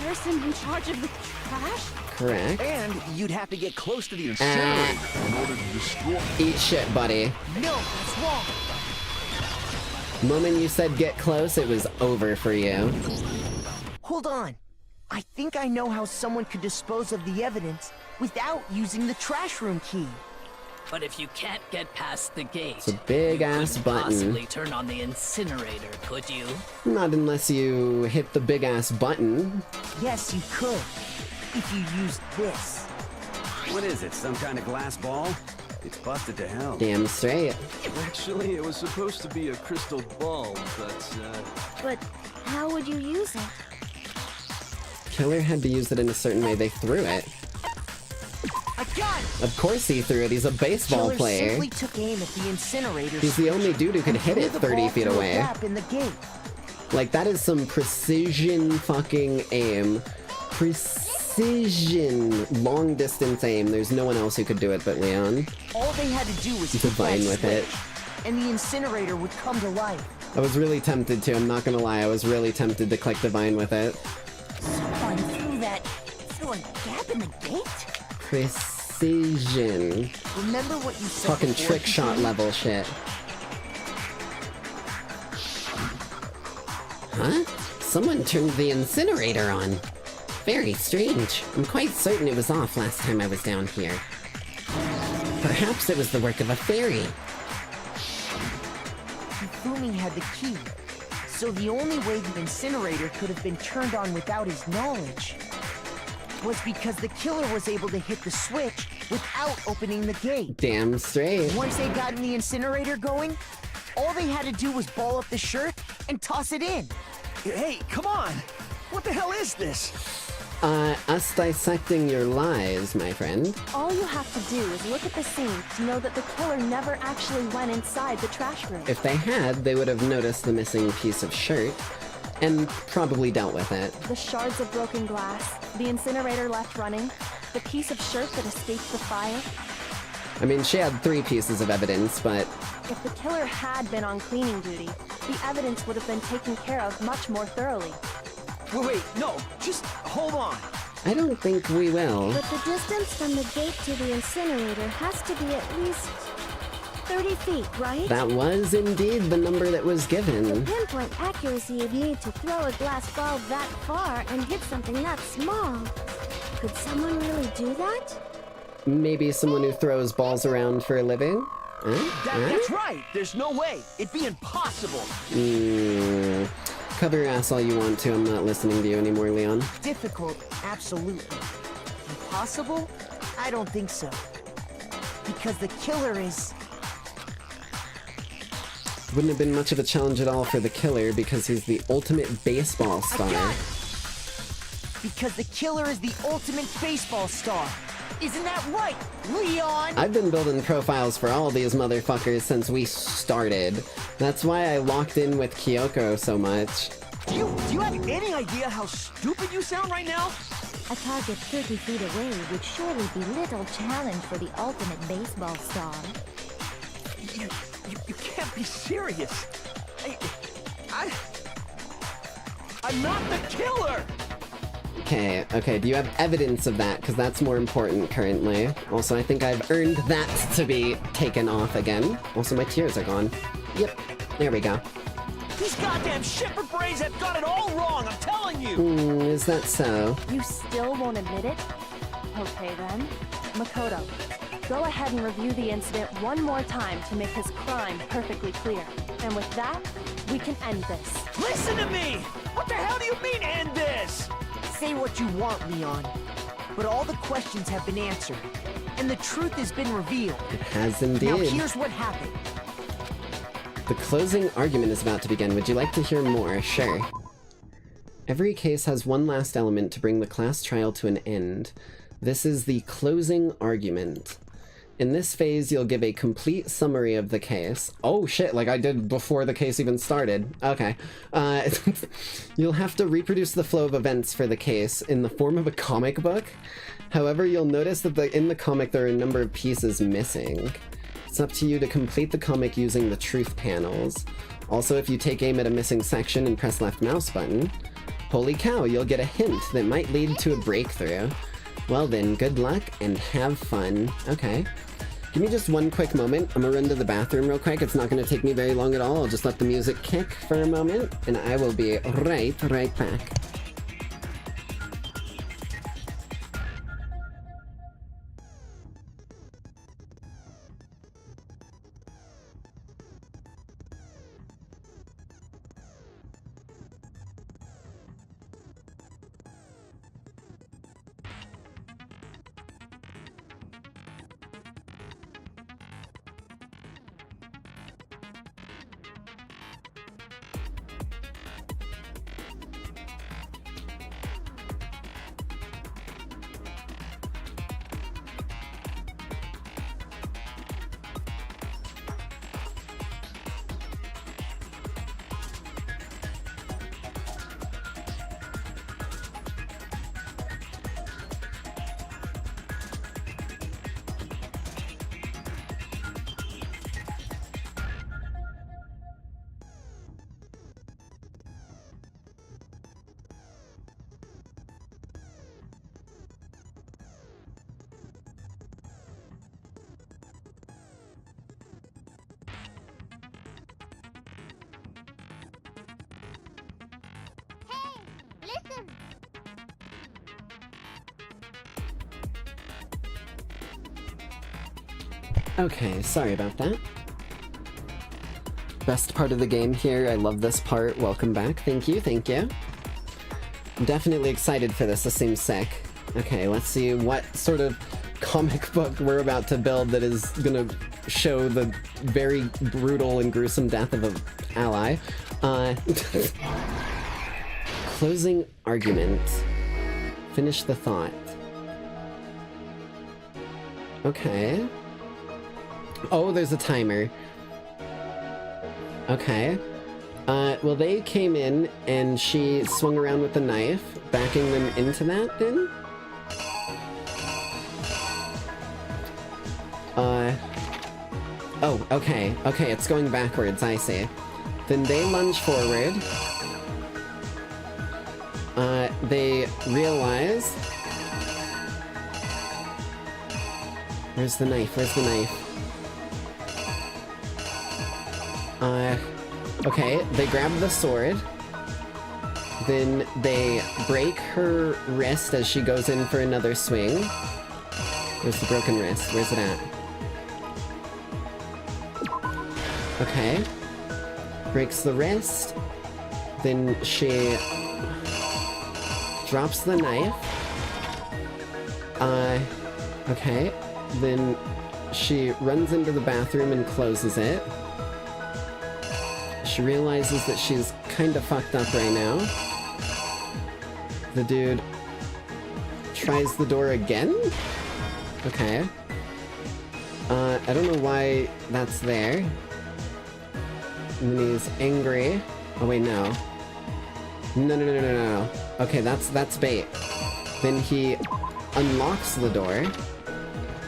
S9: person in charge of the trash?
S6: Correct.
S16: And you'd have to get close to the incinerator in order to destroy.
S6: Eat shit, buddy.
S7: No, that's wrong.
S6: Moment you said get close, it was over for you.
S7: Hold on. I think I know how someone could dispose of the evidence without using the trash room key.
S19: But if you can't get past the gate,
S6: It's a big-ass button.
S19: possibly turn on the incinerator, could you?
S6: Not unless you hit the big-ass button.
S7: Yes, you could. If you used this.
S10: What is it, some kind of glass ball? It's busted to hell.
S6: Damn straight.
S15: Actually, it was supposed to be a crystal ball, but,
S14: But how would you use it?
S6: Killer had to use it in a certain way. They threw it.
S7: I got it!
S6: Of course he threw it. He's a baseball
S7: Killer
S6: player.
S7: simply took aim at the incinerator.
S6: He's the only dude who could hit it
S7: threw the
S6: 30
S7: ball
S6: feet
S7: through a
S6: away.
S7: gap in the gate.
S6: Like, that is some precision fucking aim. Precision long distance aim. There's no one else who could do it but Leon.
S7: All they had to do was
S6: He's
S7: hit that
S6: divine with it.
S7: switch, and the incinerator would come to life.
S6: I was really tempted to, I'm not gonna lie, I was really tempted to click divine with it.
S11: Someone threw a gap in the gate?
S6: Precision. precision.
S7: Remember what you said
S6: Fucking
S7: before,
S6: trick shot level shit. Huh? Someone turned the incinerator on. Very strange. I'm quite certain it was off last time I was down here. Perhaps it was the work of a fairy.
S7: Fumi had the key, so the only way the incinerator could have been turned on without his knowledge was because the killer was able to hit the switch without opening the gate.
S6: Damn straight.
S7: Once they got the incinerator going, all they had to do was ball up the shirt and toss it in.
S16: Hey, come on! What the hell is this?
S6: Us dissecting your lies, my friend.
S17: All you have to do is look at the scene to know that the killer never actually went inside the trash room.
S6: If they had, they would have noticed the missing piece of shirt and probably dealt with it.
S17: The shards of broken glass, the incinerator left running, the piece of shirt that escaped the fire.
S6: I mean, she had 3 pieces of evidence, but...
S17: If the killer had been on cleaning duty, the evidence would have been taken care of much more thoroughly.
S16: Wait, no, just hold on.
S6: I don't think we will.
S14: But the distance from the gate to the incinerator has to be at least 30 feet, right?
S6: That was indeed the number that was given.
S14: The pinpoint accuracy you'd need to throw a glass ball that far and hit something that small. Could someone really do that?
S6: Maybe someone who throws balls around for a living?
S16: That's right! There's no way! It'd be impossible!
S6: Cover your ass all you want to, I'm not listening to you anymore, Leon.
S7: Difficult, absolutely. Impossible? I don't think so. Because the killer is...
S6: Wouldn't have been much of a challenge at all for the killer because he's the ultimate baseball star.
S7: Because the killer is the ultimate baseball star. Isn't that right, Leon?
S6: I've been building profiles for all these motherfuckers since we started. That's why I locked in with Kyoko so much.
S16: Do you have any idea how stupid you sound right now?
S14: A target 30 feet away would surely be little challenge for the ultimate baseball star.
S16: You can't be serious. I'm not the killer!
S6: Okay, do you have evidence of that? Because that's more important currently. Also, I think I've earned that to be taken off again. Also, my tears are gone. Yep, there we go.
S16: These goddamn shepherd brains have got it all wrong, I'm telling you!
S6: Is that so?
S17: You still won't admit it? Okay then. Makoto, go ahead and review the incident one more time to make his crime perfectly clear. And with that, we can end this.
S16: Listen to me! What the hell do you mean, end this?
S7: Say what you want, Leon. But all the questions have been answered. And the truth has been revealed.
S6: It has indeed.
S7: Now here's what happened.
S6: The closing argument is about to begin. Would you like to hear more? Sure. Every case has one last element to bring the class trial to an end. This is the closing argument. In this phase, you'll give a complete summary of the case. Oh shit, like I did before the case even started. Okay. You'll have to reproduce the flow of events for the case in the form of a comic book. However, you'll notice that in the comic there are a number of pieces missing. It's up to you to complete the comic using the truth panels. Also, if you take aim at a missing section and press left mouse button, holy cow, you'll get a hint that might lead to a breakthrough. Well then, good luck and have fun. Okay. Give me just one quick moment. I'm gonna run to the bathroom real quick. It's not gonna take me very long at all. I'll just let the music kick for a moment, and I will be right back. Okay, sorry about that. Best part of the game here. I love this part. Welcome back. Thank you, thank you. I'm definitely excited for this. This seems sick. Okay, let's see what sort of comic book we're about to build that is gonna show the very brutal and gruesome death of an ally. Closing argument. Finish the thought. Okay. Oh, there's a timer. Okay. Well, they came in and she swung around with the knife, backing them into that then? Oh, okay. Okay, it's going backwards, I see. Then they lunge forward. They realize... Where's the knife? Where's the knife? Okay, they grab the sword. Then they break her wrist as she goes in for another swing. Where's the broken wrist? Where's it at? Okay. Breaks the wrist. Then she drops the knife. Okay. Then she runs into the bathroom and closes it. She realizes that she's kind of fucked up right now. The dude tries the door again? Okay. I don't know why that's there. And then he's angry. Oh wait, no. No. Okay, that's bait. Then he unlocks the door.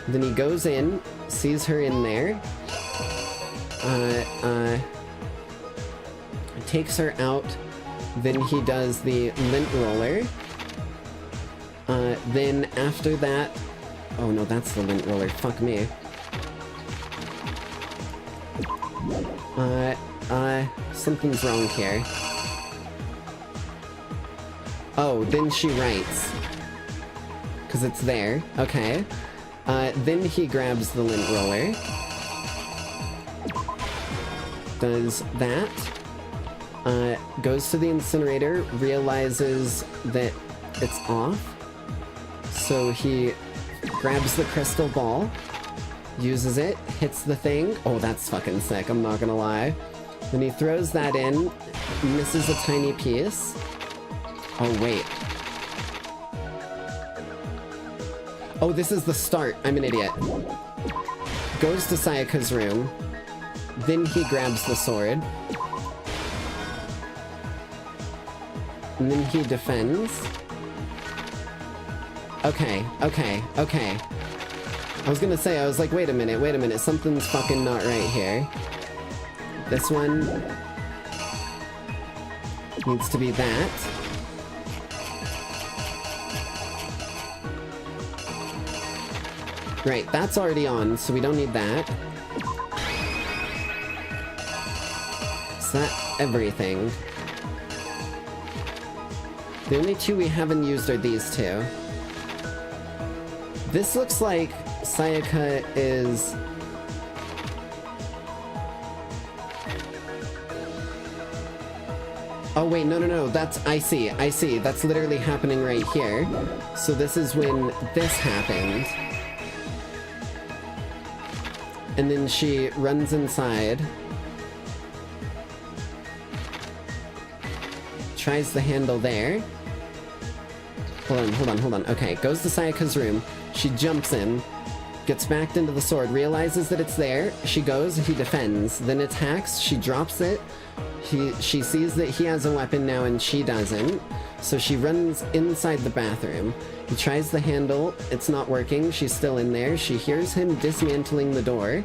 S6: Then he goes in, sees her in there. Takes her out. Then he does the lint roller. Then after that... Oh no, that's the lint roller. Fuck me. Something's wrong here. Oh, then she writes. Because it's there. Okay. Then he grabs the lint roller. Does that. Goes to the incinerator, realizes that it's off. So he grabs the crystal ball, uses it, hits the thing. Oh, that's fucking sick, I'm not gonna lie. Then he throws that in, misses a tiny piece. Oh, wait. Oh, this is the start. I'm an idiot. Goes to Sayaka's room. Then he grabs the sword. And then he defends. Okay. I was gonna say, I was like, wait a minute, something's fucking not right here. This one needs to be that. Right, that's already on, so we don't need that. Is that everything? The only two we haven't used are these two. This looks like Sayaka is... Oh wait, no, that's... I see. That's literally happening right here. So this is when this happened. And then she runs inside. Tries the handle there. Hold on. Okay, goes to Sayaka's room. She jumps in. Gets backed into the sword. Realizes that it's there. She goes, he defends. Then attacks. She drops it. She sees that he has a weapon now and she doesn't. So she runs inside the bathroom. He tries the handle. It's not working. She's still in there. She hears him dismantling the door.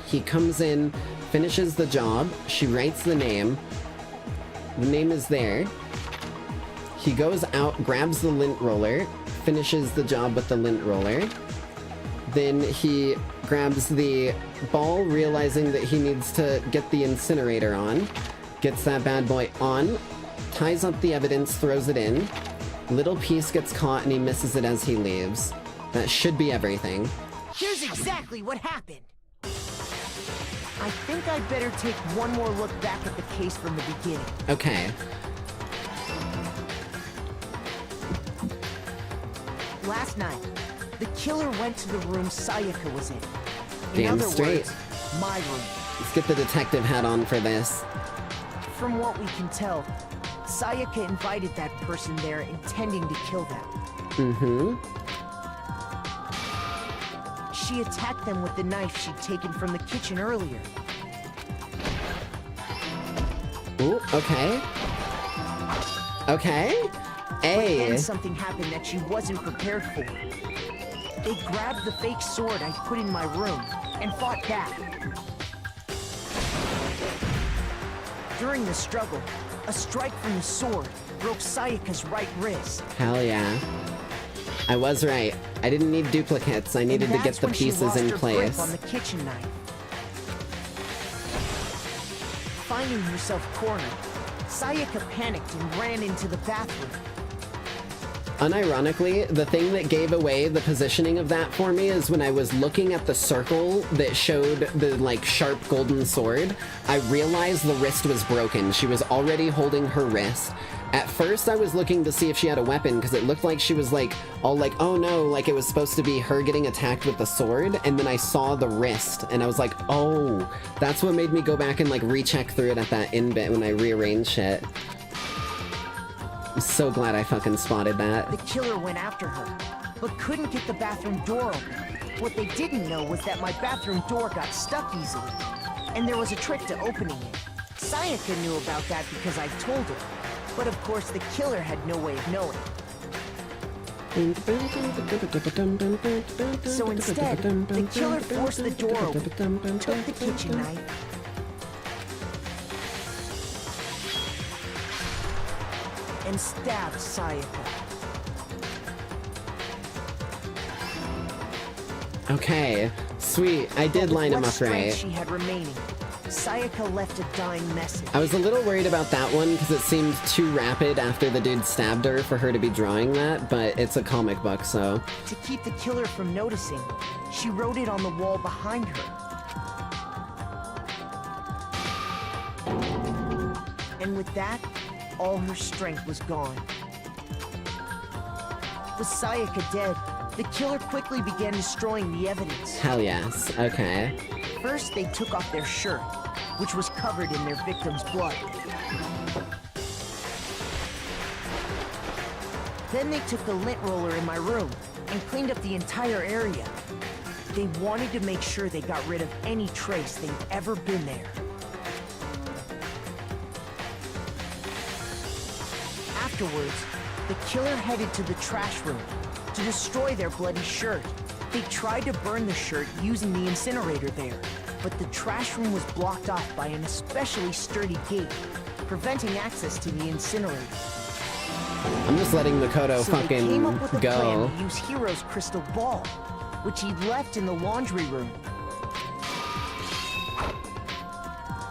S6: He comes in, finishes the job. She writes the name. The name is there. He goes out, grabs the lint roller, finishes the job with the lint roller. Then he grabs the ball, realizing that he needs to get the incinerator on. Gets that bad boy on, ties up the evidence, throws it in. Little piece gets caught and he misses it as he leaves. That should be everything.
S7: Here's exactly what happened. I think I'd better take one more look back at the case from the beginning.
S6: Okay.
S7: Last night, the killer went to the room Sayaka was in.
S6: Damn
S7: other
S6: straight.
S7: words, my room.
S6: Let's get the detective hat on for this.
S7: From what we can tell, Sayaka invited that person there intending to kill them.
S6: Mm-hmm.
S7: She attacked them with the knife she'd taken from the kitchen earlier.
S6: Ooh, okay. Okay.
S7: But
S6: Hey.
S7: then something happened that she wasn't prepared for. They grabbed the fake sword I put in my room and fought back. During the struggle, a strike from the sword broke Sayaka's right wrist.
S6: Hell yeah. I was right. I didn't need duplicates. I needed to get the pieces in place.
S7: On the kitchen knife. Finding herself cornered, Sayaka panicked and ran into the bathroom.
S6: Unironically, the thing that gave away the positioning of that for me is when I was looking at the circle that showed the, like, sharp golden sword, I realized the wrist was broken. She was already holding her wrist. At first, I was looking to see if she had a weapon, because it looked like she was, like, all like, oh no, like it was supposed to be her getting attacked with the sword, and then I saw the wrist, and I was like, oh, that's what made me go back and, like, recheck through it at that end bit when I rearranged shit. I'm so glad I fucking spotted that.
S7: The killer went after her, but couldn't get the bathroom door open. What they didn't know was that my bathroom door got stuck easily, and there was a trick to opening it. Sayaka knew about that because I told her, but of course the killer had no way of knowing. So instead, the killer forced the door open, took the kitchen knife, and stabbed Sayaka.
S6: Okay, sweet. I did line him up right.
S7: She had remaining. Sayaka left a dying message.
S6: I was a little worried about that one because it seemed too rapid after the dude stabbed her for her to be drawing that, but it's a comic book, so...
S7: To keep the killer from noticing, she wrote it on the wall behind her. And with that, all her strength was gone. With Sayaka dead, the killer quickly began destroying the evidence.
S6: Hell yes, okay.
S7: First, they took off their shirt, which was covered in their victim's blood. Then they took the lint roller in my room and cleaned up the entire area. They wanted to make sure they got rid of any trace they'd ever been there. Afterwards, the killer headed to the trash room to destroy their bloody shirt. They tried to burn the shirt using the incinerator there, but the trash room was blocked off by an especially sturdy gate, preventing access to the incinerator.
S6: I'm just letting Makoto
S7: So they came up
S6: fucking
S7: with a
S6: go.
S7: plan to use Hiro's crystal ball, which he'd left in the laundry room.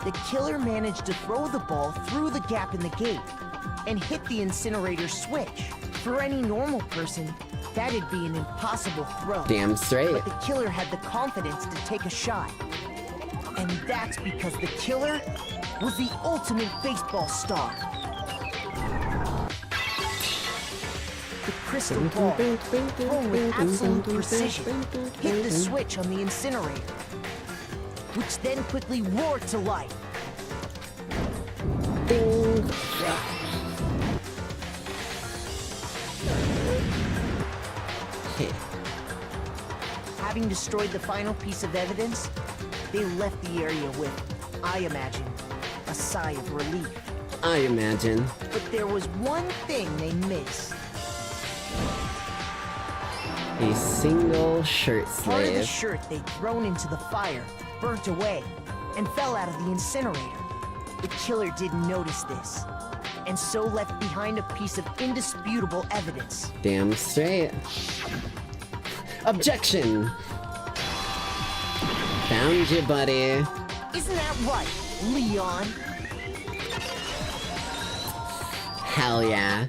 S7: The killer managed to throw the ball through the gap in the gate and hit the incinerator switch. For any normal person, that'd be an impossible throw.
S6: Damn straight.
S7: But the killer had the confidence to take a shot. And that's because the killer was the ultimate baseball star. The crystal ball, thrown with absolute precision, hit the switch on the incinerator, which then quickly roared to life.
S6: Ding.
S7: Having destroyed the final piece of evidence, they left the area with, I imagine, a sigh of relief.
S6: I imagine.
S7: But there was one thing they missed.
S6: A single shirt
S7: Part of the
S6: slave.
S7: shirt they'd thrown into the fire burnt away and fell out of the incinerator. The killer didn't notice this, and so left behind a piece of indisputable evidence.
S6: Damn straight. Objection! Found you, buddy.
S7: Isn't that right, Leon?
S6: Hell yeah.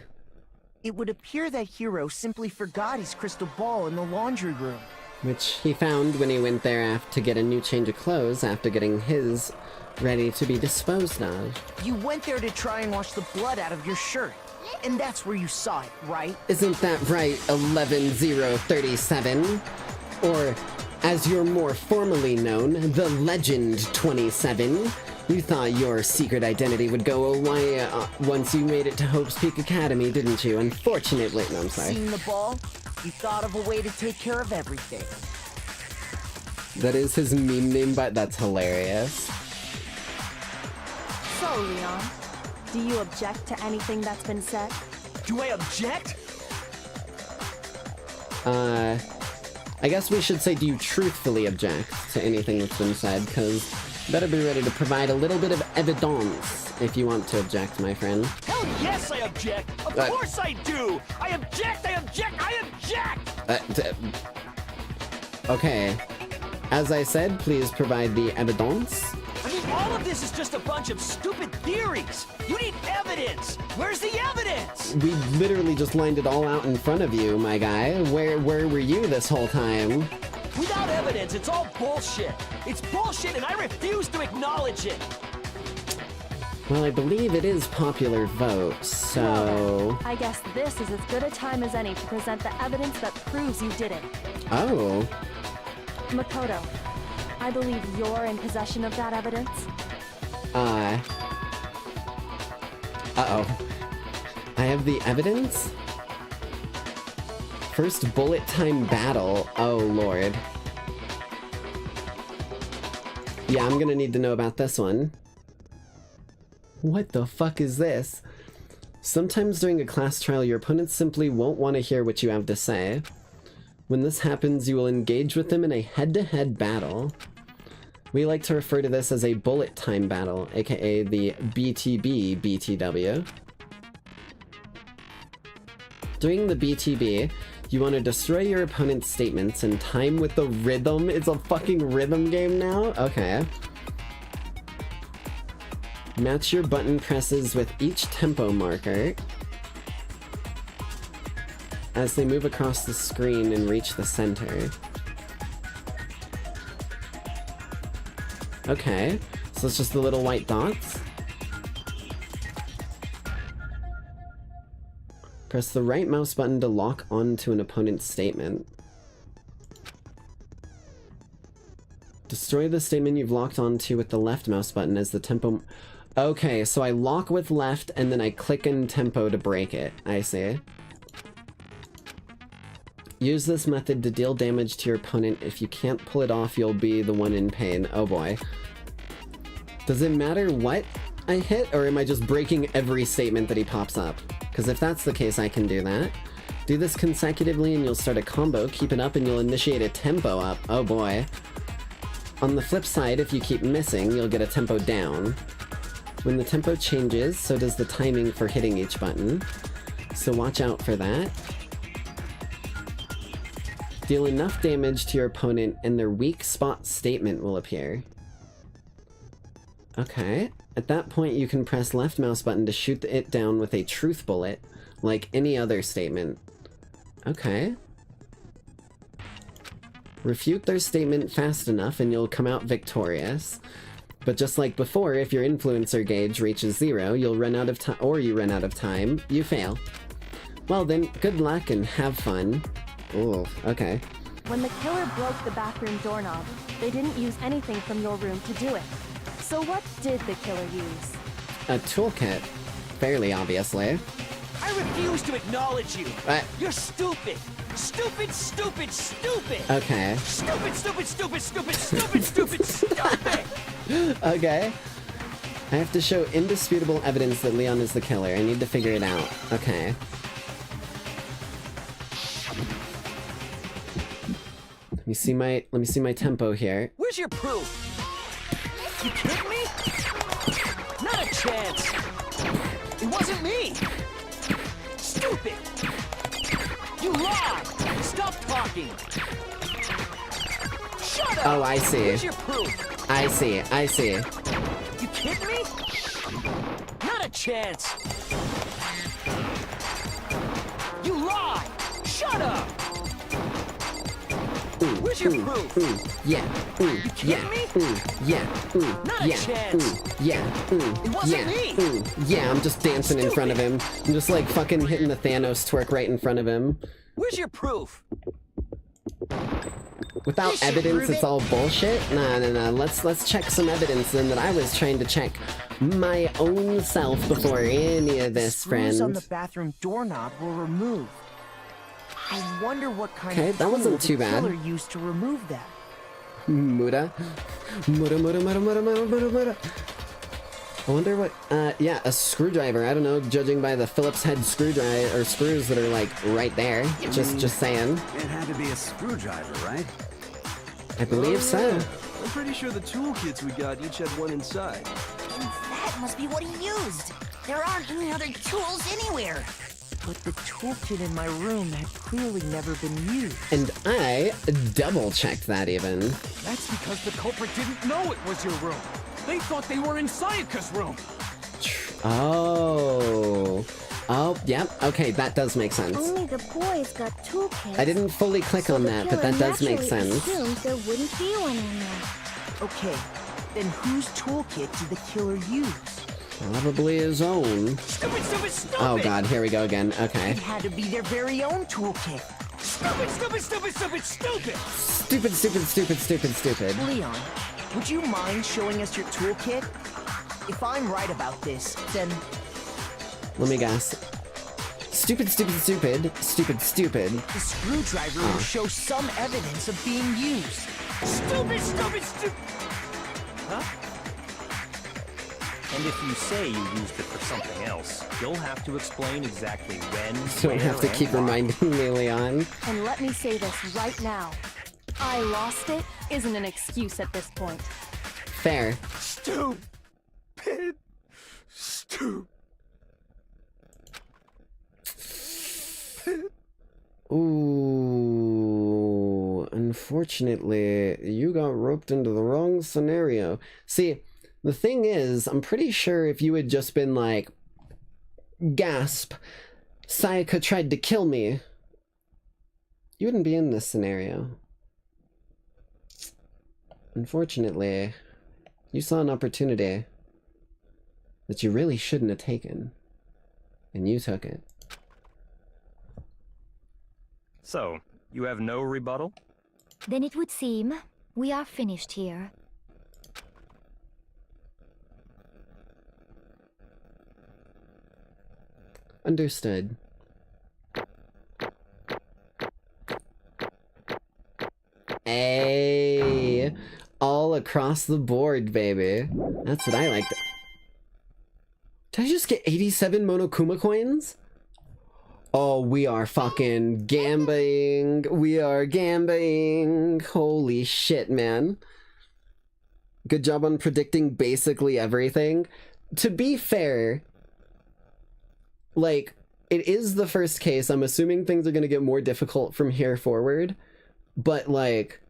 S7: It would appear that Hiro simply forgot his crystal ball in the laundry room.
S6: Which he found when he went there to get a new change of clothes after getting his ready to be disposed of.
S7: You went there to try and wash the blood out of your shirt. And that's where you saw it, right?
S6: Isn't that right, 11037? Or, as you're more formally known, the Legend 27. You thought your secret identity would go away once you made it to Hope's Peak Academy, didn't you? Unfortunately, no, I'm sorry.
S7: Seeing the ball, you thought of a way to take care of everything.
S6: That is his meme name, but that's hilarious.
S17: So, Leon, do you object to anything that's been said?
S16: Do I object?
S6: I guess we should say, do you truthfully object to anything that's been said? Because you better be ready to provide a little bit of evidence if you want to object, my friend.
S16: Hell yes, I object! Of course I do! I object, I object, I object!
S6: Okay. As I said, please provide the evidence.
S16: I mean, all of this is just a bunch of stupid theories! You need evidence! Where's the evidence?
S6: We literally just lined it all out in front of you, my guy. Where were you this whole time?
S16: Without evidence, it's all bullshit! It's bullshit and I refuse to acknowledge it!
S6: Well, I believe it is popular vote, so...
S17: I guess this is as good a time as any to present the evidence that proves you did it.
S6: Oh.
S17: Makoto, I believe you're in possession of that evidence.
S6: Uh-oh. I have the evidence? First bullet time battle. Oh, Lord. Yeah, I'm gonna need to know about this one. What the fuck is this? Sometimes during a class trial, your opponents simply won't want to hear what you have to say. When this happens, you will engage with them in a head-to-head battle. We like to refer to this as a bullet time battle, aka the BTB BTW. During the BTB, you want to destroy your opponent's statements and time with the rhythm. It's a fucking rhythm game now? Okay. Match your button presses with each tempo marker as they move across the screen and reach the center. Okay, so it's just the little white dots. Press the right mouse button to lock onto an opponent's statement. Destroy the statement you've locked onto with the left mouse button as the tempo... Okay, so I lock with left and then I click in tempo to break it. I see. Use this method to deal damage to your opponent. If you can't pull it off, you'll be the one in pain. Oh boy. Does it matter what I hit, or am I just breaking every statement that he pops up? Because if that's the case, I can do that. Do this consecutively and you'll start a combo. Keep it up and you'll initiate a tempo up. Oh boy. On the flip side, if you keep missing, you'll get a tempo down. When the tempo changes, so does the timing for hitting each button. So watch out for that. Deal enough damage to your opponent and their weak spot statement will appear. Okay. At that point, you can press left mouse button to shoot it down with a truth bullet, like any other statement. Okay. Refute their statement fast enough and you'll come out victorious. But just like before, if your influencer gauge reaches 0, you'll run out of time, or you run out of time, you fail. Well then, good luck and have fun. Ooh, okay.
S17: When the killer broke the bathroom doorknob, they didn't use anything from your room to do it. So what did the killer use?
S6: A toolkit. Fairly obviously.
S16: I refuse to acknowledge you!
S6: What?
S16: You're stupid! Stupid, stupid, stupid!
S6: Okay.
S16: Stupid, stupid, stupid, stupid, stupid, stupid, stupid!
S6: Okay. I have to show indisputable evidence that Leon is the killer. I need to figure it out. Okay. Let me see my tempo here.
S16: Where's your proof? You kidding me? Not a chance! It wasn't me! Stupid! You lied! Stop talking! Shut up!
S6: Oh, I see.
S16: Where's your proof?
S6: I see.
S16: You kidding me? Not a chance! You lied! Shut up! Where's your proof?
S6: Yeah.
S16: You kidding me?
S6: Yeah.
S16: Not a chance.
S6: Yeah.
S16: It wasn't me.
S6: Yeah, I'm just dancing in front of him. I'm just like fucking hitting the Thanos twerk right in front of him.
S16: Where's your proof?
S6: Without
S16: This should
S6: evidence,
S16: prove
S6: it's
S16: it.
S6: all bullshit? Nah. Let's check some evidence then that I was trying to check my own self before any of this,
S7: Screws on
S6: friend.
S7: the bathroom doorknob were removed. I wonder what kind
S6: Okay,
S7: of
S6: that
S7: tool
S6: wasn't
S7: the
S6: too bad.
S7: killer used to remove that.
S6: Muda. I wonder what, yeah, a screwdriver. I don't know, judging by the Phillips head screwdriver, or screws that are, like, right there. Just saying.
S10: It had to be a screwdriver, right?
S6: I believe so.
S15: I'm pretty sure the toolkits we got each had one inside.
S11: And that must be what he used. There aren't any other tools anywhere.
S7: But the toolkit in my room had clearly never been used.
S6: And I double-checked that even.
S8: That's because the culprit didn't know it was your room. They thought they were in Sayaka's room.
S6: Oh, yep, okay, that does make sense.
S14: Only the boys got toolkits.
S6: I didn't fully click on that, but that does make sense.
S14: Assumed there wouldn't be one in there.
S7: Okay, then whose toolkit did the killer use?
S6: Probably his own.
S7: Stupid!
S6: Oh god, here we go again. Okay.
S7: It had to be their very own toolkit.
S6: Stupid.
S7: Leon, would you mind showing us your toolkit? If I'm right about this, then...
S6: Let me guess. Stupid.
S7: The screwdriver will show some evidence of being used. Stupid!
S13: Huh? And if you say you used it for something else, you'll have to explain exactly when,
S6: Don't have to
S13: where,
S6: keep
S13: and why.
S6: reminding me, Leon.
S17: And let me say this right now. I lost it isn't an excuse at this point.
S6: Fair.
S15: Stupid.
S6: Ooh, unfortunately, you got roped into the wrong scenario. See, the thing is, I'm pretty sure if you had just been like, gasp, Sayaka tried to kill me, you wouldn't be in this scenario. Unfortunately, you saw an opportunity that you really shouldn't have taken, and you took it.
S13: So, you have no rebuttal?
S20: Then it would seem we are finished here.
S6: Understood. Hey, all across the board, baby. That's what I like. Did I just get 87 Monokuma coins? Oh, we are fucking gambling. We are gambling. Holy shit, man. Good job on predicting basically everything. To be fair, like, it is the first case. I'm assuming things are going to get more difficult from here forward. But, like,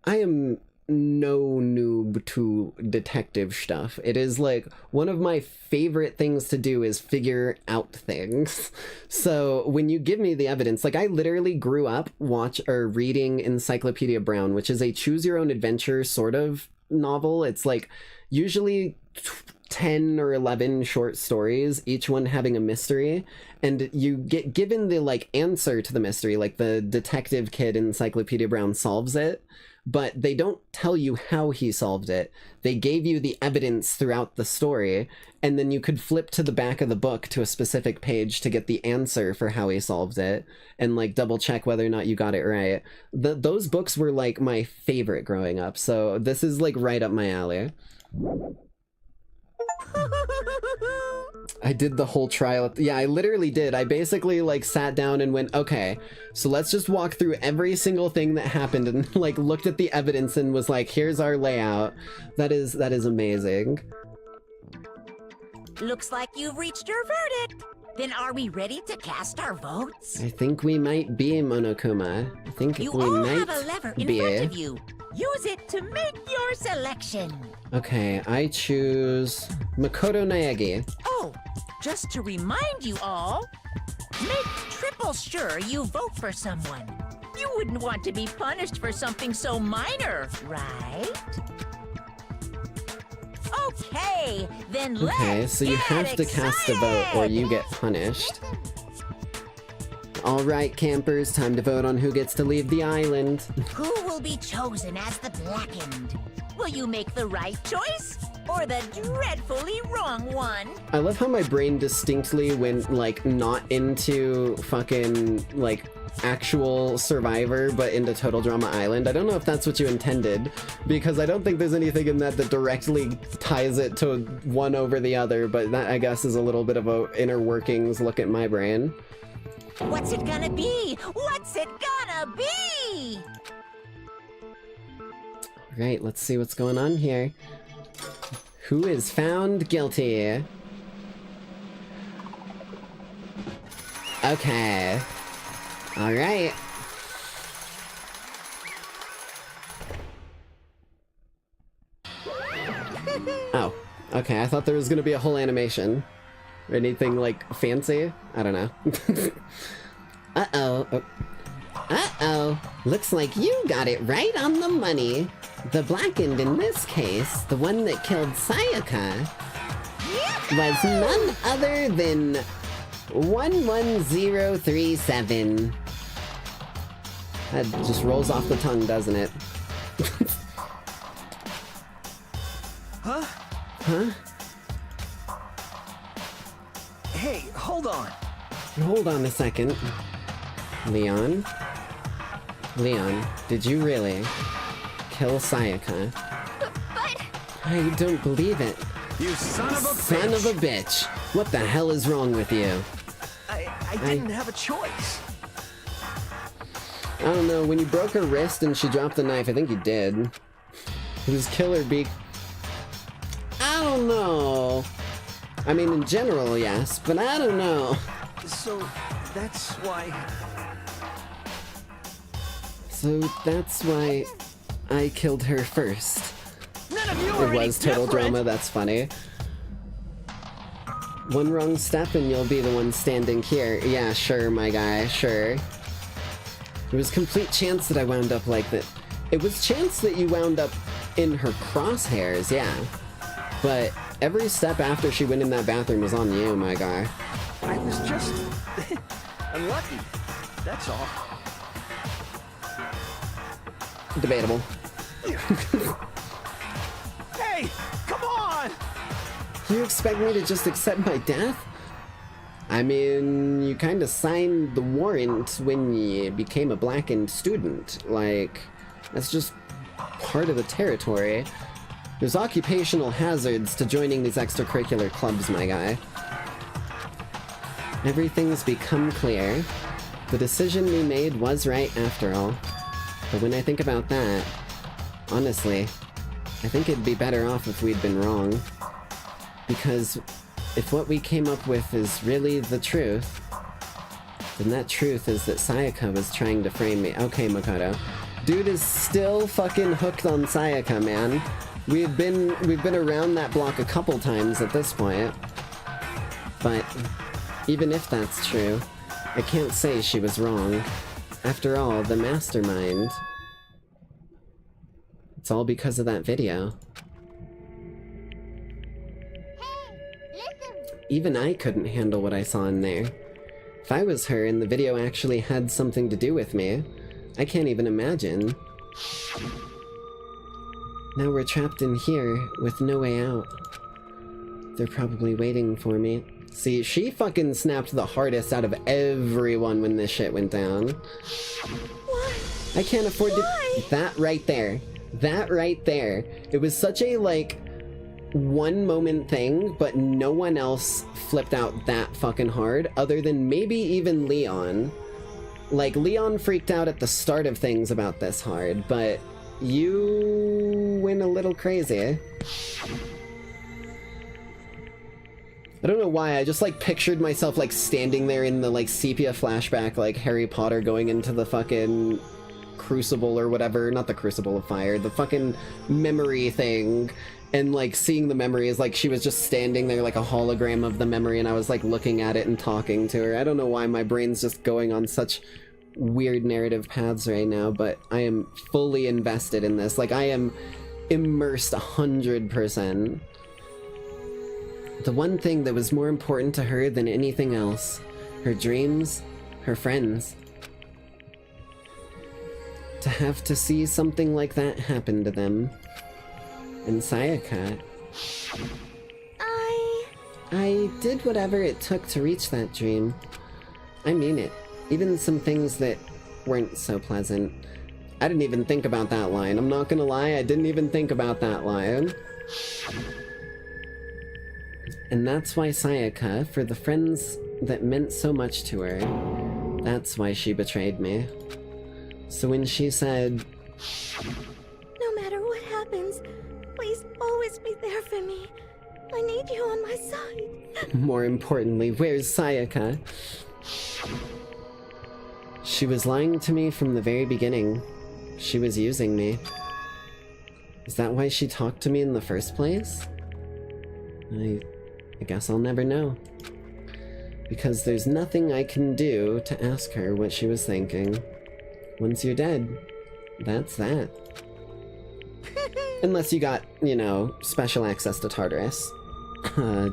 S6: I am no noob to detective stuff. It is, like, one of my favorite things to do is figure out things. So when you give me the evidence, like, I literally grew up reading Encyclopedia Brown, which is a choose-your-own-adventure sort of novel. It's, like, usually 10 or 11 short stories, each one having a mystery, and you get given the, like, answer to the mystery, like the detective kid in Encyclopedia Brown solves it, but they don't tell you how he solved it. They gave you the evidence throughout the story, and then you could flip to the back of the book to a specific page to get the answer for how he solved it, and, like, double check whether or not you got it right. Those books were, like, my favorite growing up, so this is, like, right up my alley. I did the whole trial. Yeah, I literally did. I basically, like, sat down and went, okay, so let's just walk through every single thing that happened and, like, looked at the evidence and was like, here's our layout. That is amazing.
S11: Looks like you've reached your verdict. Then are we ready to cast our votes?
S6: I think we might be Monokuma. I think
S11: You
S6: we
S11: all
S6: might
S11: have a lever in
S6: be.
S11: front of you. Use it to make your selection.
S6: Okay, I choose Makoto Naegi.
S11: Oh, just to remind you all, make triple sure you vote for someone. You wouldn't want to be punished for something so minor, right? Okay, then
S6: Okay, so you have to cast a vote or you get punished. Alright, campers, time to vote on who gets to leave the island.
S11: Who will be chosen as the Blackened? Will you make the right choice? Or the dreadfully wrong one?
S6: I love how my brain distinctly went, like, not into fucking, like, actual Survivor, but into Total Drama Island. I don't know if that's what you intended, because I don't think there's anything in that that directly ties it to one over the other, but that, I guess, is a little bit of a inner workings look at my brain.
S11: What's it gonna be? What's it gonna be?
S6: Alright, let's see what's going on here. Who is found guilty? Okay. Alright. Oh, okay, I thought there was gonna be a whole animation. Or anything, like, fancy? I don't know. Uh-oh. Oh. Uh-oh. Looks like you got it right on the money. The Blackened in this case, the one that killed Sayaka, was none other than 11037. That just rolls off the tongue, doesn't it?
S16: Huh?
S6: Huh?
S16: Hey, hold on.
S6: Hold on a second. Leon? Leon, did you really kill Sayaka?
S9: But...
S6: I don't believe it.
S16: You son of a bitch!
S6: Son of a bitch! What the hell is wrong with you?
S16: I didn't have a choice.
S6: I don't know, when you broke her wrist and she dropped the knife, I think you did. It was Killer Beak. I don't know. I mean, in general, yes, but I don't know.
S16: So, that's why...
S6: So, that's why I killed her first.
S16: None of you are
S6: It was total drama, that's funny. One wrong step and you'll be the one standing here. Yeah, sure, my guy, sure. It was complete chance that I wound up like that. It was chance that you wound up in her crosshairs, yeah. But every step after she went in that bathroom was on you, my guy.
S16: I was just... unlucky. That's all.
S6: Debatable.
S16: Hey! Come on!
S6: You expect me to just accept my death? I mean, you kinda signed the warrant when you became a Blackened student. Like, that's just part of the territory. There's occupational hazards to joining these extracurricular clubs, my guy. Everything's become clear. The decision we made was right after all. But when I think about that, honestly, I think it'd be better off if we'd been wrong. Because if what we came up with is really the truth, then that truth is that Sayaka was trying to frame me. Okay, Makoto. Dude is still fucking hooked on Sayaka, man. We've been around that block a couple times at this point. But even if that's true, I can't say she was wrong. After all, the mastermind. It's all because of that video. Even I couldn't handle what I saw in there. If I was her and the video actually had something to do with me, I can't even imagine. Now we're trapped in here with no way out. They're probably waiting for me. See, she fucking snapped the hardest out of everyone when this shit went down.
S9: Why?
S6: I can't afford to... That right there. That right there. It was such a, like, one moment thing, but no one else flipped out that fucking hard, other than maybe even Leon. Like, Leon freaked out at the start of things about this hard, but you went a little crazy. I don't know why, I just, like, pictured myself, like, standing there in the, like, sepia flashback, like, Harry Potter going into the fucking crucible or whatever, not the crucible of fire, the fucking memory thing, and, like, seeing the memory as, like, she was just standing there like a hologram of the memory, and I was, like, looking at it and talking to her. I don't know why my brain's just going on such weird narrative paths right now, but I am fully invested in this. Like, I am immersed 100%. The one thing that was more important to her than anything else, her dreams, her friends. To have to see something like that happen to them. And Sayaka. I did whatever it took to reach that dream. I mean it. Even some things that weren't so pleasant. I didn't even think about that line. I'm not gonna lie, I didn't even think about that line. And that's why Sayaka, for the friends that meant so much to her, that's why she betrayed me. So when she said,
S14: No matter what happens, please always be there for me. I need you on my side.
S6: more importantly, where's Sayaka? She was lying to me from the very beginning. She was using me. Is that why she talked to me in the first place? I guess I'll never know. Because there's nothing I can do to ask her what she was thinking. Once you're dead, that's that. Unless you got, you know, special access to Tartarus.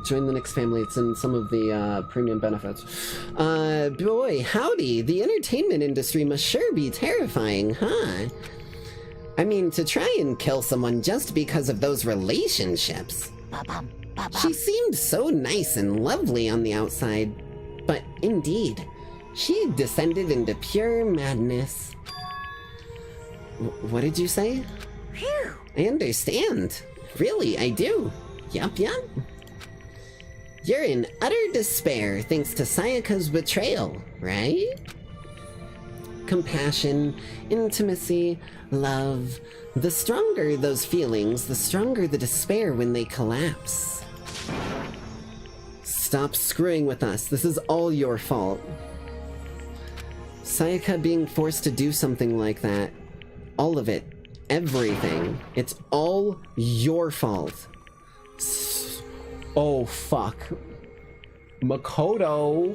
S6: Join the Nix family, it's in some of the premium benefits. Boy, howdy, the entertainment industry must sure be terrifying, huh? I mean, to try and kill someone just because of those relationships. She seemed so nice and lovely on the outside, but indeed, she descended into pure madness. What did you say? I understand. Really, I do. Yup. You're in utter despair thanks to Sayaka's betrayal, right? Compassion, intimacy, love. The stronger those feelings, the stronger the despair when they collapse. Stop screwing with us. This is all your fault. Sayaka being forced to do something like that. All of it. Everything. It's all your fault. Oh, fuck. Makoto,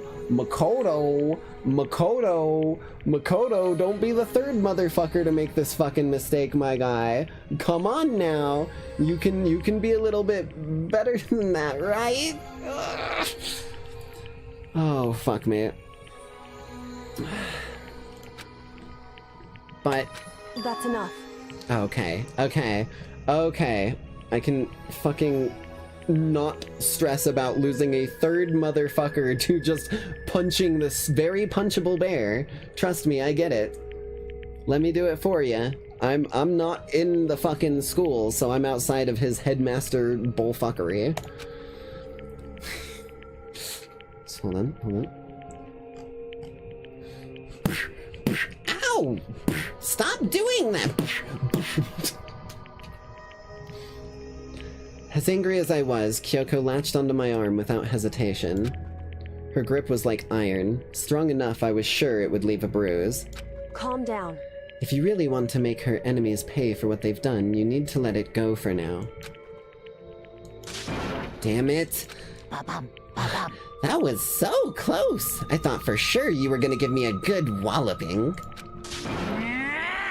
S6: don't be the third motherfucker to make this fucking mistake, my guy. Come on now. You can be a little bit better than that, right? Ugh. Oh, fuck me. But...
S17: That's enough.
S6: Okay. I can fucking not stress about losing a third motherfucker to just punching this very punchable bear. Trust me, I get it. Let me do it for you. I'm not in the fucking school, so I'm outside of his headmaster bullfuckery. So hold on. Ow! Stop doing that! As angry as I was, Kyoko latched onto my arm without hesitation. Her grip was like iron, strong enough I was sure it would leave a bruise.
S17: Calm down.
S6: If you really want to make her enemies pay for what they've done, you need to let it go for now. Damn it! That was so close! I thought for sure you were gonna give me a good walloping.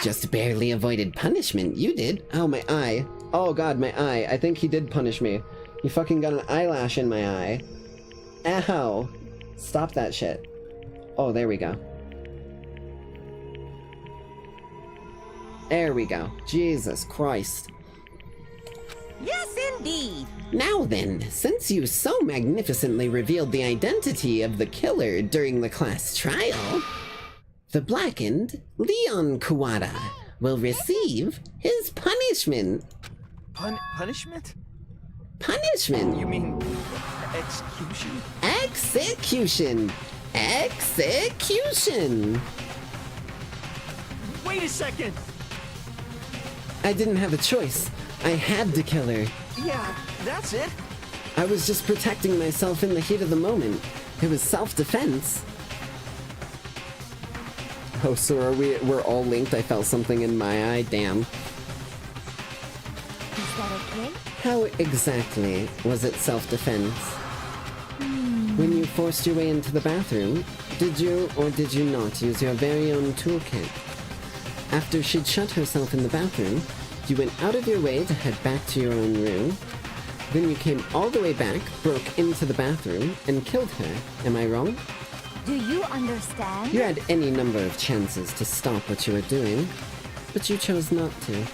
S6: Just barely avoided punishment, you did. Oh, my eye. Oh god, my eye. I think he did punish me. He fucking got an eyelash in my eye. Ow! Stop that shit. Oh, there we go. There we go. Jesus Christ.
S11: Yes, indeed.
S6: Now then, since you so magnificently revealed the identity of the killer during the class trial, the blackened Leon Kuwata will receive his punishment.
S16: Punishment?
S6: Punishment?
S16: You mean execution?
S6: Execution! Execution!
S16: Wait a second!
S6: I didn't have a choice. I had to kill her.
S16: Yeah, that's it.
S6: I was just protecting myself in the heat of the moment. It was self-defense. Oh, so we're all linked? I felt something in my eye. Damn.
S14: Is that okay?
S6: How exactly was it self-defense? When you forced your way into the bathroom, did you or did you not use your very own toolkit? After she'd shut herself in the bathroom, you went out of your way to head back to your own room. Then you came all the way back, broke into the bathroom, and killed her. Am I wrong?
S14: Do you understand?
S6: You had any number of chances to stop what you were doing, but you chose not to.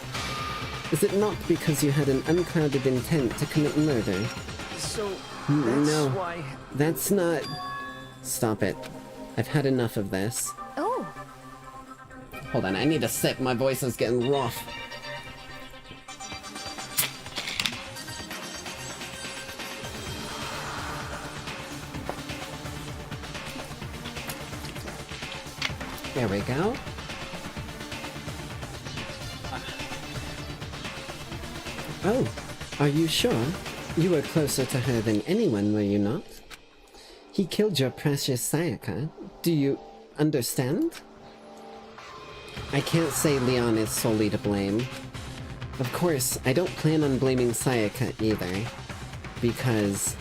S6: Is it not because you had an unclouded intent to commit murder?
S16: So,
S6: No,
S16: why...
S6: that's not... Stop it. I've had enough of this.
S14: Oh.
S6: Hold on, I need a sip. My voice is getting rough. There we go. Oh, are you sure? You were closer to her than anyone, were you not? He killed your precious Sayaka. Do you understand? I can't say Leon is solely to blame. Of course, I don't plan on blaming Sayaka either. Because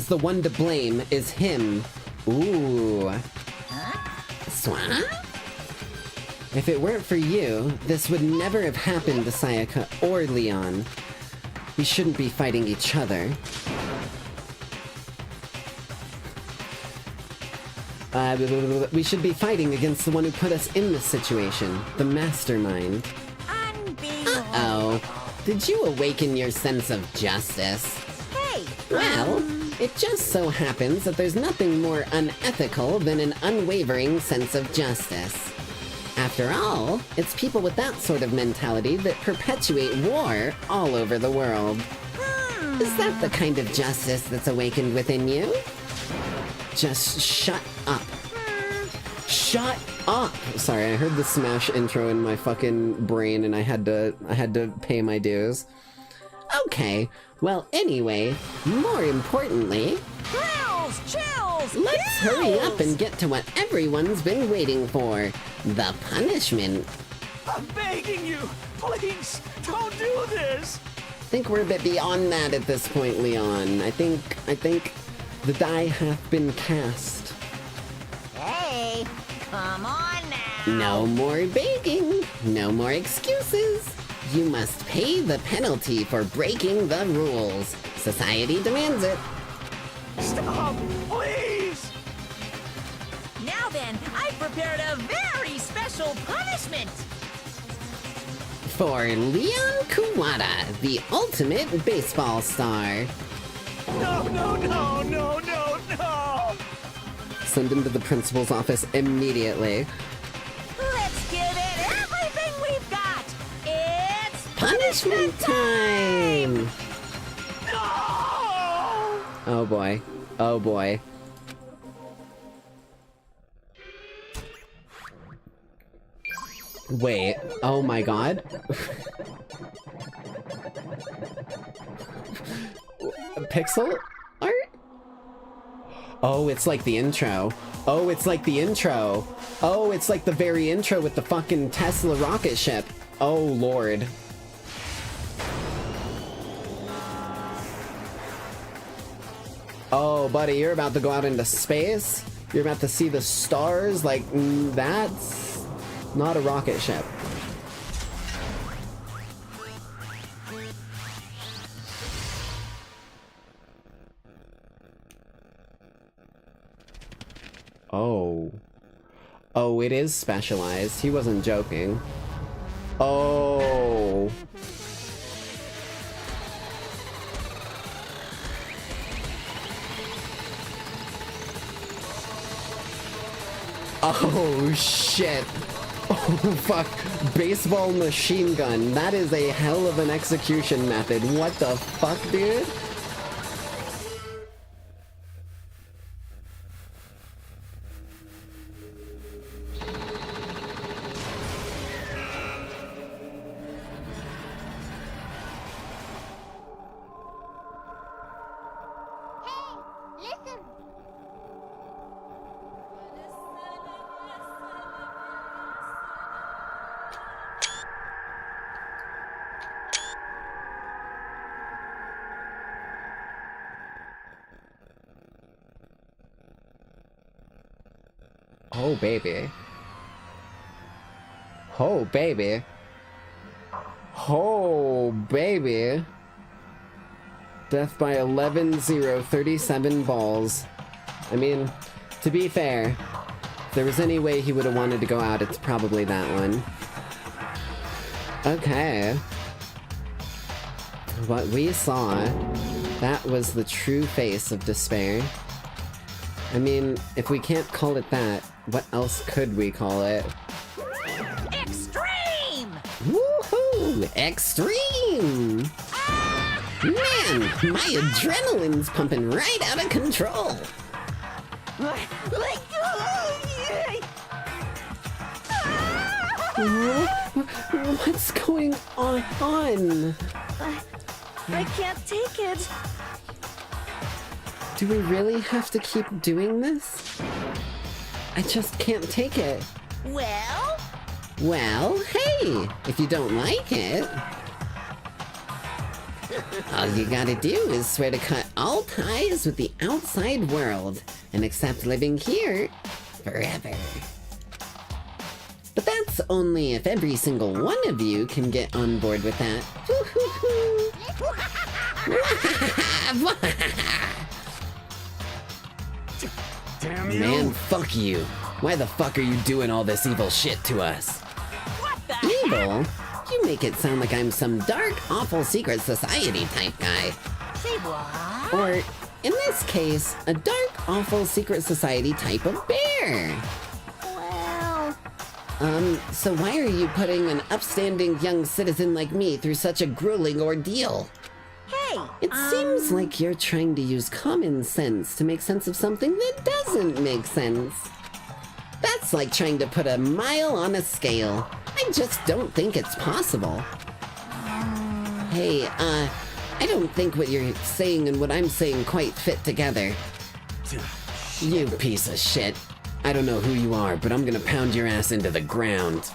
S6: the one to blame is him. Ooh. Swat? If it weren't for you, this would never have happened to Sayaka or Leon. We shouldn't be fighting each other. We should be fighting against the one who put us in this situation, the mastermind. Uh-oh. Did you awaken your sense of justice?
S11: Hey!
S6: Well, it just so happens that there's nothing more unethical than an unwavering sense of justice. After all, it's people with that sort of mentality that perpetuate war all over the world. Is that the kind of justice that's awakened within you? Just shut up. Shut up! Sorry, I heard the Smash intro in my fucking brain and I had to pay my dues. Okay, well anyway, more importantly...
S11: Chills! Chills!
S6: Let's hurry up and get to what everyone's been waiting for. The punishment.
S16: I'm begging you! Please, don't do this!
S6: I think we're a bit beyond that at this point, Leon. I think the die hath been cast.
S11: Hey, come on now!
S6: No more begging. No more excuses. You must pay the penalty for breaking the rules. Society demands it.
S16: Stop! Please!
S11: Now then, I've prepared a very special punishment!
S6: For Leon Kuwata, the ultimate baseball star.
S16: No, no, no, no, no, no!
S6: Send him to the principal's office immediately.
S11: Let's give it everything we've got! It's
S6: Punishment time!
S16: No!
S6: Oh boy. Oh boy. Wait. Oh my god. Pixel art? Oh, it's like the intro. Oh, it's like the intro. Oh, it's like the very intro with the fucking Tesla rocket ship. Oh, Lord. Oh, buddy, you're about to go out into space? You're about to see the stars? Like, that's not a rocket ship. Oh. Oh, it is specialized. He wasn't joking. Oh. Oh, shit. Oh, fuck. Baseball machine gun. That is a hell of an execution method. What the fuck, dude? Oh, baby. Oh, baby. Oh, baby. Death by 11-0-37 balls. I mean, to be fair, if there was any way he would have wanted to go out, it's probably that one. Okay. What we saw, that was the true face of despair. I mean, if we can't call it that, what else could we call it?
S11: Extreme!
S6: Woohoo! Extreme! Man, my adrenaline's pumping right out of control! What's going on?
S17: I can't take it.
S6: Do we really have to keep doing this? I just can't take it.
S11: Well?
S6: Well, hey, if you don't like it, all you gotta do is swear to cut all ties with the outside world and accept living here forever. But that's only if every single one of you can get on board with that.
S10: Damn you!
S6: Man, fuck you. Why the fuck are you doing all this evil shit to us?
S11: What the
S6: Evil? You make it sound like I'm some dark, awful secret society type guy.
S11: Say what?
S6: Or, in this case, a dark, awful secret society type of bear.
S11: Well...
S6: So why are you putting an upstanding young citizen like me through such a grueling ordeal?
S11: Hey!
S6: It seems like you're trying to use common sense to make sense of something that doesn't make sense. That's like trying to put a mile on a scale. I just don't think it's possible. Hey, I don't think what you're saying and what I'm saying quite fit together. You piece of shit. I don't know who you are, but I'm gonna pound your ass into the ground.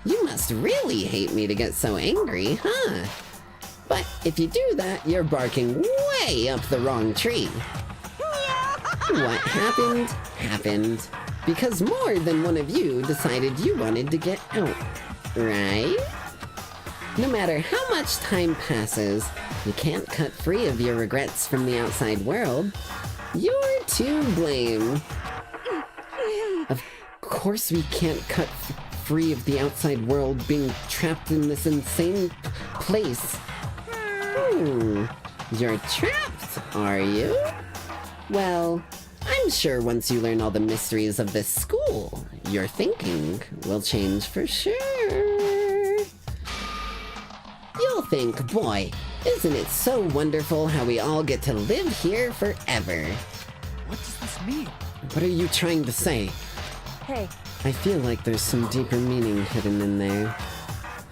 S6: You must really hate me to get so angry, huh? But if you do that, you're barking way up the wrong tree. What happened, happened. Because more than one of you decided you wanted to get out, right? No matter how much time passes, you can't cut free of your regrets from the outside world. You're to blame. Of course we can't cut free of the outside world being trapped in this insane place. You're trapped, are you? Well, I'm sure once you learn all the mysteries of this school, your thinking will change for sure. You'll think, boy, isn't it so wonderful how we all get to live here forever?
S8: What does this mean?
S6: What are you trying to say?
S17: Hey.
S6: I feel like there's some deeper meaning hidden in there.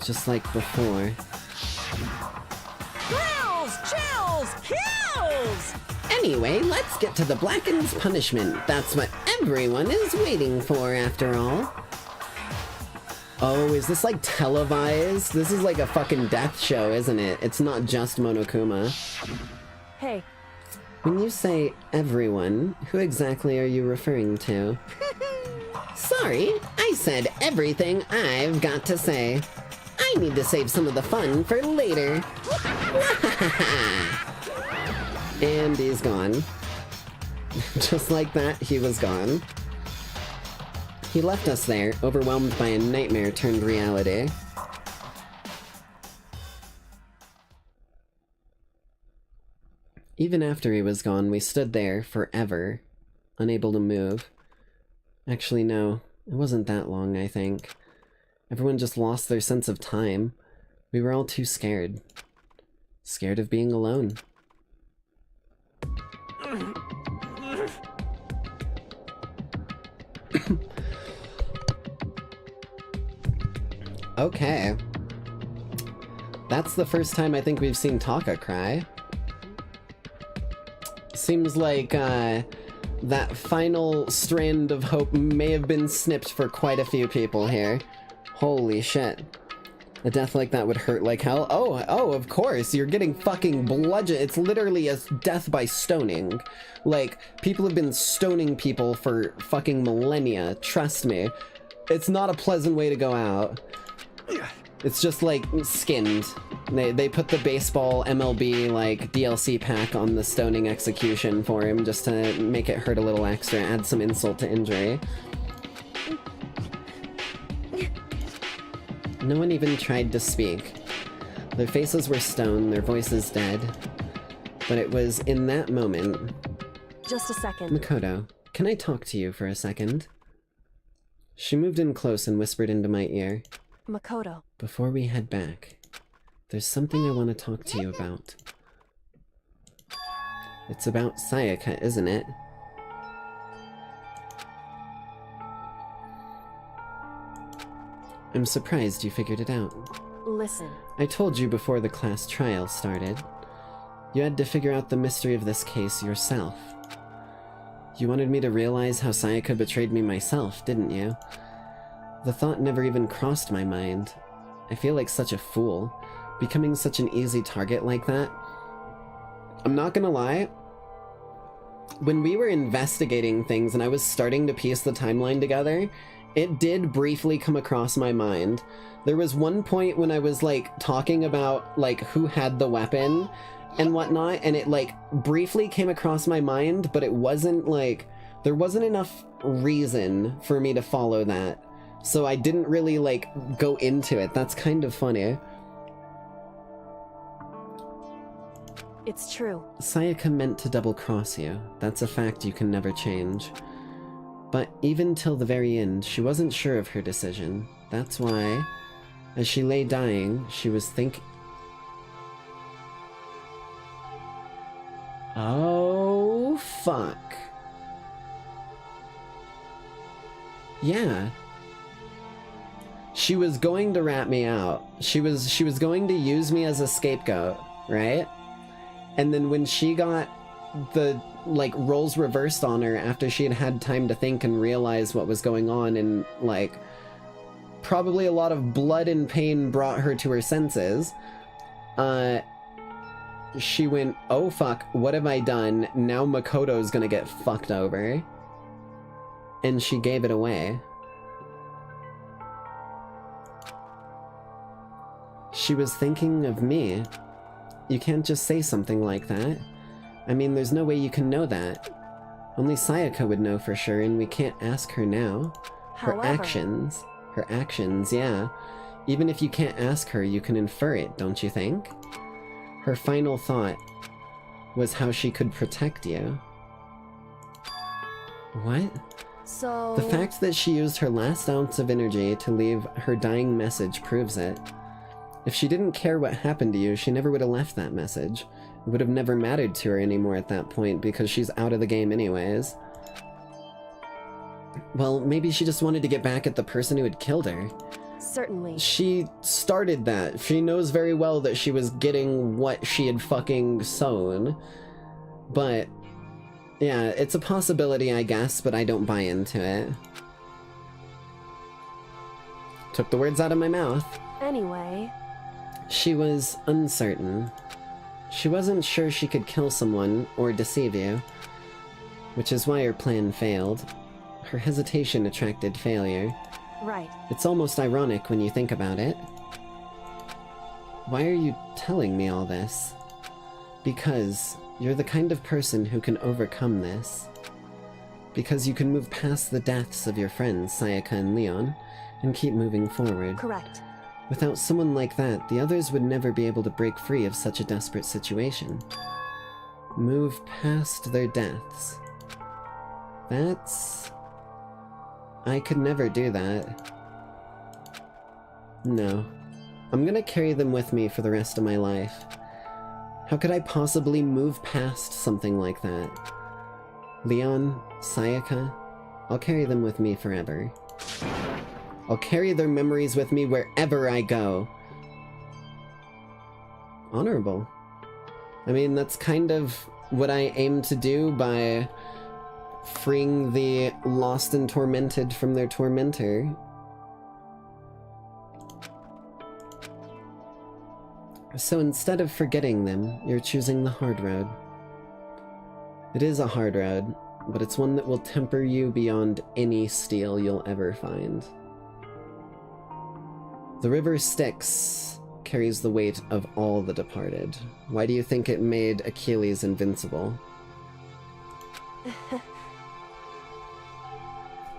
S6: Just like before.
S11: Thrills! Chills! Kills!
S6: Anyway, let's get to the Blackened's punishment. That's what everyone is waiting for, after all. Oh, is this like televised? This is like a fucking death show, isn't it? It's not just Monokuma.
S17: Hey.
S6: When you say everyone, who exactly are you referring to? Sorry, I said everything I've got to say. I need to save some of the fun for later. And he's gone. Just like that, he was gone. He left us there, overwhelmed by a nightmare turned reality. Even after he was gone, we stood there forever, unable to move. Actually, no, it wasn't that long, I think. Everyone just lost their sense of time. We were all too scared. Scared of being alone. Okay. That's the first time I think we've seen Taka cry. Seems like, that final strand of hope may have been snipped for quite a few people here. Holy shit. A death like that would hurt like hell. Oh, of course, you're getting fucking bludgeoned. It's literally a death by stoning. Like, people have been stoning people for fucking millennia, trust me. It's not a pleasant way to go out. It's just like skinned. They put the baseball MLB like DLC pack on the stoning execution for him just to make it hurt a little extra, add some insult to injury. No one even tried to speak. Their faces were stone, their voices dead. But it was in that moment...
S17: Just a second.
S6: Makoto, can I talk to you for a second? She moved in close and whispered into my ear.
S17: Makoto.
S6: Before we head back, there's something I want to talk to you about. It's about Sayaka, isn't it? I'm surprised you figured it out.
S17: Listen.
S6: I told you before the class trial started. You had to figure out the mystery of this case yourself. You wanted me to realize how Sayaka betrayed me myself, didn't you? The thought never even crossed my mind. I feel like such a fool, becoming such an easy target like that. I'm not gonna lie, when we were investigating things and I was starting to piece the timeline together, it did briefly come across my mind. There was one point when I was like talking about like who had the weapon and whatnot, and it like briefly came across my mind, but it wasn't like, there wasn't enough reason for me to follow that. So I didn't really like go into it. That's kind of funny.
S17: It's true.
S6: Sayaka meant to double-cross you. That's a fact you can never change. But even till the very end, she wasn't sure of her decision. That's why, as she lay dying, she was thinking... Oh, fuck. Yeah. She was going to rat me out. She was going to use me as a scapegoat, right? And then when she got the, like, roles reversed on her after she had had time to think and realize what was going on, and, like, probably a lot of blood and pain brought her to her senses, she went, oh fuck, what have I done? Now Makoto's gonna get fucked over. And she gave it away. She was thinking of me. You can't just say something like that. I mean, there's no way you can know that. Only Sayaka would know for sure, and we can't ask her now. Her actions, yeah. Even if you can't ask her, you can infer it, don't you think? Her final thought was how she could protect you. What?
S17: So...
S6: The fact that she used her last ounce of energy to leave her dying message proves it. If she didn't care what happened to you, she never would have left that message. It would have never mattered to her anymore at that point, because she's out of the game anyways. Well, maybe she just wanted to get back at the person who had killed her.
S17: Certainly.
S6: She started that. She knows very well that she was getting what she had fucking sown. But, yeah, it's a possibility, I guess, but I don't buy into it. Took the words out of my mouth.
S17: Anyway...
S6: She was uncertain. She wasn't sure she could kill someone or deceive you, which is why her plan failed. Her hesitation attracted failure.
S17: Right.
S6: It's almost ironic when you think about it. Why are you telling me all this? Because you're the kind of person who can overcome this. Because you can move past the deaths of your friends, Sayaka and Leon, and keep moving forward.
S17: Correct.
S6: Without someone like that, the others would never be able to break free of such a desperate situation. Move past their deaths. That's... I could never do that. No. I'm gonna carry them with me for the rest of my life. How could I possibly move past something like that? Leon, Sayaka, I'll carry them with me forever. I'll carry their memories with me wherever I go. Honorable. I mean, that's kind of what I aim to do by freeing the lost and tormented from their tormentor. So instead of forgetting them, you're choosing the hard road. It is a hard road, but it's one that will temper you beyond any steel you'll ever find. The river Styx carries the weight of all the departed. Why do you think it made Achilles invincible?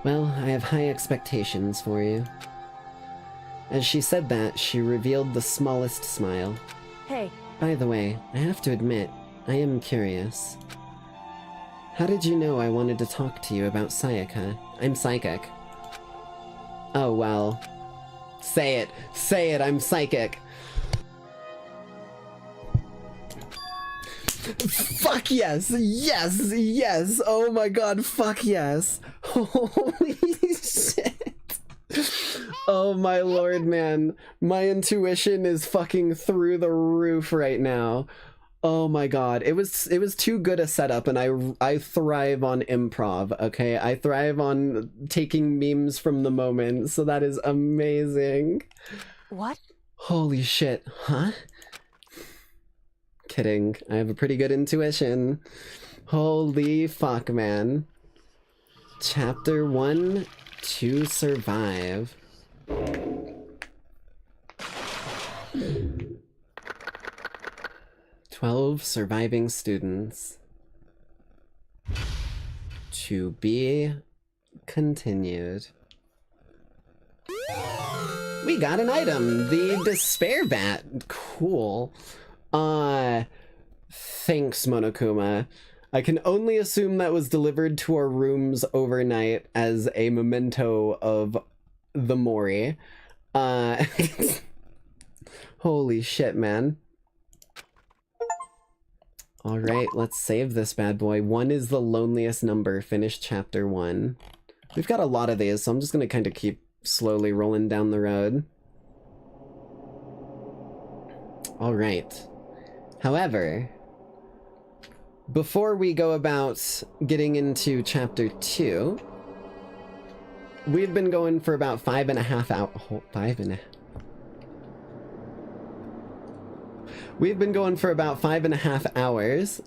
S6: Well, I have high expectations for you. As she said that, she revealed the smallest smile.
S17: Hey.
S6: By the way, I have to admit, I am curious. How did you know I wanted to talk to you about Sayaka? I'm psychic. Oh, well. Say it! Say it! I'm psychic! Fuck yes! Yes! Yes! Oh my god, fuck yes! Holy shit! Oh my lord, man. My intuition is fucking through the roof right now. Oh my god. It was too good a setup, and I thrive on improv, okay? I thrive on taking memes from the moment, so that is amazing.
S17: What?
S6: Holy shit. Huh? Kidding. I have a pretty good intuition. Holy fuck, man. Chapter 1, To Survive. 12 surviving students. To be continued. We got an item! The Despair Bat. Cool. Thanks, Monokuma. I can only assume that was delivered to our rooms overnight as a memento of the Mori. Holy shit, man. Alright, let's save this bad boy. 1 is the loneliest number. Finish chapter 1. We've got a lot of these, so I'm just gonna kind of keep slowly rolling down the road. Alright. However, before we go about getting into chapter 2, we've been going for about 5.5 hours. We've been going for about 5.5 hours.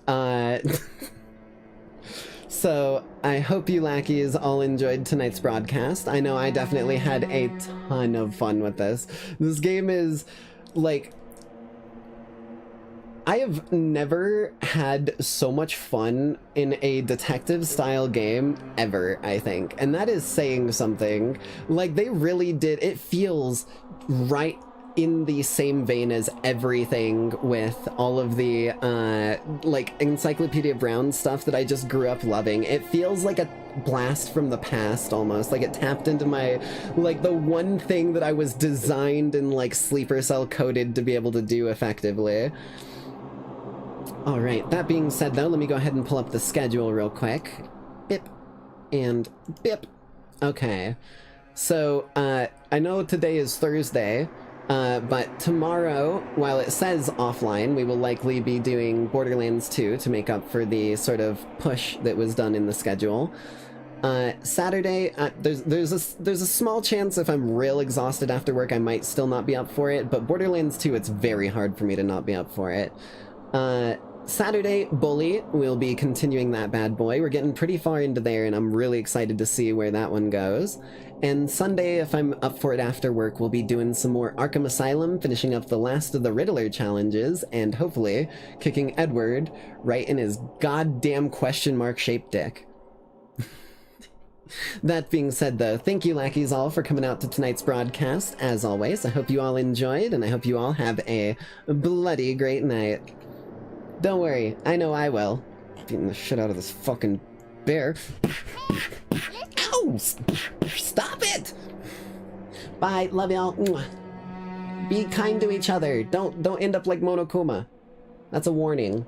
S6: So I hope you lackeys all enjoyed tonight's broadcast. I know I definitely had a ton of fun with this. This game is like, I have never had so much fun in a detective style game ever, I think. And that is saying something. Like, they really did, it feels right in the same vein as everything with all of the, like, Encyclopedia Brown stuff that I just grew up loving. It feels like a blast from the past, almost. Like, it tapped into my, like, the one thing that I was designed and, like, sleeper cell coded to be able to do effectively. Alright, that being said, though, let me go ahead and pull up the schedule real quick. Bip. And bip. Okay. So, I know today is Thursday, but tomorrow, while it says offline, we will likely be doing Borderlands 2 to make up for the sort of push that was done in the schedule. Saturday, there's a small chance if I'm real exhausted after work I might still not be up for it, but Borderlands 2, it's very hard for me to not be up for it. Saturday, Bully, we'll be continuing that bad boy. We're getting pretty far into there, and I'm really excited to see where that one goes. And Sunday, if I'm up for it after work, we'll be doing some more Arkham Asylum, finishing up the last of the Riddler challenges, and hopefully kicking Edward right in his goddamn question mark shaped dick. That being said, though, thank you lackeys all for coming out to tonight's broadcast. As always, I hope you all enjoyed, and I hope you all have a bloody great night. Don't worry, I know I will. Beating the shit out of this fucking bear. Ow! Stop it! Bye, love y'all. Be kind to each other. Don't end up like Monokuma. That's a warning.